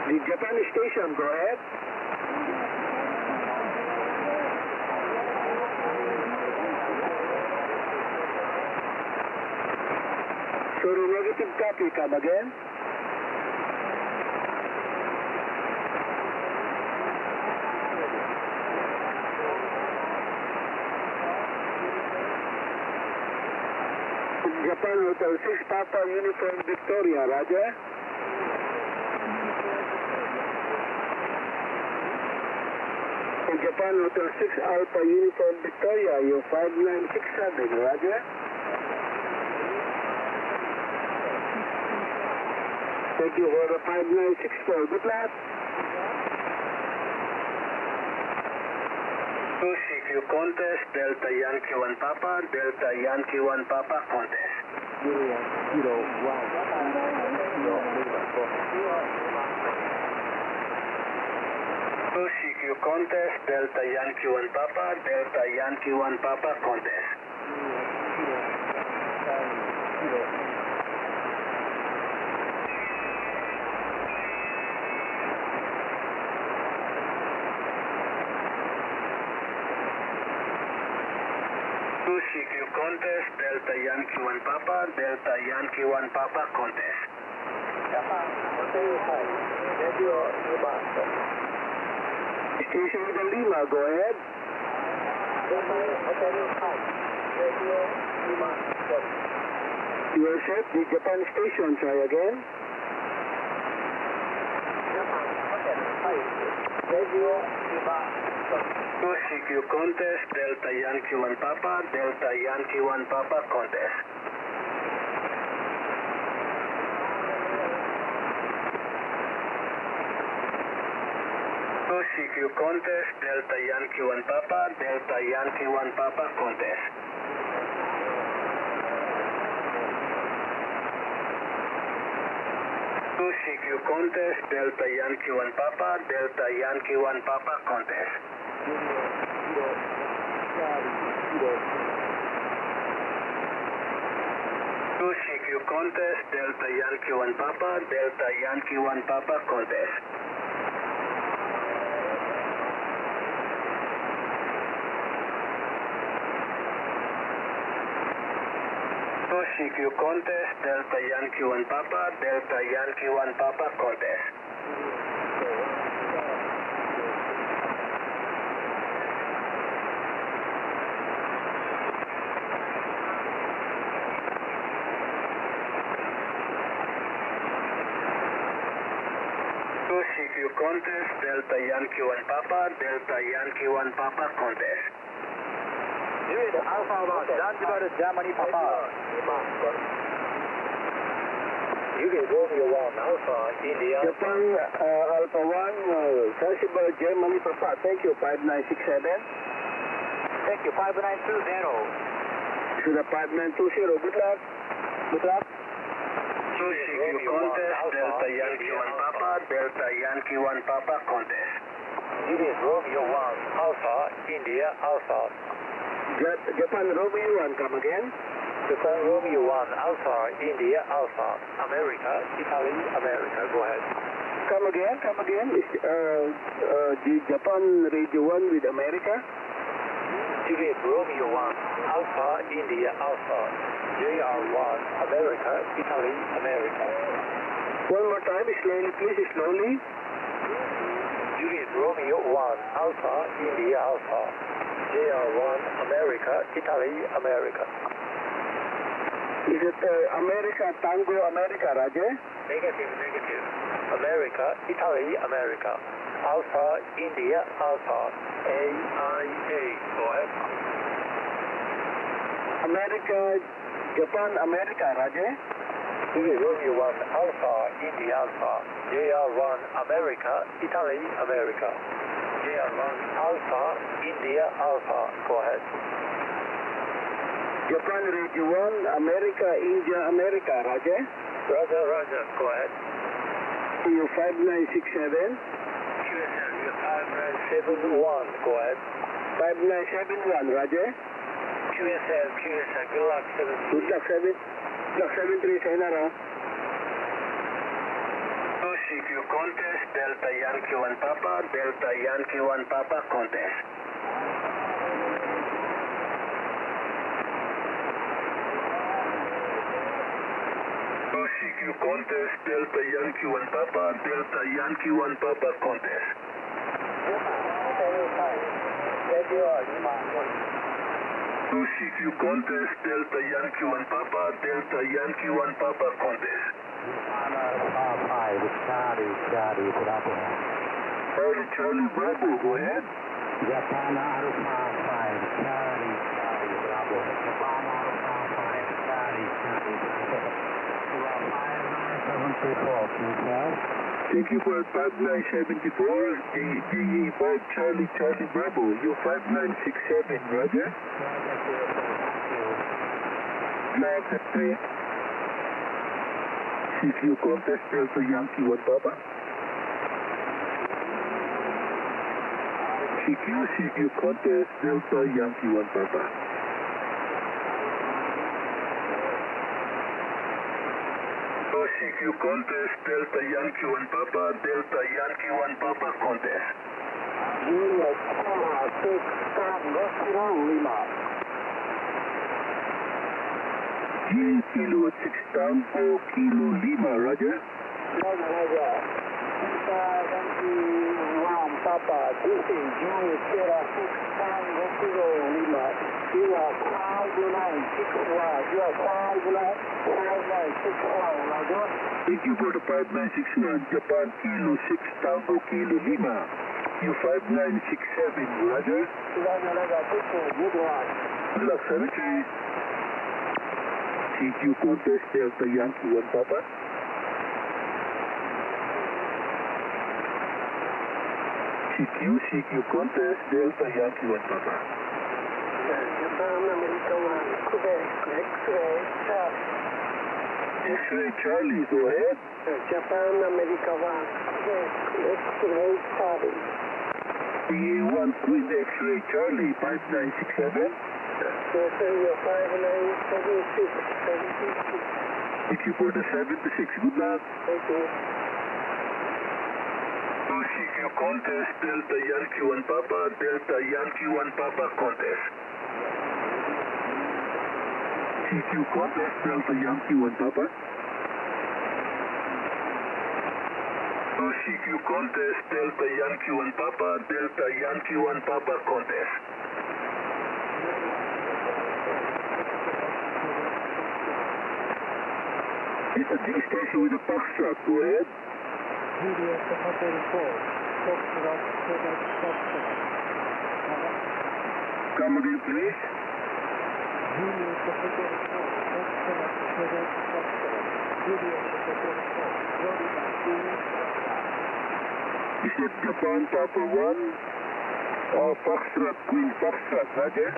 The Japanese station, go ahead. Sorry, negative copy, come again. Japan Hotel 6 Papa Uniform Victoria, Roger. Japan Hotel 6 Alpha Uniform Victoria, you 5967, Roger. Thank you for the 5964. Good luck.
CQ contest, Delta Yankee 1 Papa, Delta Yankee 1 Papa contest. CQ contest, Delta Yankee 1 Papa, Delta Yankee 1 Papa contest. CQ contest, Delta Yankee 1 Papa, Delta Yankee 1 Papa contest.
Station with Lima, go ahead. You are set, the Japan station, try again.
CQ contest, Delta Yankee 1 Papa, Delta Yankee 1 Papa contest. CQ contest, Delta Yankee 1 Papa, Delta Yankee 1 Papa contest.
CQ contest, Delta Yankee 1 Papa, Delta Yankee 1 Papa contest. CQ contest, Delta Yankee 1 Papa, Delta Yankee 1 Papa contest. CQ contest, Delta Yankee 1 Papa, Delta Yankee 1 Papa contest. CQ contest, Delta Yankee 1 Papa, Delta Yankee 1 Papa contest.
Alpha 1, Zanzibar, Germany, Papa. UK Romeo 1, Alpha, India.
Japan, Alpha 1, Zanzibar, Germany, Papa. Thank you, 5967.
Thank you, 5920.
To the 5920, good luck. Good luck. CQ contest, Delta Yankee 1 Papa, Delta Yankee 1 Papa contest.
UK Romeo 1, Alpha, India, Alpha.
Japan Romeo 1, come again.
Japan Romeo 1, Alpha, India, Alpha. America, Italy, America. Go ahead.
Come again. The Japan Radio 1 with America.
Juliet Romeo 1, Alpha, India, Alpha. JR1, America, Italy, America.
One more time, slowly please, slowly.
Juliet Romeo 1, Alpha, India, Alpha. JR1, America, Italy, America.
Is it America, Tango, America, Raja?
Negative. America, Italy, America. Alpha, India, Alpha. AIA. Go ahead.
America, Japan, America, Raja?
Juliet Romeo 1, Alpha, India, Alpha. JR1, America, Italy, America. JR1, Alpha, India, Alpha. Go ahead.
Japan Radio 1, America, India, America, Raja?
Roger. Go ahead.
You 5967.
QSL, 5971. Go ahead.
5971, Raja?
QSL. Good luck, 7.
Good luck, 73, Sainara. CQ contest, Delta Yankee 1 Papa, Delta Yankee 1 Papa contest. CQ contest, Delta Yankee 1 Papa, Delta Yankee 1 Papa contest. CQ contest, Delta Yankee 1 Papa, Delta Yankee 1 Papa contest.
Charlie, Bravo.
Charlie Bravo, go ahead.
Japan Alpha 5, Charlie, Bravo. Japan Alpha 5, Charlie, Bravo. You are 5974, please,
Thank you for 5974, DE5 Charlie Bravo, you 5967, Roger. Flag 3. CQ contest, Delta Yankee 1 Papa. CQ contest, Delta Yankee 1 Papa. CQ contest, Delta Yankee 1 Papa, Delta Yankee 1 Papa contest.
Unit 6, Kilo Lima.
Kilo 6 Tango, Kilo Lima, Roger.
Roger. Papa, this is Unit 6, Tango, Kilo Lima. You are 5961. You are 5961, Roger.
Thank you for the 5961, Japan Kilo 6 Tango, Kilo Lima. You 5967, Roger.
Roger, good luck.
Good luck, 70. CQ contest, Delta Yankee 1 Papa. CQ contest, Delta Yankee 1 Papa.
Japan America 1, Quebec, X-ray,
X-ray Charlie, go ahead.
Japan America 1. X-ray Charlie.
PA1 Queen X-ray Charlie, 5967.
Yes, sir, you're 5976. 76.
Thank you for the 76. Good luck.
Thank you.
CQ contest, Delta Yankee 1 Papa, Delta Yankee 1 Papa contest. CQ contest, Delta Yankee 1 Papa. CQ contest, Delta Yankee 1 Papa, Delta Yankee 1 Papa contest. It's a G station with a box truck, go ahead.
Juliet Hotel 4. Foxtrot, Quebec, Foxtrot.
Come again, please.
Juliet Hotel 4. Foxtrot, Quebec, Foxtrot. Juliet Hotel 4. Florida,
Is it Japan Papa 1? Or Foxtrot, Queen Foxtrot, Roger?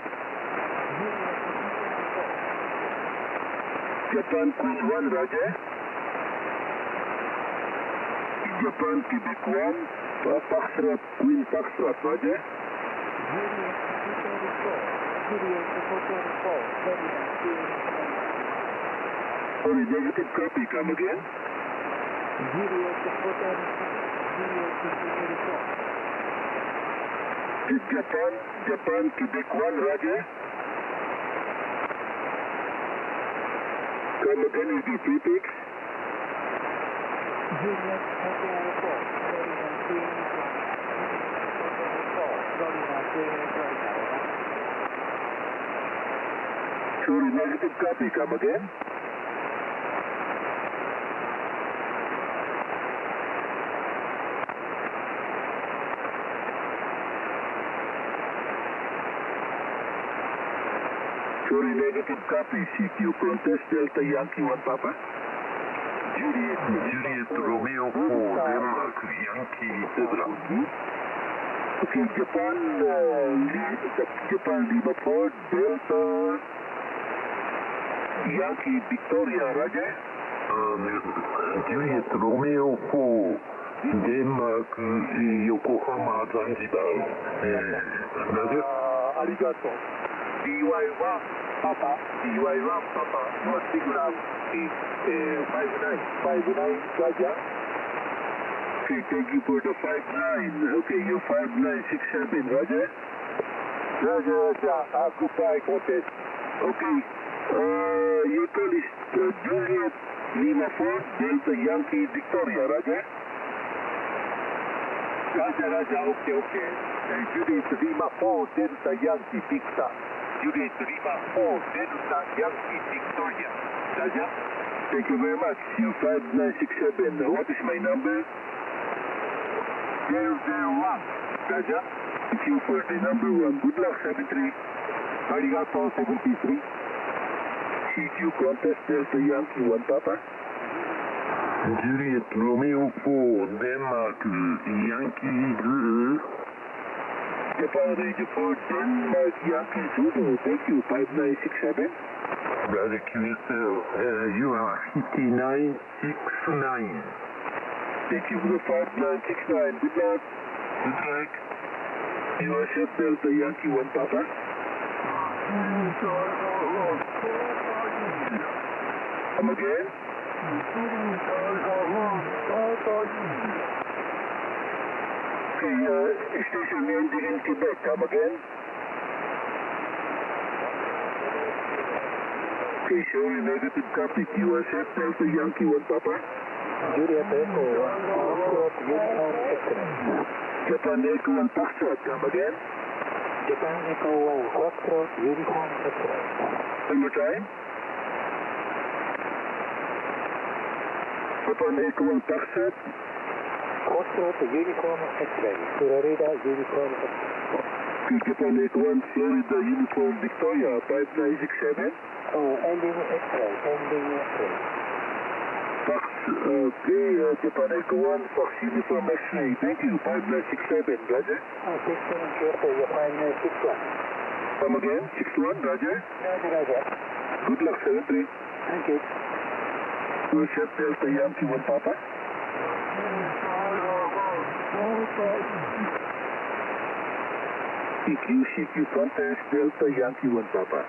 Japan Queen 1, Roger? Japan Quebec 1, Foxtrot, Queen Foxtrot, Roger?
Juliet Hotel 4. Juliet Hotel 4. Florida,
Sorry, negative copy, come again?
Juliet Hotel 4. Juliet Hotel 4.
Is Japan Quebec 1, Roger? Come again with the prefix.
Juliet Hotel 4. Florida,
Sorry, negative copy, come again? Sorry, negative copy, CQ contest, Delta Yankee 1 Papa. Juliet Romeo 4, Denmark, Yankee Zebra. Okay, Japan Lima 4, Delta Yankee Victoria, Roger? Juliet Romeo 4, Denmark, Yokohama, Zanzibar. Roger? Arigato. DY1 Papa, North Signal, 59, Roger. Okay, thank you for the 59. Okay, you 5967, Roger? Roger. Goodbye, contest. Okay, your call is Juliet Lima 4, Delta Yankee Victoria, Roger? Roger, okay. Juliet Lima 4, Delta Yankee Victor. Juliet Lima 4, Delta Yankee Victoria. Roger? Thank you very much. U5967. What is my number? 001. Roger? Thank you for the number 1. Good luck, 73. Arigato, 73. CQ contest, Delta Yankee 1 Papa. Juliet Romeo 4, Denmark, Yankee Zulu. Japan Radio 4, Denmark, Yankee Zulu. Thank you, 5967. Brother QSL, you are 5969. Thank you for the 5969. Good luck. Good luck. USF Delta Yankee 1 Papa. Come again? Okay, station ending in Quebec. Come again? Okay, sorry, negative copy. USF Delta Yankee 1 Papa.
Juliet Echo 1, Foxtrot, Uniform X-ray.
Japan Echo 1 Foxtrot. Come again?
Japan Echo 1, Foxtrot, Uniform X-ray.
One more time. Japan Echo 1 Foxtrot.
Foxtrot, Uniform X-ray. Florida, Uniform X-ray.
Japan Echo 1, Florida, Uniform Victoria, 5967.
Oh, ending X-ray,
Fox, Japan Echo 1, Fox Uniform X-ray. Thank you, 5967, Roger.
61 Kyoto, you're 5961.
Come again, 61, Roger.
Roger.
Good luck, 73.
Thank you.
Russia Delta Yankee 1 Papa. CQ contest Delta Yankee 1 Papa.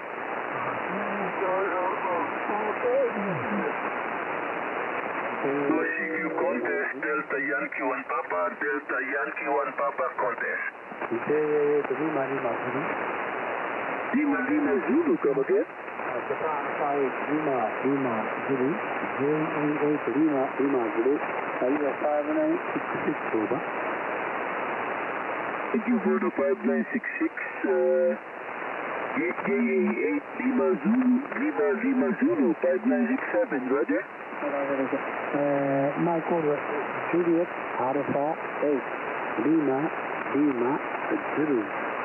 CQ contest Delta Yankee 1 Papa, Delta Yankee 1 Papa contest. Lima Zulu, come again?
Japan 5 Lima Zulu, J88 Lima Zulu, Area 5966 over.
Thank you for the 5966, J88 Lima Zulu, 5967, roger.
Michael Juliet Alpha 8 Lima Zulu,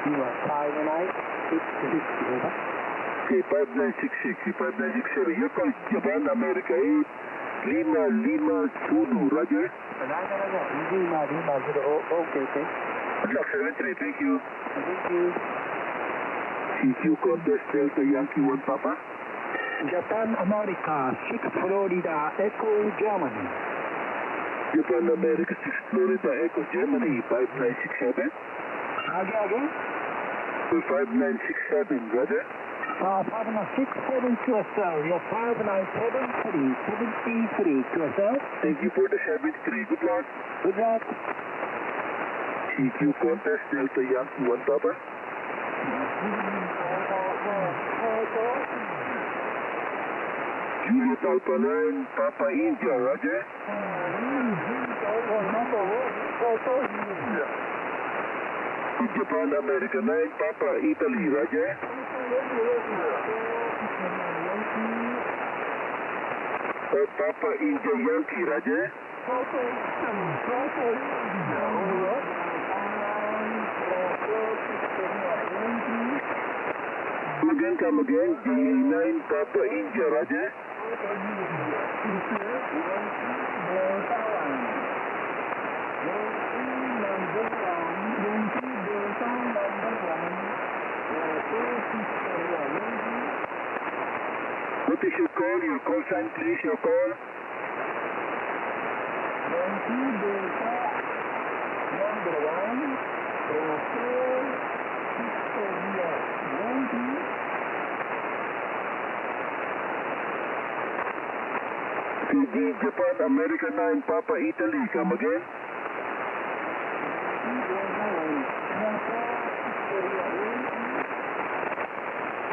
Area 5966 over.
Okay, 5966, 5967, here comes Japan, America 8, Lima Zulu, roger.
Lima Zulu, okay.
Block 73, thank you.
Thank you.
CQ contest Delta Yankee 1 Papa.
Japan America 6 Florida Echo Germany.
Japan America 6 Florida Echo Germany 5967.
Again?
5967, brother.
5967 QSL, your 5973 QSL.
Thank you for the 73, good luck.
Good luck.
CQ contest Delta Yankee 1 Papa. Juliet Alpha 9, Papa India, roger. Japan America 9, Papa Italy, roger. Papa India Yankee, roger. Come again, J9 Papa India, roger. What is your call? Your call sign, please, your call. PG Japan America 9 Papa Italy, come again.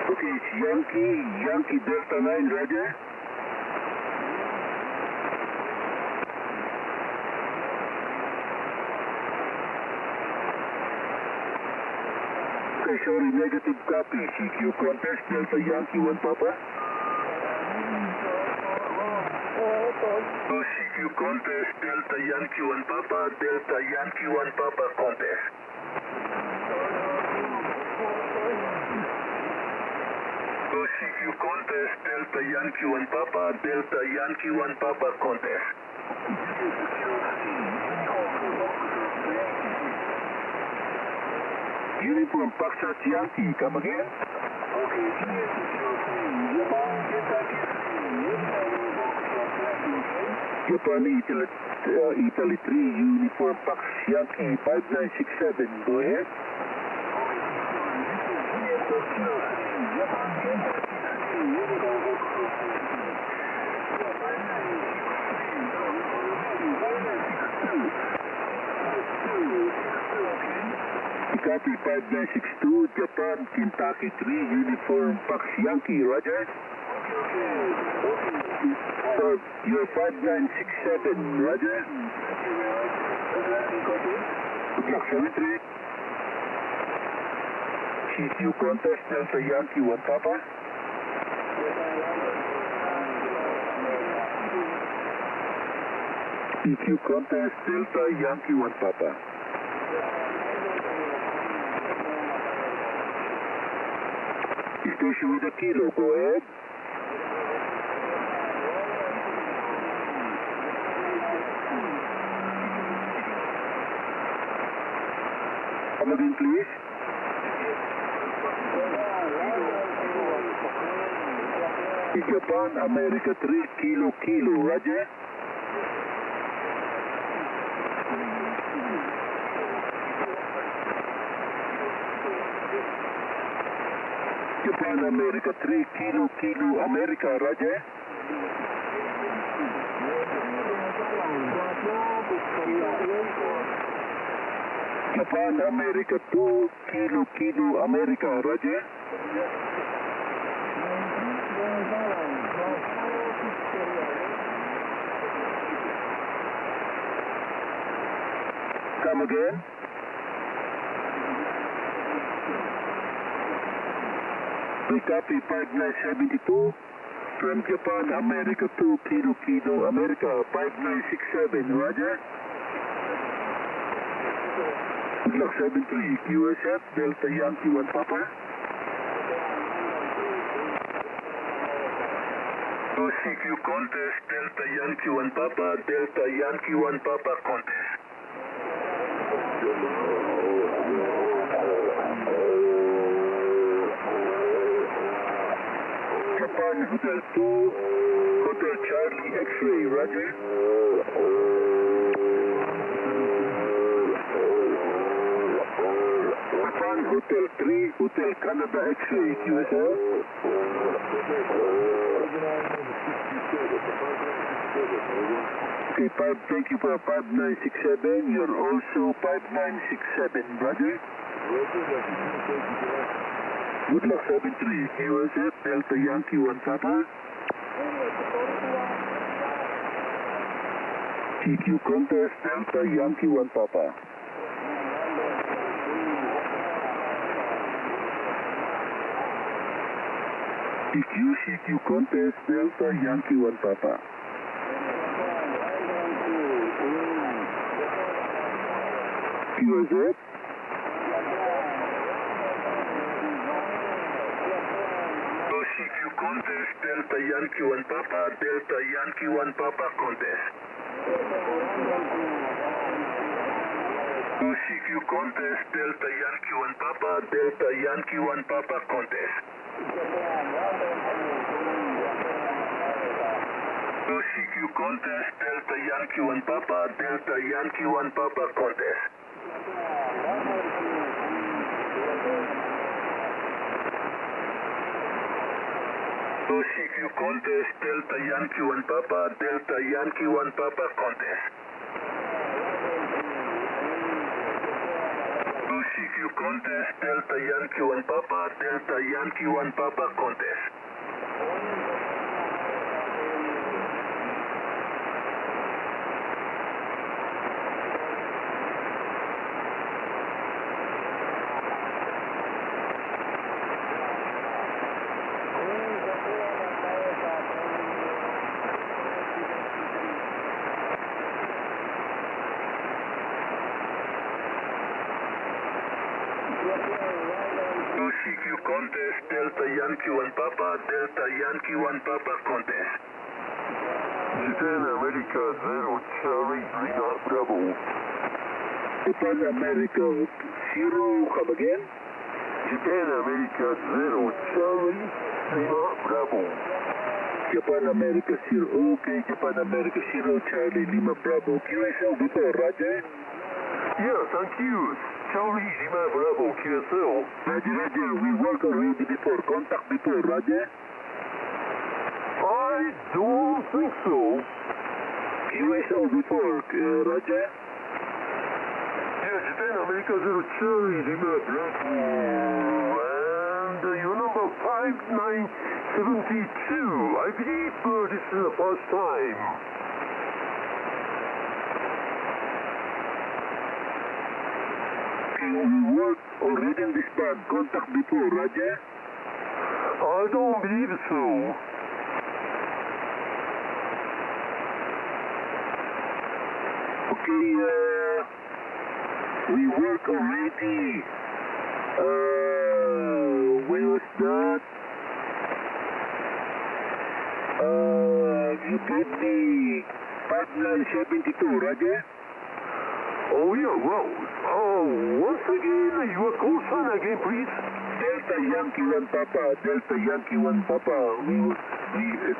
Okay, it's Yankee Delta 9, roger. Okay, sorry, negative copy. CQ contest Delta Yankee 1 Papa. CQ contest Delta Yankee 1 Papa, Delta Yankee 1 Papa contest. CQ contest Delta Yankee 1 Papa, Delta Yankee 1 Papa contest. Uniform Foxtrot Yankee, come again. Okay, Japan Italy 3 Uniform Fox Yankee 5967, go ahead. Copy 5962, Japan, Kentucky 3, Uniform Fox Yankee, roger. You're 5967, roger. Block 73. CQ contest, Delta Yankee 1 Papa. CQ contest, Delta Yankee 1 Papa. Station with a kilo, go ahead. Come again, please. Japan, America 3, Kilo, Roger. Japan, America 3, Kilo, America, Roger. Japan, America 2, Kilo, America, Roger. Come again. We copy 5972 from Japan, America 2, Kilo, America 5967, Roger. Block 73, QSF, Delta Yankee 1 Papa. CQ contest, Delta Yankee 1 Papa, Delta Yankee 1 Papa contest. Japan, Hotel 2, Hotel Charlie, X-ray, Roger. Japan, Hotel 3, Hotel Canada, X-ray, QSL. Okay, thank you for 5967. You're also 5967, Roger. Good luck, 73, QSF, Delta Yankee 1 Papa. CQ contest, Delta Yankee 1 Papa. CQ contest, Delta Yankee 1 Papa. QSF. CQ contest, Delta Yankee 1 Papa, Delta Yankee 1 Papa contest. CQ contest, Delta Yankee 1 Papa, Delta Yankee 1 Papa contest. CQ contest, Delta Yankee 1 Papa, Delta Yankee 1 Papa contest. CQ contest, Delta Yankee 1 Papa, Delta Yankee 1 Papa contest. CQ contest, Delta Yankee 1 Papa, Delta Yankee 1 Papa contest. CQ contest, Delta Yankee 1 Papa, Delta Yankee 1 Papa contest. Japan America 0 Charlie 3 Bravo. Japan America 0, come again? Japan America 0 Charlie 3 Bravo. Japan America 0, okay, Japan America 0 Charlie 5 Bravo. QSL before, Roger? Yeah, thank you. Charlie Lima Bravo, QSL. Roger, we work already before, contact before, Roger? I don't think so. QSL before, Roger? Yeah, Japan America 0 Charlie Lima Bravo. And your number 5972. I believe this is the first time. We work already in this band, contact before, Roger? I don't believe so. Okay, we work already. When was that? You gave me 5972, Roger? Oh, yeah, well, once again,
your call sign again, please.
Delta Yankee 1 Papa, Delta Yankee 1 Papa. We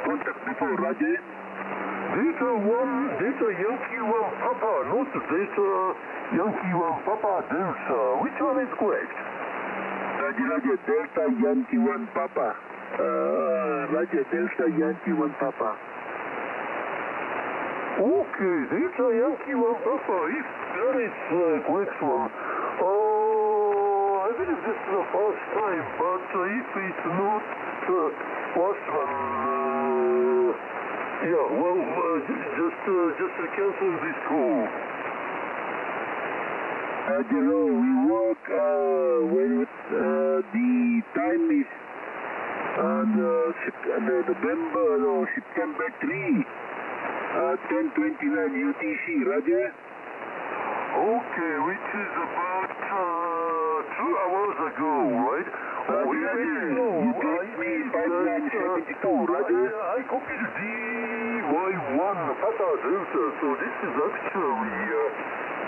contact before, Roger.
Delta Yankee 1 Papa, not Delta Yankee 1 Papa Delta. Which one is correct?
Roger, Delta Yankee 1 Papa. Roger, Delta Yankee 1 Papa.
Okay, Delta Yankee 1 Papa, if that is correct one. I believe this is the first time, but if it's not first one, yeah, well, just cancel this call.
We work when the time is on November or September 3, 10:29 UTC, Roger.
Okay, which is about 2 hours ago, right?
You gave me 5972, Roger.
I copied DY1 Papa Delta, so this is actually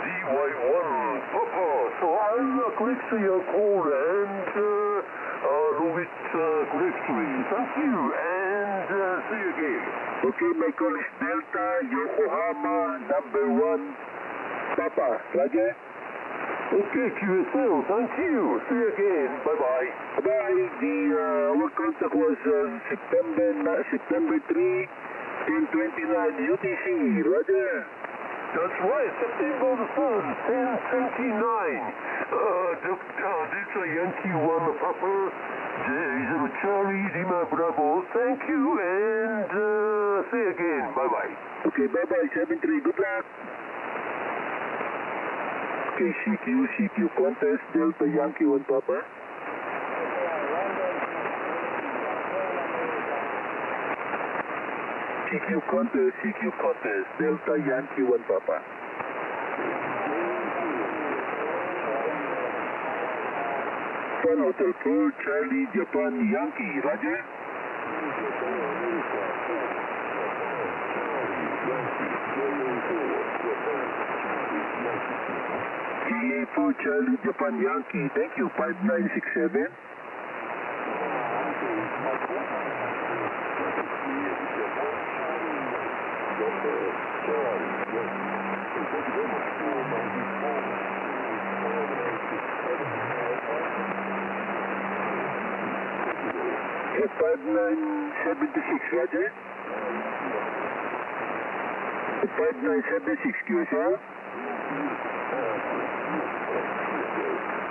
DY1 Papa. So I'll correct your call and do it correctly. Thank you, and see you again.
Okay, my call is Delta Yokohama number 1 Papa, Roger.
Okay, QSL, thank you. See you again. Bye-bye.
Bye. Our contact was September 3, 10:29 UTC, Roger.
That's right, September the 3rd, 10:29. Delta Yankee 1 Papa, J0 Charlie, Lima Bravo. Thank you, and see you again. Bye-bye.
Okay, bye-bye, 73. Good luck. Okay, CQ contest, Delta Yankee 1 Papa. CQ contest, Delta Yankee 1 Papa. Japan Hotel 4, Charlie, Japan Yankee, Roger. GA4 Charlie, Japan Yankee, thank you, 5967. Okay, 5976, Roger. 5976 QSL.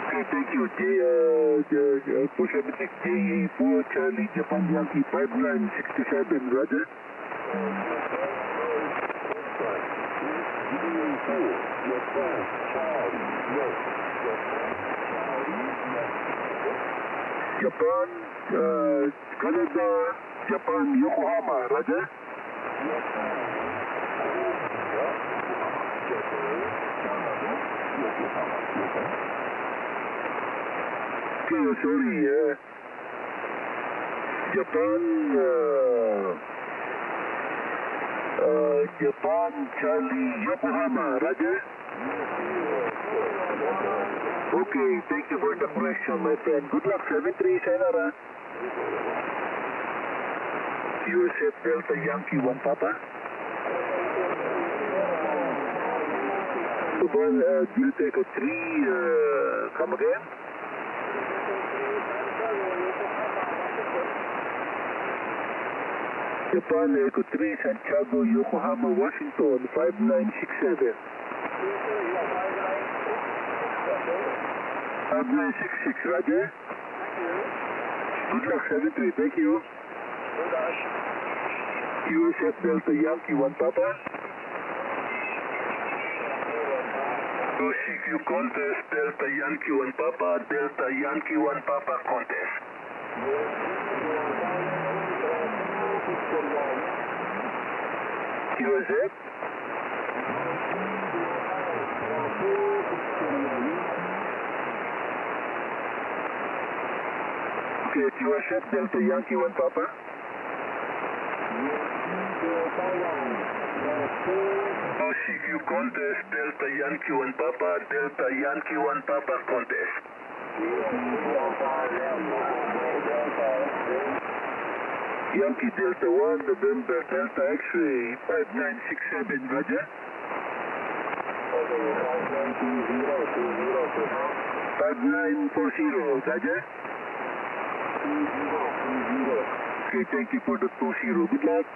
Okay, thank you. 476 JA4 Charlie, Japan Yankee, 5967, Roger. Japan, Canada, Japan, Yokohama, Roger. Okay, sorry, Japan, Charlie, Yokohama, Roger. Okay, thank you for the correction, my friend. Good luck, 73, Senora. QSF Delta Yankee 1 Papa. Japan, Delta Echo 3, come again. Japan Echo 3, Santiago, Yokohama, Washington, 5967. 5966, Roger. Good luck, 73, thank you. USF Delta Yankee 1 Papa. CQ contest, Delta Yankee 1 Papa, Delta Yankee 1 Papa contest. USF. Okay, USF Delta Yankee 1 Papa. CQ Contest, Delta Yankee 1 Papa, Delta Yankee 1 Papa Contest. Yankee Delta 1, November Delta X-ray, 5967, roger. 5940, roger. Okay, thank you for the 20, good luck.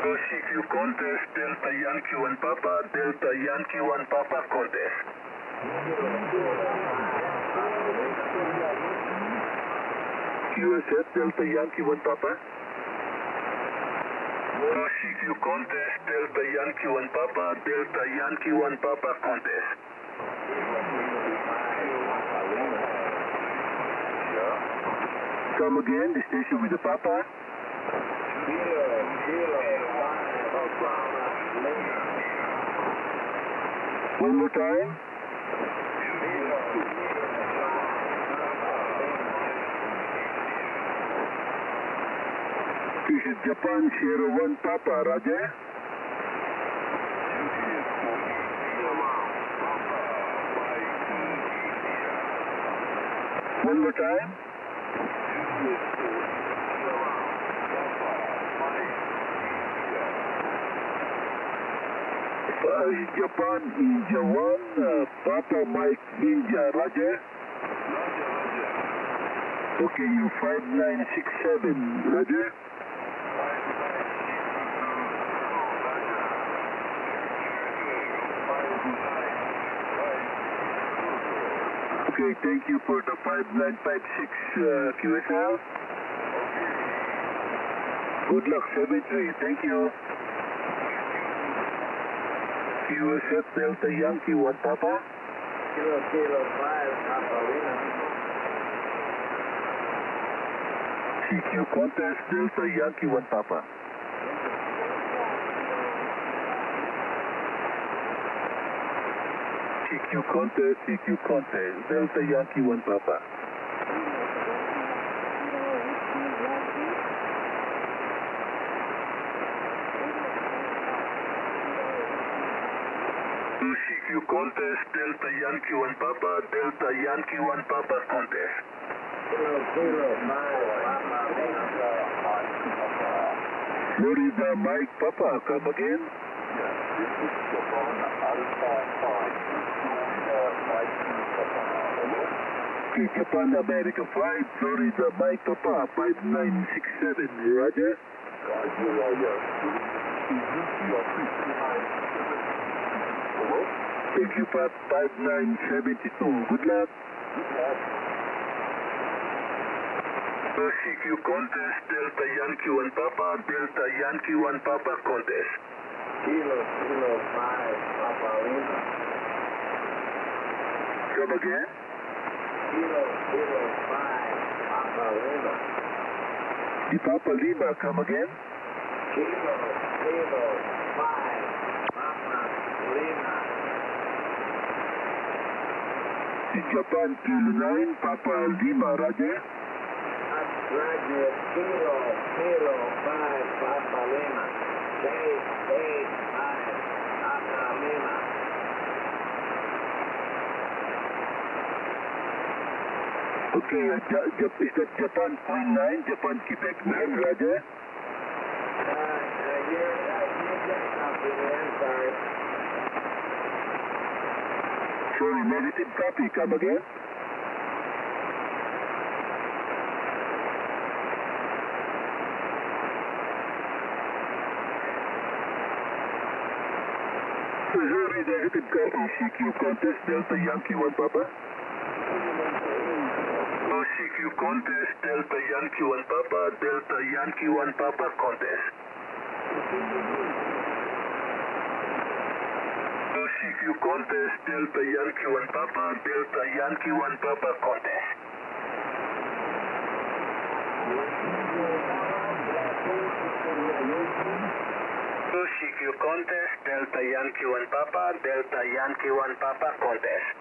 CQ Contest, Delta Yankee 1 Papa, Delta Yankee 1 Papa Contest. USF Delta Yankee 1 Papa. CQ Contest, Delta Yankee 1 Papa, Delta Yankee 1 Papa Contest. Come again, the station with the Papa. One more time. This is Japan, Sierra 1 Papa, roger. One more time. Japan, India 1, Papa Mike India, roger. Okay, you 5967, roger. Okay, thank you for the 5956 QSL. Good luck, 73, thank you. USF Delta Yankee 1 Papa.
Kilo 5, Papa Lima.
CQ Contest Delta Yankee 1 Papa. CQ Contest, Delta Yankee 1 Papa. CQ Contest, Delta Yankee 1 Papa, Delta Yankee 1 Papa Contest.
Kilo 5, Papa Lima.
Florida Mike Papa, come again. Japan America 5, Florida Mike Papa, 5967, roger. Thank you, Pat, 5972, good luck. CQ Contest, Delta Yankee 1 Papa, Delta Yankee 1 Papa Contest.
Kilo 5, Papa Lima.
Come again.
Kilo 5, Papa Lima.
The Papa Lima, come again.
Kilo 5, Papa Lima.
The Japan Kilo 9, Papa Lima, roger.
Roger, Kilo 5, Papa Lima. 885, Papa Lima.
Okay, is that Japan Queen 9, Japan Quebec 9, roger?
You get something there, I'm sorry.
Sorry, negative copy, come again. Sorry, negative copy, CQ Contest, Delta Yankee 1 Papa. CQ Contest, Delta Yankee 1 Papa, Delta Yankee 1 Papa Contest. CQ Contest, Delta Yankee 1 Papa, Delta Yankee 1 Papa Contest. CQ Contest, Delta Yankee 1 Papa, Delta Yankee 1 Papa Contest.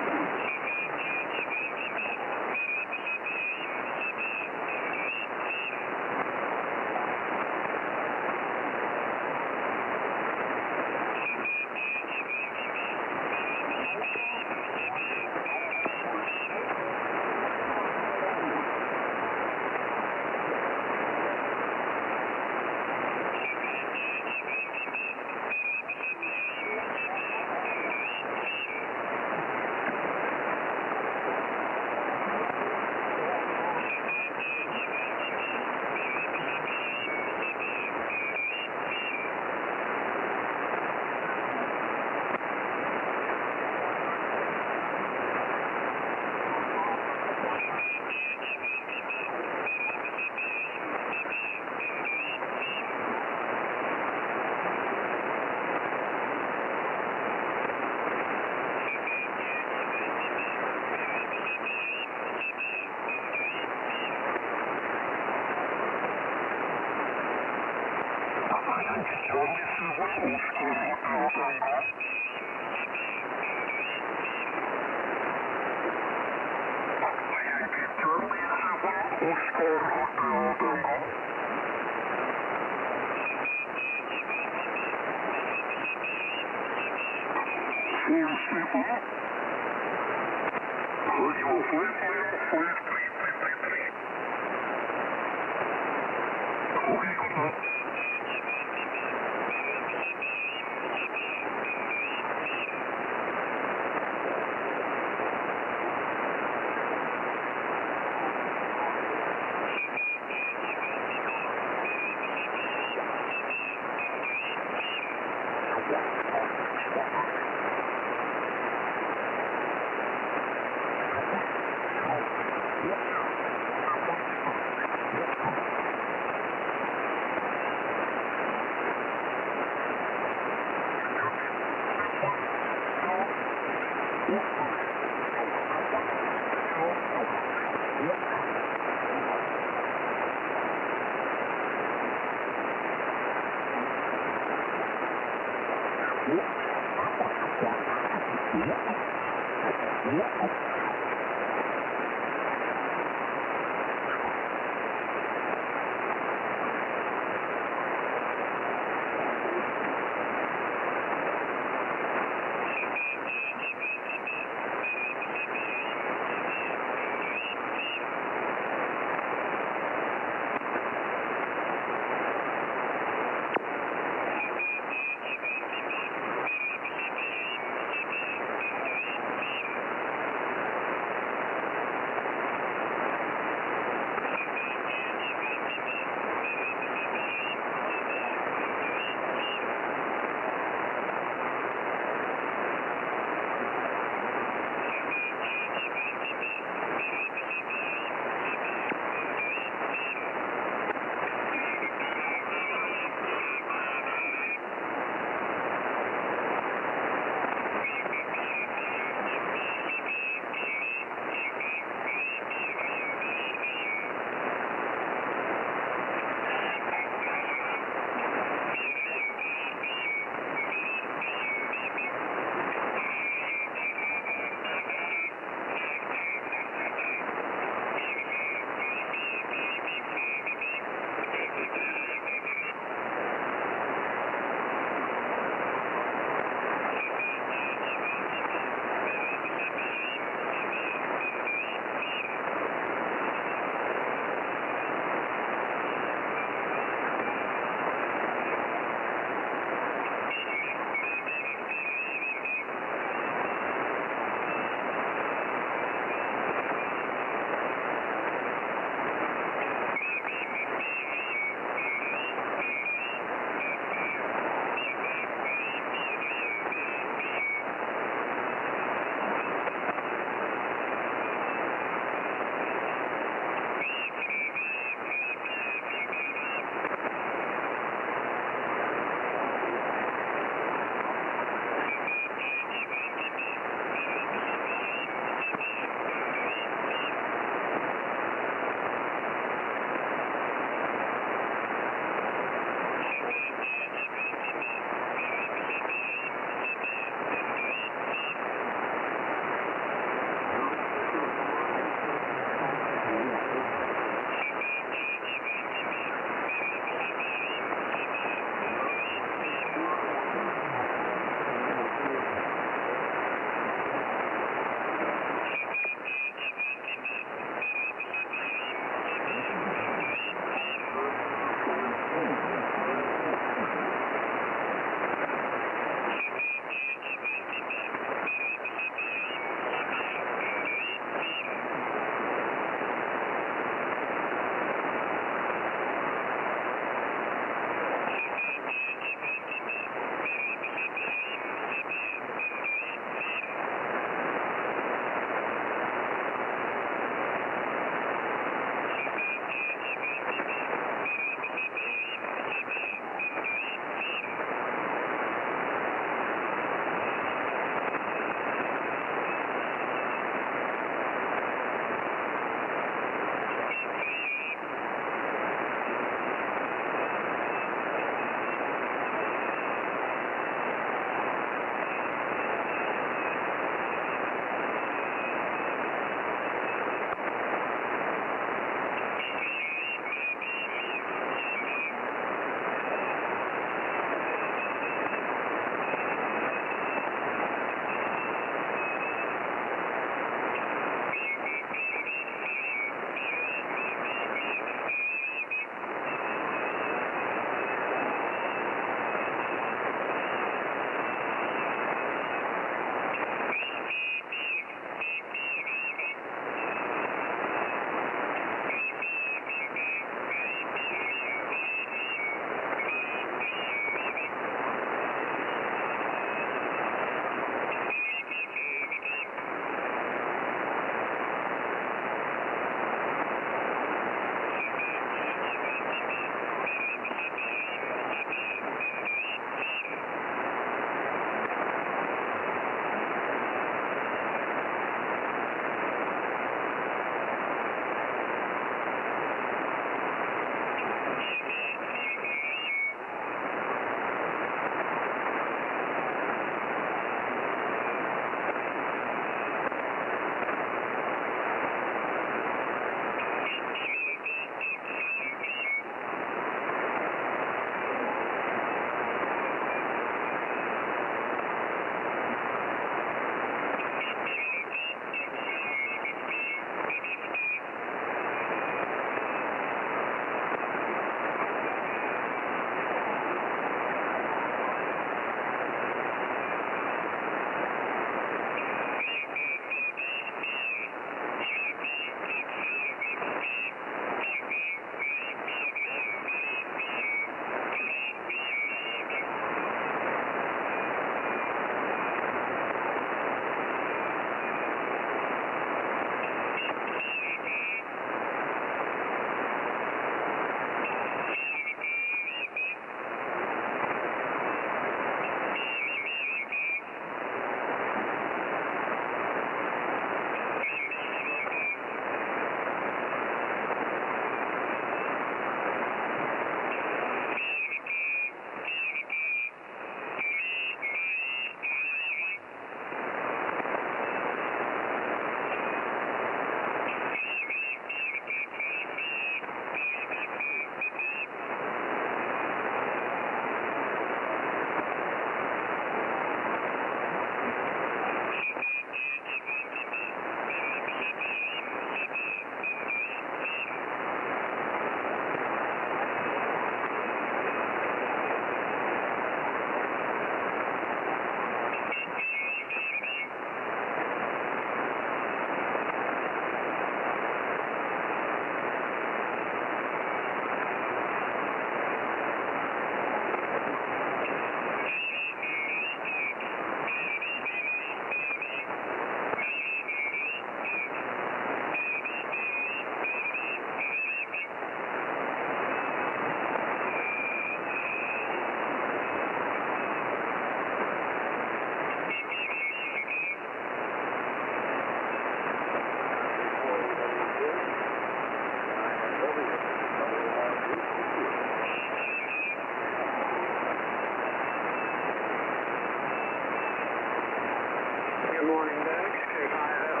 Good morning, Doug. K5FM.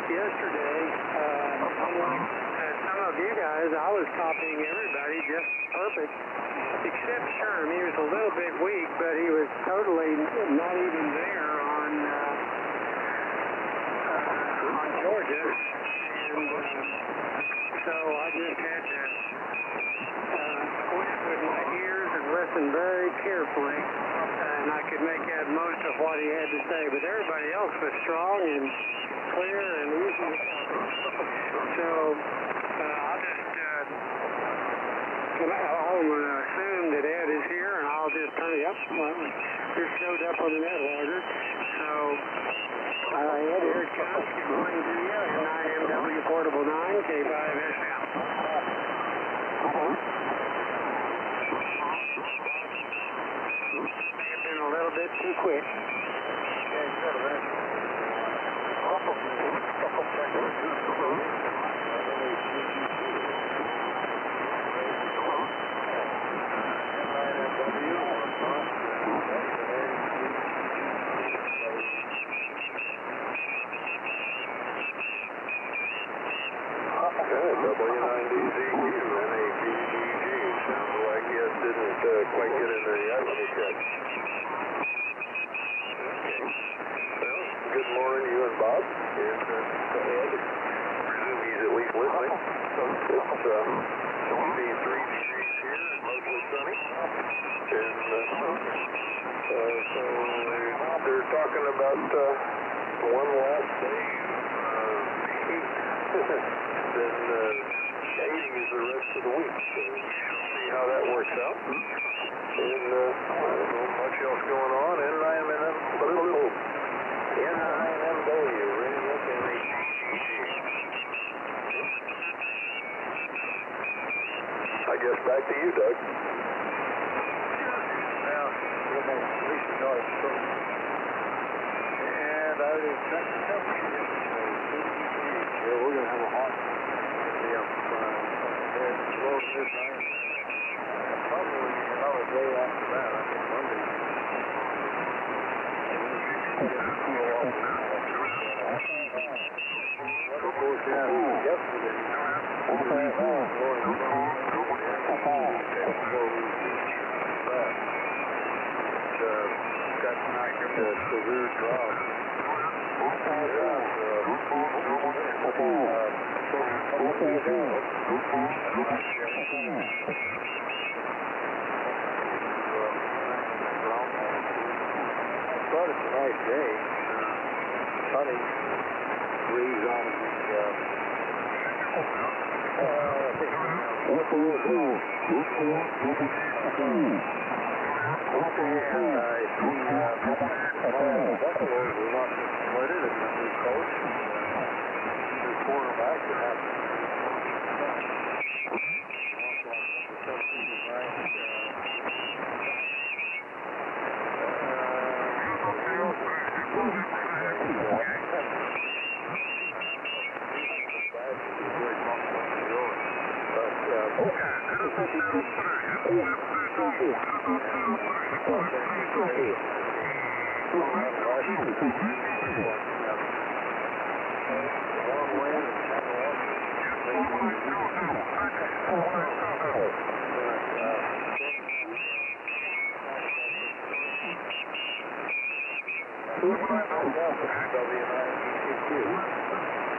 Yesterday, unlike some of you guys, I was copying everybody just perfect, except Sherm. He was a little bit weak, but he was totally not even there on Georgia, and so I just had to squint with my ears and listen very carefully, and I could make out most of what he had to say, but everybody else was strong and clear and easy to copy. So I'll assume that Ed is here, and I'll just turn it up. Just showed up on the net order. So Ed, here it comes. Good morning to you. 9MW Portable 9, K5FM. May have been a little bit too quick.
W9DCQ, NAPGG. Sounds like it didn't quite get in the irony check. Okay. Well, good morning, you and Bob. And Ed. Presume he's at least listening. It's 23 degrees here and mostly sunny. And so they're talking about one last day of heat. Then 80 is the rest of the week, so we'll see how that works out. And I don't know much else going on. NIMW, ring up NAPGG. I guess back to you, Doug.
Well, at least we know it's true. And I already checked the temperature. Yeah, we're going to have a hot slow midnight. Probably another day after that. I think Monday. Got tonight the severe drought. But it's a nice day. Sunny breeze on the and I see Buffaloes were not disappointed in the new coach. New quarterback that happened to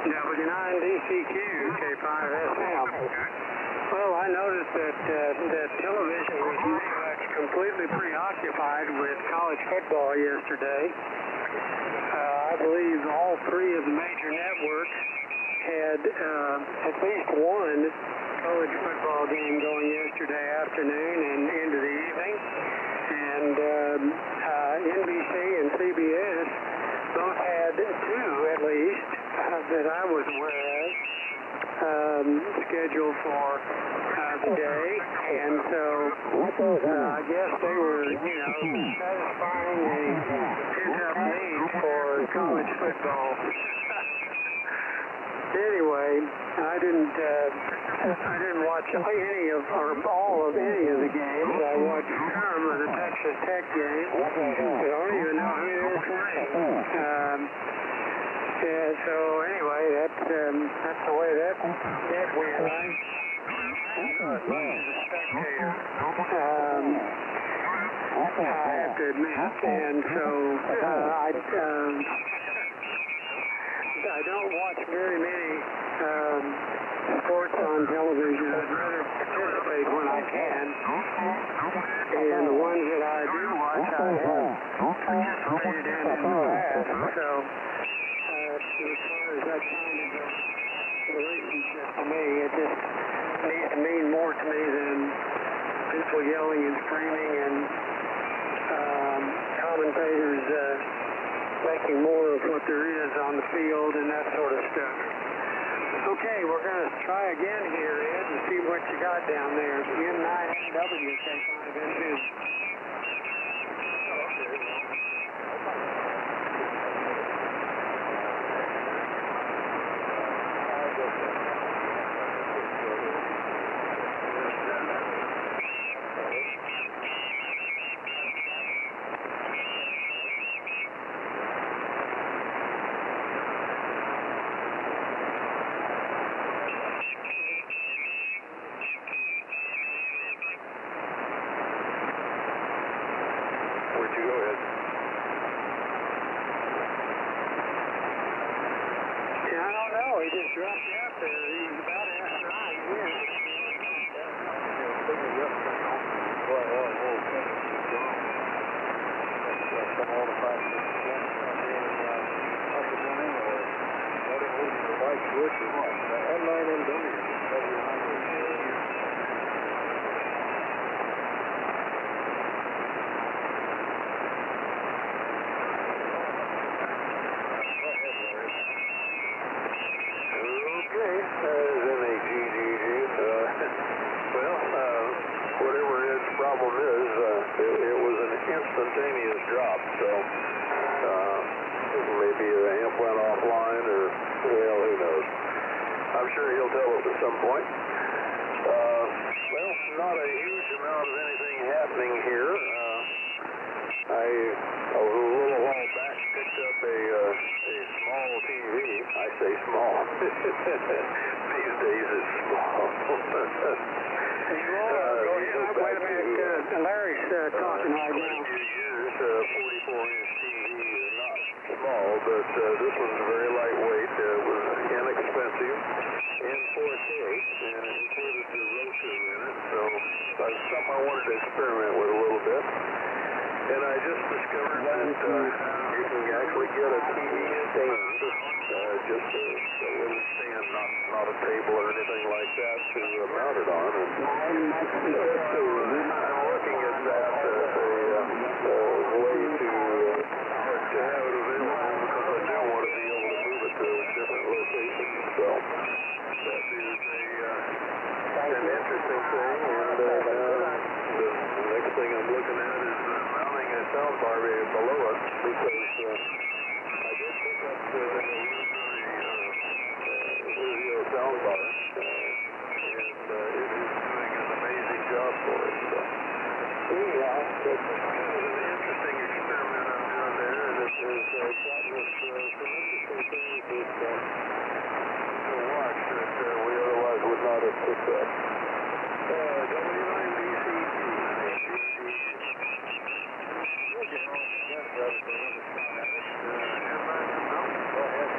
W9DCQ, K5FM. Well, I noticed that television was pretty much
completely preoccupied with college football yesterday. I believe all three of the major networks had at least one college football game going yesterday afternoon and into the evening. And NBC and CBS both had two, at least, that I was aware of, scheduled for the day. And so I guess they were, satisfying a pent-up need for college football. Anyway, I didn't watch any of or all of any of the games. I watched some of the Texas Tech games. I don't even know who they're playing. So anyway, that's the way that went. I'm not much of a spectator. I have to admit, and so I don't watch very many sports on television. I'd rather participate when I can. And the ones that I do watch, I have participated in the past. So as far as that kind of relationship to me, it just needs to mean more to me than people yelling and screaming and commentators making more of what there is on the field and that sort of stuff. Okay, we're going to try again here, Ed, and see what you got down there. N9WK5N2. He just dropped out there. He was about after I did.
Instantaneous drop, so maybe the amp went offline or, well, who knows. I'm sure he'll tell us at some point. Well, not a huge amount of anything happening here. I, a little while back, picked up a small TV. I say small. These days it's small.
Wait a minute, Larry's talking right now.
44-inch TV is not small, but this one's very lightweight. It was inexpensive and 4K, and it included the Roku in it, so that's something I wanted to experiment with a little bit. And I just discovered that you can actually get a TV stand, just a little stand, not a table or anything like that to mount it on. And I'm looking at that as a way to have it available because I do want to be able to move it to different locations. So that is an interesting thing. And the next thing I'm looking at is mounting a sound bar below it because I did pick up the sound bar, and it is doing an amazing job for us. So, anyhow, it's an interesting experiment I'm doing there, and it has gotten us some interesting things to watch that we otherwise would not have picked up. W9BCG. Go ahead.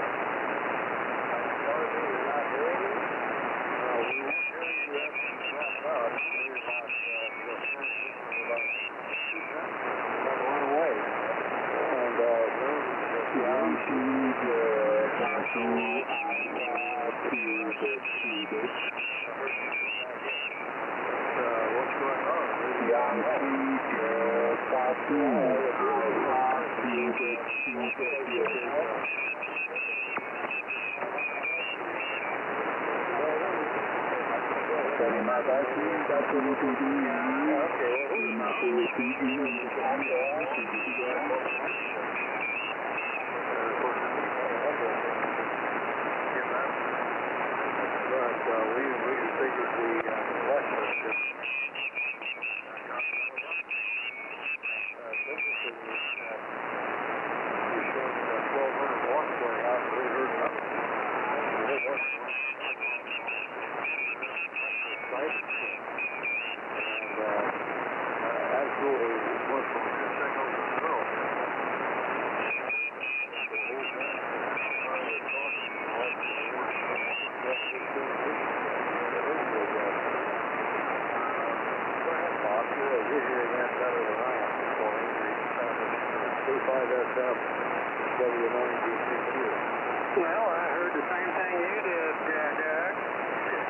Well, I heard the same thing you did, Doug.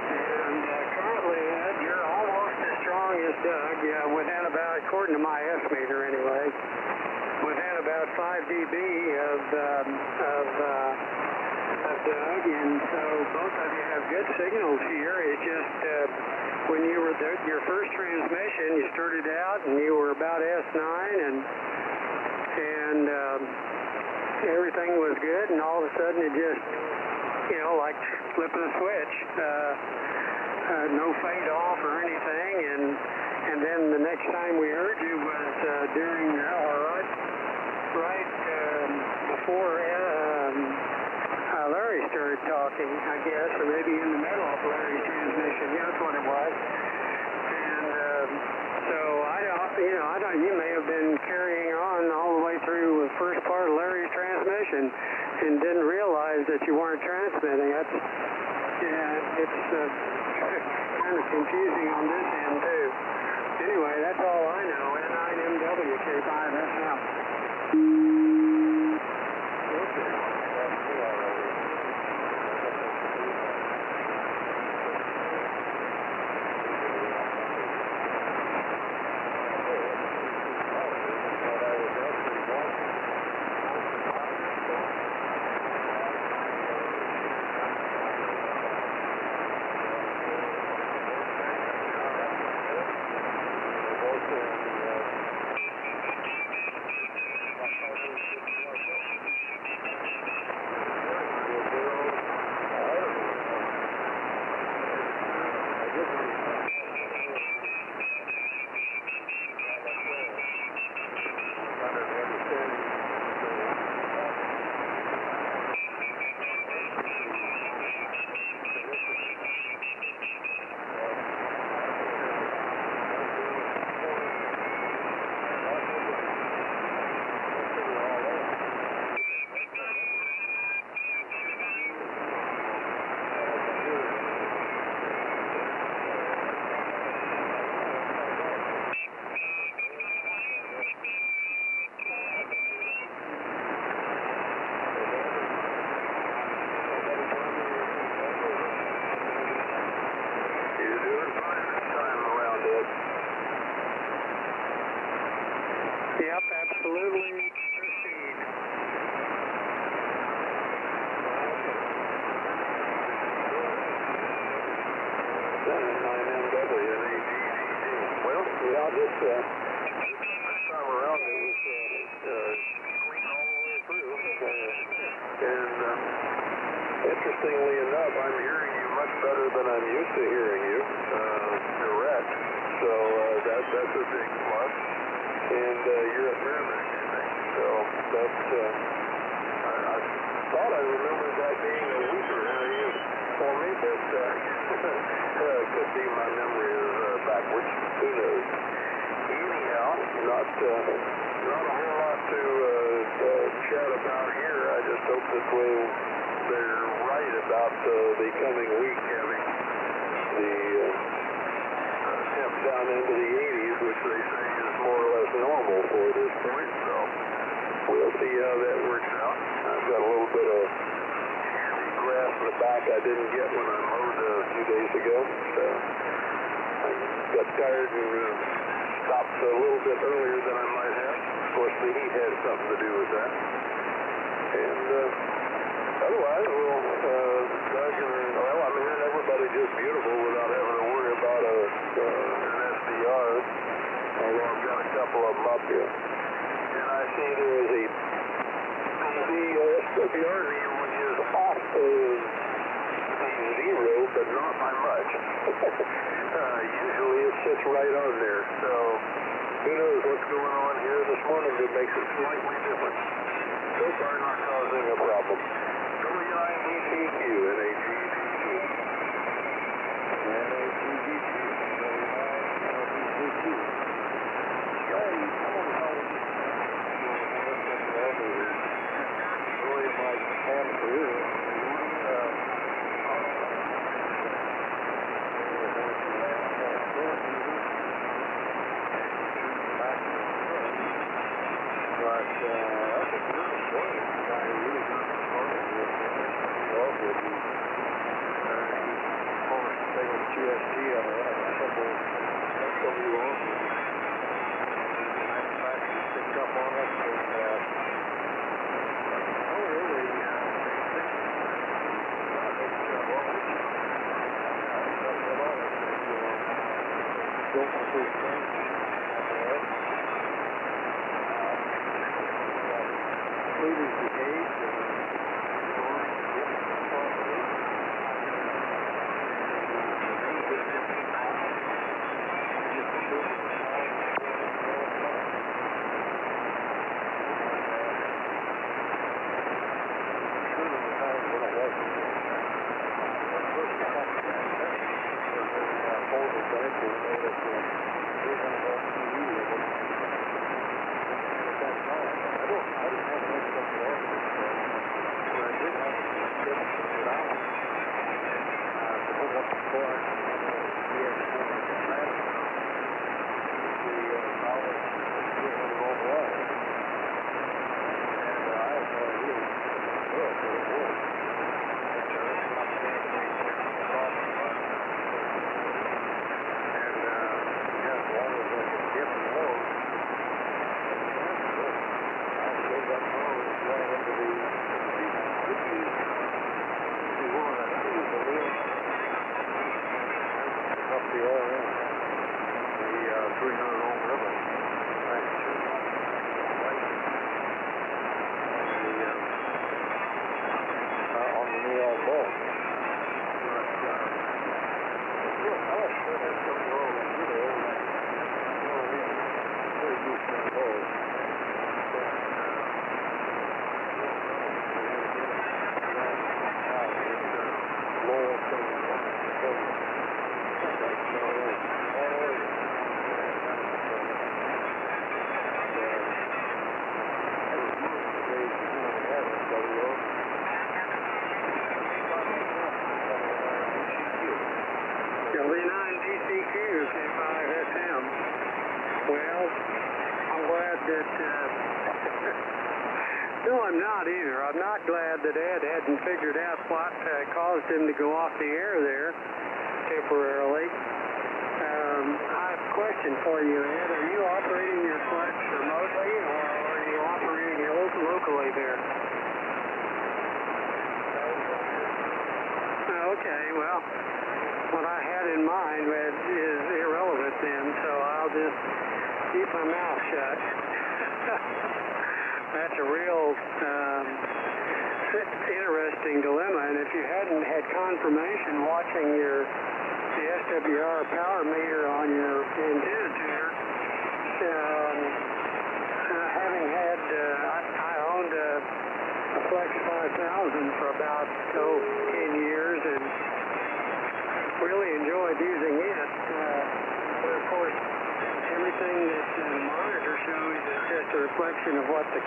And currently, Ed, you're almost as strong as Doug, within about, according to my S-meter anyway, within about 5 dB of Doug. And so both of you have good signals here. It's just when you were there, your first transmission, you started out and you were about S9 and everything was good, and all of a sudden it just, like flipping a switch, no fade off or anything, and then the next time we heard you was during, right before Larry started talking, I guess, or maybe in the middle of Larry's transmission. Yeah, that's what it was. And so you may have been carrying on all the way through the first part of Larry's transmission and didn't realize that you weren't transmitting. It's kind of confusing on this end too. Anyway, that's all I know. N9MWK5SM. Yep, absolutely. Proceed.
Well, yeah, this time around it was clean all the way through. And interestingly enough, I'm hearing you much better than I'm used to hearing you direct. So that's a big plus. And you're at Merrimack, I think. So that's, I thought I remembered that being a weaker area for me, but could be my memory is backwards. Who knows? Anyhow, not a whole lot to chat about here. I just hope that they're right about the coming week having the temps down into the 80s, which they say is more or less normal for this point. So we'll see how that works out. got a little bit of grass in the back I didn't get when I mowed a few days ago. So I got tired and stopped a little bit earlier than I might have. Of course, the heat had something to do with that. And otherwise, well, I'm hearing everybody just beautiful without having to worry about an SDR. Although I've got a couple of them up here. And I see there is a SWR needle is off the zero, but not by much. Usually it sits right on there. So who knows what's going on here this morning that makes it slightly different. So far not causing a problem. W9DCQ, NAGDG.
W9DCQ, K5SM. Well, I'm glad that, no, I'm not either. I'm not glad that Ed hadn't figured out what caused him to go off the air there temporarily. I have a question for you, Ed. Are you operating your Flex remotely, or are you operating it locally there? Okay, well, what I had in mind is irrelevant then, so I'll just keep my mouth shut. That's a real interesting dilemma, and if you hadn't had confirmation watching the SWR power meter on your antenna tuner, having had, I owned a Flex 5000 for about 10 years, and really enjoyed using it. But of course, everything that the monitor shows is just a reflection of what the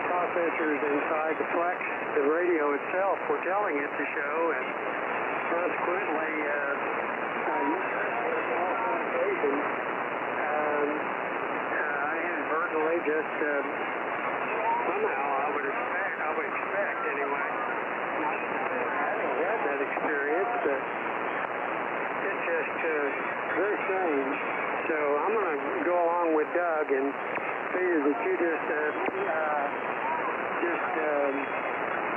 processors inside the Flex, the radio itself, were telling it to show, and consequently, I had just somehow I would expect anyway. I haven't had that experience, but it's just very strange. So I'm going to go along with Doug and figure that you just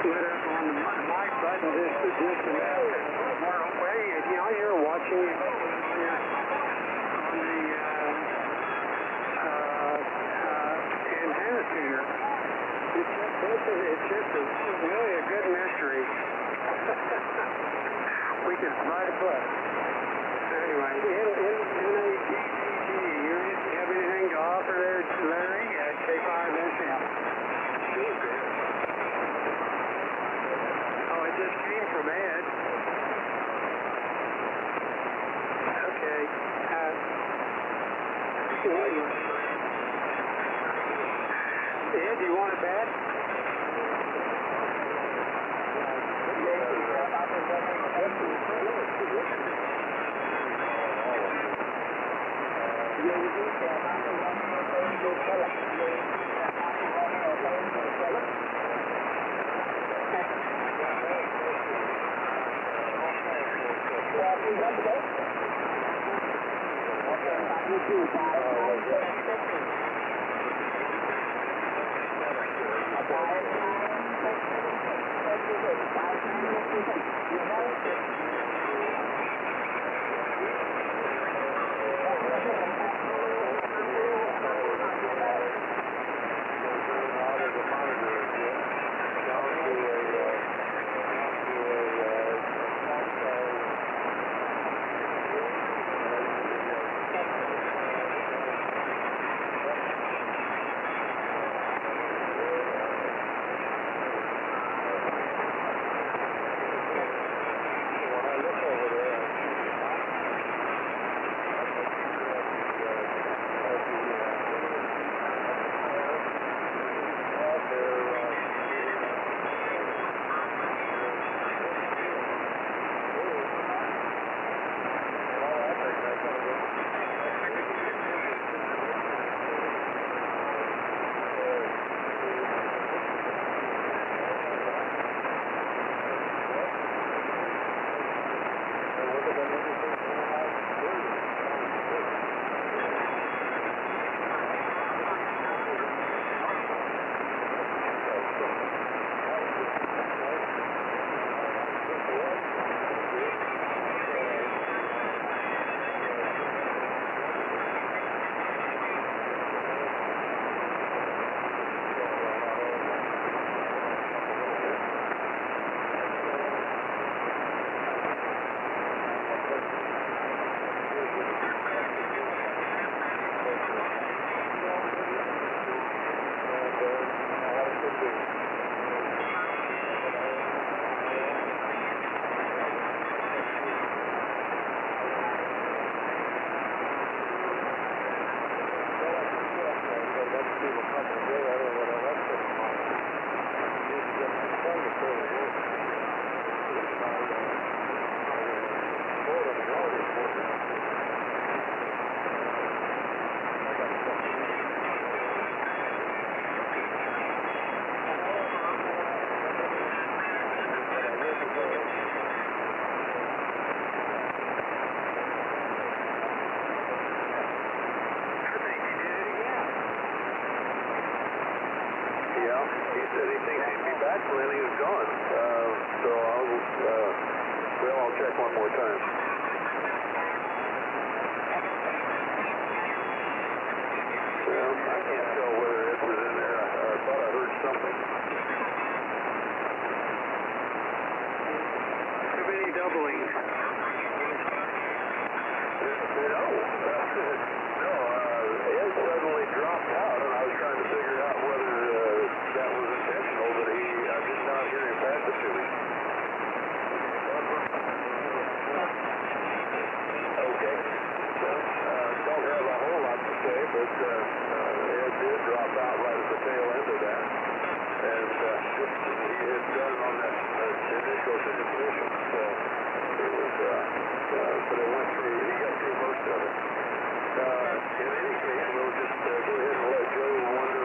lit up on the mic button just a minute. You're watching it on the antenna tuner. It's just really a good mystery. We could write a book. Anyway, NADDG, you have anything to offer there, Larry, at K5SM? Oh, it just came from Ed. Okay. Ed, do you want it back?
He said he thinks he'd be back, but then he was gone. So I'll check one more time. Well, I can't tell whether it was in there. I thought I heard something.
Too many doubling.
No, Ed suddenly dropped out, and I was trying to figure out whether that was intentional, but I did not hear him pass it to me. Okay. Don't have a whole lot to say, but Ed did drop out right at the tail end of that, and he had done on that initial transmission, so it was, but it went through, he got through most of it. In any case, we'll just go ahead and let Joe wander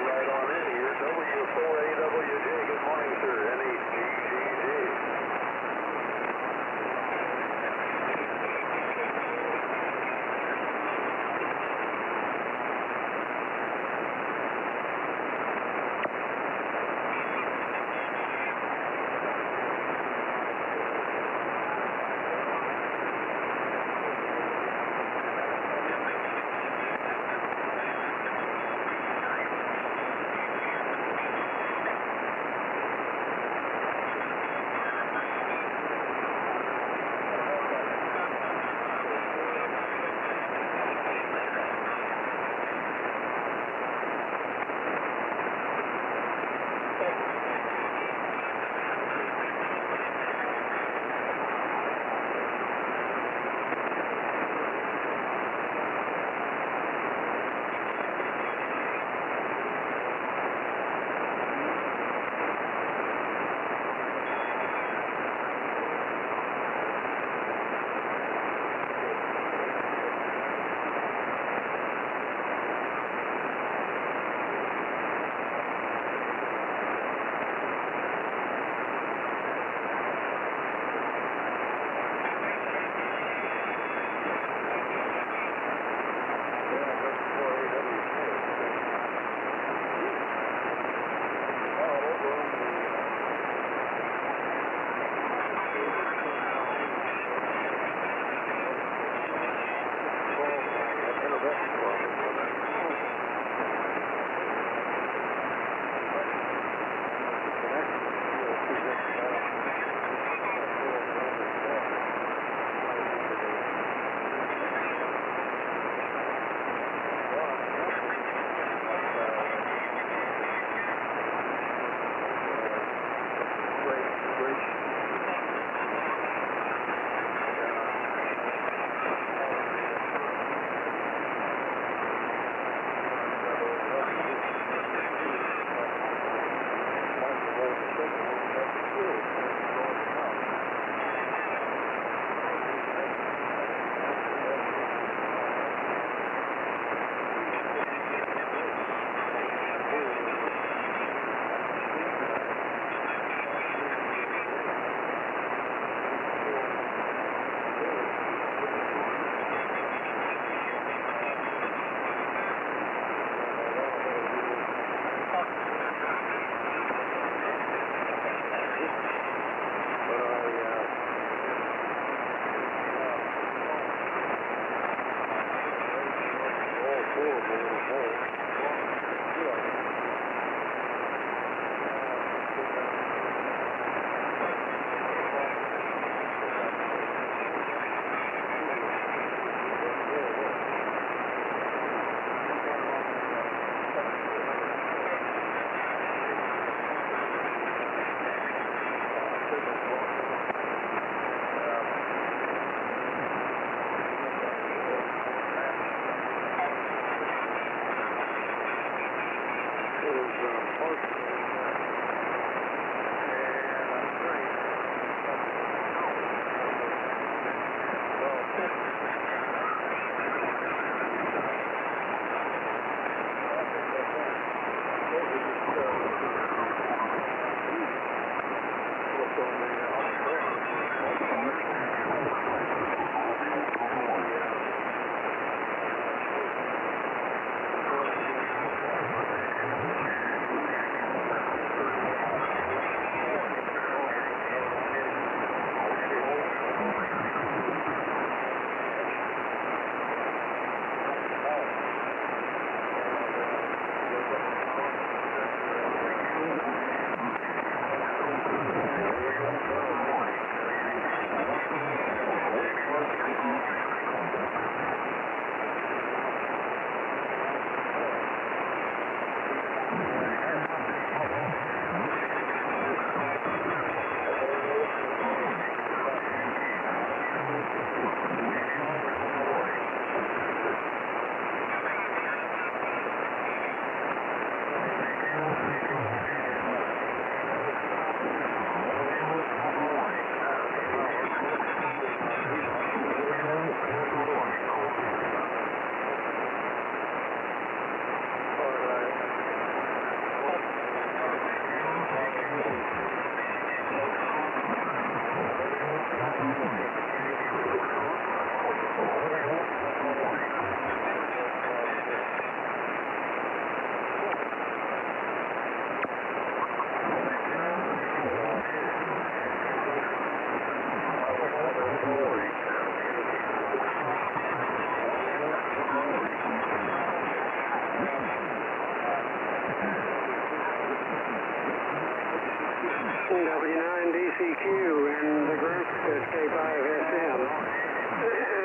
W9DCQ and the group SK5SM.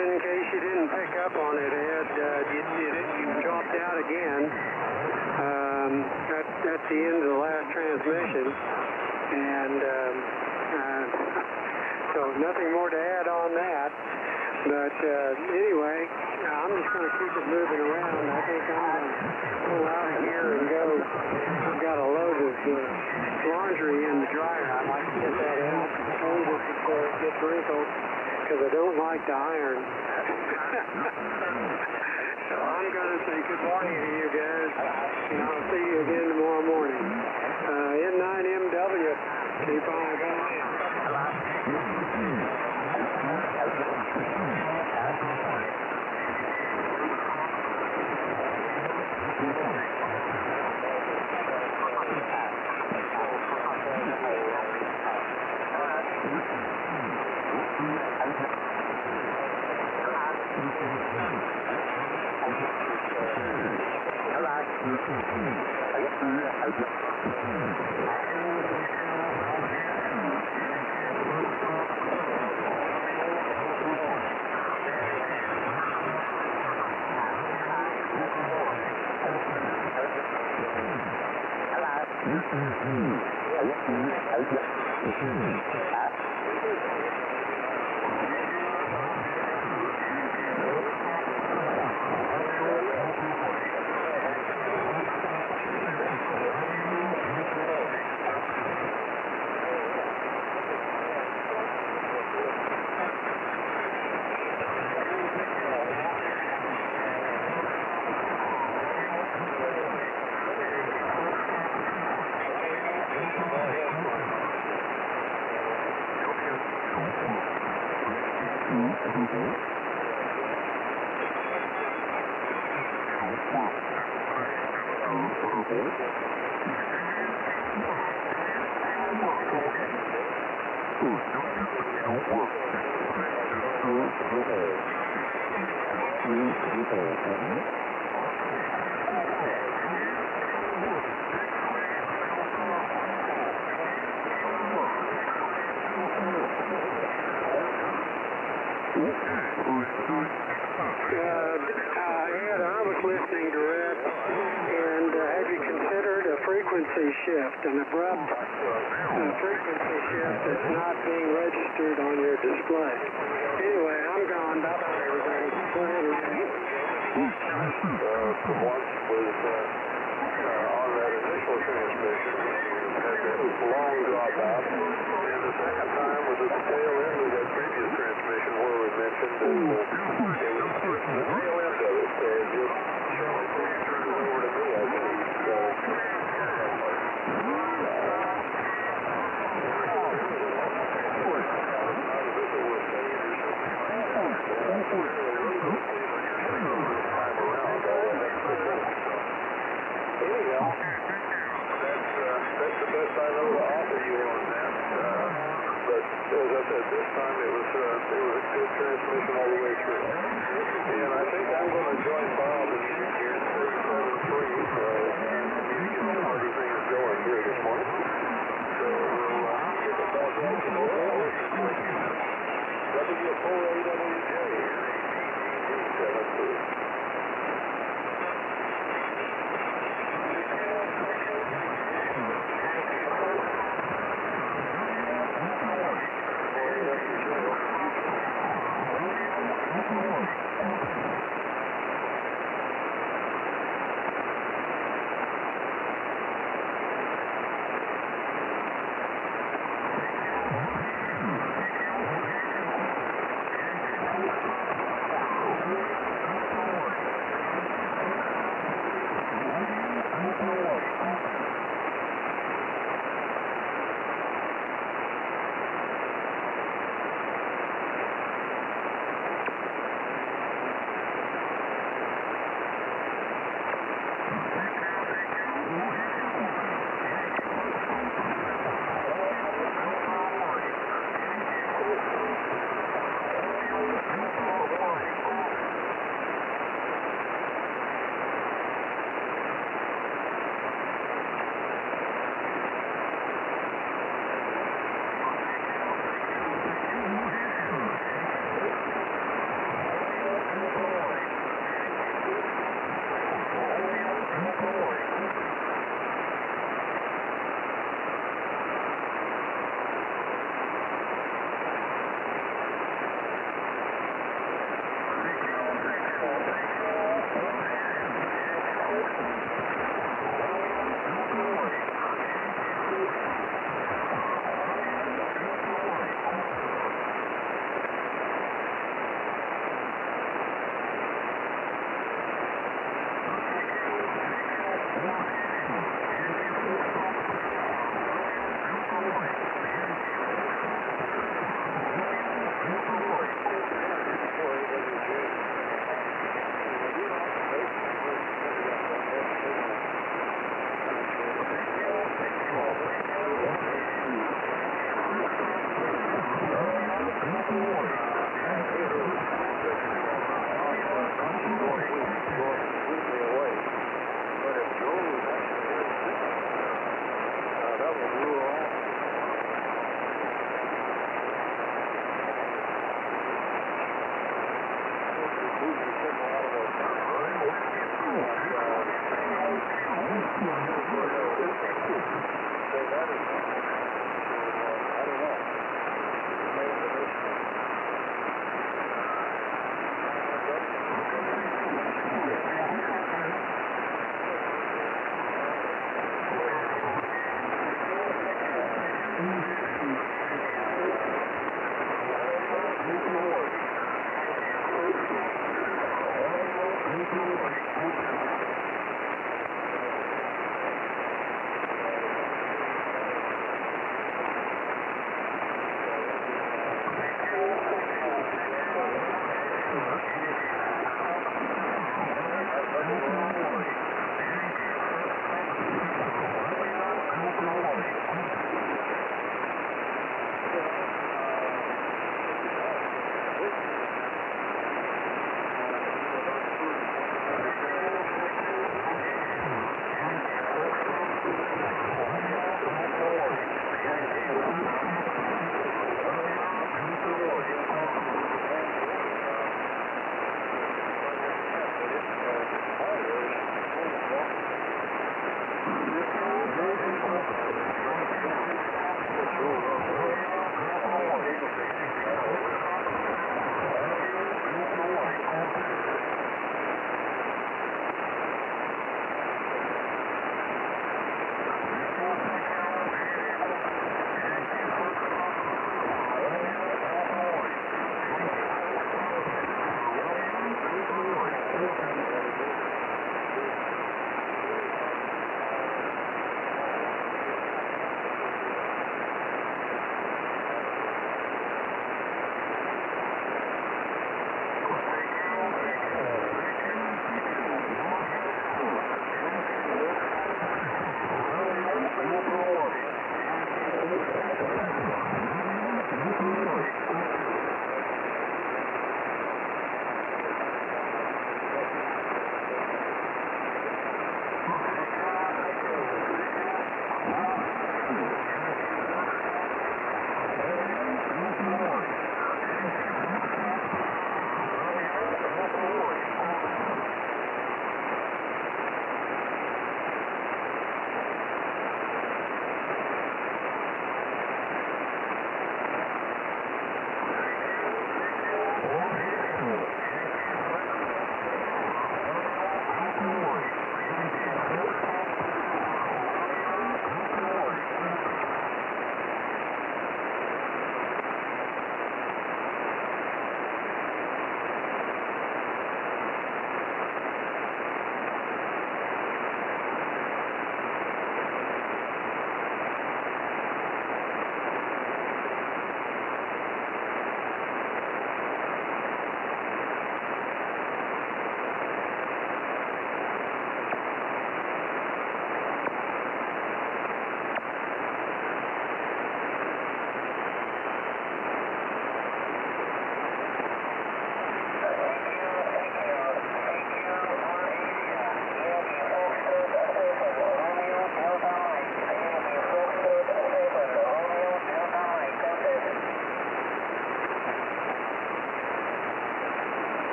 In case you didn't pick up on it, Ed, you dropped out again at the end of the last transmission. And so nothing more to add on that. But anyway, I'm just going to keep it moving around. I think I'm going to pull out of here and go. I've got a load of laundry in the dryer. I'd like to get that out before it gets wrinkled because I don't like to iron. So I'm going to say good morning to you guys, and I'll see you again tomorrow morning. N9MW, K5LM. listening direct, and have you considered a frequency shift, an abrupt frequency shift that's not being registered on your display? Anyway, I'm gone. Bye-bye, everybody. Go ahead, Randy.
For once was on that initial transmission, had that long dropout, and the second time was at the tail end of that previous transmission where we mentioned that it was the tail end of it, so it just Charlie turned it over to me, I think. That's the best I know to offer you on that. But as I said, this time it was a good transmission all the way through. And I think I'm going to join Bob in here at 37.3 to get some other things going here this morning. So we'll get the ball going to W4AWJ. 7.3.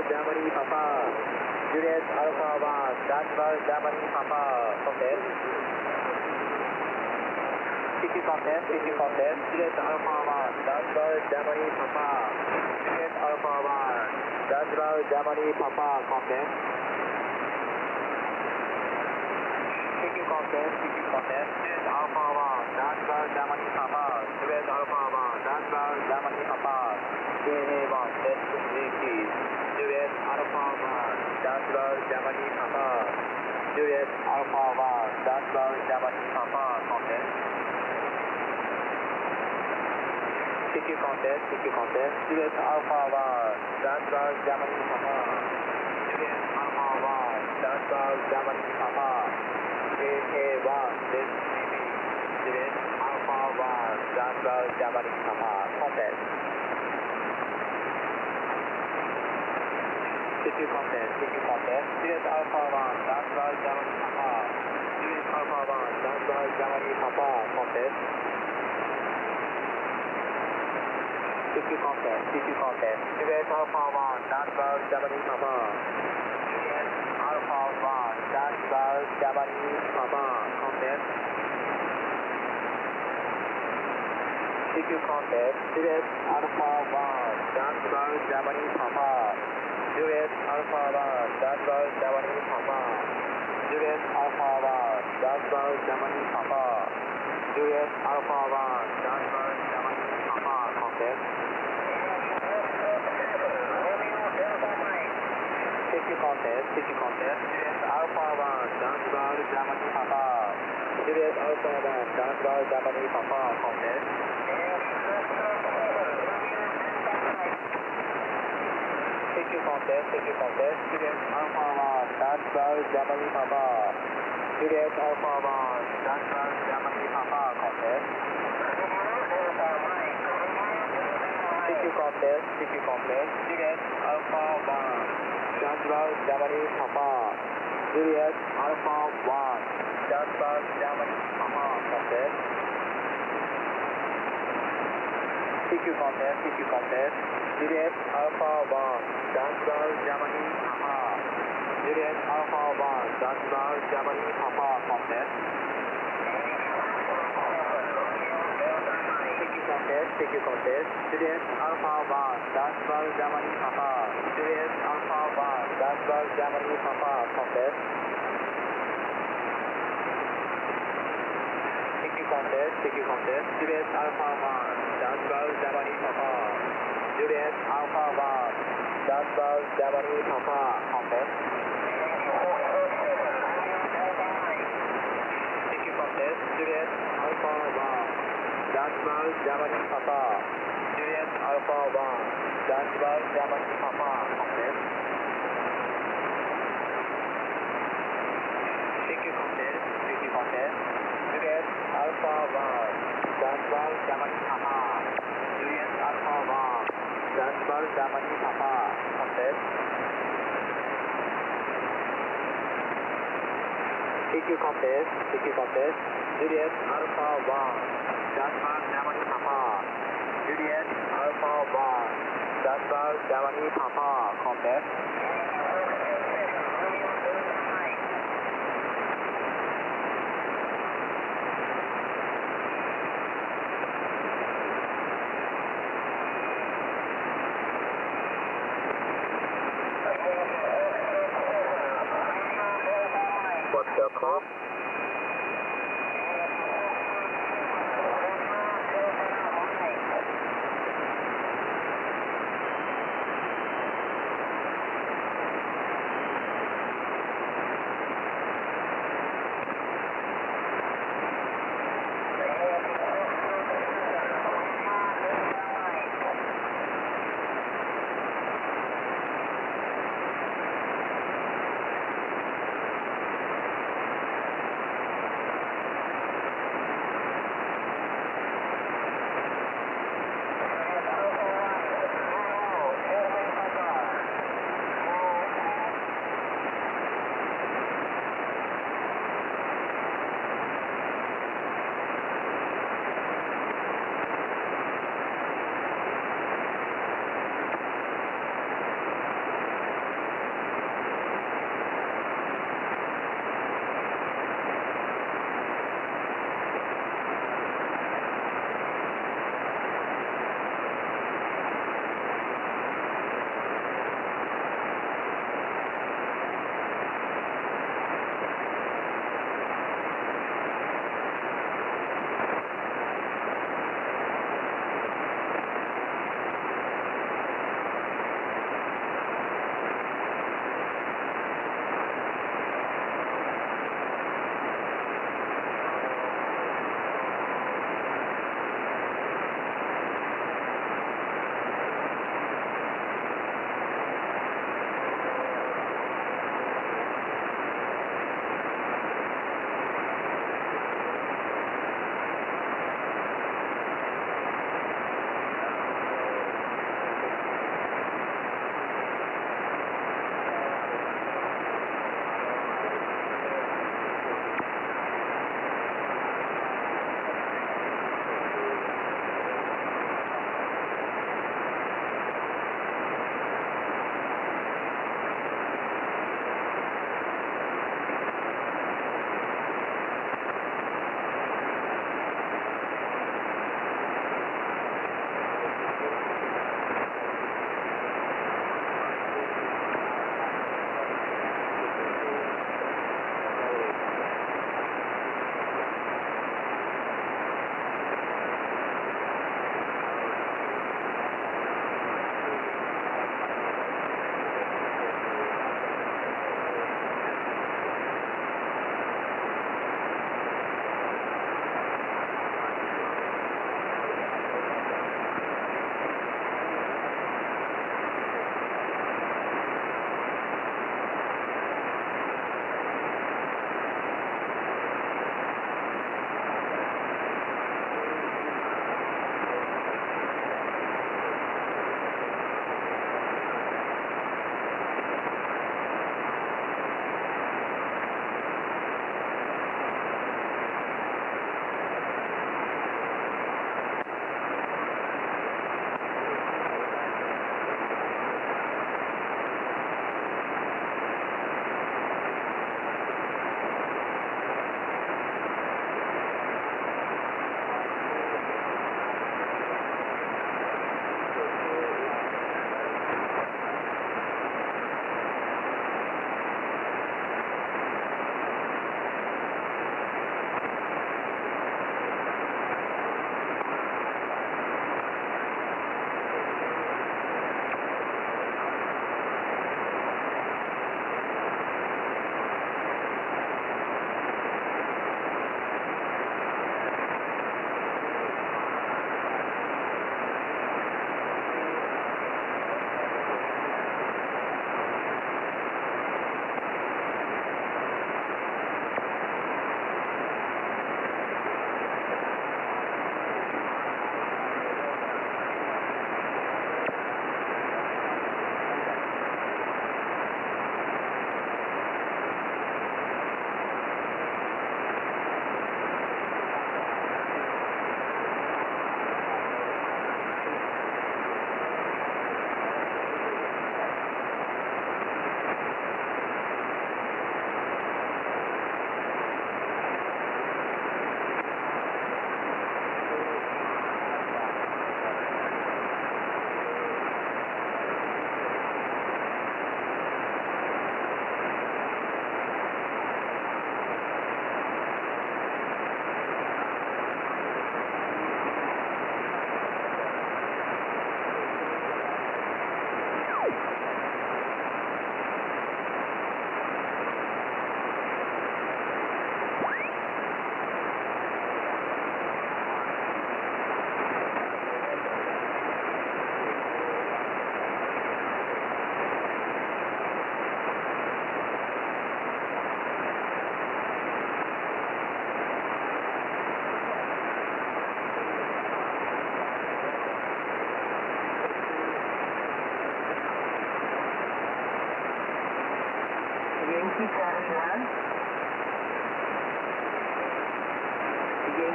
Germany Papa, Juliet Alpha 1, Dutchball Germany Papa, contest. CQ contest, Juliet Alpha 1, Dutchball Germany Papa, Juliet Alpha 1, Dutchball Germany Papa, contest. CQ contest, Juliet Alpha 1, Dutchball Germany Papa, Juliet Alpha 1, Dutchball Germany Papa, KA1, test 3 Juliet Alpha 1, Dutchball Germany Papa, Juliet Alpha 1, Dutchball Germany Papa, contest. CQ contest, Juliet Alpha 1, Dutchball Germany Papa, Juliet Alpha 1, Dutchball Germany Papa, KK1, this CB, Juliet Alpha 1, Dutchball Germany Papa, contest. CQ contest, Juliet Alpha 1, Dutchball Germany Papa, Juliet Alpha 1, Dutchball Germany Papa, contest. CQ contest, Juliet Alpha 1, Dutchball Germany Papa, Juliet Alpha 1, Dutchball Germany Papa, contest. CQ contest, Juliet Alpha 1, Dutchball Germany Papa, Juliet Alpha 1, Dutchball Germany Papa, Juliet Alpha 1, Dutchball Germany Papa, Juliet Alpha 1, Dutchball Germany Papa, contest. CQ contest, Juliet Alpha 1, Dutchball Germany Papa, Juliet Alpha 1, Dutchball Germany Papa, contest. CQ contest, Juliet Alpha 1, Dutchball Germany Papa, Juliet Alpha 1, Dutchball Germany Papa, contest. CQ contest, Juliet Alpha 1, Dutchball Germany Papa, Juliet Alpha 1, Dutchball Germany Papa, contest. CQ contest, Juliet Alpha 1, Dutchball Germany Papa, Juliet Alpha 1, Dutchball Germany Papa, contest. CQ contest, Juliet Alpha 1, Dutchball Germany Papa, Juliet Alpha 1, Dutchball Germany Papa, contest. CQ contest, Juliet Alpha 1, Dutchball Germany Papa, Juliet Alpha 1, Dutchball Germany Papa, contest. CQ contest, Juliet Alpha 1, Dutchball Germany Papa, Juliet Alpha 1, Dutchball Germany Papa, contest. CQ contest, Juliet Alpha 1, Dutchball Germany Papa, Juliet Alpha 1, Dutchball Germany Papa, contest. CQ contest, Juliet Alpha 1, Dutchball Germany Papa, Juliet Alpha 1, Dutchball Germany Papa, contest. What's the call?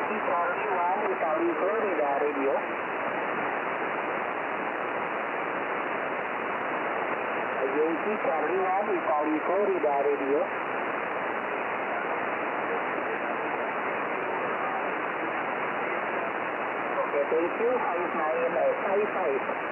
Yankee Charlie 1, Italy, Florida, radio. Yankee Charlie 1, Italy, Florida, radio. Okay, thank you. 5955.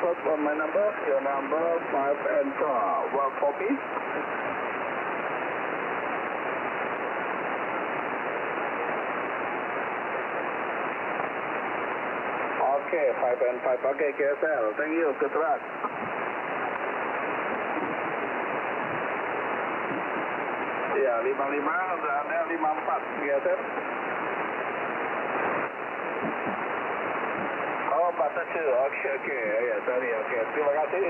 What's on my number? Your number 5 and 4. Work for me? Okay, 5 and 5. Okay, KSL. Thank you. Good luck. Ya, 55 dan 54. KSL. Oh, 47. Oke. Ya, sorry. Oke. Terima kasih.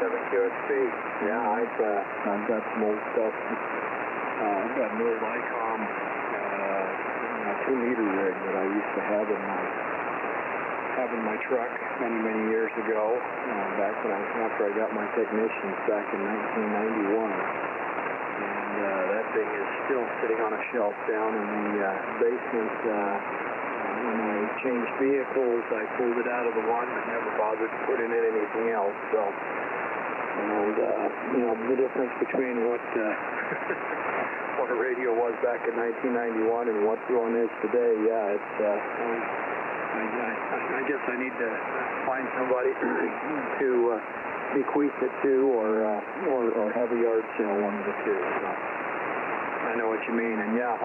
7QXP. Yeah, I've got some old stuff. I've got an old ICOM 2-meter rig that I used to have in my truck many years ago. Back after I got my technicians back in 1991. And that thing is still sitting on a shelf down in the basement. When I changed vehicles, I pulled it out of the one, but never bothered to put in it anything else. So, the difference between what what a radio was back in 1991 and what one is today, yeah, it's. I guess I need to find somebody to bequeath it to, or have a yard sale, one of the two. So I know what you mean, and yeah,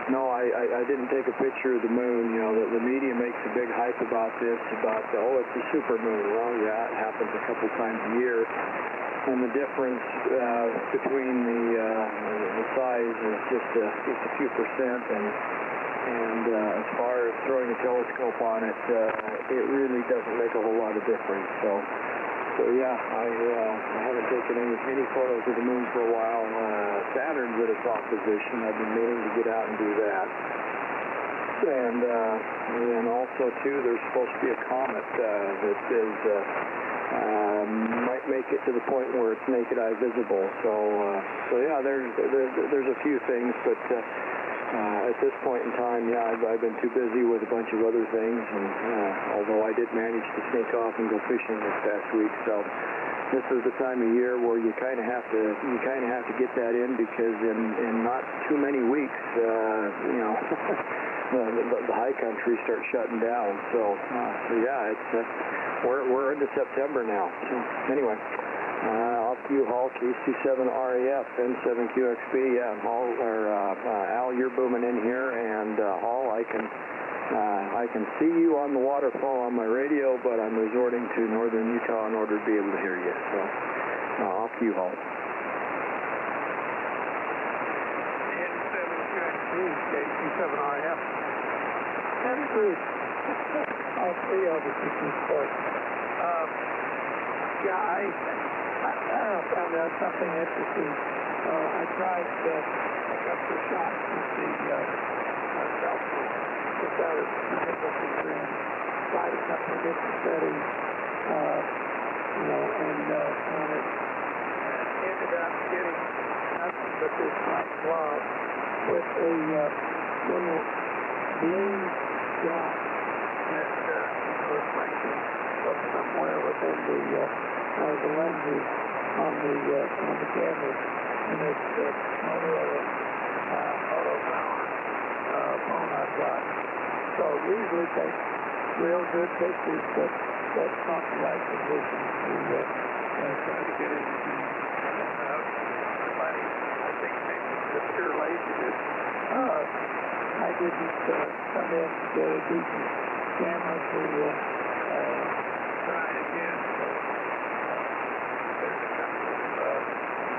no, I didn't take a picture of the moon. The media makes a big hype about this, it's a super moon. Well, yeah, it happens a couple times a year, and the difference between the size is just a few percent, and as far as throwing a telescope on it, it really doesn't make a whole lot of difference. So yeah, I haven't taken any photos of the moon for a while. Saturn's at its off position. I've been meaning to get out and do that. And also too, there's supposed to be a comet that is might make it to the point where it's naked eye visible. So yeah, there's a few things, but. At this point in time, yeah, I've been too busy with a bunch of other things, and although I did manage to sneak off and go fishing this past week, so this is the time of year where you kind of have to get that in, because in not too many weeks, the high country starts shutting down. So yeah, it's we're into September now. So anyway. Off to you, Hall, KC7RAF, N7QXB, yeah, Hall, Al, you're booming in here, and Hall, I can see you on the waterfall on my radio, but I'm resorting to northern Utah in order to be able to hear you, so off to you, Hall.
N7QXB, KC7RAF. That's good. All three of us at this point. Yeah, I found out something interesting. I tried a couple of shots with the cell phone without it difficulties and tried a couple of different settings, and ended up getting nothing but this white blob with a little blue dot that was flashing from somewhere within the lenses on the camera, and it's Motorola phone I've got. So usually takes real good pictures, but that's not the right position to try to get it. Somebody, I think maybe the pure laziness. I didn't come in to get a decent camera to try it again.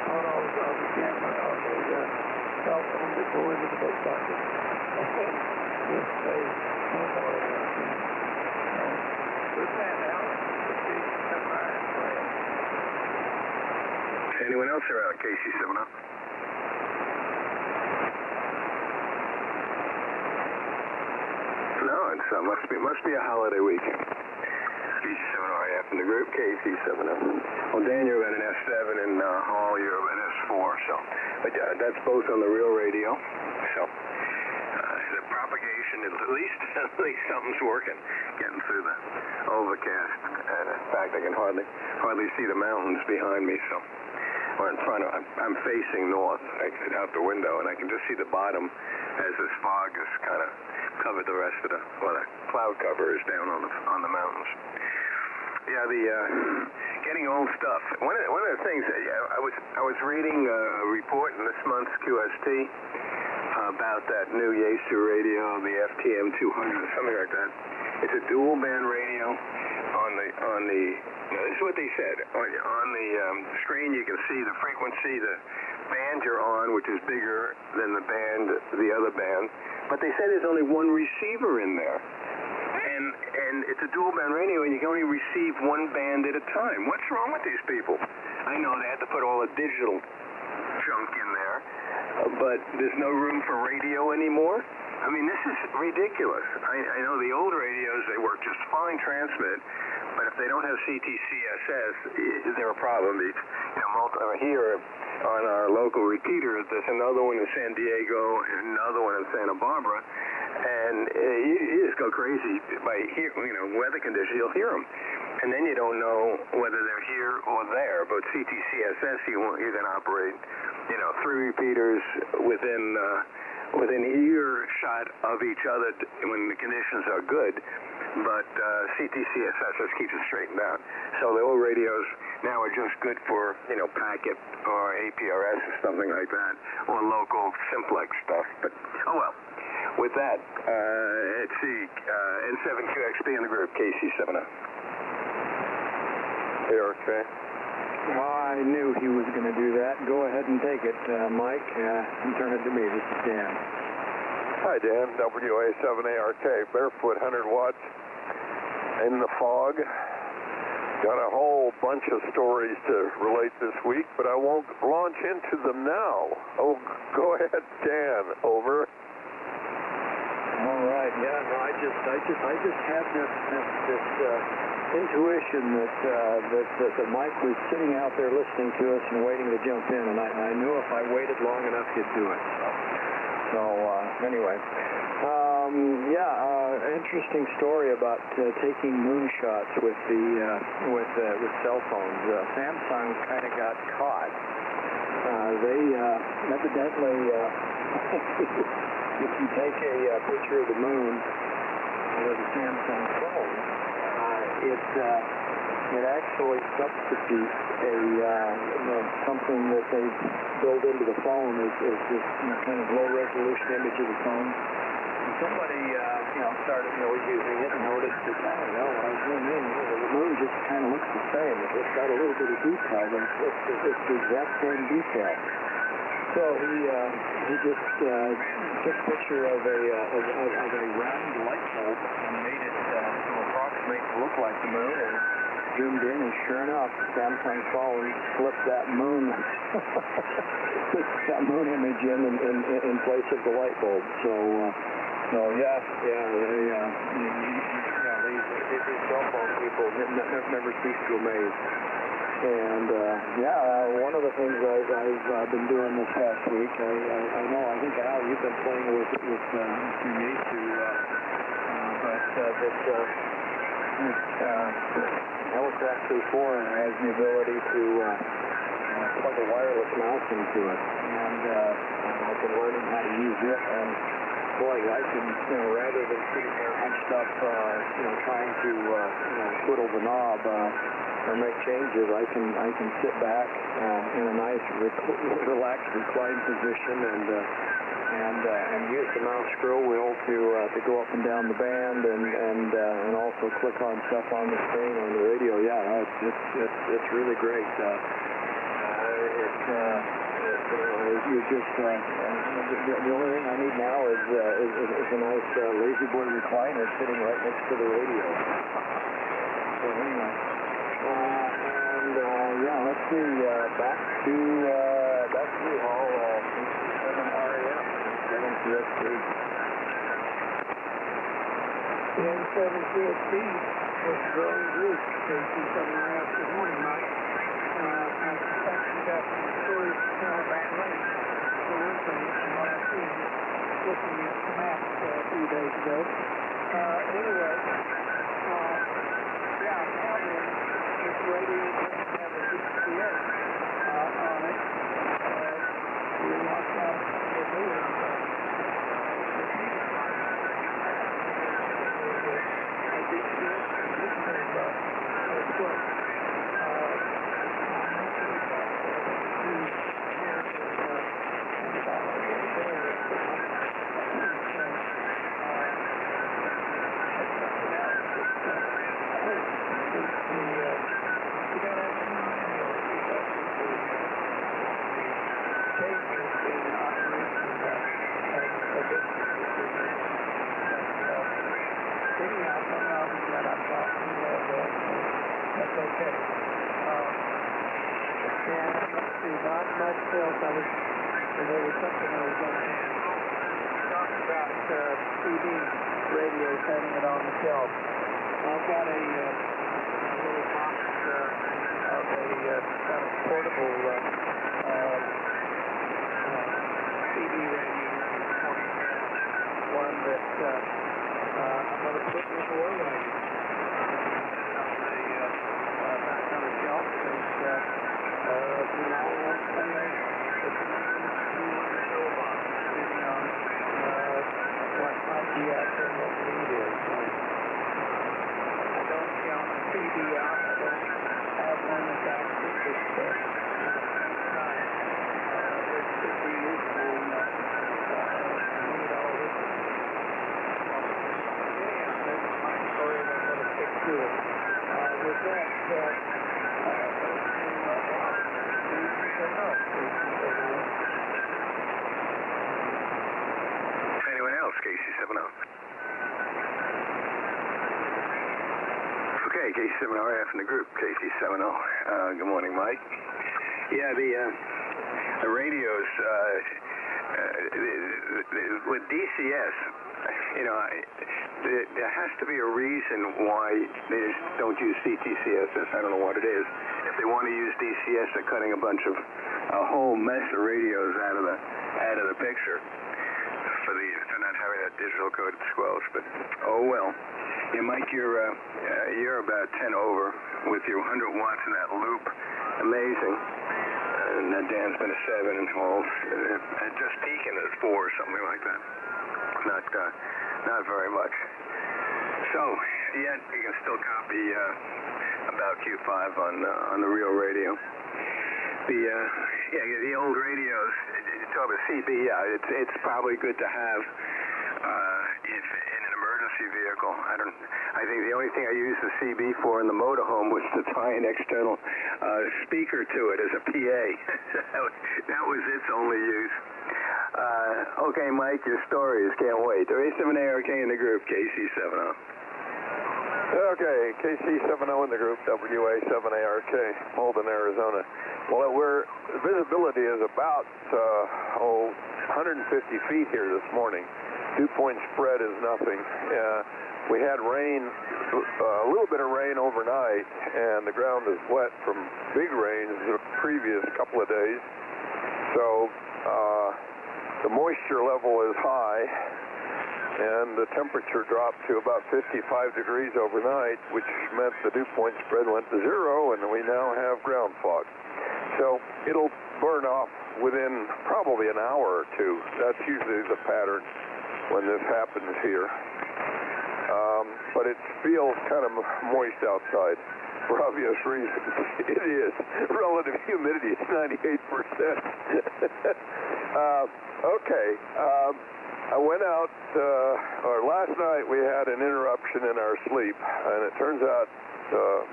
Photos of the camera of the cell phone that go into the book bucket. With a mobile camera. With that, Alex,
anyone else around KC7 up? No, it must be a holiday weekend. KC7RAF in the group, KC7 up. Well, Dan, you're at an S7, and Hall, you're at S4. So, but that's both on the real radio. So, the propagation, at least something's working, getting through the overcast. In fact, I can hardly see the mountains behind me. So, or in front of, I'm facing north. I get out the window, and I can just see the bottom as this fog has kind of covered the rest of the cloud cover is down on the mountains. Yeah, the getting old stuff. One of the things I was reading a report in this month's QST about that new Yaesu radio, the FTM 200, something like that. It's a dual band radio. On the this is what they said. On the screen, you can see the frequency, the band you're on, which is bigger than the other band. But they said there's only one receiver in there. And
And it's a dual band radio, and you can only receive one band at a time. What's wrong with these people? I know they had to put all the digital junk in there, but there's no room for radio anymore. I mean, this is ridiculous. I know the old radios, they work just fine, transmit, but if they don't have CTCSS, they're a problem. Here on our local repeater, there's another one in San Diego and another one in Santa Barbara, and you just go crazy by weather conditions. You'll hear them, and then you don't know whether they're here or there. But CTCSS, you can operate, 3 repeaters within earshot of each other when the conditions are good, but CTCSS just keeps it straightened out. So the old radios now are just good for, packet or APRS or something like that, or local simplex stuff. But, oh well. With that, let's see, N7QXP in the group, KC70. Hey, okay.
Well, I knew he was going to do that. Go ahead and take it, Mike, and turn it to me. This is Dan.
Hi, Dan. WA7ARK, barefoot, 100 watts in the fog. Got a whole bunch of stories to relate this week, but I won't launch into them now. Oh, go ahead, Dan. Over.
All right. Yeah. No, I just had this intuition that Mike was sitting out there listening to us and waiting to jump in, and I knew if I waited long enough, he'd do it. So anyway, interesting story about taking moonshots with cell phones. Samsung kind of got caught. They evidently, if you take a picture of the moon with a Samsung phone, it actually substitutes something that they build into the phone is this kind of low resolution image of the phone. And somebody started using it and noticed that when I zoom in, the moon just kind of looks the same. It's got a little bit of detail, but it's the exact same detail. So he just took a picture of a round light bulb and made it approximate to look like the moon, and zoomed in, and sure enough, Samsung phone flipped that moon image in place of the light bulb. So these cell phone people never cease to amaze. And one of the things I've been doing this past week, I know, I think, Al, you've been playing with Helicraft 34 has the ability to plug a wireless mouse into it, and I've been learning how to use it, and boy, I can, rather than sitting there hunched up, trying to, twiddle the knob, or make changes, I can sit back in a nice, relaxed, reclined position, and use the mouse scroll wheel to go up and down the band, and also click on stuff on the screen on the radio. Yeah, it's really great. The only thing I need now is a nice lazy boy recliner sitting right next to the radio. So anyway. Let's see, back to Hall, 7RAF, 7QXP.
DM14 was growing group, KC7RAF. Good morning, Mike. I suspect you got some stories to tell about late. So one thing, last week, looking at the maps a few days ago. Anyway, now then, this radio doesn't have a GPS on it. We lost out the doing a GPS position of foot. Okay. And let's see, not much else. There was something I was going to talk about TV radios, having it on the shelf. I've got a little box of a kind of portable TV radio, one that I'm going to put in the way wagon. Back on the shelf because we now want to depending on what might be out there and what the need is. I don't count the TV out. I don't have one that's active, but this could be useful when you need all this. Anyhow, that's my story, and I'm going to stick to it. With that,
anyone else, KC70? Okay, KC70RF in the group, KC70. Good morning, Mike. Yeah, the radios with DCS, there has to be a reason why they don't use CTCSS. I don't know what it is. If they want to use DCS, they're cutting a whole mess of radios out of the picture for not having that digital coded squelch. But oh well. Yeah, Mike, you're about 10 over with your 100 watts in that loop. Amazing. And that Dan's been a 7 and all. And just peaking at 4 or something like that. Not very much. So, yeah, you can still copy about Q5 on the real radio. The old radios, you talk about CB, yeah, it's probably good to have if in an emergency vehicle. I think the only thing I used the CB for in the motorhome was to tie an external speaker to it as a PA. That was its only use. Okay, Mike, your stories. Can't wait. A7ARK in the group, KC70.
Okay, KC70 in the group, WA7ARK, Malden, Arizona. Well, visibility is about 150 feet here this morning. Dew point spread is nothing. We had rain, a little bit of rain overnight, and the ground is wet from big rains the previous couple of days. So the moisture level is high, and the temperature dropped to about 55 degrees overnight, which meant the dew point spread went to 0, and we now have ground fog. So it'll burn off within probably an hour or two. That's usually the pattern when this happens here. But it feels kind of moist outside for obvious reasons. It is. Relative humidity is 98%. Okay. I went out, last night we had an interruption in our sleep, and it turns out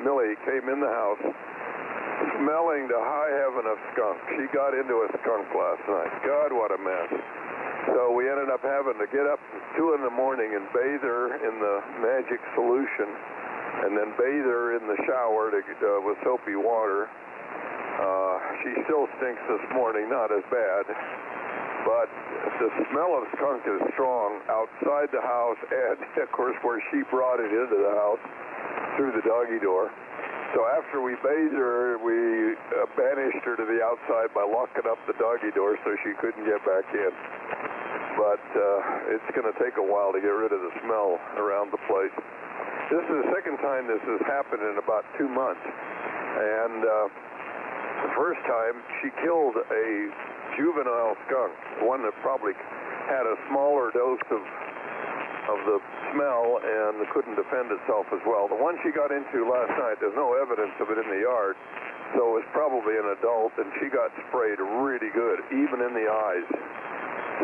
Millie came in the house smelling to high heaven of skunk. She got into a skunk last night. God, what a mess. So we ended up having to get up at 2 in the morning and bathe her in the magic solution, and then bathe her in the shower with soapy water. She still stinks this morning, not as bad, but the smell of skunk is strong outside the house, and of course where she brought it into the house through the doggy door. So after we bathed her, we banished her to the outside by locking up the doggy door so she couldn't get back in. But it's going to take a while to get rid of the smell around the place. This is the second time this has happened in about 2 months. And the first time, she killed a juvenile skunk, one that probably had a smaller dose of the smell and couldn't defend itself as well. The one she got into last night, there's no evidence of it in the yard, so it was probably an adult, and she got sprayed really good, even in the eyes.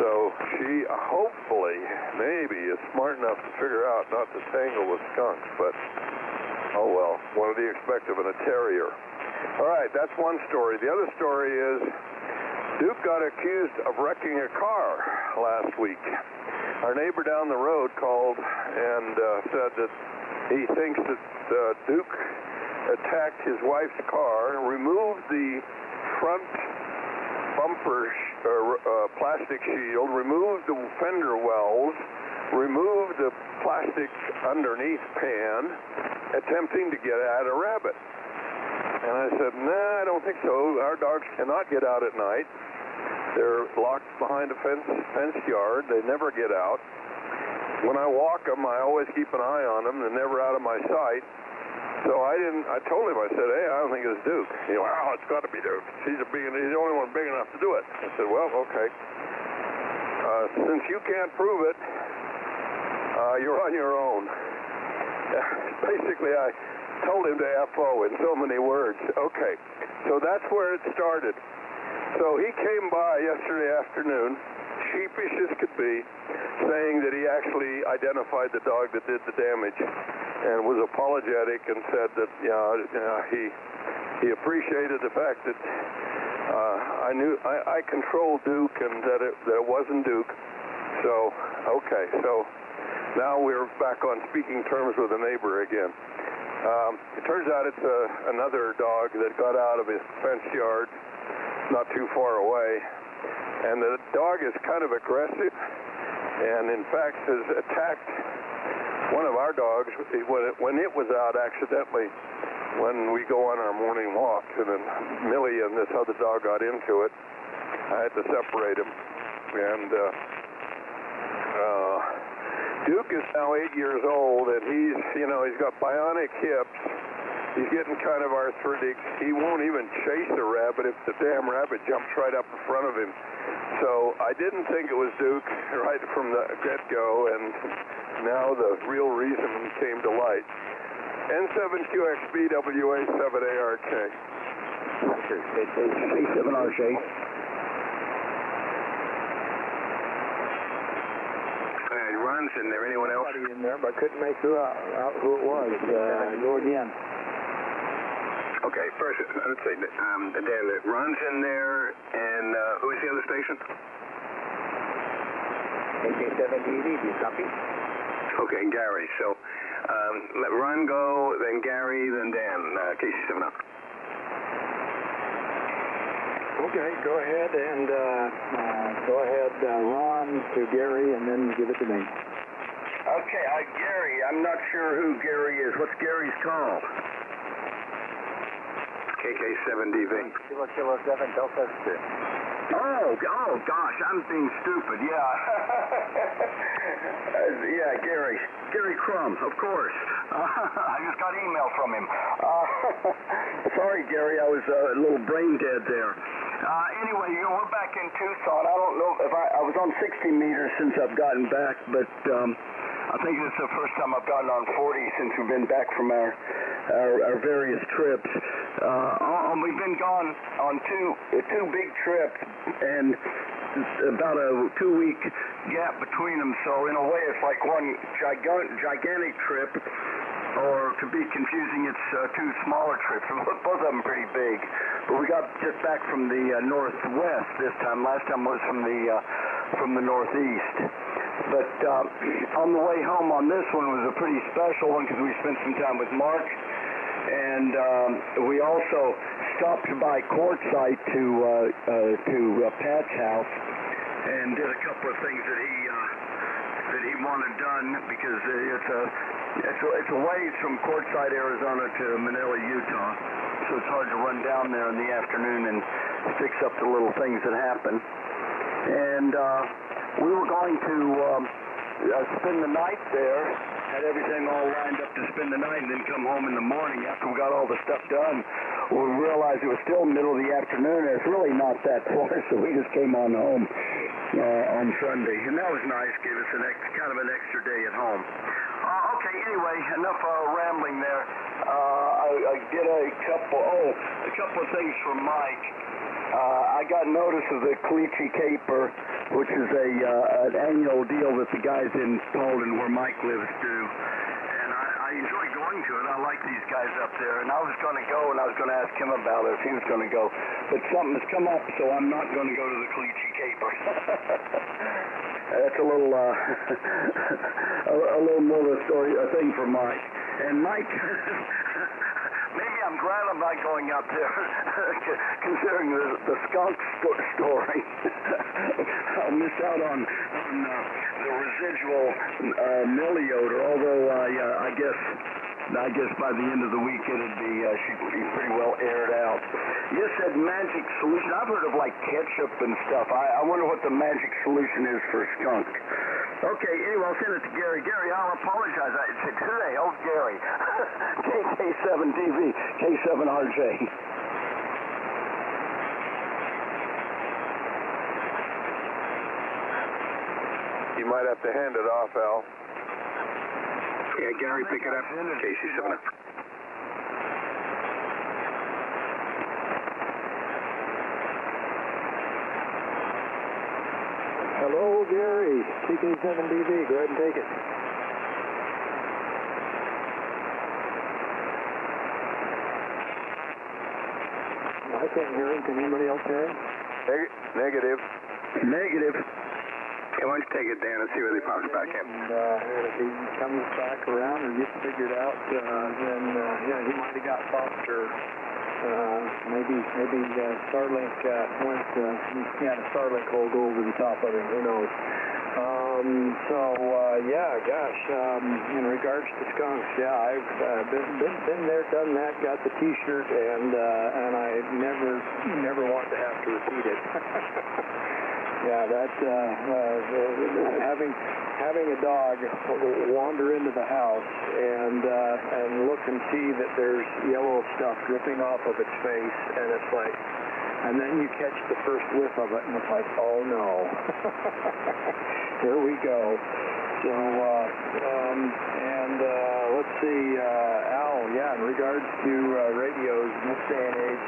So she hopefully, maybe, is smart enough to figure out not to tangle with skunks, but oh well, what do you expect of a terrier? All right, that's one story. The other story is Duke got accused of wrecking a car last week. Our neighbor down the road called and said that he thinks that Duke attacked his wife's car, removed the front bumper plastic shield, removed the fender wells, removed the plastic underneath pan, attempting to get at a rabbit. And I said, nah, I don't think so. Our dogs cannot get out at night. They're locked behind a fenced yard. They never get out. When I walk them, I always keep an eye on them. They're never out of my sight. So I told him, I said, hey, I don't think it's Duke. He went, oh, it's got to be Duke. He's the only one big enough to do it. I said, well, okay. Since you can't prove it, you're on your own. Basically, I told him to F.O. in so many words. Okay, so that's where it started. So he came by yesterday afternoon, sheepish as could be, saying that he actually identified the dog that did the damage and was apologetic and said that he appreciated the fact that I controlled Duke and that it wasn't Duke. So okay, so now we're back on speaking terms with a neighbor again. It turns out it's another dog that got out of his fenced yard not too far away, and the dog is kind of aggressive and in fact has attacked one of our dogs when it was out accidentally when we go on our morning walks, and then Millie and this other dog got into it. I had to separate him, and Duke is now 8 years old, and he's got bionic hips. He's getting kind of arthritic. He won't even chase a rabbit if the damn rabbit jumps right up in front of him. So I didn't think it was Duke right from the get-go, and now the real reason came to light. N7QXBWA7ARK.
A7RK. Ron's in there. Anyone else?
Somebody in there, but couldn't make out who it was. Go again.
Okay, first, let's see. Dan, Ron's in there, and who is the other station?
AK7TV, do you copy?
Okay, Gary. So let Ron go, then Gary, then Dan. KC7 up.
Okay, go ahead and Ron to Gary, and then give it to me.
Okay, Gary. I'm not sure who Gary is. What's Gary's call? KK7DV.
Kilo 7 Delta 6.
Oh gosh, I'm being stupid. Yeah. Yeah, Gary Crum, of course. I just got email from him. Sorry, Gary, I was a little brain dead there. Anyway, we're back in Tucson. I don't know if I was on 60 meters since I've gotten back, but I think this is the first time I've gotten on 40 since we've been back from our various trips. We've been gone on two big trips and about a 2-week gap between them. So in a way, it's like one gigantic trip, or to be confusing, it's two smaller trips. Both of them pretty big. But we got just back from the northwest this time. Last time was from the northeast. But on the way home on this one was a pretty special one because we spent some time with Mark, and we also stopped by Quartzsite to Pat's house and did a couple of things that he wanted done, because it's a ways from Quartzsite, Arizona to Manila, Utah, so it's hard to run down there in the afternoon and fix up the little things that happen. And we were going to spend the night there, had everything all lined up to spend the night, and then come home in the morning after we got all the stuff done. We realized it was still middle of the afternoon, and it's really not that far, so we just came on home on Sunday, and that was nice. Gave us kind of an extra day at home. Okay, anyway, enough rambling there. I did a couple of things for Mike. I got notice of the Caliche Caper, which is an annual deal that the guys in Poland, where Mike lives, do. And I enjoy going to it. I like these guys up there. And I was going to go, and I was going to ask him about it if he was going to go. But something has come up, so I'm not going to go to the Caliche Caper. That's a little more of a thing for Mike. And Mike, maybe I'm glad I'm not going out there, considering the skunk story. I'll miss out on the residual millioder, although I guess by the end of the week it'd be she'd be pretty well aired out. You said magic solution. I've heard of like ketchup and stuff. I wonder what the magic solution is for skunk. Okay, anyway, I'll send it to Gary. Gary, I'll apologize. I said today, oh Gary. KK7TV, K7RJ.
You might have to hand it off, Al.
Yeah, Gary, pick it up. KC7.
Hello, Gary. TK7DV. Go ahead and take it. I can't hear him. Can anybody else hear him?
Negative.
Negative. Hey, why don't you take it, Dan, and see whether he pops back in.
And if he comes back around or gets figured out, then he might have got bumped, or maybe Starlink went. He had a Starlink hole go over the top of him. Who knows? In regards to skunks, I've been there, done that, got the T-shirt, and I never want to have to repeat it. Yeah, having a dog wander into the house and look and see that there's yellow stuff dripping off of its face, and it's like, and then you catch the first whiff of it, and it's like, oh no, here we go. So, let's see, Al, in regards to radios in this day and age,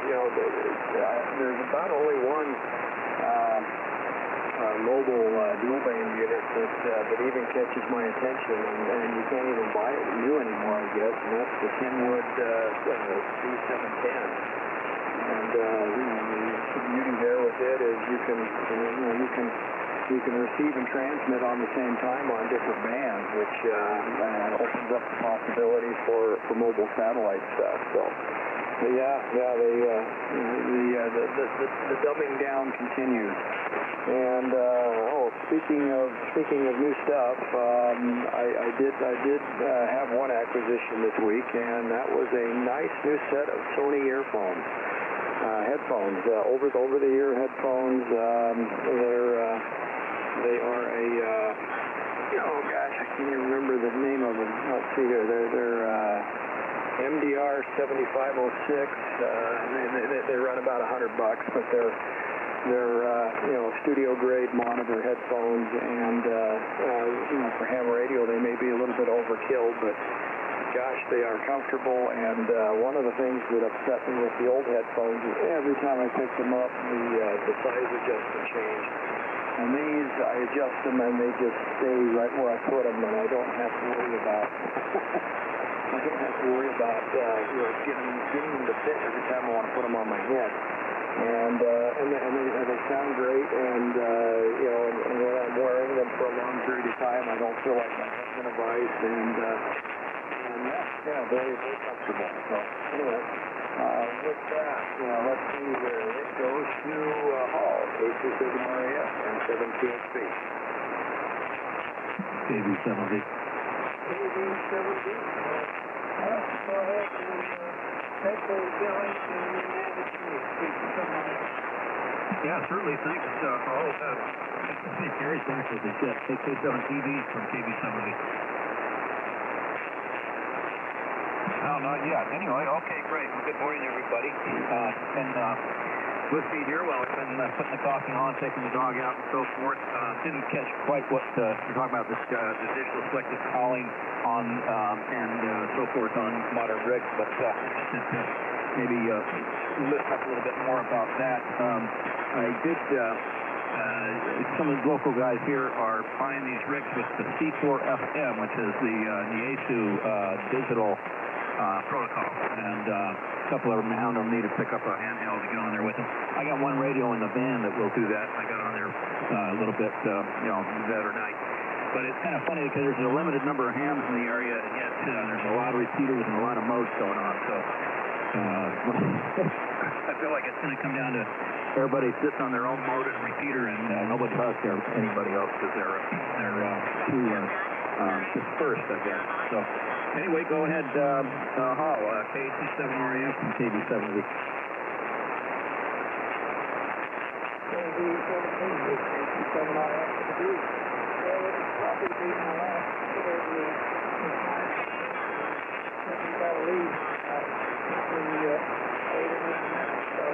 there's about only one mobile dual band unit that even catches my attention, and you can't even buy it new anymore, I guess, and that's the Kenwood D710. And the beauty there with it is you can receive and transmit on the same time on different bands, which opens up the possibility for mobile satellite stuff. So, the dumbing down continues. And speaking of new stuff, I did have one acquisition this week, and that was a nice new set of Sony earphones, headphones, over-the-ear headphones. They are a I can't even remember the name of them. Let's see here. They're MDR 7506. They run about $100, but they're studio grade monitor headphones, and for ham radio they may be a little bit overkill, but gosh, they are comfortable. And one of the things that upset me with the old headphones is every time I pick them up, the size adjustment changed. And these, I adjust them and they just stay right where I put them, and I don't have to worry about getting them to fit every time I want to put them on my head. And they sound great, and when I'm wearing them for a long period of time, I don't feel like my head's in a vice, and very, very comfortable. So anyway, with that, let's see here. It goes to Hall, K27RAF and 7TXB.
KB7B.
KB7B. Let's go ahead and take those guys and hand it to you.
Yeah, certainly. Thanks for all of that. Gary's back with us. Yeah, KK7TV from KB7B.
No, not yet. Anyway, okay, great. Well, good morning, everybody. With me here while I've been putting the coffee on, taking the dog out, and so forth. Didn't catch quite what you're talking about, this digital selective calling on and so forth on modern rigs, but maybe lift up a little bit more about that. I did. Some of the local guys here are buying these rigs with the C4FM, which is the Yaesu digital protocol, and a couple of them need to pick up a handheld to get on there with them. I got one radio in the van that will do that. I got on there a little bit, the other night. But it's kind of funny because there's a limited number of hams in the area, and yet there's a lot of repeaters and a lot of modes going on. So I feel like it's going to come down to everybody sitting on their own mode and repeater, and nobody talks to anybody else because they're too dispersed, I guess. So anyway, go ahead, Hall, KC7RAF and KB7V.
KB7RAF to the beach. It's probably been the last year that we got to leave. Probably 8 or 9 minutes. So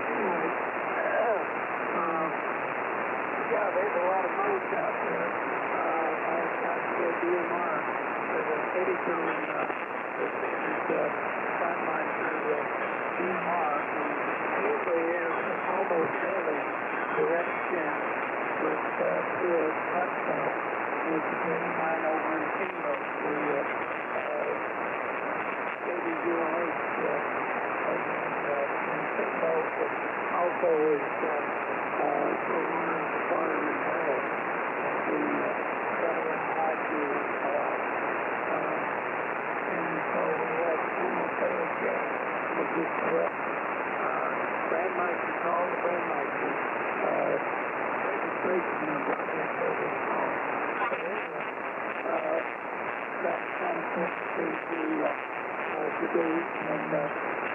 anyway, yeah, there's a lot of modes out there. I see a DMR. There's an 80 ton this is sideline through DMR. Usually is almost daily direct chance with through a hot stop with the training line over in Kilo. The KB08 in Kilo, but also is for one of the firemen there. The veteran high school and so we have almost every jet with this correct Brandmeister call the Brandmeister registration number for this call. So anyway, that kind of sense to do, and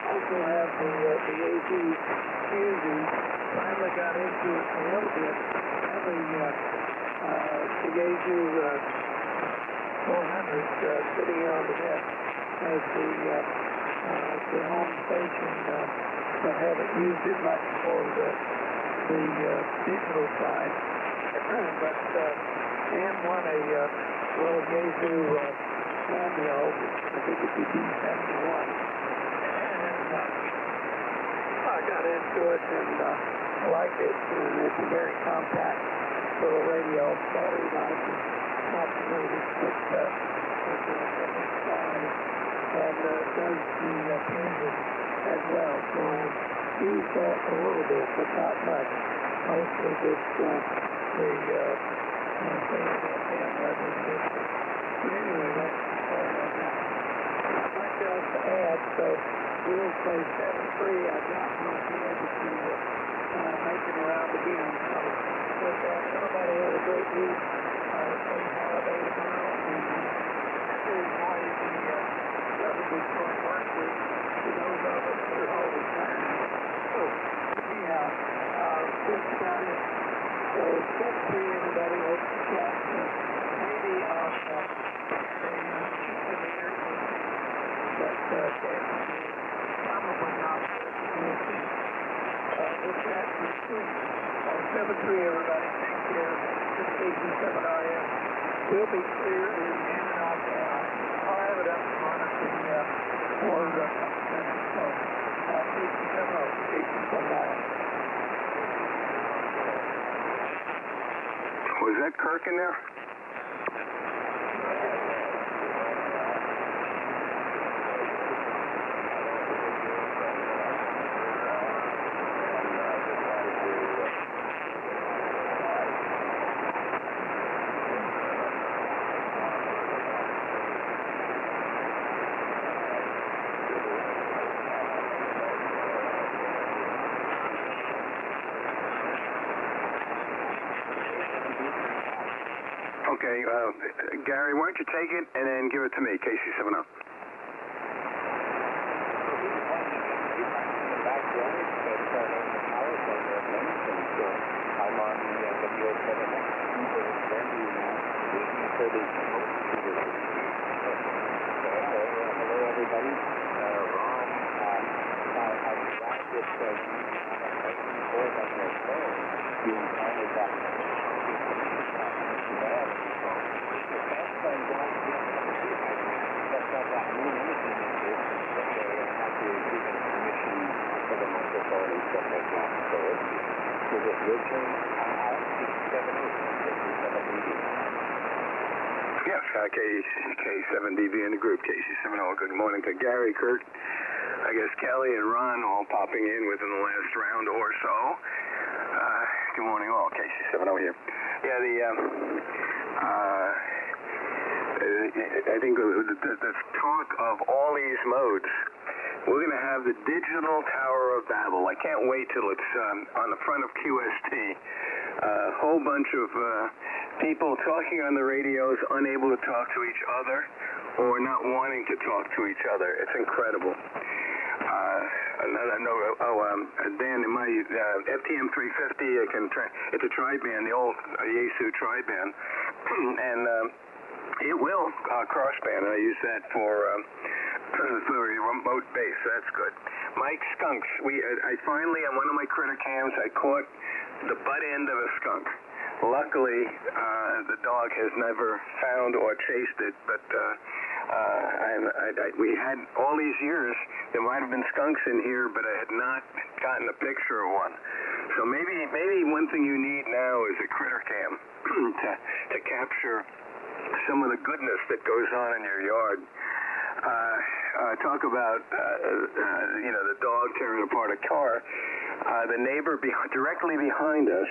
also have the AZ fusion. Finally got into it a little bit. Having the AZ 400 sitting here on the deck as the home station, but haven't used it much for the digital side. But and won a little Yaesu cameo, I think it's the D71. And I got into it and I like it, and it's a very compact little radio, battery life is not the latest, but it's a big size, and does the fusion as well. So I've used that a little bit, but not much. Mostly just the thing FM rather than this. But anyway, that's all I've got. Not much else to add, so we'll play 7-3. I doubt we'll be able to make it around again. So with that, everybody have a great week. Safe holiday tomorrow, and enjoy the relatively short work week for those of us that are always tired. So, anyhow, just about it. So, 7-3, everybody. Hope to chat maybe on the air, but probably not. We'll chat soon. 7-3, everybody. Take care. This is KC7RAF. We'll be clear and jamming off now. I'll have it up monitoring for minutes. So, KC7RAF.
Was that Kirk in there? Okay, Gary, why don't you take it and then give it to me, KC70.
Hello, everybody. Ron, you finally got
Yes, K7DV in the group, KC70. Good morning to Gary, Kurt, I guess Kelly and Ron all popping in within the last round or so. Good morning all, KC70 here. Yeah, I think the talk of all these modes
we're going to have the digital Tower of Babel. I can't wait till it's on the front of QST. A whole bunch of people talking on the radios, unable to talk to each other or not wanting to talk to each other. It's incredible. Dan, in my FTM 350, it's a tri-band, the old Yaesu tri-band, and it will crossband, and I use that for remote base. That's good. Mike, skunks. I finally, on one of my critter cams, I caught the butt end of a skunk. Luckily, the dog has never found or chased it, but we had all these years, there might have been skunks in here, but I had not gotten a picture of one. So maybe one thing you need now is a critter cam to capture some of the goodness that goes on in your yard. Talk about the dog tearing apart a car. The neighbor directly behind us,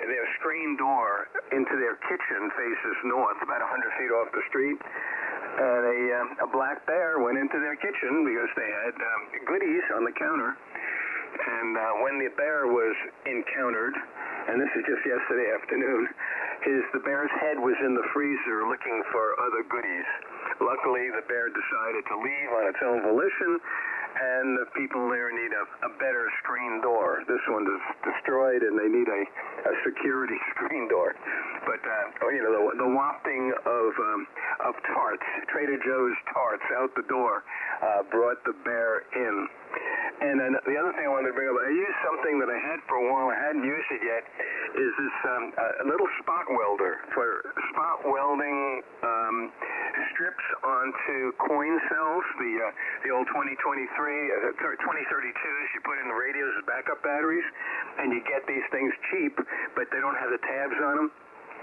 their screen door into their kitchen faces north, about 100 feet off the street. And a black bear went into their kitchen because they had goodies on the counter. And when the bear was encountered, and this is just yesterday afternoon, the bear's head was in the freezer looking for other goodies. Luckily, the bear decided to leave on its own volition, and the people there need a better screen door. This one is destroyed, and they need a security screen door. But the wafting of tarts, Trader Joe's tarts out the door, brought the bear in. And then the other thing I wanted to bring up, I used something that I had for a while, I hadn't used it yet, is this a little spot welder for spot welding strips onto coin cells, the old 2032s you put in the radios as backup batteries, and you get these things cheap, but they don't have the tabs on them.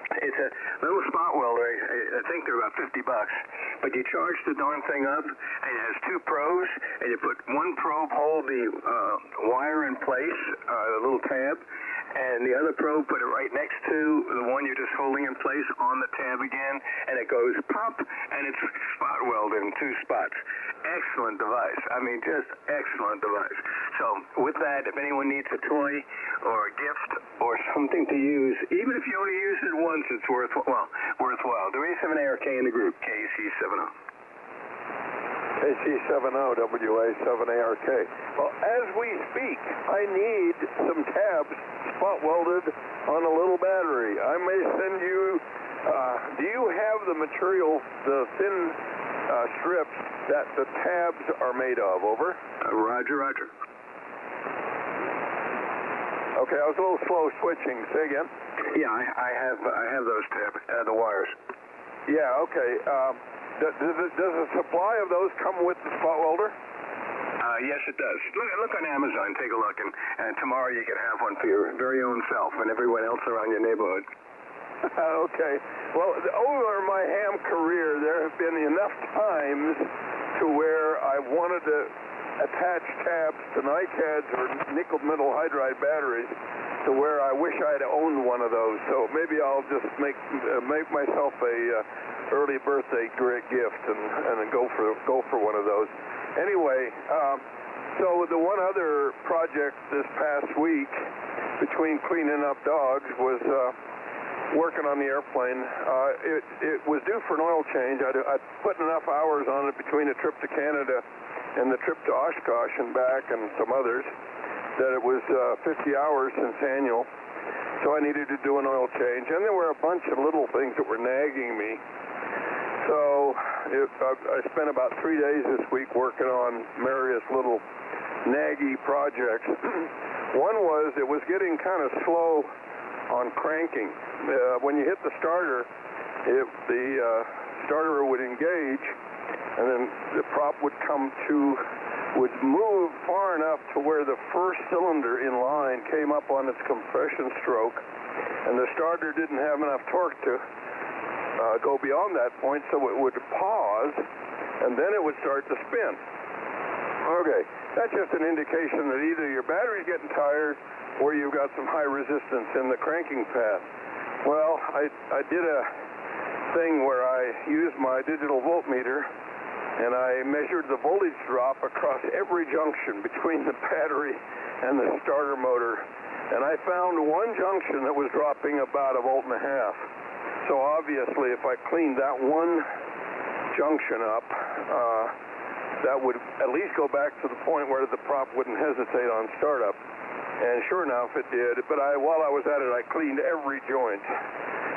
It's a little spot welder. I think they're about $50, but you charge the darn thing up, and it has two probes, and you put one probe, hold the wire in place, the little tab, and the other probe, put it right next to the one you're just holding in place on the tab again, and it goes pop, and it's spot welded in two spots. Excellent device. I mean, just excellent device. So with that, if anyone needs a toy or a gift or something to use, even if you only use it once, it's worthwhile. Do we have an ARK in the group? KC70.
KC70, WA7ARK. Well, as we speak, I need some tabs spot welded on a little battery. I may send you, do you have the material, the thin strips that the tabs are made of? Over.
Roger.
Okay, I was a little slow switching. Say again.
Yeah, I have those tabs, the wires.
Yeah, okay. Does a supply of those come with the spot welder?
Yes, it does. Look on Amazon, take a look, and tomorrow you can have one for your very own self and everyone else around your neighborhood.
Okay. Well, over my ham career, there have been enough times to where I wanted to attach tabs to NiCads or nickel metal hydride batteries to where I wish I'd owned one of those. So maybe I'll just make myself a early birthday gift and go for one of those. Anyway, so the one other project this past week between cleaning up dogs was working on the airplane. It was due for an oil change. I'd put enough hours on it between a trip to Canada and the trip to Oshkosh and back and some others that it was 50 hours since annual. So I needed to do an oil change. And there were a bunch of little things that were nagging me. So I spent about 3 days this week working on various little naggy projects. One was it was getting kind of slow on cranking. When you hit the starter, the starter would engage, and then the prop would move far enough to where the first cylinder in line came up on its compression stroke, and the starter didn't have enough torque to go beyond that point, so it would pause, and then it would start to spin. Okay, that's just an indication that either your battery's getting tired or you've got some high resistance in the cranking path. Well, I did a thing where I used my digital voltmeter and I measured the voltage drop across every junction between the battery and the starter motor, and I found one junction that was dropping about 1.5 volts. So obviously, if I cleaned that one junction up, that would at least go back to the point where the prop wouldn't hesitate on startup. And sure enough, it did. But while I was at it, I cleaned every joint,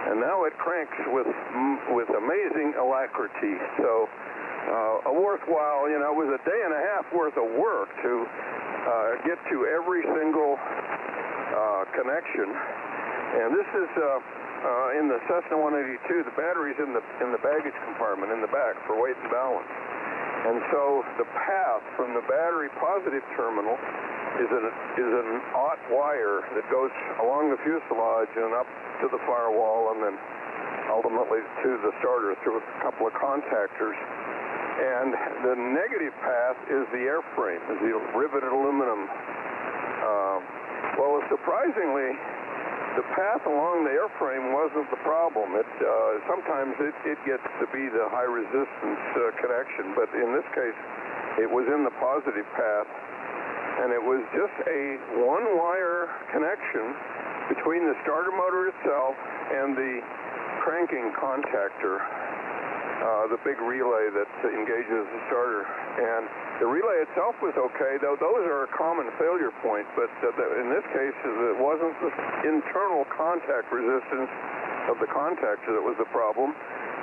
and now it cranks with amazing alacrity. So a worthwhile, it was a day and a half worth of work to get to every single connection. And this is in the Cessna 182. The battery's in the baggage compartment in the back for weight and balance. And so the path from the battery positive terminal is an aught wire that goes along the fuselage and up to the firewall, and then ultimately to the starter through a couple of contactors. And the negative path is the airframe, is the riveted aluminum. Well, surprisingly, the path along the airframe wasn't the problem. Sometimes it gets to be the high resistance connection, but in this case, it was in the positive path, and it was just a one-wire connection between the starter motor itself and the cranking contactor, the big relay that engages the starter. And the relay itself was okay, though those are a common failure point, but in this case, it wasn't the internal contact resistance of the contactor that was the problem.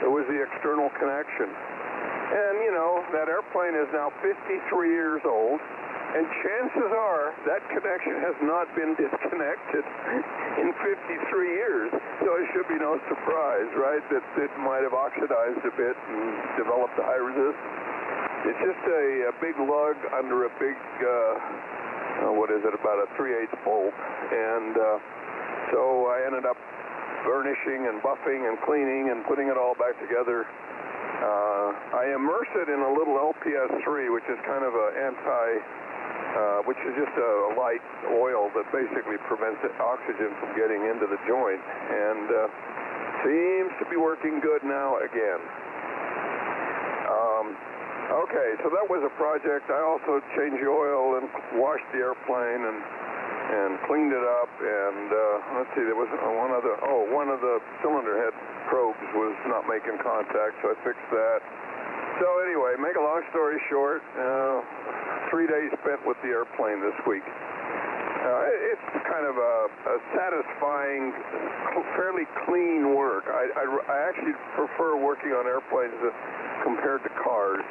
It was the external connection. And, that airplane is now 53 years old, and chances are that connection has not been disconnected in 53 years. So it should be no surprise, right, that it might have oxidized a bit and developed a high resistance. It's just a big lug under a big, about a 3/8 bolt. And so I ended up burnishing and buffing and cleaning and putting it all back together. I immerse it in a little LPS3, which is kind of which is just a light oil that basically prevents oxygen from getting into the joint, and seems to be working good now again. Okay, so that was a project. I also changed the oil and washed the airplane and cleaned it up, and let's see, there was one of the cylinder head probes was not making contact, so I fixed that. So anyway, make a long story short, 3 days spent with the airplane this week. It's kind of a satisfying, fairly clean work. I actually prefer working on airplanes compared to cars.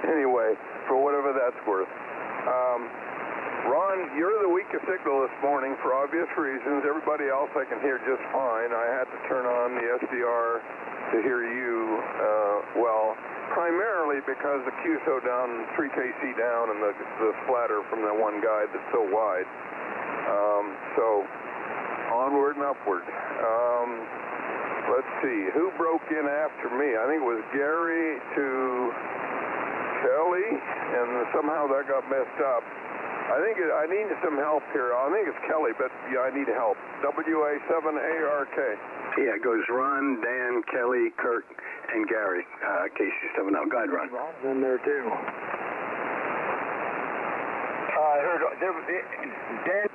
Anyway, for whatever that's worth. Ron, you're the weakest signal this morning for obvious reasons. Everybody else I can hear just fine. I had to turn on the SDR to hear you primarily because the QSO down, 3KC down, and the splatter from that one guide that's so wide. So, onward and upward. Let's see, who broke in after me? I think it was Gary to Kelly, and somehow that got messed up. I think I need some help here. I think it's Kelly, but yeah, I need help. WA7ARK.
Yeah, it goes Ron, Dan, Kelly, Kirk, and Gary. KC7L. Go ahead, Ron.
Ron's in there, too. I heard Dan.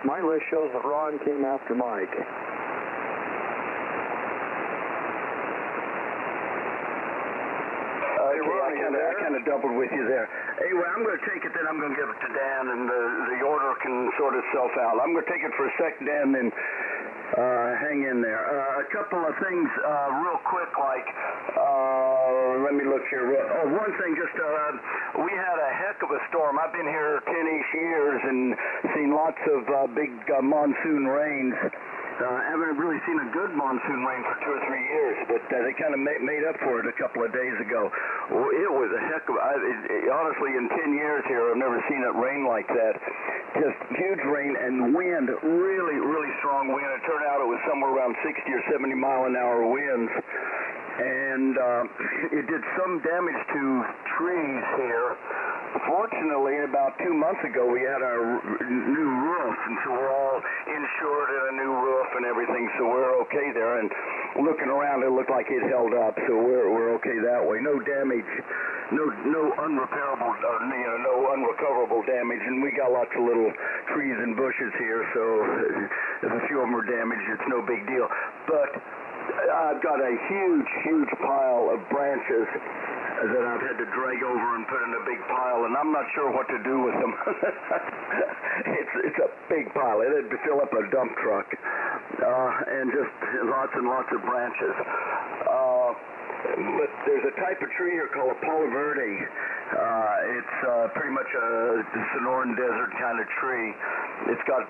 My list shows that Ron came after Mike.
I kind of doubled with you there. Anyway, I'm going to take it, then I'm going to give it to Dan, and the order can sort itself out. I'm going to take it for a sec, Dan, and hang in there. A couple of things real quick, let me look here. One thing, we had a heck of a storm. I've been here 10-ish years and seen lots of big monsoon rains. I haven't really seen a good monsoon rain for 2 or 3 years, but they kind of made up for it a couple of days ago. Well, it was a heck of honestly, in 10 years here, I've never seen it rain like that. Just huge rain and wind, really, really strong wind. It turned out it was somewhere around 60 or 70 mile-an-hour winds. And it did some damage to trees here.
fortunately, about 2 months ago, we had our new roof, and so we're all insured in a new roof and everything, so we're okay there. And looking around, it looked like it held up, so we're okay that way. No damage, no unrepairable, no unrecoverable damage, and we got lots of little trees and bushes here, so if a few of them are damaged, it's no big deal. But I've got a huge pile of branches that I've had to drag over and put in a big pile, and I'm not sure what to do with them. It's a big pile. It'd fill up a dump truck, and just lots and lots of branches. But there's a type of tree here called a Palo Verde. It's pretty much a Sonoran Desert kind of tree. It's got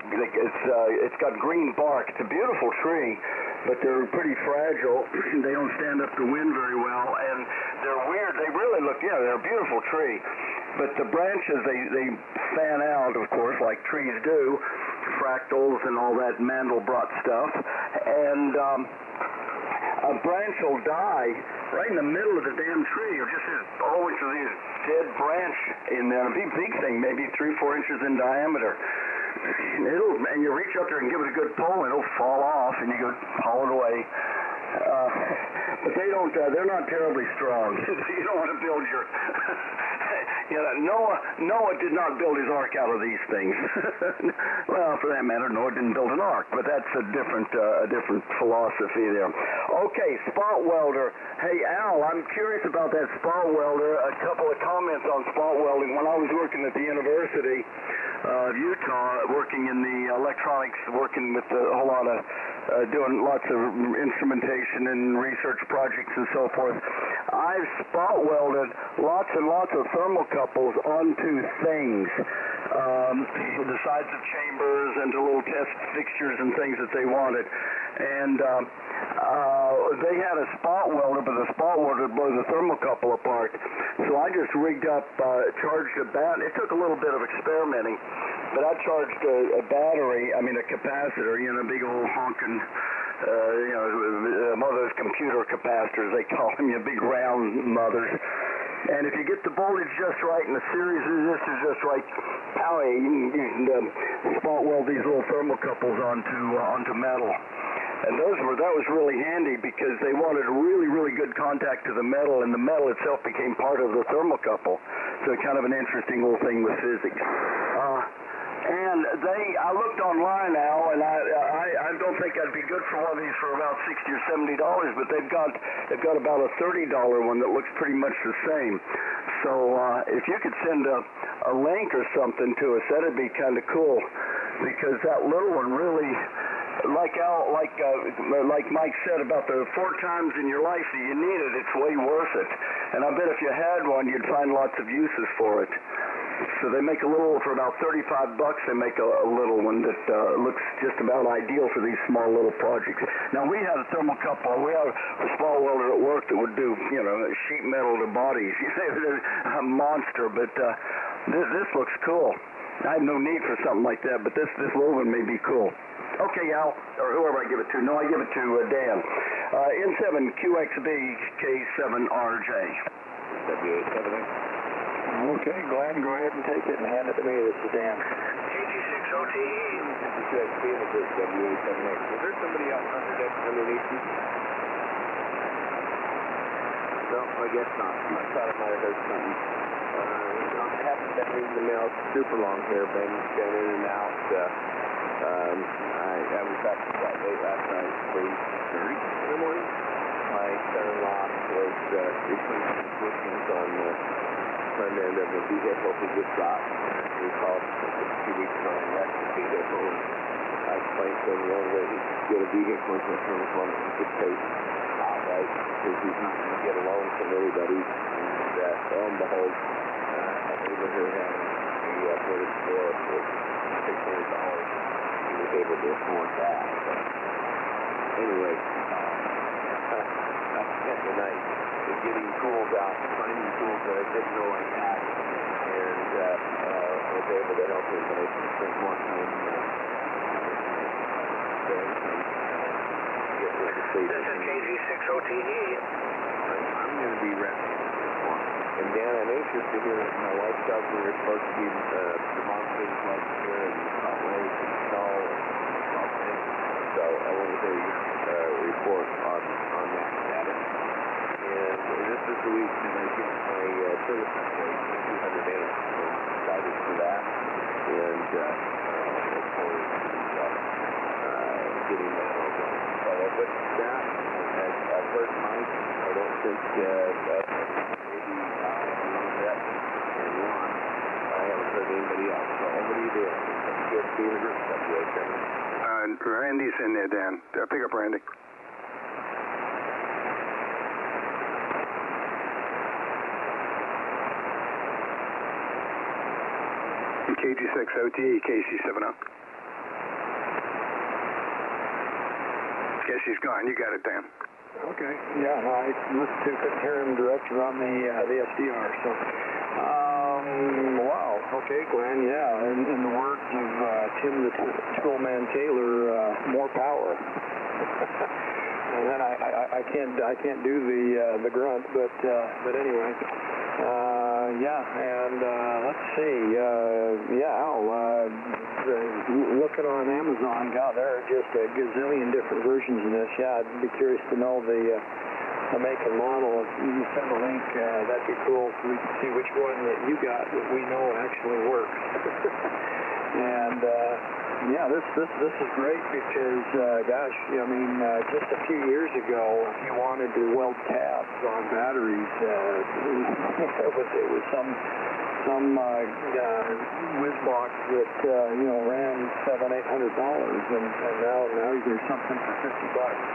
green bark. It's a beautiful tree, but they're pretty fragile. They don't stand up to wind very well, and they're weird. They really look, they're a beautiful tree, but the branches, they fan out, of course, like trees do, fractals and all that Mandelbrot stuff, and a branch will die right in the middle of the damn tree, or just always with this dead branch in there. A big thing, maybe 3-4 inches in diameter. And you reach up there and give it a good pull, and it'll fall off, and you go haul it away. But they're not terribly strong. You don't want to build your... Noah did not build his ark out of these things. Well, for that matter, Noah didn't build an ark, but that's a different philosophy there. Okay, spot welder. Hey, Al, I'm curious about that spot welder. A couple of comments on spot welding. When I was working at the University of Utah, working in the electronics, working with a whole lot of doing lots of instrumentation and research projects and so forth, I've spot welded lots and lots of thermocouples onto things, the sides of chambers and to little test fixtures and things that they wanted. And they had a spot welder, but the spot welder would blow the thermocouple apart. So I just rigged up, charged a battery. It took a little bit of experimenting, but I charged a battery, a capacitor, a big old honking, one of those computer capacitors, they call them, big round mothers. And if you get the voltage just right and the series resistors just right, you can spot weld these little thermocouples onto metal. And that was really handy because they wanted a really good contact to the metal, and the metal itself became part of the thermocouple. So kind of an interesting little thing with physics. And I looked online now, and I don't think I'd be good for one of these for about $60 or $70, but they've got about a $30 one that looks pretty much the same. So if you could send a link or something to us, that'd be kind of cool, because that little one really, like Mike said about the 4 times in your life that you need it, it's way worth it. And I bet if you had one, you'd find lots of uses for it. So they make a little, for about $35, they make a little one that looks just about ideal for these small little projects. Now, we had a thermocouple. We have a spot welder at work that would do, sheet metal to bodies. A monster, but this looks cool. I have no need for something like that, but this little one may be cool. Okay, Al, or whoever I give it to. No, I give it to Dan. N7QXB K7RJ.
W7. Okay, Glenn, go ahead and take it and hand it to me. This is Dan.
KG6OTE.
QXB, this is W7X. Is there somebody out underneath you?
No, I guess not. I thought I might have heard something. I haven't been reading the mail super long here. Been in and out. I was back quite late last night, 3:30 in the morning. My son-in-law was replacing his bookings on the front end of a vehicle he just got. We called 2 weeks ago and wrecked the vehicle. I explained to him the only way he could get a vehicle is to turn one that he could pay outright, because he's not going to get a loan from anybody. And lo and behold, a neighbor here had a footage store for $600. He was able to afford that. But anyway, I spent the night getting tools out, finding tools that I didn't know I had, and was able to help him, but I spent more time get rid of the
This is KG6OTE.
I'm going to be resting this one. And Dan, I'm anxious to hear my wife tells me there's supposed to be demonstrative floods here in Salt Lake and snow and something. So I want to hear your report on that status. And this is the week that I get my service update for 200 days. So I'm excited for that. And look forward to getting that all done. So with that, as I've heard Mike, I don't think maybe Yvette and Ron, I haven't heard anybody else. So over to you, Dan. Good being a group stuff,
Randy's in there, Dan. Pick up Randy. KG6 OTE, KC70. Guess he's gone. You got it, Dan.
Okay. Yeah, no, I listened to, couldn't hear him directed on the SDR. So, wow. Okay, Glenn. Yeah, in the words of Tim the Toolman Taylor, more power. And then I can't do the grunt, but anyway. Let's see. Looking on Amazon, God, there are just a gazillion different versions of this. Yeah, I'd be curious to know the make and model. If you send a link, that'd be cool so we can see which one that you got that we know actually works. And this is great because, gosh, I mean, just a few years ago, if you wanted to weld tabs on batteries, it was some whiz box that ran $700-800, and now there's something for $50.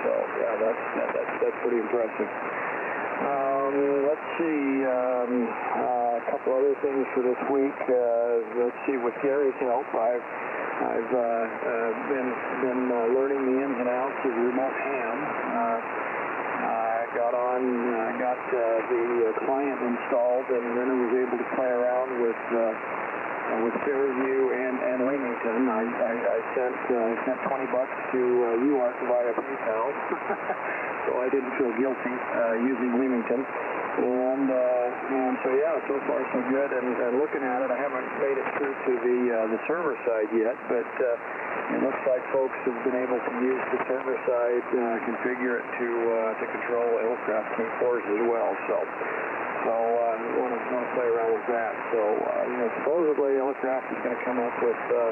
So yeah, that's pretty impressive. Let's see, a couple other things for this week. Let's see, with Gary's help, I've been learning the ins and outs of remote ham. I got the client installed, and then I was able to play around with Fairview and Leamington. I sent $20 to UARC via PayPal, so I didn't feel guilty using Leamington. And so yeah, so far so good. And looking at it, I haven't made it through to the server side yet, but it looks like folks have been able to use the server side, configure it to control aircraft K4s as well. So I want to play around with that. So supposedly aircraft is going to come up with a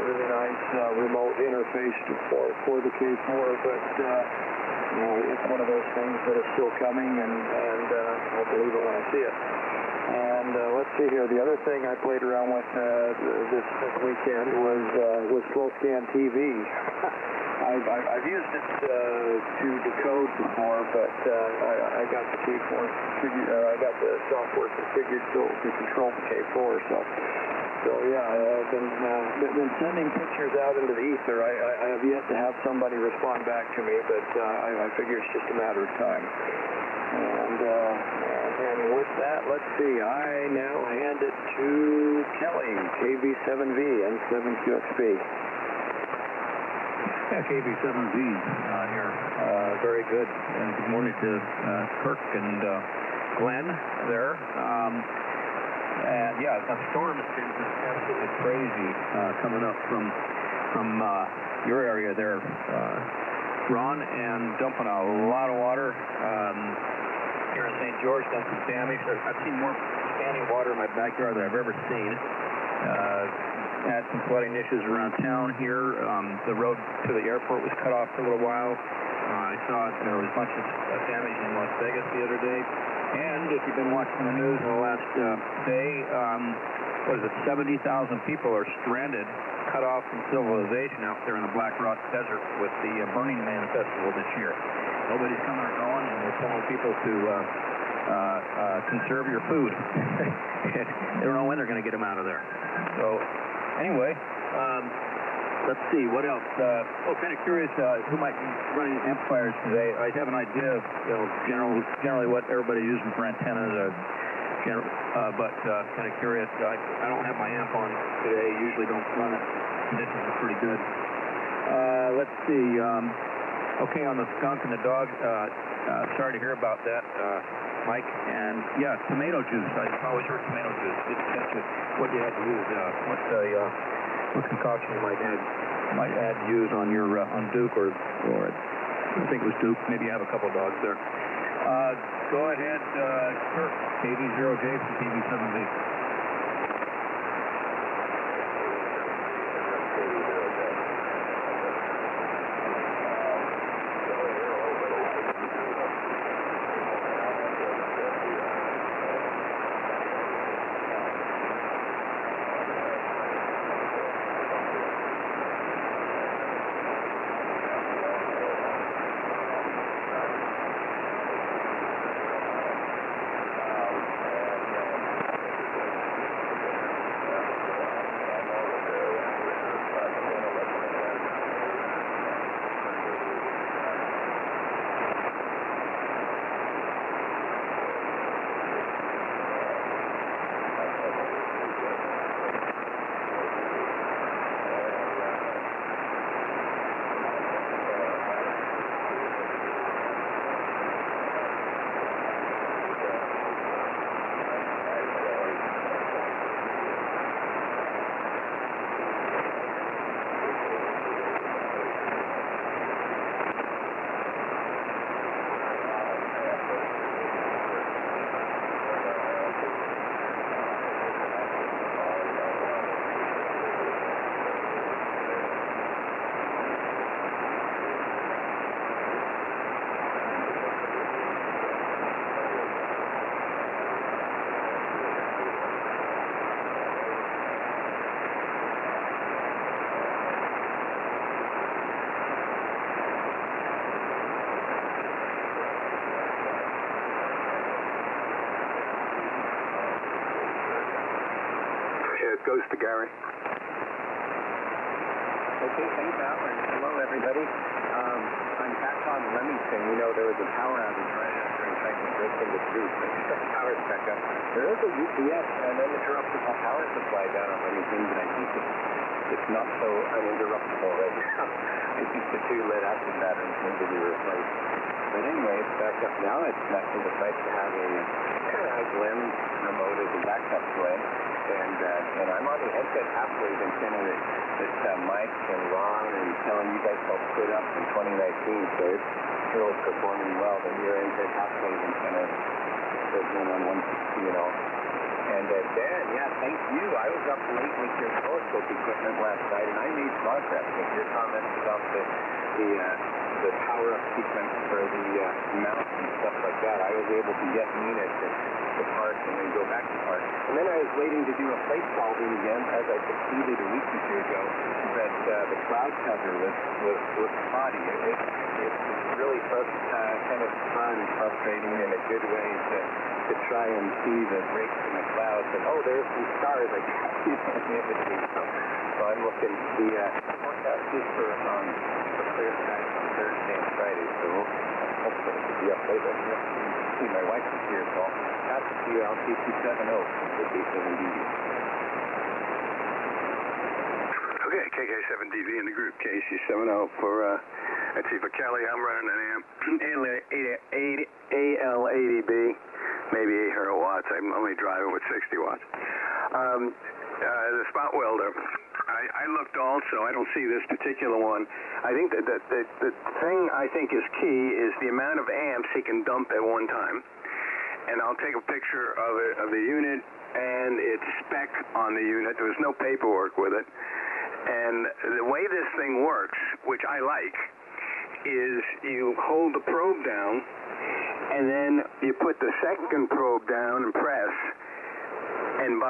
really nice remote interface for the K4, but it's one of those things that is still coming, and I'll believe it when I see it. And let's see here. The other thing I played around with this weekend was Slow Scan TV. I've used it to decode before, but I got the K4 I got the software configured to control the K4. So yeah, I've been sending pictures out into the ether. I have yet to have somebody respond back to me, but I figure it's just a matter of time. And with that, let's see. I now hand it to Kelly, KB7V and 7QXP.
Yeah, KB7V here. Very good. And good morning to Kirk and Glenn there. And yeah, a storm has been just absolutely crazy coming up from your area there, Ron, and dumping a lot of water here in St. George. Done some damage. I've seen more standing water in my backyard than I've ever seen. Had some flooding issues around town here. The road to the airport was cut off for a little while. I saw there was a bunch of damage in Las Vegas the other day. And if you've been watching the news in the last day, 70,000 people are stranded, cut off from civilization out there in the Black Rock Desert with the Burning Man Festival this year. Nobody's coming or going, and they're telling people to conserve your food. They don't know when they're going to get them out of there. So, anyway, let's see, what else? Kind of curious who might be running amplifiers today. I have an idea of generally what everybody's using for antennas, but kind of curious. I don't have my amp on today. Usually don't run it. Conditions are pretty good. Let's see. Okay, on the skunk and the dog, sorry to hear about that, Mike. And yeah, tomato juice. I always heard tomato juice. Didn't catch it. What you had to use? What concoction you might add to use on your on Duke or I think it was Duke. Maybe you have a couple dogs there. Go ahead, Kirk. KV0J from KV7V.
Goes to Gary.
Okay, thanks, Al, and hello, everybody. I'm back on Leamington. You know, there was a power outage right after I tried to break into Duke. I picked up the power back up. There is a UPS and uninterruptible power supply down on Leamington, but I think it's not so uninterruptible right now. I think the two lead-acid batteries need to be replaced. But anyway, it's back up now. It's nice to have a Glenn remote as a backup Glenn. And I'm on the headset halfway been sending that Mike and Ron and telling you guys helped put up in 2019, so it's still performing well. The near end head halfway been kind of going on 160 and all. And Dan, yeah, thank you. I was up late with your telescope equipment last night, and I made progress with your comments about the power-up sequence for the mount and stuff like that. I was able to get Nina to park and then go back to park. And then I was waiting to do a plate solving again, as I succeeded a week or two ago, but the cloud cover was spotty. It's really kind of fun, frustrating in a good way to try and see the breaks in the clouds. And, oh, there's some stars I can't see in between. So I'm looking. The forecast is for clear skies on Thursday and Friday, so hopefully it could be up later. See, my wife is here, so that's the KC70 for KC7DV.
Okay, KK7DV in the group, KC70 for, let's see, for Kelly, I'm running an AL80B, maybe 800 watts. I'm only driving with 60 watts. The spot welder. I looked also. I don't see this particular one. I think that the thing I think is key is the amount of amps he can dump at one time. And I'll take a picture of the unit and its spec on the unit. There was no paperwork with it. And the way this thing works, which I like, is you hold the probe down and then you put the second probe down and press, and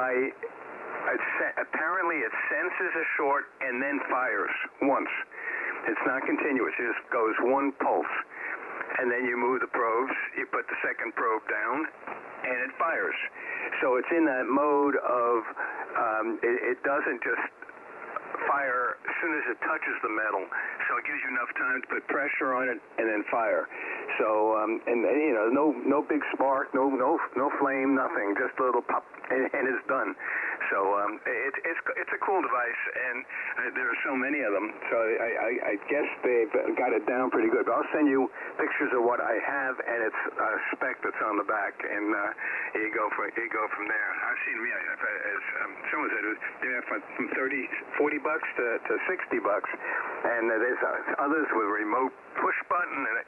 apparently it senses a short and then fires once. It's not continuous. It just goes one pulse. And then you move the probes, you put the second probe down, and it fires. So it's in that mode of, it doesn't just fire as soon as it touches the metal. So it gives you enough time to put pressure on it and then fire. So, and you know, no big spark, no flame, nothing, just a little pop, and it's done. So it's a cool device, and there are so many of them. So I guess they've got it down pretty good. But I'll send you pictures of what I have, and it's a spec that's on the back, and you go from there. I've seen as someone said, they're from $40 to $60, and there's others with remote push button, and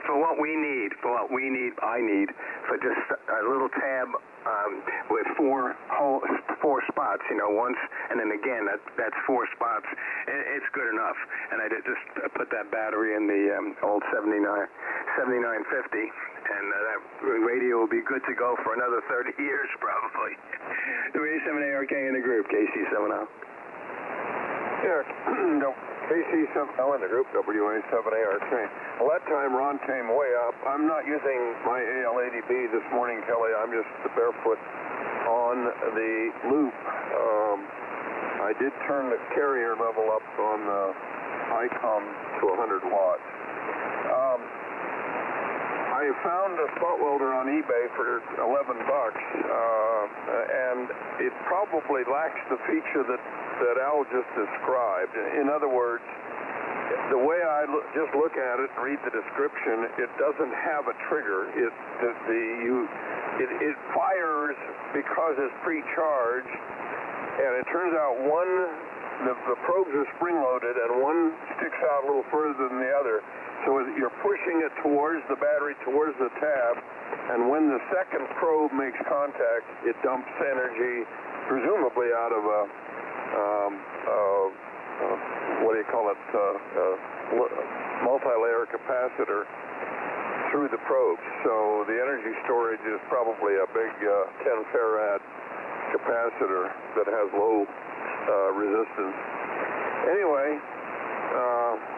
for what we need, I need for just a little tab with four spots, once, and then again, that's 4 spots. It's good enough. And I just put that battery in the old 7950, and that radio will be good to go for another 30 years, probably. 387ARK in the group, KC70.
Yeah, no, KC70 in the group, WA7ARK. Well, that time Ron came way up. I'm not using my AL80B this morning, Kelly. I'm just barefoot on the loop. I did turn the carrier level up on the ICOM to 100 watts. I found a spot welder on eBay for $11, and it probably lacks the feature that Al just described. In other words, the way I just look at it and read the description, it doesn't have a trigger. It fires because it's pre-charged, and it turns out the probes are spring-loaded, and one sticks out a little further than the other. So you're pushing it towards the battery, towards the tab, and when the second probe makes contact, it dumps energy, presumably out of a multi-layer capacitor through the probes. So the energy storage is probably a big 10 farad capacitor that has low resistance. Anyway,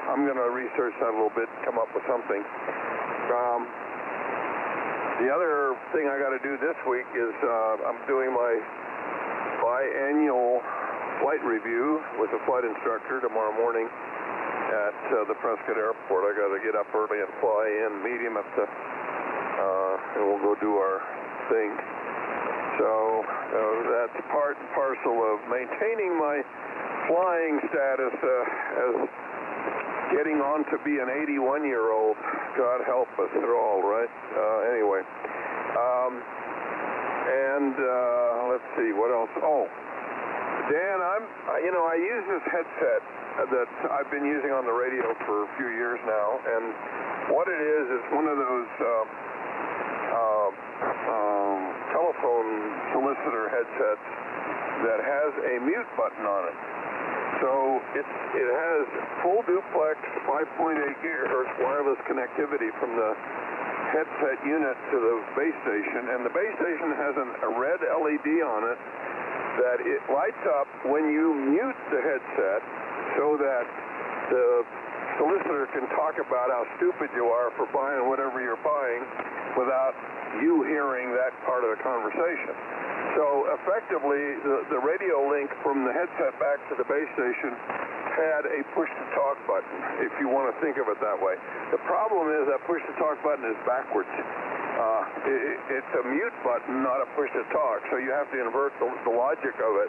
I'm going to research that a little bit, come up with something. The other thing I got to do this week is I'm doing my biannual flight review with a flight instructor tomorrow morning at the Prescott Airport. I got to get up early and fly in, meet him at the, and we'll go do our thing. So that's part and parcel of maintaining my flying status as getting on to be an 81-year-old. God help us all, right? Anyway. Let's see, what else? Oh, Dan, I use this headset that I've been using on the radio for a few years now, and what it is, it's one of those telephone solicitor headsets that has a mute button on it. So it has full duplex 5.8 gigahertz wireless connectivity from the headset unit to the base station, and the base station has a red LED on it that it lights up when you mute the headset so that the solicitor can talk about how stupid you are for buying whatever you're buying without you hearing that part of the conversation. So effectively, the radio link from the headset back to the base station had a push-to-talk button, if you want to think of it that way. The problem is that push-to-talk button is backwards. It's a mute button, not a push-to-talk, so you have to invert the logic of it.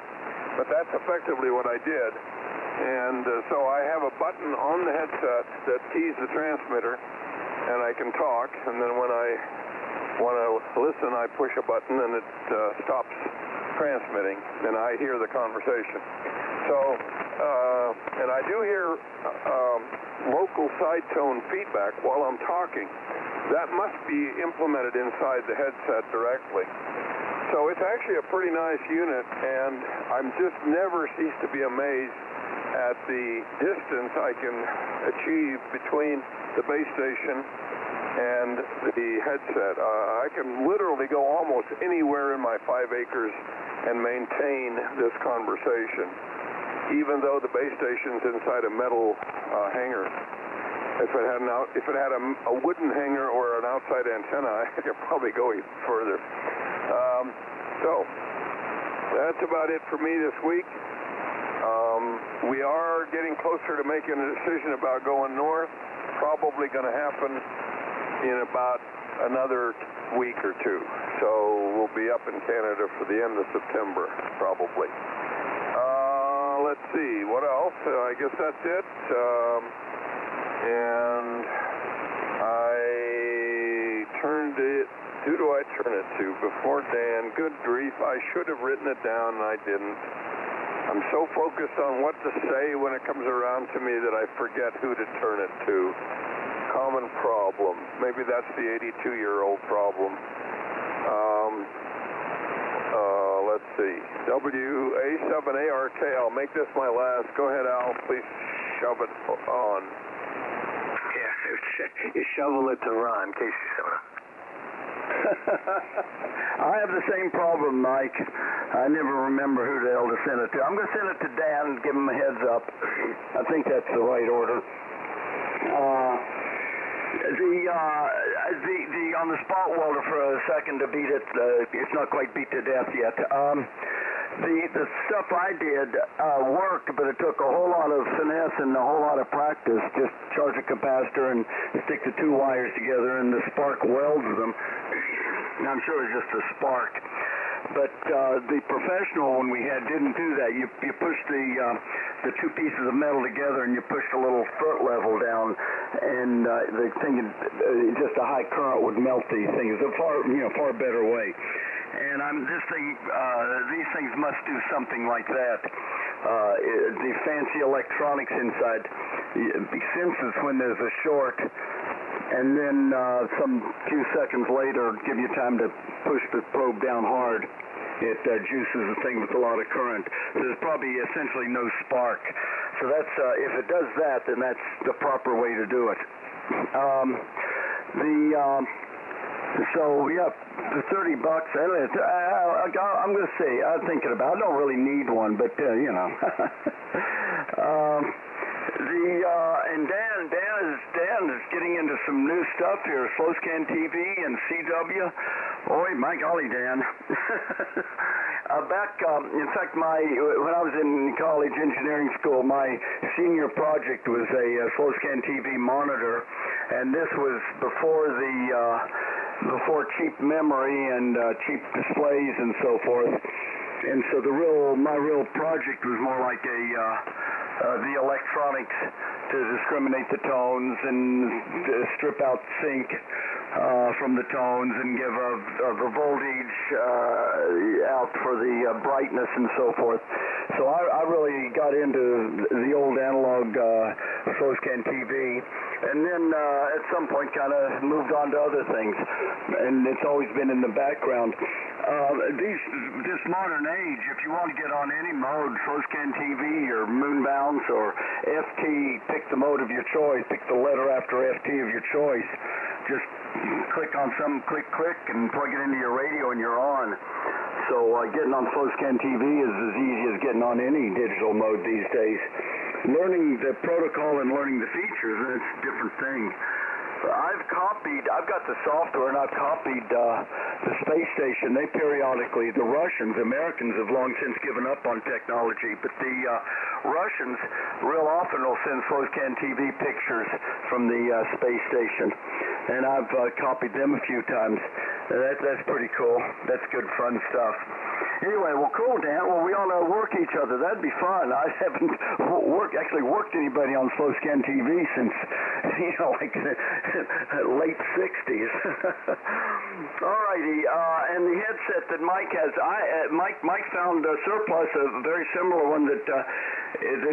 But that's effectively what I did. And so I have a button on the headset that keys the transmitter, and I can talk, and then when I want to listen, I push a button and it stops transmitting, and I hear the conversation. So, and I do hear local side tone feedback while I'm talking. That must be implemented inside the headset directly. So it's actually a pretty nice unit, and I'm just never cease to be amazed at the distance I can achieve between the base station and the headset. I can literally go almost anywhere in my 5 acres and maintain this conversation, even though the base station's inside a metal hangar. If it had a wooden hangar or an outside antenna, I could probably go even further. So that's about it for me this week. We are getting closer to making a decision about going north. Probably going to happen in about another week or two. So we'll be up in Canada for the end of September, probably. Let's see, what else? I guess that's it. And I turned it, who do I turn it to? Before Dan, good grief, I should have written it down and I didn't. I'm so focused on what to say when it comes around to me that I forget who to turn it to. Common problem. Maybe that's the 82-year-old problem. Let's see. WA7ARK. I'll make this my last. Go ahead, Al. Please shove it on.
Yeah, you shovel it to Ron, Casey Sona.
I have the same problem, Mike. I never remember who the hell to send it to. I'm going to send it to Dan and give him a heads up. I think that's the right order. On the spot welder for a second to beat it, it's not quite beat to death yet. The stuff I did worked, but it took a whole lot of finesse and a whole lot of practice. Just charge a capacitor and stick the two wires together, and the spark welds them. Now, I'm sure it's just a spark. But the professional one we had didn't do that. You push the two pieces of metal together and you push a little foot level down, and the thing, just a high current would melt these things. It's a far better way. And these things must do something like that. The fancy electronics inside senses when there's a short, and then some few seconds later, give you time to push the probe down hard. It juices the thing with a lot of current. So there's probably essentially no spark. So that's if it does that, then that's the proper way to do it. So yeah, the $30. I'm going to say, I'm thinking about. I don't really need one, but you know. And Dan is getting into some new stuff here. Slowscan TV and CW. Boy, my golly, Dan. In fact, when I was in college engineering school, my senior project was a Slowscan TV monitor, and this was before cheap memory and cheap displays and so forth. And so my real project was more like the electronics to discriminate the tones and strip out sync from the tones and give a voltage out for the brightness and so forth. So I really got into the old analog Slowscan TV, and then at some point kind of moved on to other things, and it's always been in the background. This modern age, if you want to get on any mode, Slowscan TV or Moon Bounce or FT, pick the mode of your choice, pick the letter after FT of your choice. Just click on some click, and plug it into your radio and you're on. So getting on Slowscan TV is as easy as getting on any digital mode these days. Learning the protocol and learning the features, it's a different thing. I've got the software, and I've copied the space station. They periodically, the Americans have long since given up on technology, but the Russians real often will send Slowscan TV pictures from the space station, and I've copied them a few times. That's pretty cool. That's good fun stuff. Anyway, well, cool, Dan. Well, we ought to work each other. That'd be fun. I haven't worked anybody on Slowscan TV since, like the late 60s. All righty. And the headset that Mike has, Mike found a surplus, a very similar one that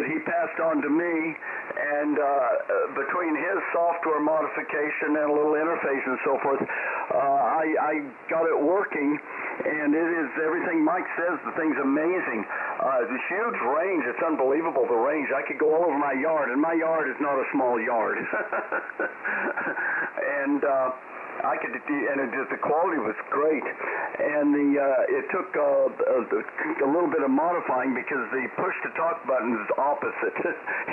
he passed on to me, and between his software modification and a little interface and so forth, I got it working, and it is everything Mike says. The thing's amazing. The huge range, it's unbelievable, the range. I could go all over my yard, and my yard is not a small yard. And the quality was great, and it took a little bit of modifying because the push to talk button is opposite.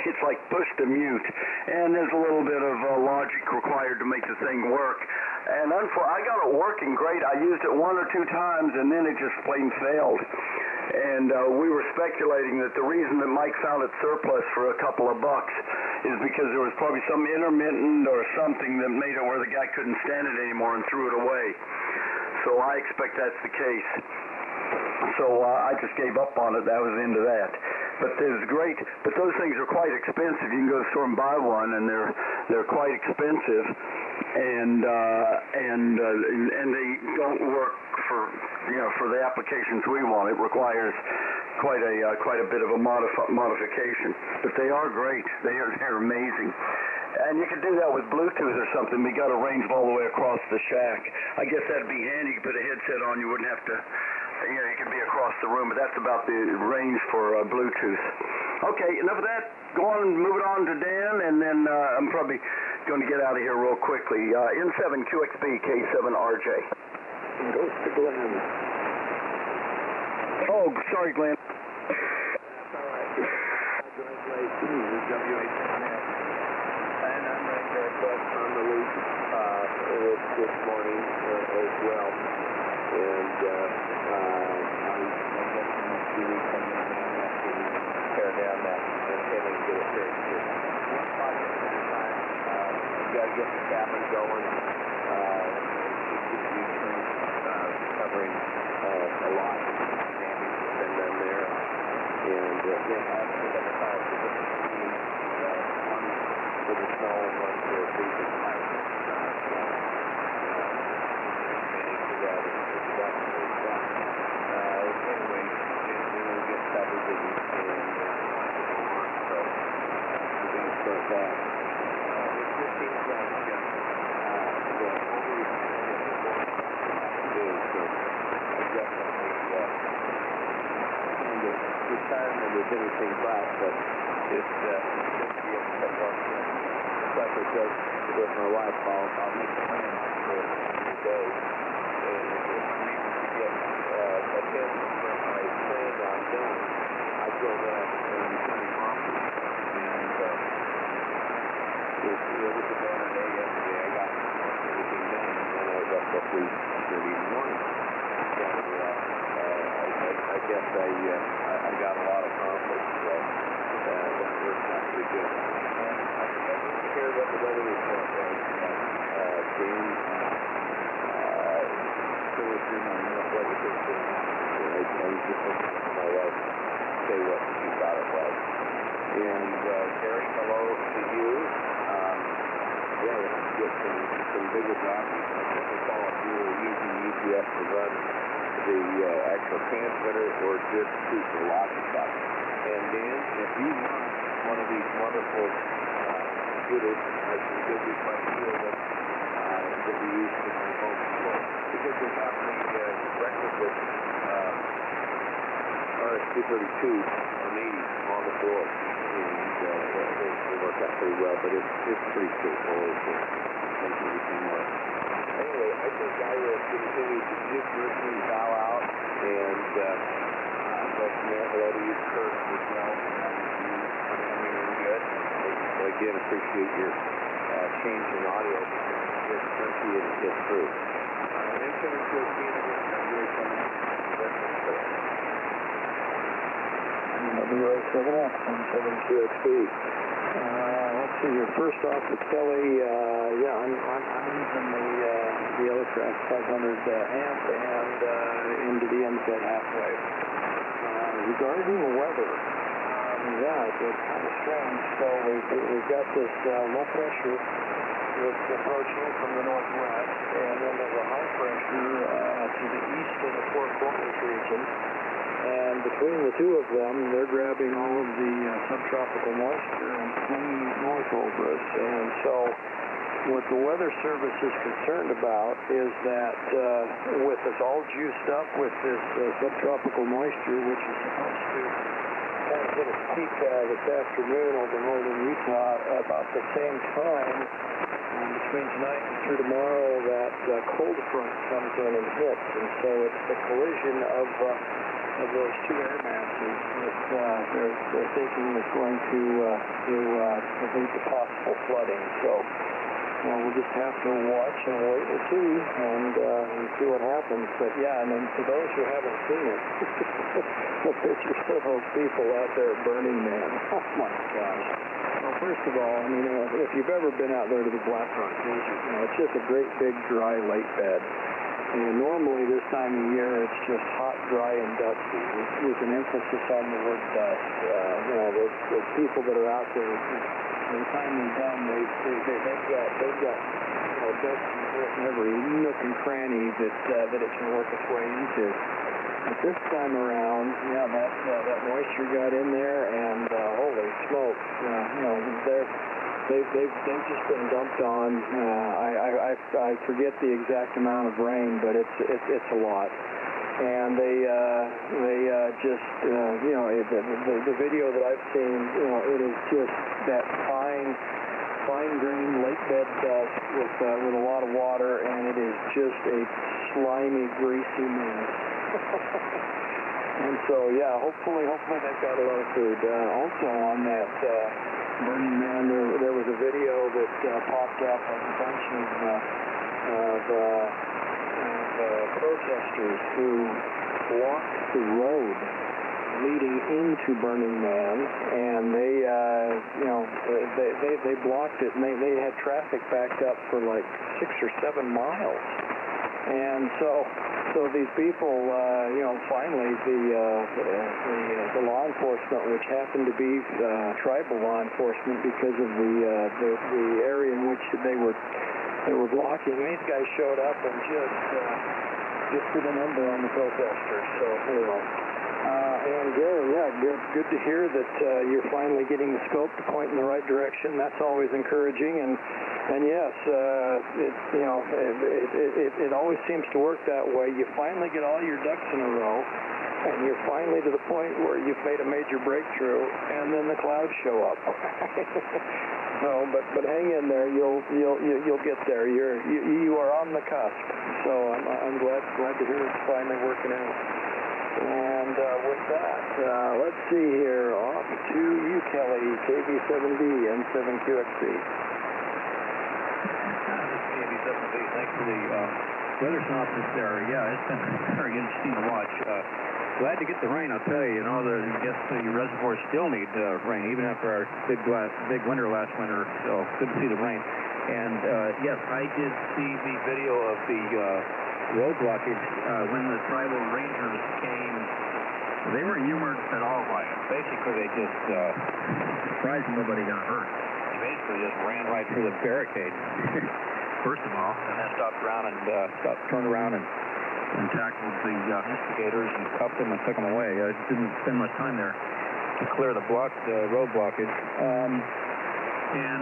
It's like push to mute, and there's a little bit of logic required to make the thing work. And I got it working great. I used it one or two times, and then it just plain failed. And we were speculating that the reason that Mike found it surplus for a couple of bucks is because there was probably some intermittent or something that made it where the guy couldn't stand it anymore and threw it away.
so I expect that's the case. So I just gave up on it. That was into that. But it was great. But those things are quite expensive. You can go to the store and buy one, and they're quite expensive, and they don't work for the applications we want. It requires quite a bit of a modification. But they are great. They're amazing. And you could do that with Bluetooth or something. We got a range all the way across the shack. I guess that'd be handy. You could put a headset on. You wouldn't have to. You could be across the room, but that's about the range for Bluetooth. Okay, enough of that. Go on and move it on to Dan, and then I'm probably going to get out of here real quickly. N7 QXB K7RJ.
Goes to Glenn.
Oh, sorry, Glenn.
That's all right. Congratulations, WH7S. And I'm right there, but on the loop this morning as well. And I guess in a few weeks I'm going to have to tear down that antenna and get it fixed. One project at a time. We've got to get the cabin going. It's covering a lot of damage that's been done there. And then after the time to get the team one for the snow and one for a freezing pipe. Anyway, then we'll get covered and so we're going to start that. It just seems like the only so I definitely kind of retirement is anything but it's good to be able to step up and like I said with my wife, I'll make a plan for the day and if I'm able to get attend from my plan on done, I feel that I'm pretty confident and it was a better day yesterday. I got everything done and then I was up till 3:30 in the morning. So I guess I got a lot of confidence, so that worked out pretty good. And I didn't care what the weather report was. James still was in on what weather was going on. I was just looking at my wife say what she thought it was. And Terry, hello to you. Yeah, we have to get some bigger jockeys. I think they call it really using UPS to run the actual transmitter or just shoot the locking up. And Dan, if you want one of these wonderful computers, I can give you quite a few of them that we use for my home floor. Because we have the requisite RS-232 or 80 on the board. And they work out pretty well, but it's pretty straightforward to make everything work. Anyway, I think I will continue to just virtually bow out and go from there. Hello to you, Kurt, as well. You're good. I again appreciate your change in audio because it's crunchy and it gets through. N7 QXB WA7X, N7 QXB. Let's see here. First off, with Kelly, I'm using the Electrac 500 amp and into the MZ halfway. Regarding the weather, it's kind of strange. So we've got this low pressure that's approaching from the northwest, and then there's a high pressure to the east of the Four Corners region. And between the two of them, they're grabbing all of the subtropical moisture and flinging it north over us. And so what the Weather Service is concerned about is that with us all juiced up with this subtropical moisture, which is supposed to kind of hit its peak this afternoon over northern Utah about the same time, between tonight and through tomorrow, that cold front comes in and hits. And so it's the collision of those two air masses that they're thinking is going to lead to possible flooding. So we'll just have to watch and wait and see and see what happens. But yeah, and then for those who haven't seen it, the pictures of those people out there at Burning Man. Oh my gosh. Well, first of all, I mean, if you've ever been out there to the Black Rock Desert, it's just a great big dry lake bed.
And normally this time of year it's just hot, dry, and dusty, with an emphasis on the word dust. You know, the people that are out there, by the time they're done, they've got you know, dust in every nook and cranny that it can work its way into. But this time around, yeah, that moisture got in there, and holy smokes, you know, they've just been dumped on. I forget the exact amount of rain, but it's a lot. And they just you know, the video that I've seen, you know, it is just that fine grained lake bed dust with a lot of water, and it is just a slimy, greasy mess. And so, yeah, hopefully they've got a lot of food. Also on that Burning Man, there was a video that popped up of a bunch of protesters who blocked the road leading into Burning Man, and they you know, they blocked it, and they had traffic backed up for like 6 or 7 miles. And so these people, you know, finally the law enforcement, which happened to be tribal law enforcement because of the area in which they were blocking, these guys showed up and just put a number on the protesters. So anyway, and Gary, yeah, good to hear that you're finally getting the scope to point in the right direction. That's always encouraging. And yes, you know, it always seems to work that way. You finally get all your ducks in a row, and you're finally to the point where you've made a major breakthrough, and then the clouds show up. No, but hang in there. You'll get there. You are on the cusp. So I'm glad to hear it's finally working out. And with that, let's see here. Off to you, Kelly, KB7B and 7QXC.
Thanks for the weather synopsis there. Yeah, it's been very interesting to watch. Glad to get the rain, I'll tell you. You know, I guess the reservoirs still need rain, even after our big winter last winter. So good to see the rain. And yes, I did see the video of the road blockage when the tribal rangers came. They weren't humored at all by it. Basically, they just surprised nobody got hurt. They basically just ran right through the barricade. First of all, and then turned around and tackled the instigators and cuffed them and took them away. I didn't spend much time there to clear the road blockage. And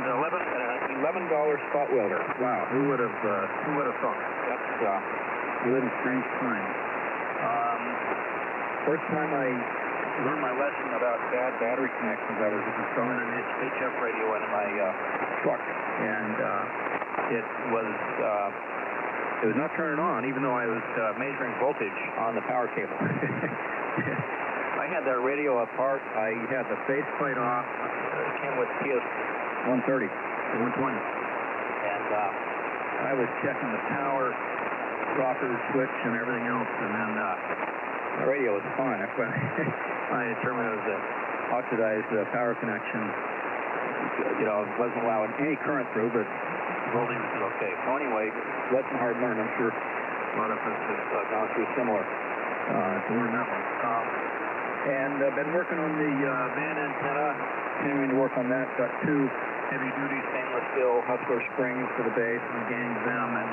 $11 spot welder. Wow, who would have thought? That's we live in strange times. First time I learned my lesson about bad battery connections, I was installing an HF radio into my truck, and it was not turning on, even though I was measuring voltage on the power cable. I had that radio apart. I had the faceplate off. It came with PS 130 or 120, and I was checking the power rocker switch and everything else, and then the radio was fine. I determined it was an oxidized power connection. You know, it wasn't allowing any current through, but voltage was okay. So anyway, lesson hard learned. I'm sure a lot of us have gone through similar to learn that one. And I've been working on the van antenna, continuing to work on that. Got 2 heavy-duty stainless steel Hustler springs for the base and gaining them, and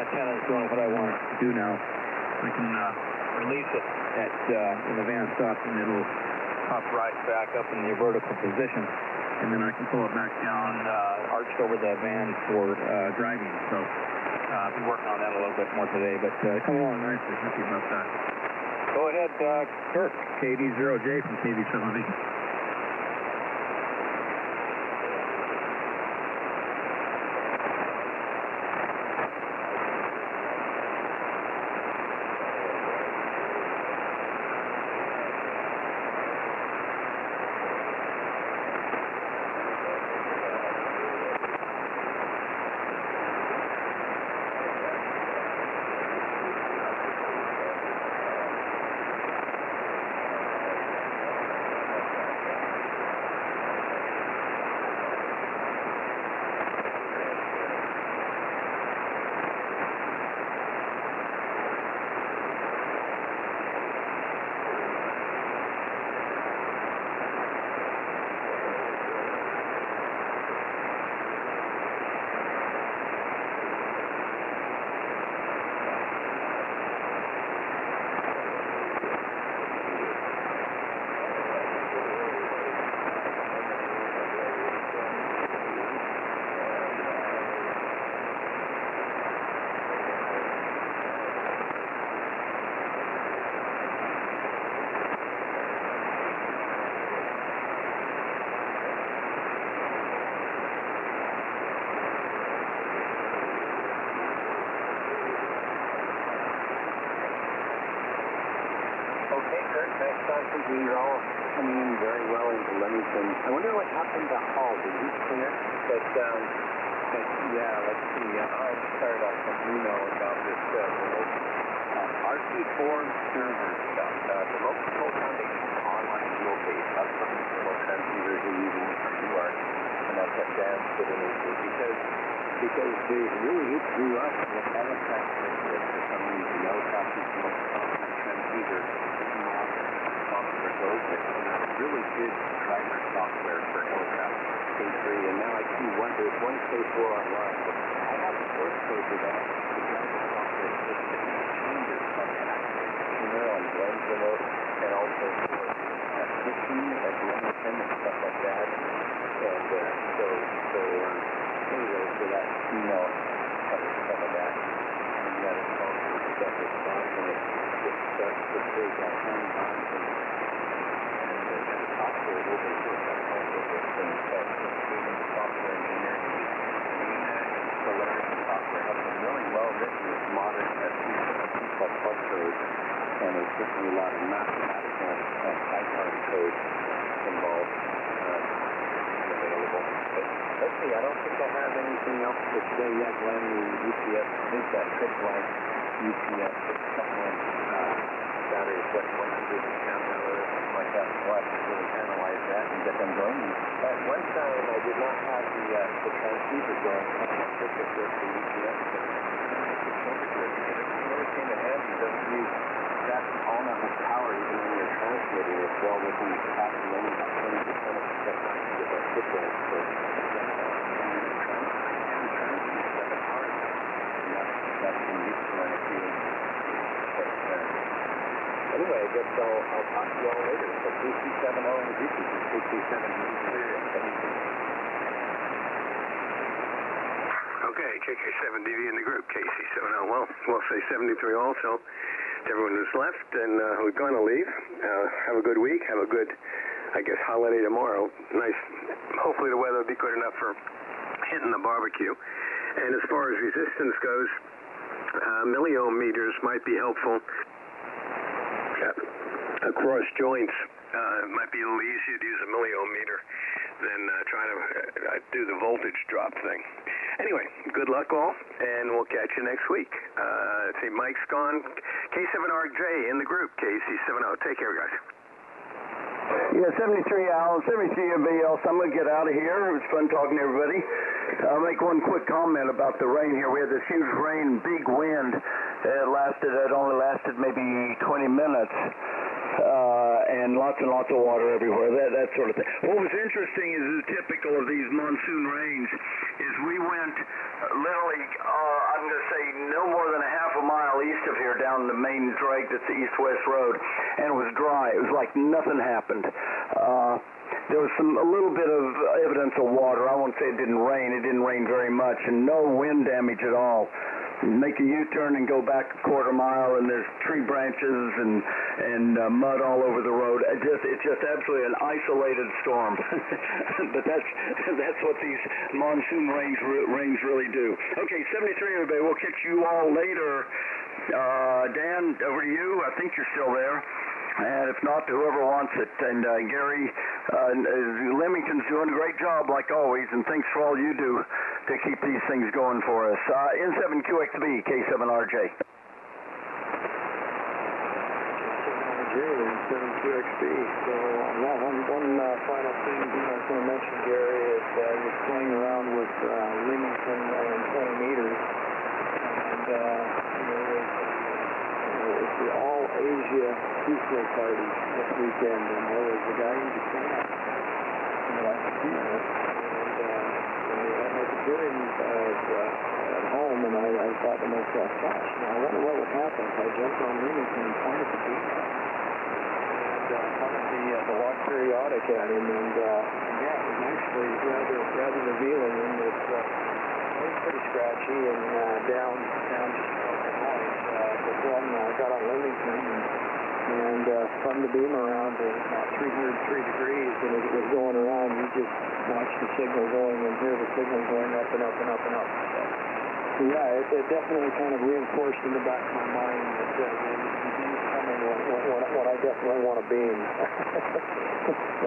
antenna is doing what I want it to do now. I can release it when the van stops, and it'll pop right back up in the vertical position, and then I can pull it back down, arched over the van for driving. So I'll be working on that a little bit more today, but come along nicely. Happy about that. Go ahead, Kirk, KD0J from KB7B.
constantly, you're all coming in very well into Leamington. I wonder what happened to Hall. Did he clear? But yeah, let's see. I'll start off some email about this RC4 server stuff. The Local Control Foundation online locate upcoming remote transceivers are using from UART, and that's what Dan's putting into because they really threw us in the Halifax area for some reason. The helicopters the most common transceiver software goes with, and it really did driver software for Halifax K3, and now I see there's one K4 online, but I have a source code for that. The driver software just changes from active on blends remote and also for switching at Leamington and stuff like that. And anyway, so that email covers some of that. And that is also stuff that's and it starts to create that hands-on and the software is open source. That's also this thing. Even software engineering, Solaris software has been really well written with modern C++ code. And there's certainly a lot of mathematical Python code involved available. But let's see, I don't think I have anything else for today yet. Glenn, the UPS, I think that tripline UPS, something battery, what, 100 amp hour, something like that. We'll have to really analyze that and get them going. At one time, I did not have the transceiver going. I had to fix it with the UPS. It really came in handy. It doesn't use all that much power even when you're transmitting. It's well within the capacity, only about 20% of the capacity of that tripline. So that's been useful in a few. Anyway, I guess I'll talk to you all later. So KC70 in the group is KC7
Okay, KK7DV in the group, KC70. Well, we'll say 73 also. Everyone who's left and who's going to leave, have a good week, have a good, I guess, holiday tomorrow. Nice. Hopefully the weather will be good enough for hitting the barbecue. And as far as resistance goes, milliohm meters might be helpful. Across joints, it might be a little easier to use a milliohm meter than try to do the voltage drop thing. Anyway, good luck all, and we'll catch you next week. See, Mike's gone. K7RJ in the group, KC70. Take care, guys.
Yeah, 73 Al, 73 everybody else. I'm going to get out of here. It was fun talking to everybody. I'll make one quick comment about the rain here. We had this huge rain, big wind. It only lasted maybe 20 minutes. And lots of water everywhere, that sort of thing. What was interesting is typical of these monsoon rains is we went literally, I'm going to say no more than a half a mile east of here down the main drag that's the east-west road, and it was dry. It was like nothing happened. There was a little bit of evidence of water. I won't say it didn't rain. It didn't rain very much, and no wind damage at all. Make a U-turn and go back a quarter mile, and there's tree branches and mud all over the road. It's just absolutely an isolated storm. But that's what these monsoon rains really do. Okay, 73 everybody. We'll catch you all later. Dan, over to you. I think you're still there. And if not, whoever wants it. And Gary, Leamington's doing a great job like always, and thanks for all you do to keep these things going for us. N7QXB, K7RJ.
N7QXB. So, one final thing I was going to mention, Gary, is I was playing around with Leamington and 20 meters, and it was the All-Asia Peaceful Party this weekend, and there was a guy in Japan that I could see it, and I had to hear him at home, and I thought to myself, gosh, I wonder what would happen if I jumped on Leamington and pointed the beam and pointed the log periodic at him, and yeah, it was actually rather revealing, and it was pretty scratchy and down just about the noise. But then I got on Leamington and spun the beam around to about 303 degrees, and as it was going around, you just watch the signal going and hear the signal going up and up and up and up. So
Yeah, it definitely kind of reinforced in the back of my mind that he's coming when I definitely want to beam.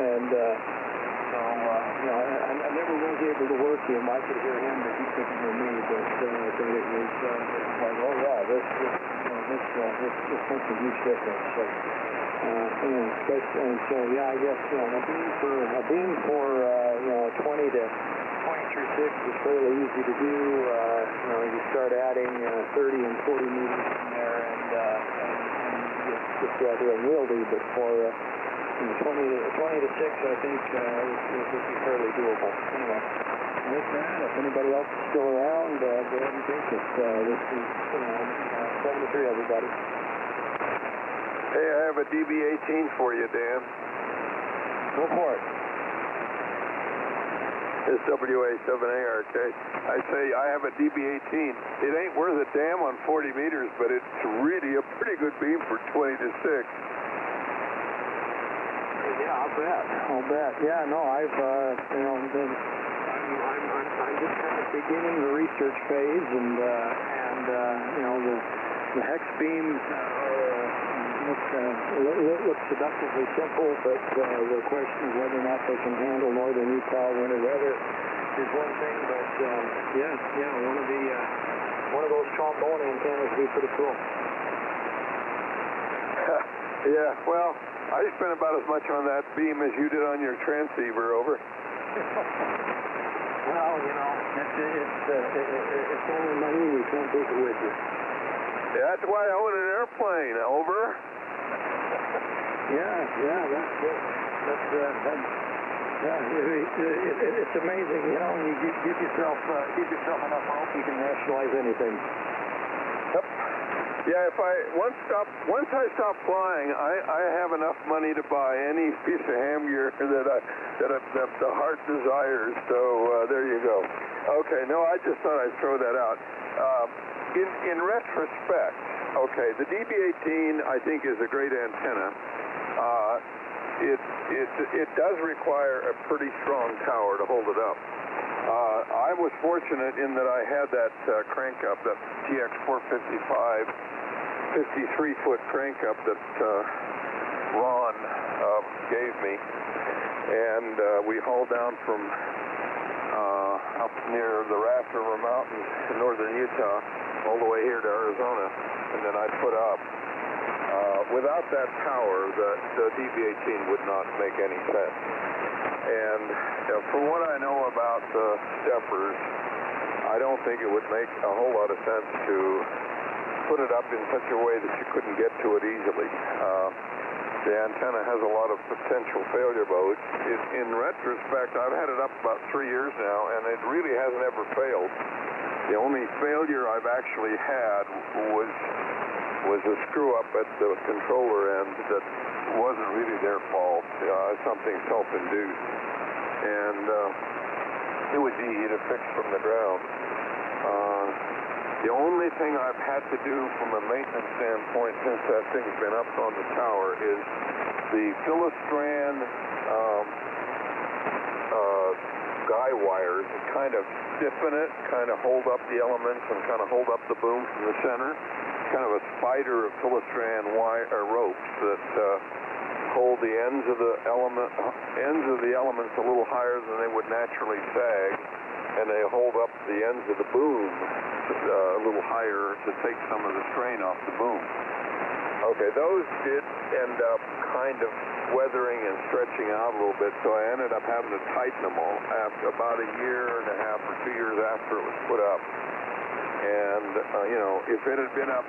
And so, I never was able to work him. I could hear him, but he couldn't hear me. But it was like, oh yeah, this makes a huge difference. So, and so yeah, I guess a beam for 20 through 6 is fairly easy to do. You start adding 30 and 40 meters in there, and just rather unwieldy. But for 20 to 6, I think would be fairly doable. Anyway, with that, if anybody else is still around, go ahead and take it. This is 73, everybody.
Hey, I have a DB18 for you, Dan.
Go for it.
It's WA7ARK. I say I have a DB18. It ain't worth a damn on 40 meters, but it's really a pretty good beam for 20 to 6.
Yeah, I'll bet. Yeah, no, I've I'm just kind of beginning the research phase, and the hex beams look seductively simple, but the question of whether or not they can handle northern Utah winter weather is one thing. But one of those trombone antennas would be pretty cool.
Yeah, well, I spent about as much on that beam as you did on your transceiver, over.
Well, it's only money. You can't take it with you.
Yeah, that's why I own an airplane, over.
Yeah, that's good. It's amazing, you give yourself enough rope, you can rationalize anything.
Yep. Yeah, once I stop flying, I have enough money to buy any piece of ham gear that the heart desires. So there you go. Okay, no, I just thought I'd throw that out. In retrospect, okay, the DB18 I think is a great antenna. It does require a pretty strong tower to hold it up. I was fortunate in that I had that crank up, that TX455 53-foot crank up that Ron gave me, and we hauled down from up near the Rat River Mountains in northern Utah all the way here to Arizona, and then I put up. Without that tower, the DB18 would not make any sense. And from what I know about the steppers, I don't think it would make a whole lot of sense to put it up in such a way that you couldn't get to it easily. The antenna has a lot of potential failure modes. In retrospect, I've had it up about 3 years now, and it really hasn't ever failed. The only failure I've actually had was a screw-up at the controller end that wasn't really their fault, something self-induced. And it was easy to fix from the ground. The only thing I've had to do from a maintenance standpoint since that thing's been up on the tower is the Philistrand guy wires that kind of stiffen it, kind of hold up the elements and kind of hold up the boom from the center. Kind of a spider of Philistrand ropes that hold the ends of the elements a little higher than they would naturally sag, and they hold up the ends of the boom a little higher to take some of the strain off the boom. Okay, those did end up kind of weathering and stretching out a little bit, so I ended up having to tighten them all after about a year and a half or 2 years after it was put up. And, if it had been up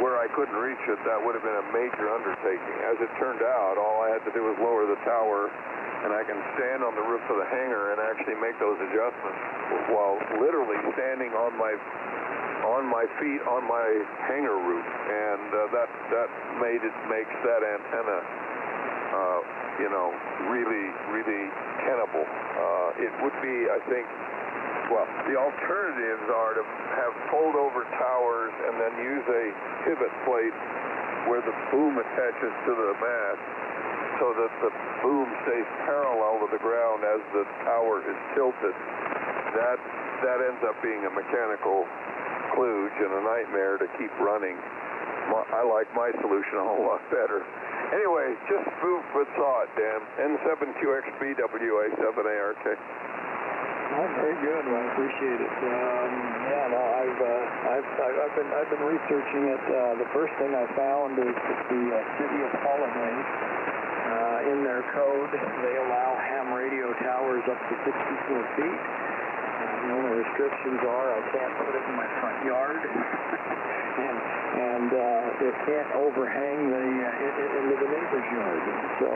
where I couldn't reach it, that would have been a major undertaking. As it turned out, all I had to do was lower the tower, and I can stand on the roof of the hangar and actually make those adjustments while literally standing on my feet on my hangar roof. And that makes that antenna, really, really tenable. It would be, I think, well, the alternatives are to have fold over towers and then use a pivot plate where the boom attaches to the mast so that the boom stays parallel to the ground as the tower is tilted. That ends up being a mechanical kludge and a nightmare to keep running. I like my solution a whole lot better. Anyway, just food for thought, Dan. N7QXB WA7ARK.
Oh, very good. Well, I appreciate it. Yeah, no, I've been researching it. The first thing I found is that the city of Holiday, in their code, they allow ham radio towers up to 64 feet. The only restrictions are I can't put it in my front yard, and it can't overhang into the neighbor's yard. So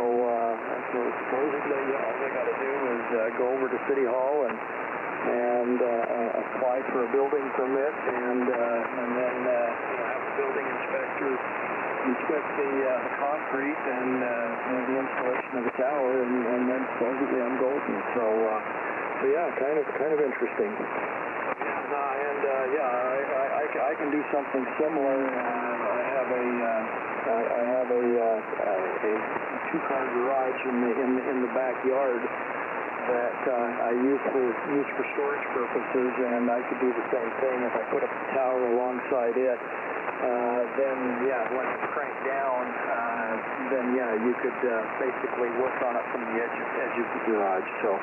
supposedly all they got to do is go over to City Hall and apply for a building permit, and then have the building inspector inspect the concrete and the installation of the tower, and then supposedly I'm golden. So yeah, kind of interesting. I can do something similar. I have a two-car garage in the backyard that I use for storage purposes, and I could do the same thing if I put up a tower alongside it. Then when it's cranked down, you could basically work on it from the edge of the garage. So.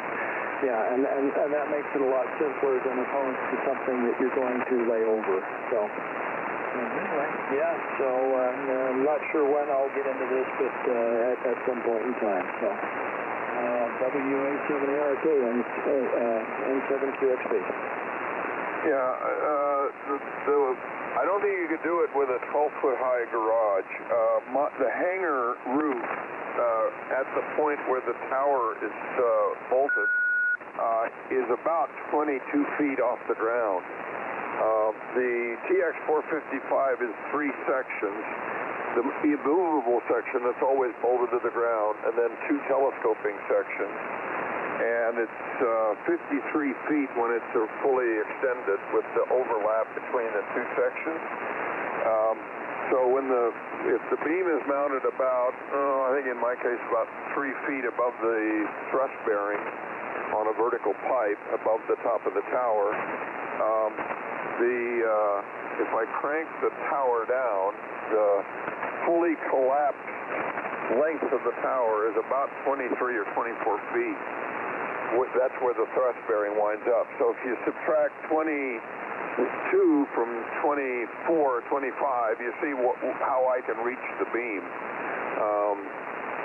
Yeah, and that makes it a lot simpler than opposed to something that you're going to lay over. So, anyway, yeah, so I'm not sure when I'll get into this, but at some point in time. So, WA7ARK and N7QXB.
Yeah, I don't think you could do it with a 12-foot high garage. The hangar roof at the point where the tower is bolted is about 22 feet off the ground. The TX455 is 3 sections. The immovable section that's always bolted to the ground, and then 2 telescoping sections. And it's 53 feet when it's fully extended with the overlap between the 2 sections. So if the beam is mounted about, I think in my case about 3 feet above the thrust bearing, on a vertical pipe above the top of the tower. If I crank the tower down, the fully collapsed length of the tower is about 23 or 24 feet. That's where the thrust bearing winds up. So if you subtract 22 from 24 or 25, you see how I can reach the beam.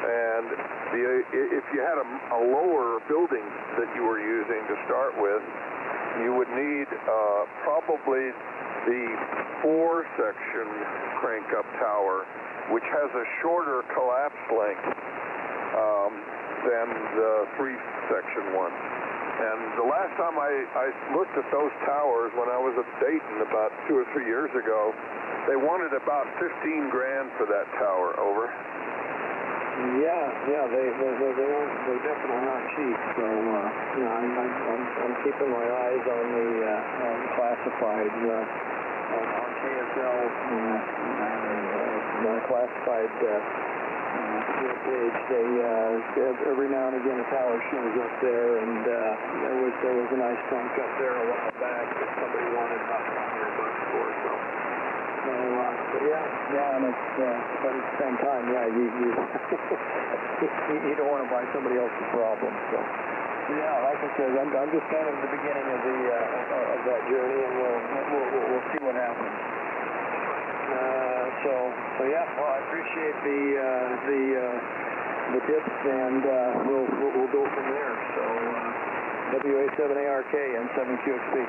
And if you had a lower building that you were using to start with, you would need probably the 4-section crank-up tower, which has a shorter collapse length than the 3-section one. And the last time I looked at those towers when I was at Dayton about 2 or 3 years ago, they wanted about $15,000 for that tower. Over.
Yeah, they definitely not cheap. So I'm keeping my eyes on the classified on KSL classified field page. They every now and again a tower shows up there, and there was a nice trunk up there a while back that somebody wanted about $100 for. So. But and it's but at the same time, you you don't want to buy somebody else's problem. So like I said, I'm just kind of at the beginning of the of that journey, and we'll see what happens. Well, I appreciate the tips, and we'll go from there. So WA7ARK and 7QXB.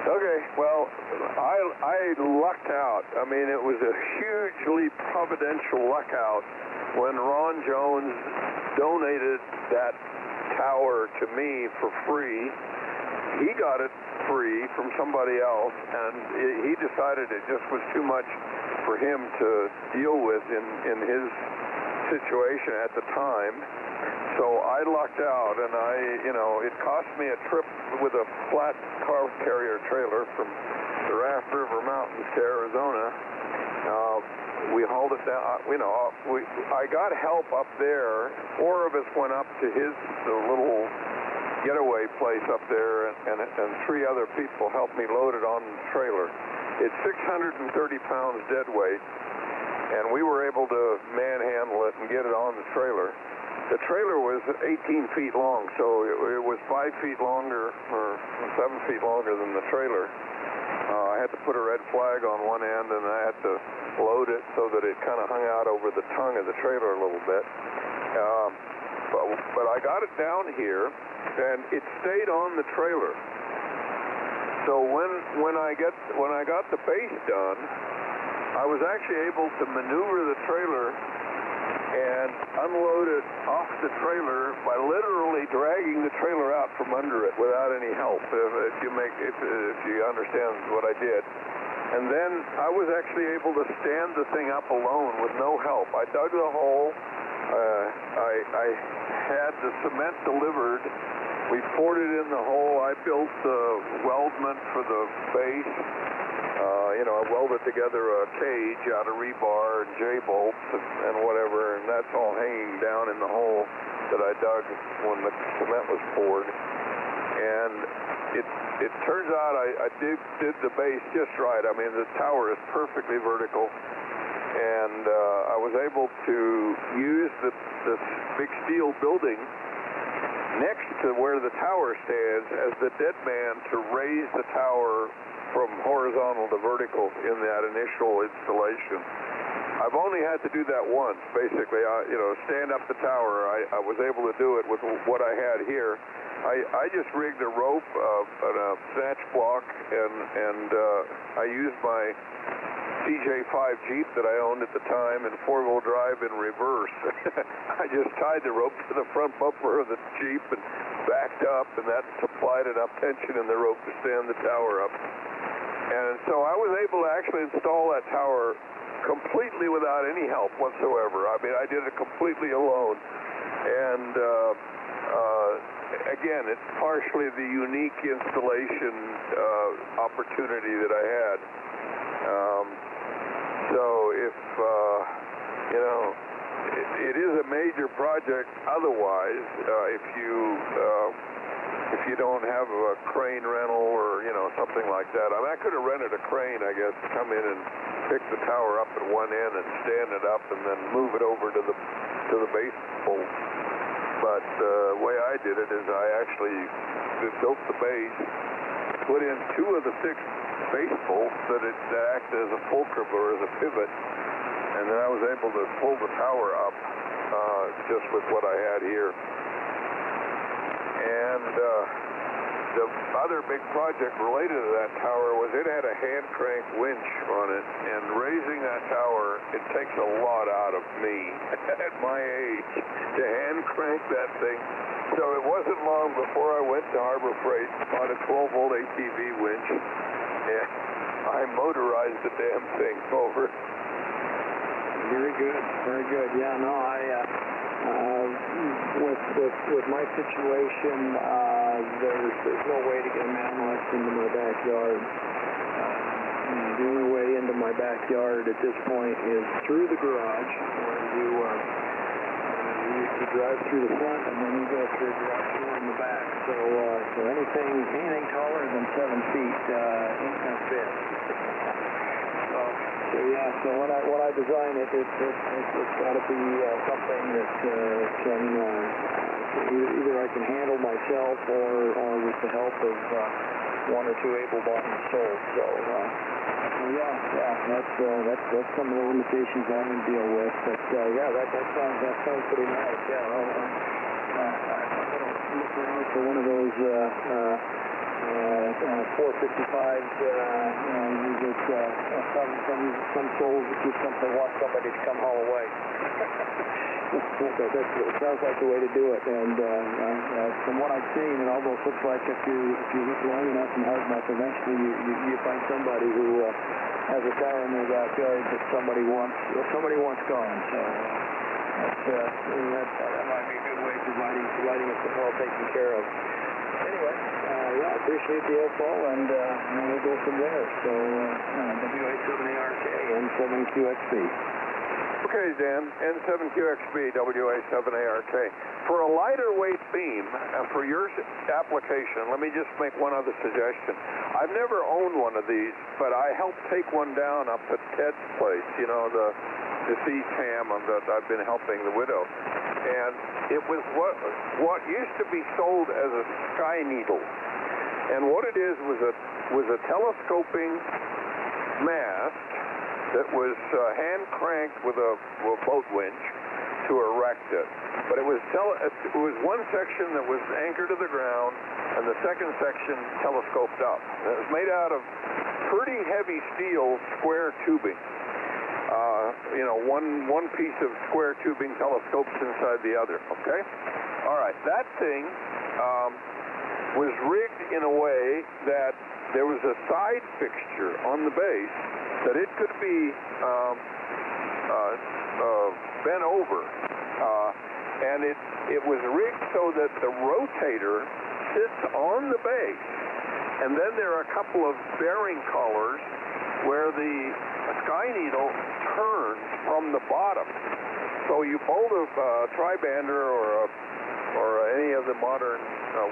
Okay, well, I lucked out. I mean, it was a hugely providential luck out when Ron Jones donated that tower to me for free. He got it free from somebody else, and he decided it just was too much for him to deal with in his situation at the time. So I lucked out, and it cost me a trip with a flat car carrier trailer from the Raft River Mountains to Arizona. We hauled it down. I got help up there. 4 of us went up to his little getaway place up there, and 3 other people helped me load it on the trailer. It's 630 pounds dead weight, and we were able to manhandle it and get it on the trailer. The trailer was 18 feet long, so it was 5 feet longer, or 7 feet longer than the trailer. I had to put a red flag on one end, and I had to load it so that it kind of hung out over the tongue of the trailer a little bit. But I got it down here, and it stayed on the trailer. So when I got the base done, I was actually able to maneuver the trailer and unload it off the trailer by literally dragging the trailer out from under it without any help. If you understand what I did. And then I was actually able to stand the thing up alone with no help. I dug the hole. I had the cement delivered. We poured it in the hole. I built the weldment for the base. I welded together a cage out of rebar and J-bolts and whatever, and that's all hanging down in the hole that I dug when the cement was poured. And it turns out I did the base just right. I mean, the tower is perfectly vertical, and I was able to use this big steel building next to where the tower stands as the dead man to raise the tower from horizontal to vertical in that initial installation. I've only had to do that once, basically. Stand up the tower. I was able to do it with what I had here. I just rigged a rope and a snatch block, and I used my CJ5 Jeep that I owned at the time in 4-wheel drive in reverse. I just tied the rope to the front bumper of the Jeep and backed up, and that supplied enough tension in the rope to stand the tower up. And so I was able to actually install that tower completely without any help whatsoever. I mean, I did it completely alone. And again, it's partially the unique installation opportunity that I had. So if, it is a major project otherwise, if you don't have a crane rental or, something like that. I mean, I could have rented a crane, I guess, to come in and pick the tower up at one end and stand it up and then move it over to the base bolt. But the way I did it is I actually built the base, put in 2 of the 6 base bolts that act as a fulcrum or as a pivot, and then I was able to pull the tower up just with what I had here. And the other big project related to that tower was it had a hand crank winch on it, and raising that tower, it takes a lot out of me at my age to hand crank that thing. So it wasn't long before I went to Harbor Freight, bought a 12-volt ATV winch, and I motorized the damn thing over.
Very good, very good. Yeah, no, with my situation, there's no way to get a man lift into my backyard. The only way into my backyard at this point is through the garage, where you drive through the front and then you go through the garage door in the back. So anything taller than 7 feet ain't gonna fit. So when I design it, it's got to be something that can either I can handle myself or with the help of 1 or 2 able-bodied souls. So that's some of the limitations I'm going to deal with. But that sounds pretty nice. Yeah, I'm going to look around for one of those 455s. Some souls that keep something, want somebody to come haul away. It sounds like the way to do it. And from what I've seen, it almost looks like if you look long enough and hard enough, eventually you find somebody who has a tower in their backyard that somebody wants gone. So that might be a good way of providing it well taken care of. Anyway, I appreciate the info, and we'll go from there. So, WA7ARK and 72XB.
Okay, Dan, N7QXB, WA7ARK. For a lighter weight beam, for your application, let me just make one other suggestion. I've never owned one of these, but I helped take one down up at Ted's place, you know, the deceased ham that I've been helping the widow. And it was what used to be sold as a sky needle. And what it is was a telescoping mast that was hand cranked with a boat winch to erect it. But it was one section that was anchored to the ground, and the second section telescoped up. And it was made out of pretty heavy steel square tubing. You know, one piece of square tubing telescopes inside the other. Okay. All right. That thing was rigged in a way that there was a side fixture on the base that it could be bent over, and it was rigged so that the rotator sits on the base, and then there are a couple of bearing collars where the sky needle turns from the bottom. So you bolt a tri-bander or any of the modern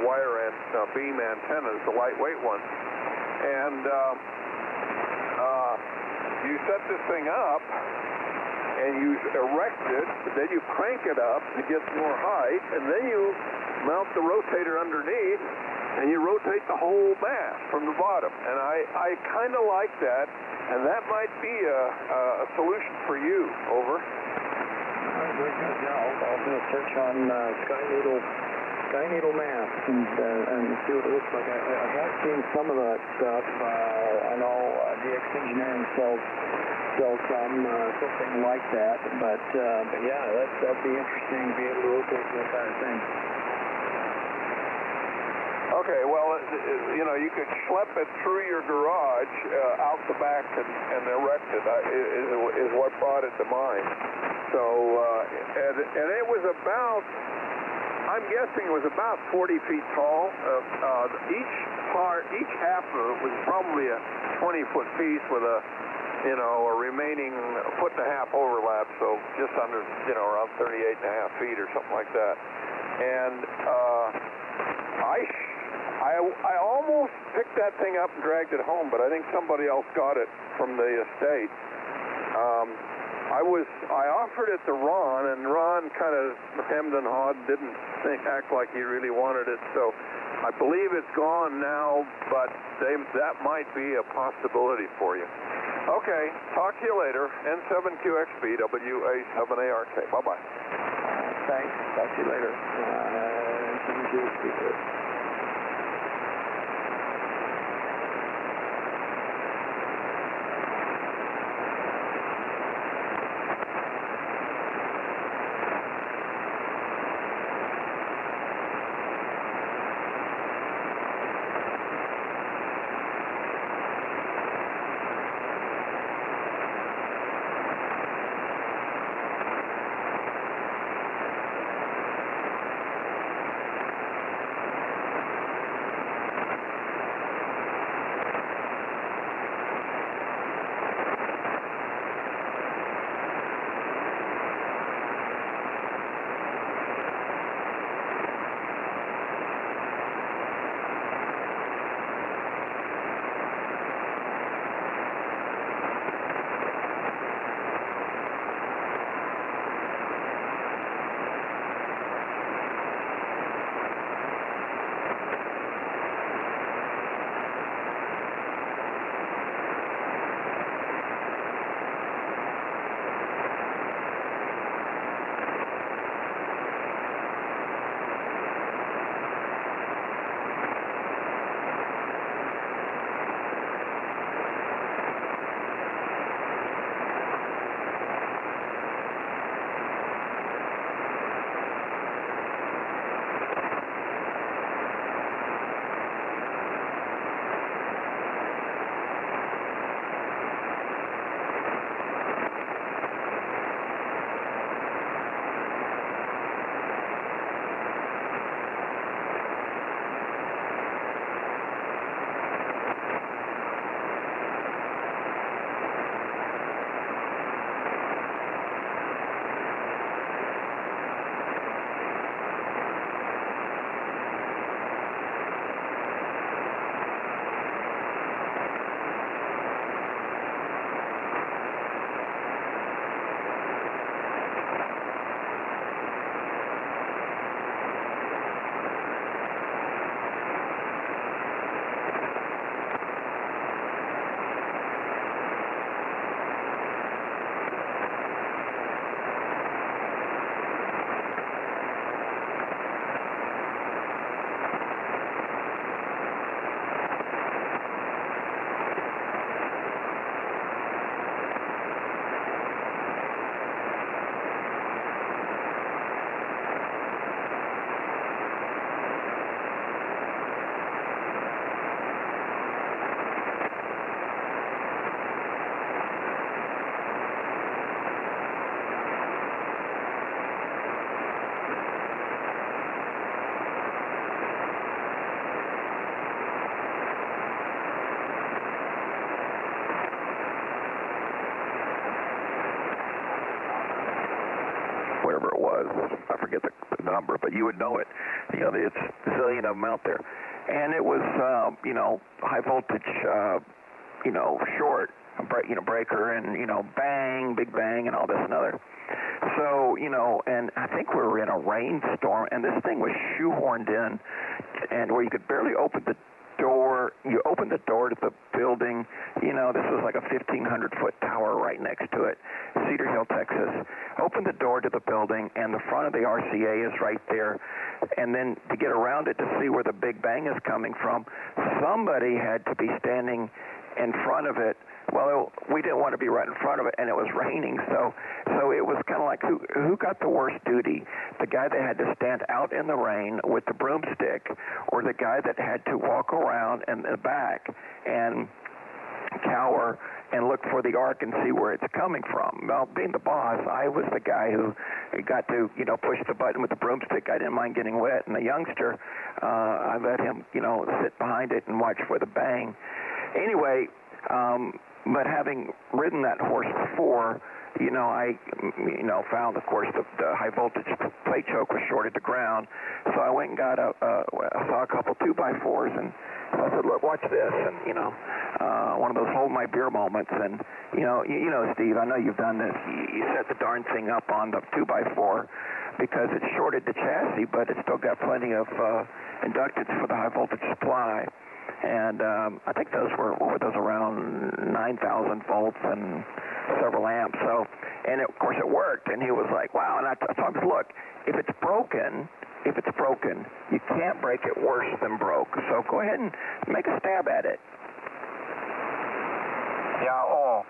wire and beam antennas, the lightweight ones, and you set this thing up and you erect it, then you crank it up to get more height, and then you mount the rotator underneath and you rotate the whole mast from the bottom. And I kind of like that, and that might be a solution for you. Over.
Very good. Yeah, I'll do a search on sky needle mast and see what it looks like. I have seen some of that stuff. I know DX Engineering sells something like that, but yeah, that'd be interesting to be able to rotate the entire thing.
Okay, well, you know, you could schlep it through your garage out the back and erect it, is what brought it to mind. So, and it was about, I'm guessing it was about 40 feet tall. Each half of it was probably a 20-foot piece with a remaining 1.5 foot overlap, so just under, around 38.5 feet or something like that. And I almost picked that thing up and dragged it home, but I think somebody else got it from the estate. I offered it to Ron, and Ron kind of hemmed and hawed, didn't act like he really wanted it, so I believe it's gone now, but that might be a possibility for you. Okay, talk to you later. N7QXB, WA7ARK. Bye-bye.
Thanks. Talk to you later. N7QXB.
was. I forget the number, but you would know it. You know, it's a zillion of them out there. And it was, you know, high voltage, you know, short, breaker, and, you know, bang, big bang, and all this and other. So, you know, and I think we were in a rainstorm, and this thing was shoehorned in, and where you could barely open the door. You opened the door to the building. You know, this was like a 1,500-foot tower right next to it, Cedar Hill, Texas. Opened the door to the building, and the front of the RCA is right there. And then to get around it to see where the big bang is coming from, somebody had to be standing in front of it. Well, we didn't want to be right in front of it, and it was raining, so it was kind of like who got the worst duty? The guy that had to stand out in the rain with the broomstick, or the guy that had to walk around in the back and cower and look for the arc and see where it's coming from? Well, being the boss, I was the guy who got to, you know, push the button with the broomstick. I didn't mind getting wet, and the youngster, I let him, you know, sit behind it and watch for the bang. Anyway, but having ridden that horse before, you know, I, you know, found, of course, the high voltage plate choke was short at the ground. So I went and got I saw a couple 2x4s, and I said, look, watch this, and, you know, one of those hold my beer moments. And, you know, Steve, I know you've done this. You set the darn thing up on the 2x4 because it's shorted the chassis, but it's still got plenty of inductance for the high voltage supply. And I think those were around 9,000 volts and several amps. So, and of course it worked. And he was like, "Wow!" And I told him, "Look, if it's broken, you can't break it worse than broke. So go ahead and make a stab at it."
Yeah.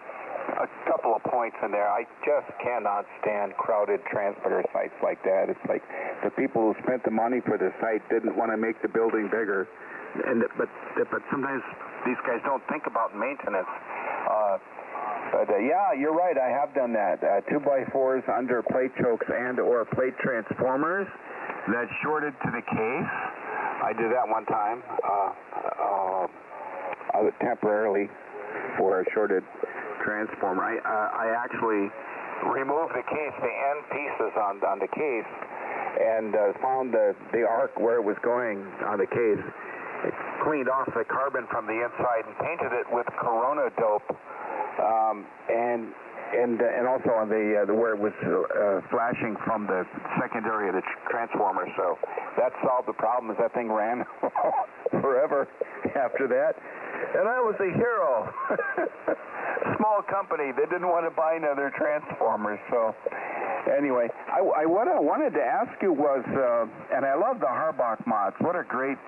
A couple of points in there. I just cannot stand crowded transmitter sites like that. It's like the people who spent the money for the site didn't want to make the building bigger. But sometimes these guys don't think about maintenance. Yeah, you're right. I have done that. 2x4s under plate chokes and/or plate transformers that shorted to the case. I did that one time temporarily for a shorted transformer. I actually removed the case, the end pieces on the case, and found the arc where it was going on the case. It cleaned off the carbon from the inside and painted it with Corona dope, and also on the where it was flashing from the secondary of the transformer. So that solved the problem. As that thing ran forever after that, and I was a hero. Small company, they didn't want to buy another transformer. So anyway, what I wanted to ask you was, and I love the Harbach mods. What a great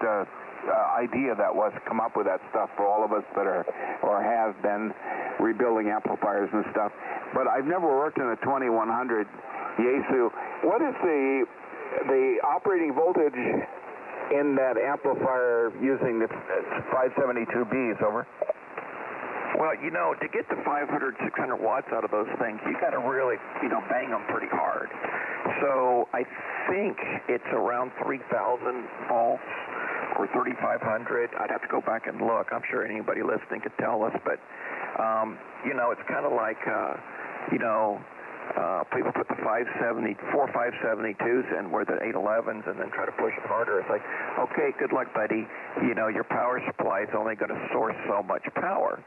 idea that was to come up with that stuff for all of us that are or have been rebuilding amplifiers and stuff. But I've never worked in a 2100 Yaesu. What is the operating voltage in that amplifier using the 572Bs? Over.
Well, you know, to get the 500, 600 watts out of those things, you got to really, you know, bang them pretty hard. So I think it's around 3,000 volts or 3,500. I'd have to go back and look. I'm sure anybody listening could tell us, but you know, it's kind of like, you know, people put the 572s in where the 811s and then try to push it harder. It's like, okay, good luck, buddy. You know, your power supply is only going to source so much power.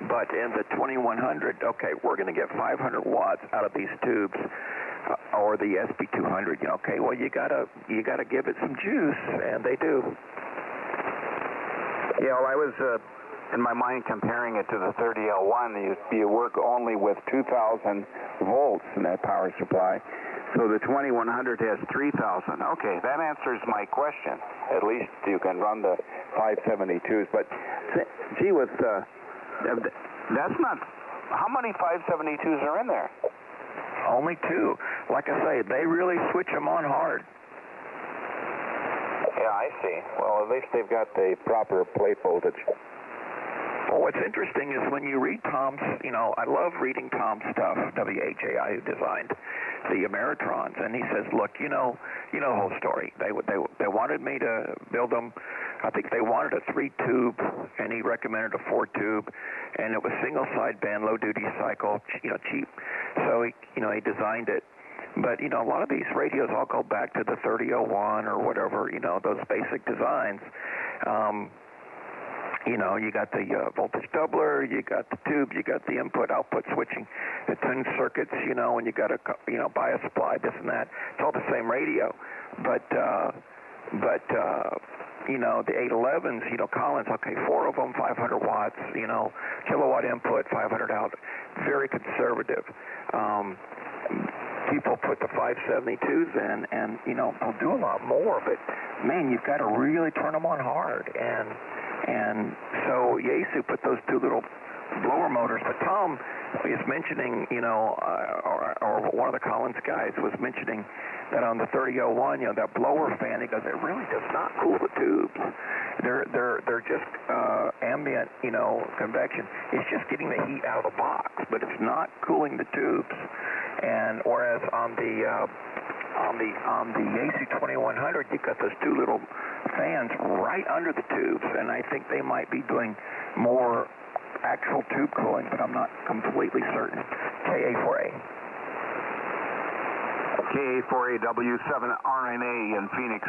But in the 2100, okay, we're going to get 500 watts out of these tubes, or the SP200. You know, okay, well, you gotta give it some juice, and they do.
Yeah, well, I was in my mind comparing it to the 30L1. You work only with 2,000 volts in that power supply. So the 2100 has 3,000. Okay, that answers my question. At least you can run the 572s. But gee, with that's not. How many 572s are in there?
Only two. Like I say, they really switch them on hard.
Yeah, I see. Well, at least they've got the proper plate voltage.
Well, what's interesting is when you read Tom's, you know, I love reading Tom's stuff, WHAI, who designed the Ameritrons, and he says, look, you know the whole story. They wanted me to build them. I think they wanted a 3-tube, and he recommended a 4-tube, and it was single sideband, low duty cycle, you know, cheap. So he designed it. But, a lot of these radios all go back to the 3001 or whatever, those basic designs. You got the voltage doubler, you got the tubes, you got the input-output switching, the tuned circuits, and you got a, bias supply, this and that. It's all the same radio. But the 811s, Collins, okay, 4 of them, 500 watts, kilowatt input, 500 out, very conservative. People put the 572s in, and, they'll do a lot more, but, man, you've got to really turn them on hard. And so Yaesu put those 2 little blower motors, but Tom is mentioning, or one of the Collins guys was mentioning that on the 3001, that blower fan, he goes, it really does not cool the tubes. They're just ambient, convection. It's just getting the heat out of the box, but it's not cooling the tubes. And whereas on the Yaesu 2100, you've got those 2 little fans right under the tubes, and I think they might be doing more actual tube cooling, but I'm not completely certain. KA4A.
KA4AW7RNA in Phoenix.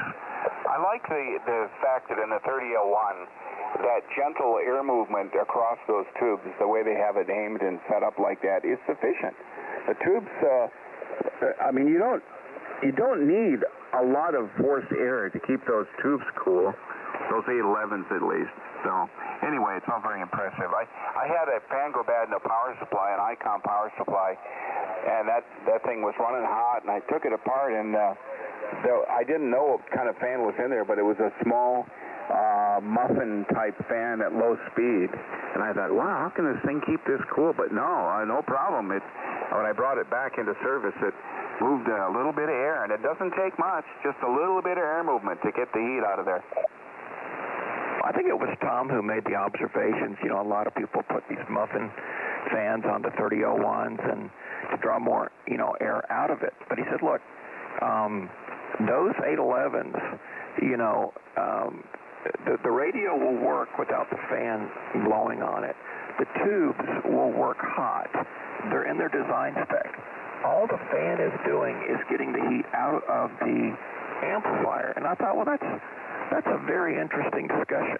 I like the fact that in the 3001, that gentle air movement across those tubes, the way they have it aimed and set up like that, is sufficient. The tubes, you don't need a lot of forced air to keep those tubes cool, those 811s at least. So anyway, it's all very impressive. I had a fan go bad in a power supply, an Icon power supply, and that thing was running hot, and I took it apart, and I didn't know what kind of fan was in there, but it was a small muffin type fan at low speed, and I thought, wow, how can this thing keep this cool? But no problem. When I brought it back into service, it moved a little bit of air, and it doesn't take much, just a little bit of air movement to get the heat out of there.
I think it was Tom who made the observations. A lot of people put these muffin fans on the 3001s and to draw more, air out of it. But he said, look, those 811s, the radio will work without the fan blowing on it. The tubes will work hot. They're in their design spec. All the fan is doing is getting the heat out of the amplifier. And I thought, well, that's a very interesting discussion.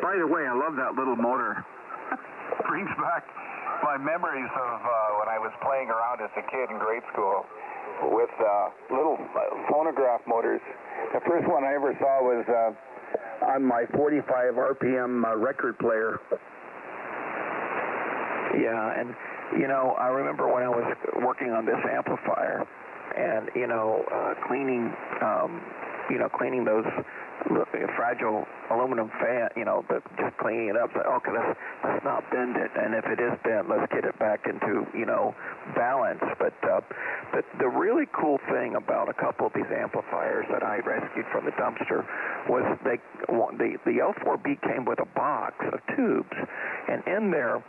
By the way, I love that little motor. Brings back my memories of when I was playing around as a kid in grade school with little phonograph motors. The first one I ever saw was on my 45 RPM record player.
Yeah, and, I remember when I was working on this amplifier and, cleaning those fragile aluminum fan, just cleaning it up. So, okay, let's not bend it, and if it is bent, let's get it back into, balance. But the really cool thing about a couple of these amplifiers that I rescued from the dumpster was the L4B came with a box of tubes, and in there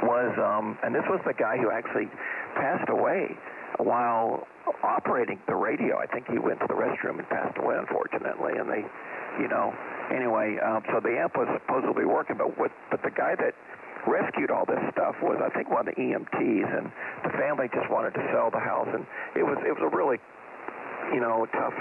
was, and this was the guy who actually passed away while operating the radio. I think he went to the restroom and passed away, unfortunately, and they, anyway, so the amp was supposedly working, but the guy that rescued all this stuff was, I think, one of the EMTs, and the family just wanted to sell the house, and it was a really, tough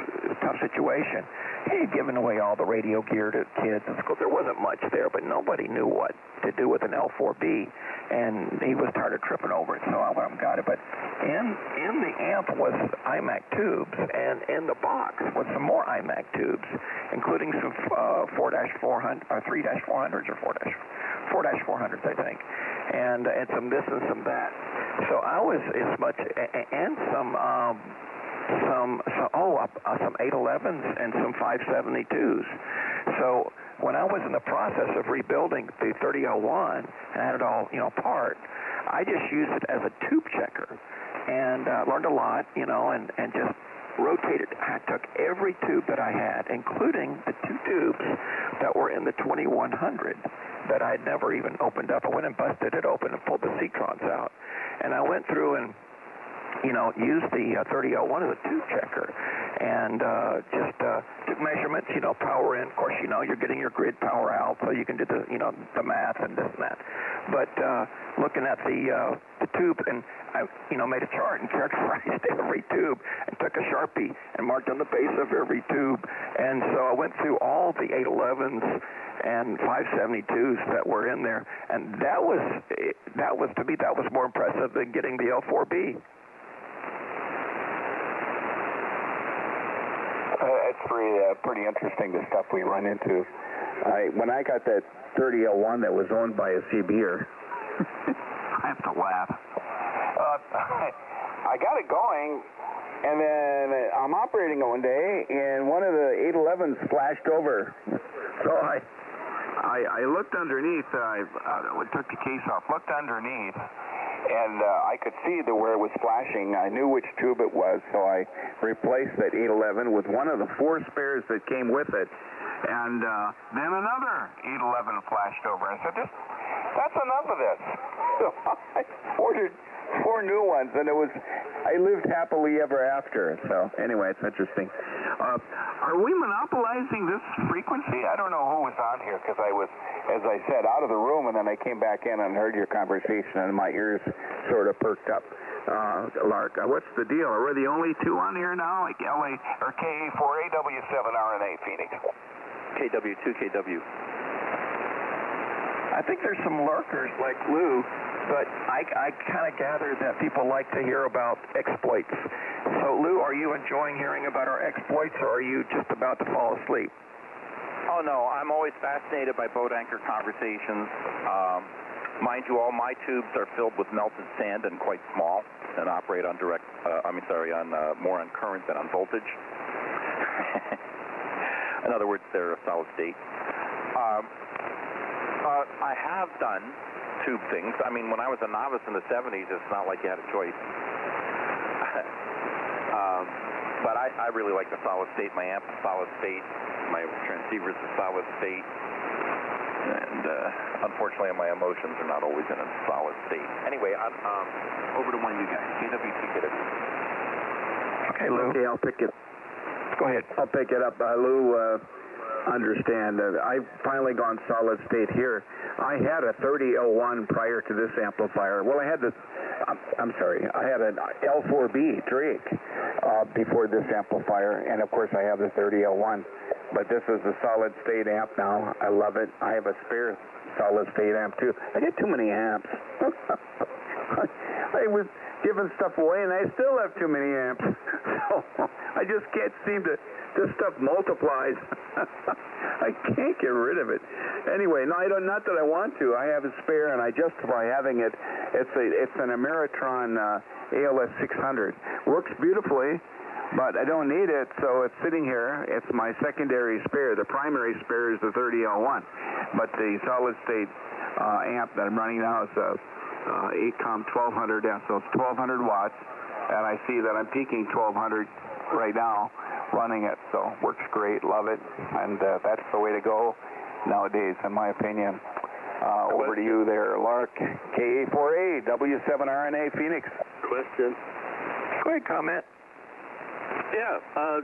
situation. He had given away all the radio gear to kids in school. There wasn't much there, but nobody knew what to do with an L4B, and he was tired of tripping over it, so I went and got it. But in the amp was iMac tubes, and in the box was some more iMac tubes, including some 4-400, or 3-400s, or 4-400s, I think, and some this and some that. So I was as much, and some 811s and some 572s. So when I was in the process of rebuilding the 3001 and had it all, apart, I just used it as a tube checker and learned a lot, and just rotated. I took every tube that I had, including the 2 tubes that were in the 2100 that I'd never even opened up. I went and busted it open and pulled the Seatrons out. And I went through and used the 3001 as a tube checker. and just took measurements, power in. Of course, you're getting your grid power out, so you can do the, the math and this and that. But looking at the tube, and I, made a chart and characterized every tube and took a Sharpie and marked on the base of every tube. And so I went through all the 811s and 572s that were in there, and that was to me, that was more impressive than getting the L4B.
It's pretty interesting, the stuff we run into. When I got that 3001 that was owned by a CBer, I have to laugh. I got it going, and then I'm operating it one day, and one of the 811s flashed over. So I looked underneath. I took the case off, looked underneath, and I could see where it was flashing. I knew which tube it was, so I replaced that 811 with one of the 4 spares that came with it. And then another 811 flashed over. I said, that's enough of this. So I ordered 4 new ones, and I lived happily ever after. So anyway, it's interesting. Are we monopolizing this frequency? I don't know who was on here, because I was, as I said, out of the room, and then I came back in and heard your conversation, and my ears sort of perked up. Lark, what's the deal? Are we the only 2 on here now, like LA or KA4AW7RNA Phoenix?
KW2, KW. I think there's some lurkers like Lou, but I kind of gather that people like to hear about exploits. So, Lou, are you enjoying hearing about our exploits, or are you just about to fall asleep?
Oh, no, I'm always fascinated by boat anchor conversations. Mind you, all my tubes are filled with melted sand and quite small, and operate on more on current than on voltage. In other words, they're a solid state. I have done tube things. I mean, when I was a novice in the 70s, it's not like you had a choice. But I really like the solid state. My amp is solid state. My transceiver is a solid state. And unfortunately, my emotions are not always in a solid state. Anyway, over to one of you guys. KW2, KW.
Okay, Lou.
Okay, I'll pick it.
Go ahead.
I'll pick it up. Lou, understand. I've finally gone solid state here. I had a 3001 prior to this amplifier. Well, I had an L4B Drake before this amplifier, and of course I have the 3001. But this is a solid state amp now. I love it. I have a spare solid state amp too. I get too many amps. I was giving stuff away, and I still have too many amps. So I just can't seem to. This stuff multiplies. I can't get rid of it. Anyway, no, I don't. Not that I want to. I have a spare, and I justify having it. It's an Ameritron ALS 600. Works beautifully, but I don't need it, so it's sitting here. It's my secondary spare. The primary spare is the 3001, but the solid state amp that I'm running now is a ACOM 1200, so it's 1200 watts, and I see that I'm peaking 1200 right now running it, so works great, love it, and that's the way to go nowadays, in my opinion. Over to you there, Lark. KA4A, W7RNA Phoenix.
Question.
Go ahead, comment.
Yeah,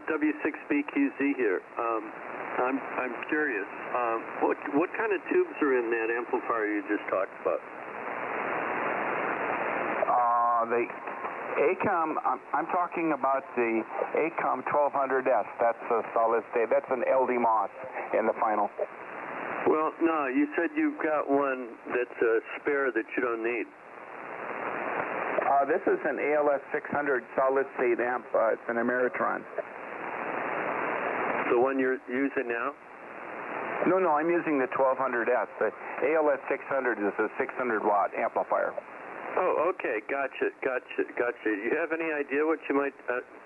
W6BQZ here. I'm curious. What kind of tubes are in that amplifier you just talked about?
The ACOM, I'm talking about the ACOM 1200S. That's a solid state. That's an LD MOS in the final.
Well, no, you said you've got one that's a spare that you don't need.
This is an ALS 600 solid state amp. It's an Ameritron.
The one you're using now?
No, I'm using the 1200S. The ALS 600 is a 600 watt amplifier.
Oh, okay, gotcha. You have any idea what you might,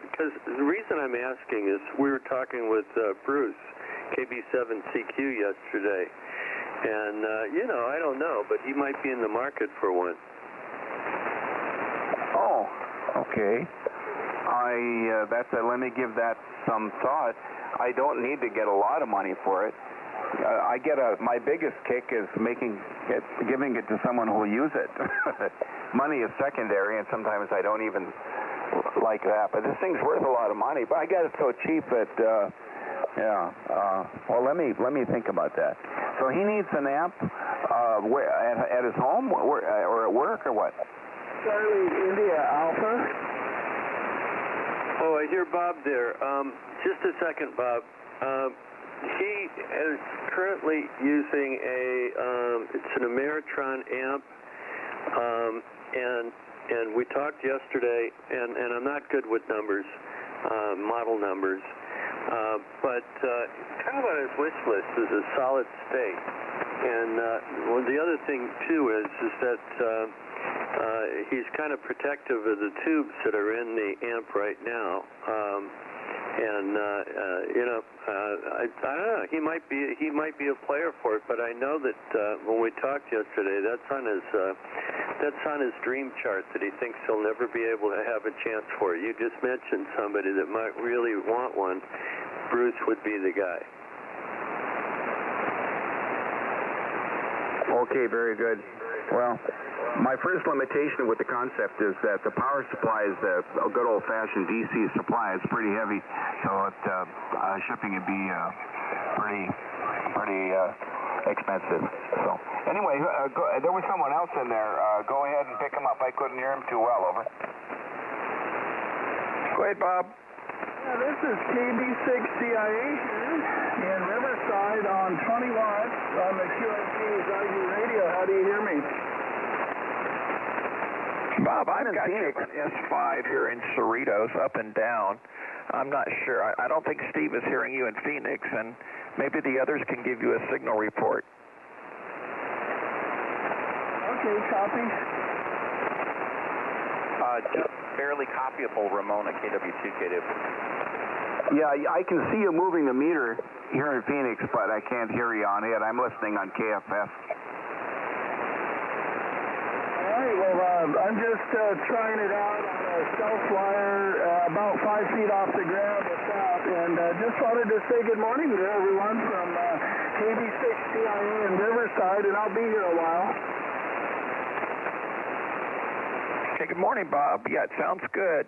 because the reason I'm asking is we were talking with Bruce, KB7CQ yesterday, and, I don't know, but he might be in the market for one.
Oh, okay. Let me give that some thought. I don't need to get a lot of money for it. My biggest kick is giving it to someone who will use it. Money is secondary, and sometimes I don't even like that. But this thing's worth a lot of money. But I got it so cheap that, well, let me think about that. So he needs an amp where, at his home or at work or what?
Charlie India Alpha.
Oh, I hear Bob there. Just a second, Bob. He is currently using it's an Ameritron amp, and we talked yesterday, and I'm not good with numbers, model numbers, but kind of on his wish list is a solid state. And well, the other thing too is that he's kind of protective of the tubes that are in the amp right now. I don't know. He might be a player for it, but I know that when we talked yesterday, that's on his dream chart that he thinks he'll never be able to have a chance for. You just mentioned somebody that might really want one. Bruce would be the guy.
Okay, very good. Well, my first limitation with the concept is that the power supply is a good old-fashioned DC supply. It's pretty heavy, so shipping would be pretty expensive. So anyway, there was someone else in there. Go ahead and pick him up. I couldn't hear him too well. Over. Go ahead, Bob.
Yeah, this is KB6CIA in Riverside on 20 watts on the QMC's radio. How do you hear me?
Bob, I've got you an S5 here in Cerritos, up and down. I'm not sure. I don't think Steve is hearing you in Phoenix, and maybe the others can give you a signal report.
Okay, copy.
Just barely copyable, Ramona, KW2,
Yeah, I can see you moving the meter here in Phoenix, but I can't hear you on it. I'm listening on KFS.
All right, well, I'm just trying it out on a self-wire about 5 feet off the ground at south, and just wanted to say good morning to everyone from KB6CIA in Riverside, and I'll be here a while.
Okay, good morning, Bob. Yeah, it sounds good.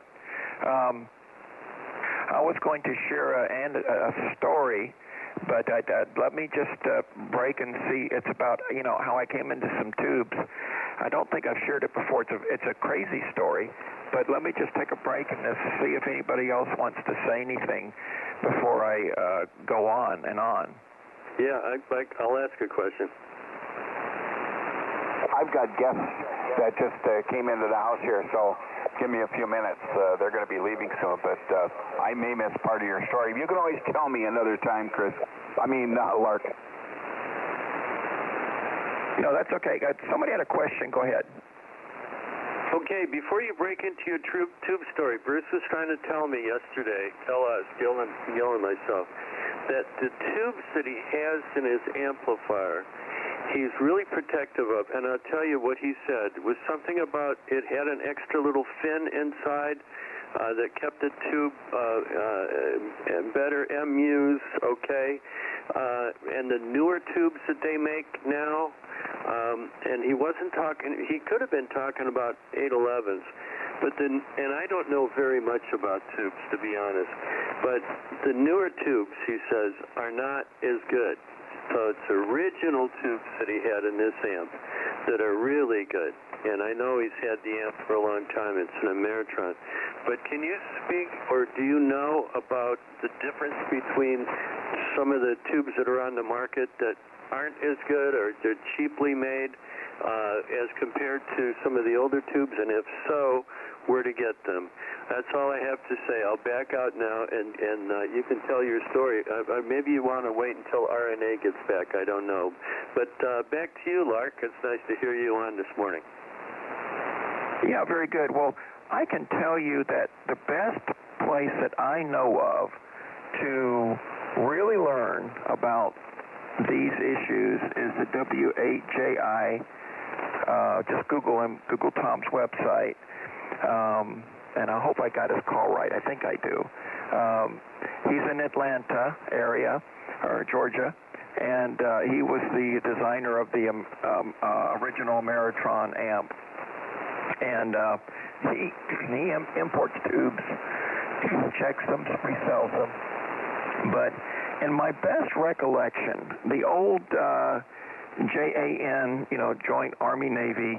I was going to share a story, but let me just break and see. It's about, how I came into some tubes. I don't think I've shared it before. It's a crazy story, but let me just take a break and see if anybody else wants to say anything before I go on and on.
Yeah, I'll ask a question.
I've got guests that just came into the house here, so give me a few minutes. They're going to be leaving soon, but I may miss part of your story. You can always tell me another time, Chris. Lark.
No, that's okay. Somebody had a question. Go ahead.
Okay, before you break into your tube story, Bruce was trying to tell us, Gil and myself, that the tubes that he has in his amplifier, he's really protective of, and I'll tell you what he said was something about it had an extra little fin inside that kept the tube better MUs, okay, and the newer tubes that they make now, and he wasn't talking, he could have been talking about 811s, but then, and I don't know very much about tubes, to be honest, but the newer tubes, he says, are not as good. So it's original tubes that he had in this amp that are really good. And I know he's had the amp for a long time. It's an Ameritron. But can you speak, or do you know about the difference between some of the tubes that are on the market that aren't as good or they're cheaply made as compared to some of the older tubes? And if so, where to get them? That's all I have to say. I'll back out now, and you can tell your story. Maybe you want to wait until RNA gets back. I don't know. But back to you, Lark. It's nice to hear you on this morning.
Yeah, very good. Well, I can tell you that the best place that I know of to really learn about these issues is the W8JI. Just Google Tom's website. And I hope I got his call right. I think I do. He's in Atlanta area, or Georgia, and he was the designer of the original Ameritron amp. And he imports tubes, checks them, resells them. But in my best recollection, the old JAN, Joint Army Navy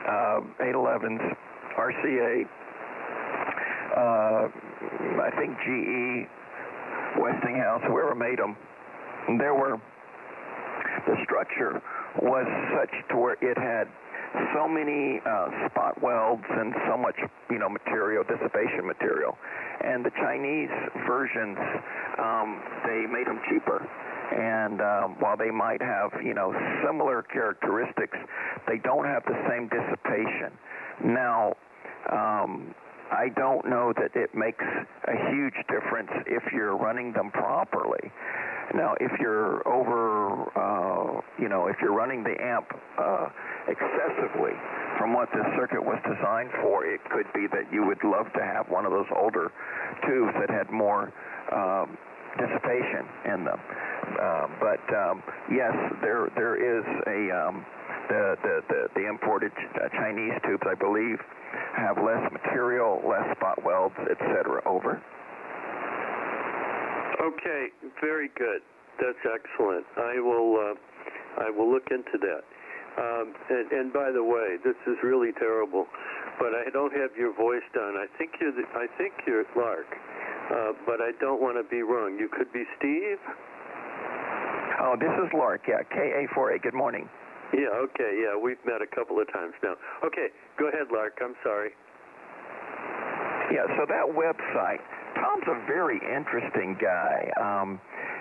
811s, RCA, I think GE, Westinghouse, whoever made them, the structure was such to where it had so many spot welds and so much, material, dissipation material. And the Chinese versions, they made them cheaper. And while they might have, similar characteristics, they don't have the same dissipation. Now, I don't know that it makes a huge difference if you're running them properly. Now, if you're if you're running the amp excessively from what this circuit was designed for, it could be that you would love to have one of those older tubes that had more dissipation in them. But yes, there is the imported Chinese tubes, I believe, have less material, less spot welds, etc. Over.
Okay, very good. That's excellent. I will look into that. And by the way, this is really terrible, but I don't have your voice down. I think you're Lark, but I don't want to be wrong. You could be Steve.
Oh, this is Lark. Yeah, KA4A. Good morning.
Yeah. Okay. Yeah, we've met a couple of times now. Okay, go ahead, Lark. I'm sorry.
Yeah. So that website. Tom's a very interesting guy.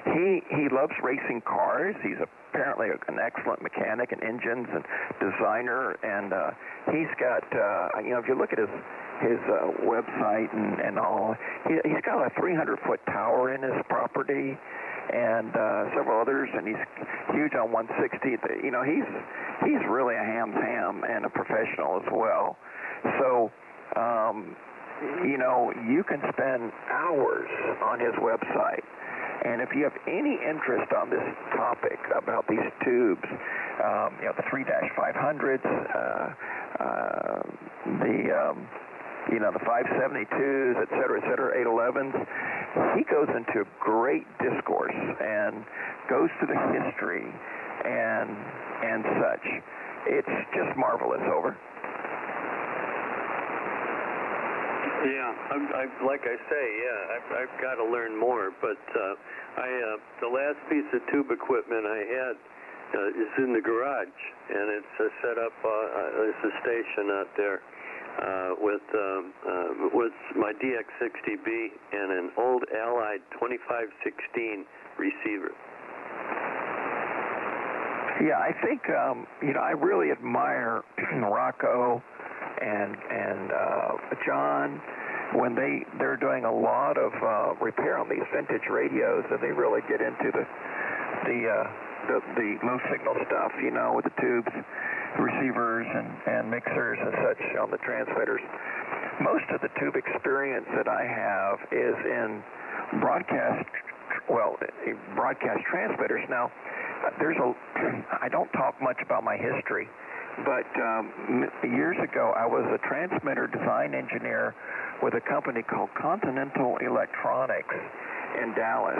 He loves racing cars. He's apparently an excellent mechanic and engines and designer. And he's got, if you look at his website and all, he's got a 300-foot tower in his property and several others. And he's huge on 160. He's really a ham's ham and a professional as well. So. You can spend hours on his website. And if you have any interest on this topic about these tubes, the 3-500s, the 572s, et cetera, 811s, he goes into great discourse and goes to the history and such. It's just marvelous. Over.
Yeah, like I say, I've got to learn more. But the last piece of tube equipment I had is in the garage, and it's set up as a station out there with my DX60B and an old Allied 2516 receiver.
Yeah, I think I really admire Rocco and John when they're doing a lot of repair on these vintage radios, and they really get into the low signal stuff, with the tubes, receivers, and mixers and such on the transmitters. Most of the tube experience that I have is in broadcast transmitters. Now, I don't talk much about my history, but years ago I was a transmitter design engineer with a company called Continental Electronics in Dallas.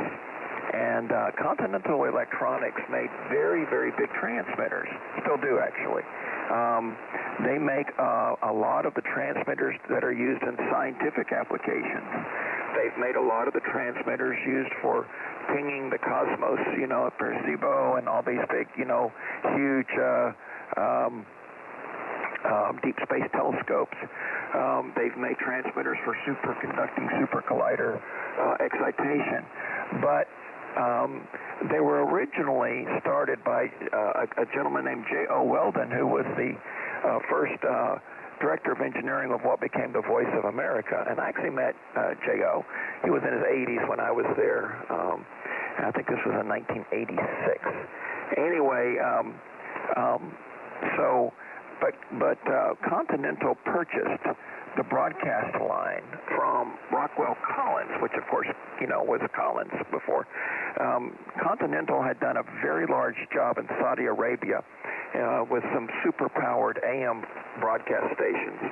And Continental Electronics made very, very big transmitters, still do actually. They make a lot of the transmitters that are used in scientific applications. They've made a lot of the transmitters used for pinging the cosmos, Percibo and all these big, huge deep space telescopes. They've made transmitters for superconducting super collider excitation. But they were originally started by a gentleman named J.O. Weldon, who was the first director of engineering of what became the Voice of America. And I actually met J.O. He was in his 80s when I was there. And I think this was in 1986. Anyway, but Continental purchased the broadcast line from Rockwell Collins, which of course, was Collins before. Continental had done a very large job in Saudi Arabia, with some super-powered AM broadcast stations.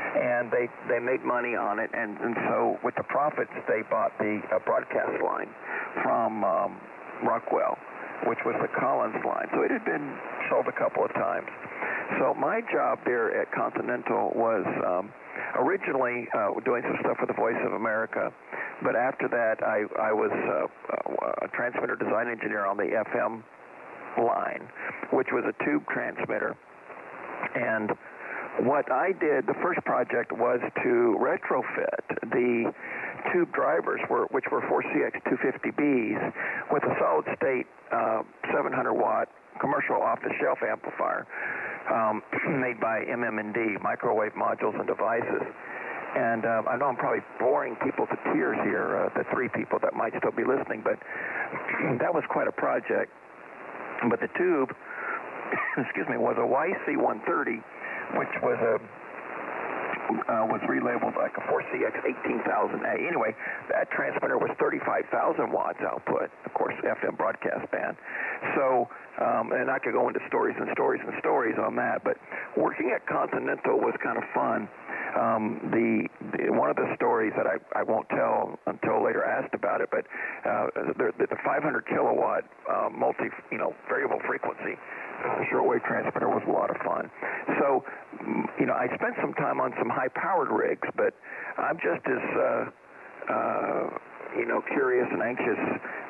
And they made money on it, and so with the profits, they bought the broadcast line from Rockwell, which was the Collins line. So it had been sold a couple of times. So my job there at Continental was originally doing some stuff for the Voice of America, but after that I was a transmitter design engineer on the FM line, which was a tube transmitter. And what I did, the first project was to retrofit the tube drivers, which were 4CX250Bs, with a solid-state 700-watt commercial off-the-shelf amplifier made by MM&D, Microwave Modules and Devices. And I know I'm probably boring people to tears here, the three people that might still be listening, but that was quite a project. But the tube, excuse me, was a YC130, which was was relabeled like a 4CX18000A. Anyway, that transmitter was 35,000 watts output, of course, FM broadcast band. So, and I could go into stories and stories and stories on that, but working at Continental was kind of fun. One of the stories that I won't tell until later asked about it, but the 500 kilowatt variable frequency shortwave transmitter was a lot of fun. So, I spent some time on some high-powered rigs, but I'm just as, curious and anxious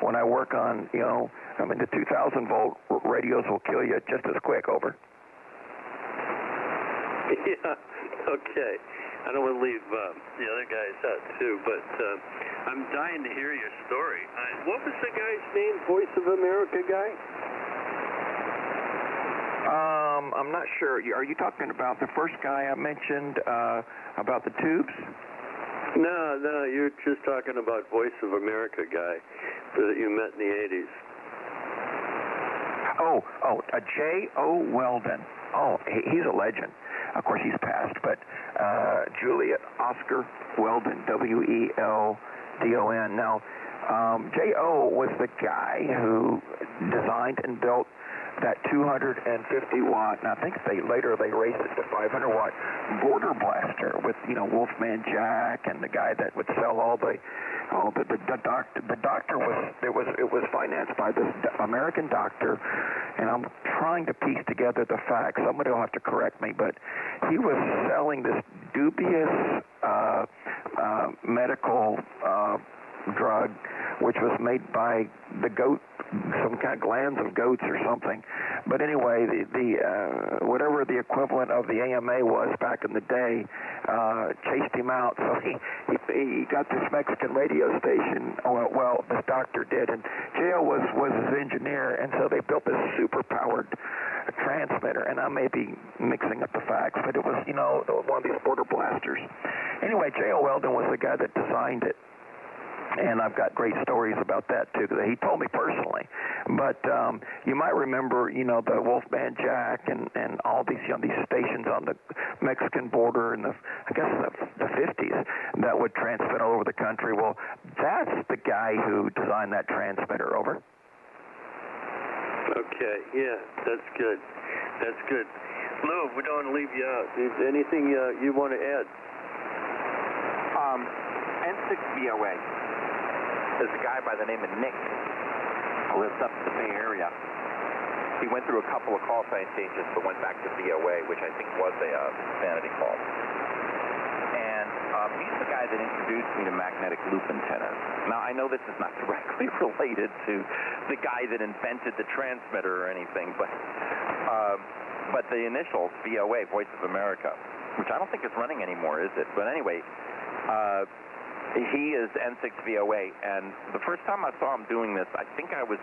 when I work on, the 2,000-volt radios will kill you just as quick, over.
Yeah, okay. I don't want to leave the other guys out, too, but I'm dying to hear your story. What was the guy's name, Voice of America guy?
I'm not sure. Are you talking about the first guy I mentioned about the tubes?
No, you're just talking about Voice of America guy that you met in the 80s.
J.O. Weldon. Oh, he's a legend. Of course, he's passed, but Juliet Oscar Weldon, W-E-L-D-O-N. Now, J.O. was the guy who designed and built that 250 watt, and I think they raised it to 500 watt border blaster with Wolfman Jack and the guy that would sell the doctor was financed by this American doctor, and I'm trying to piece together the facts. Somebody will have to correct me, but he was selling this dubious medical drug, which was made by the goat, some kind of glands of goats or something. But anyway, the whatever the equivalent of the AMA was back in the day, chased him out. So he got this Mexican radio station. Well, this doctor did, and J.O. was his engineer, and so they built this super powered transmitter. And I may be mixing up the facts, but it was one of these border blasters. Anyway, J.O. Weldon was the guy that designed it. And I've got great stories about that, too, that he told me personally. But you might remember, the Wolfman Jack and all these, these stations on the Mexican border in the 50s that would transmit all over the country. Well, that's the guy who designed that transmitter, over.
Okay, yeah, that's good. That's good. Lou, we don't want to leave you out. Is there anything you want to add?
N6VOA. There's a guy by the name of Nick who lives up in the Bay Area. He went through a couple of call sign changes, but went back to VOA, which I think was a vanity call. And he's the guy that introduced me to magnetic loop antennas. Now, I know this is not directly related to the guy that invented the transmitter or anything, but the initials, VOA, Voice of America, which I don't think is running anymore, is it? But anyway, he is N6VOA, and the first time I saw him doing this, I think I was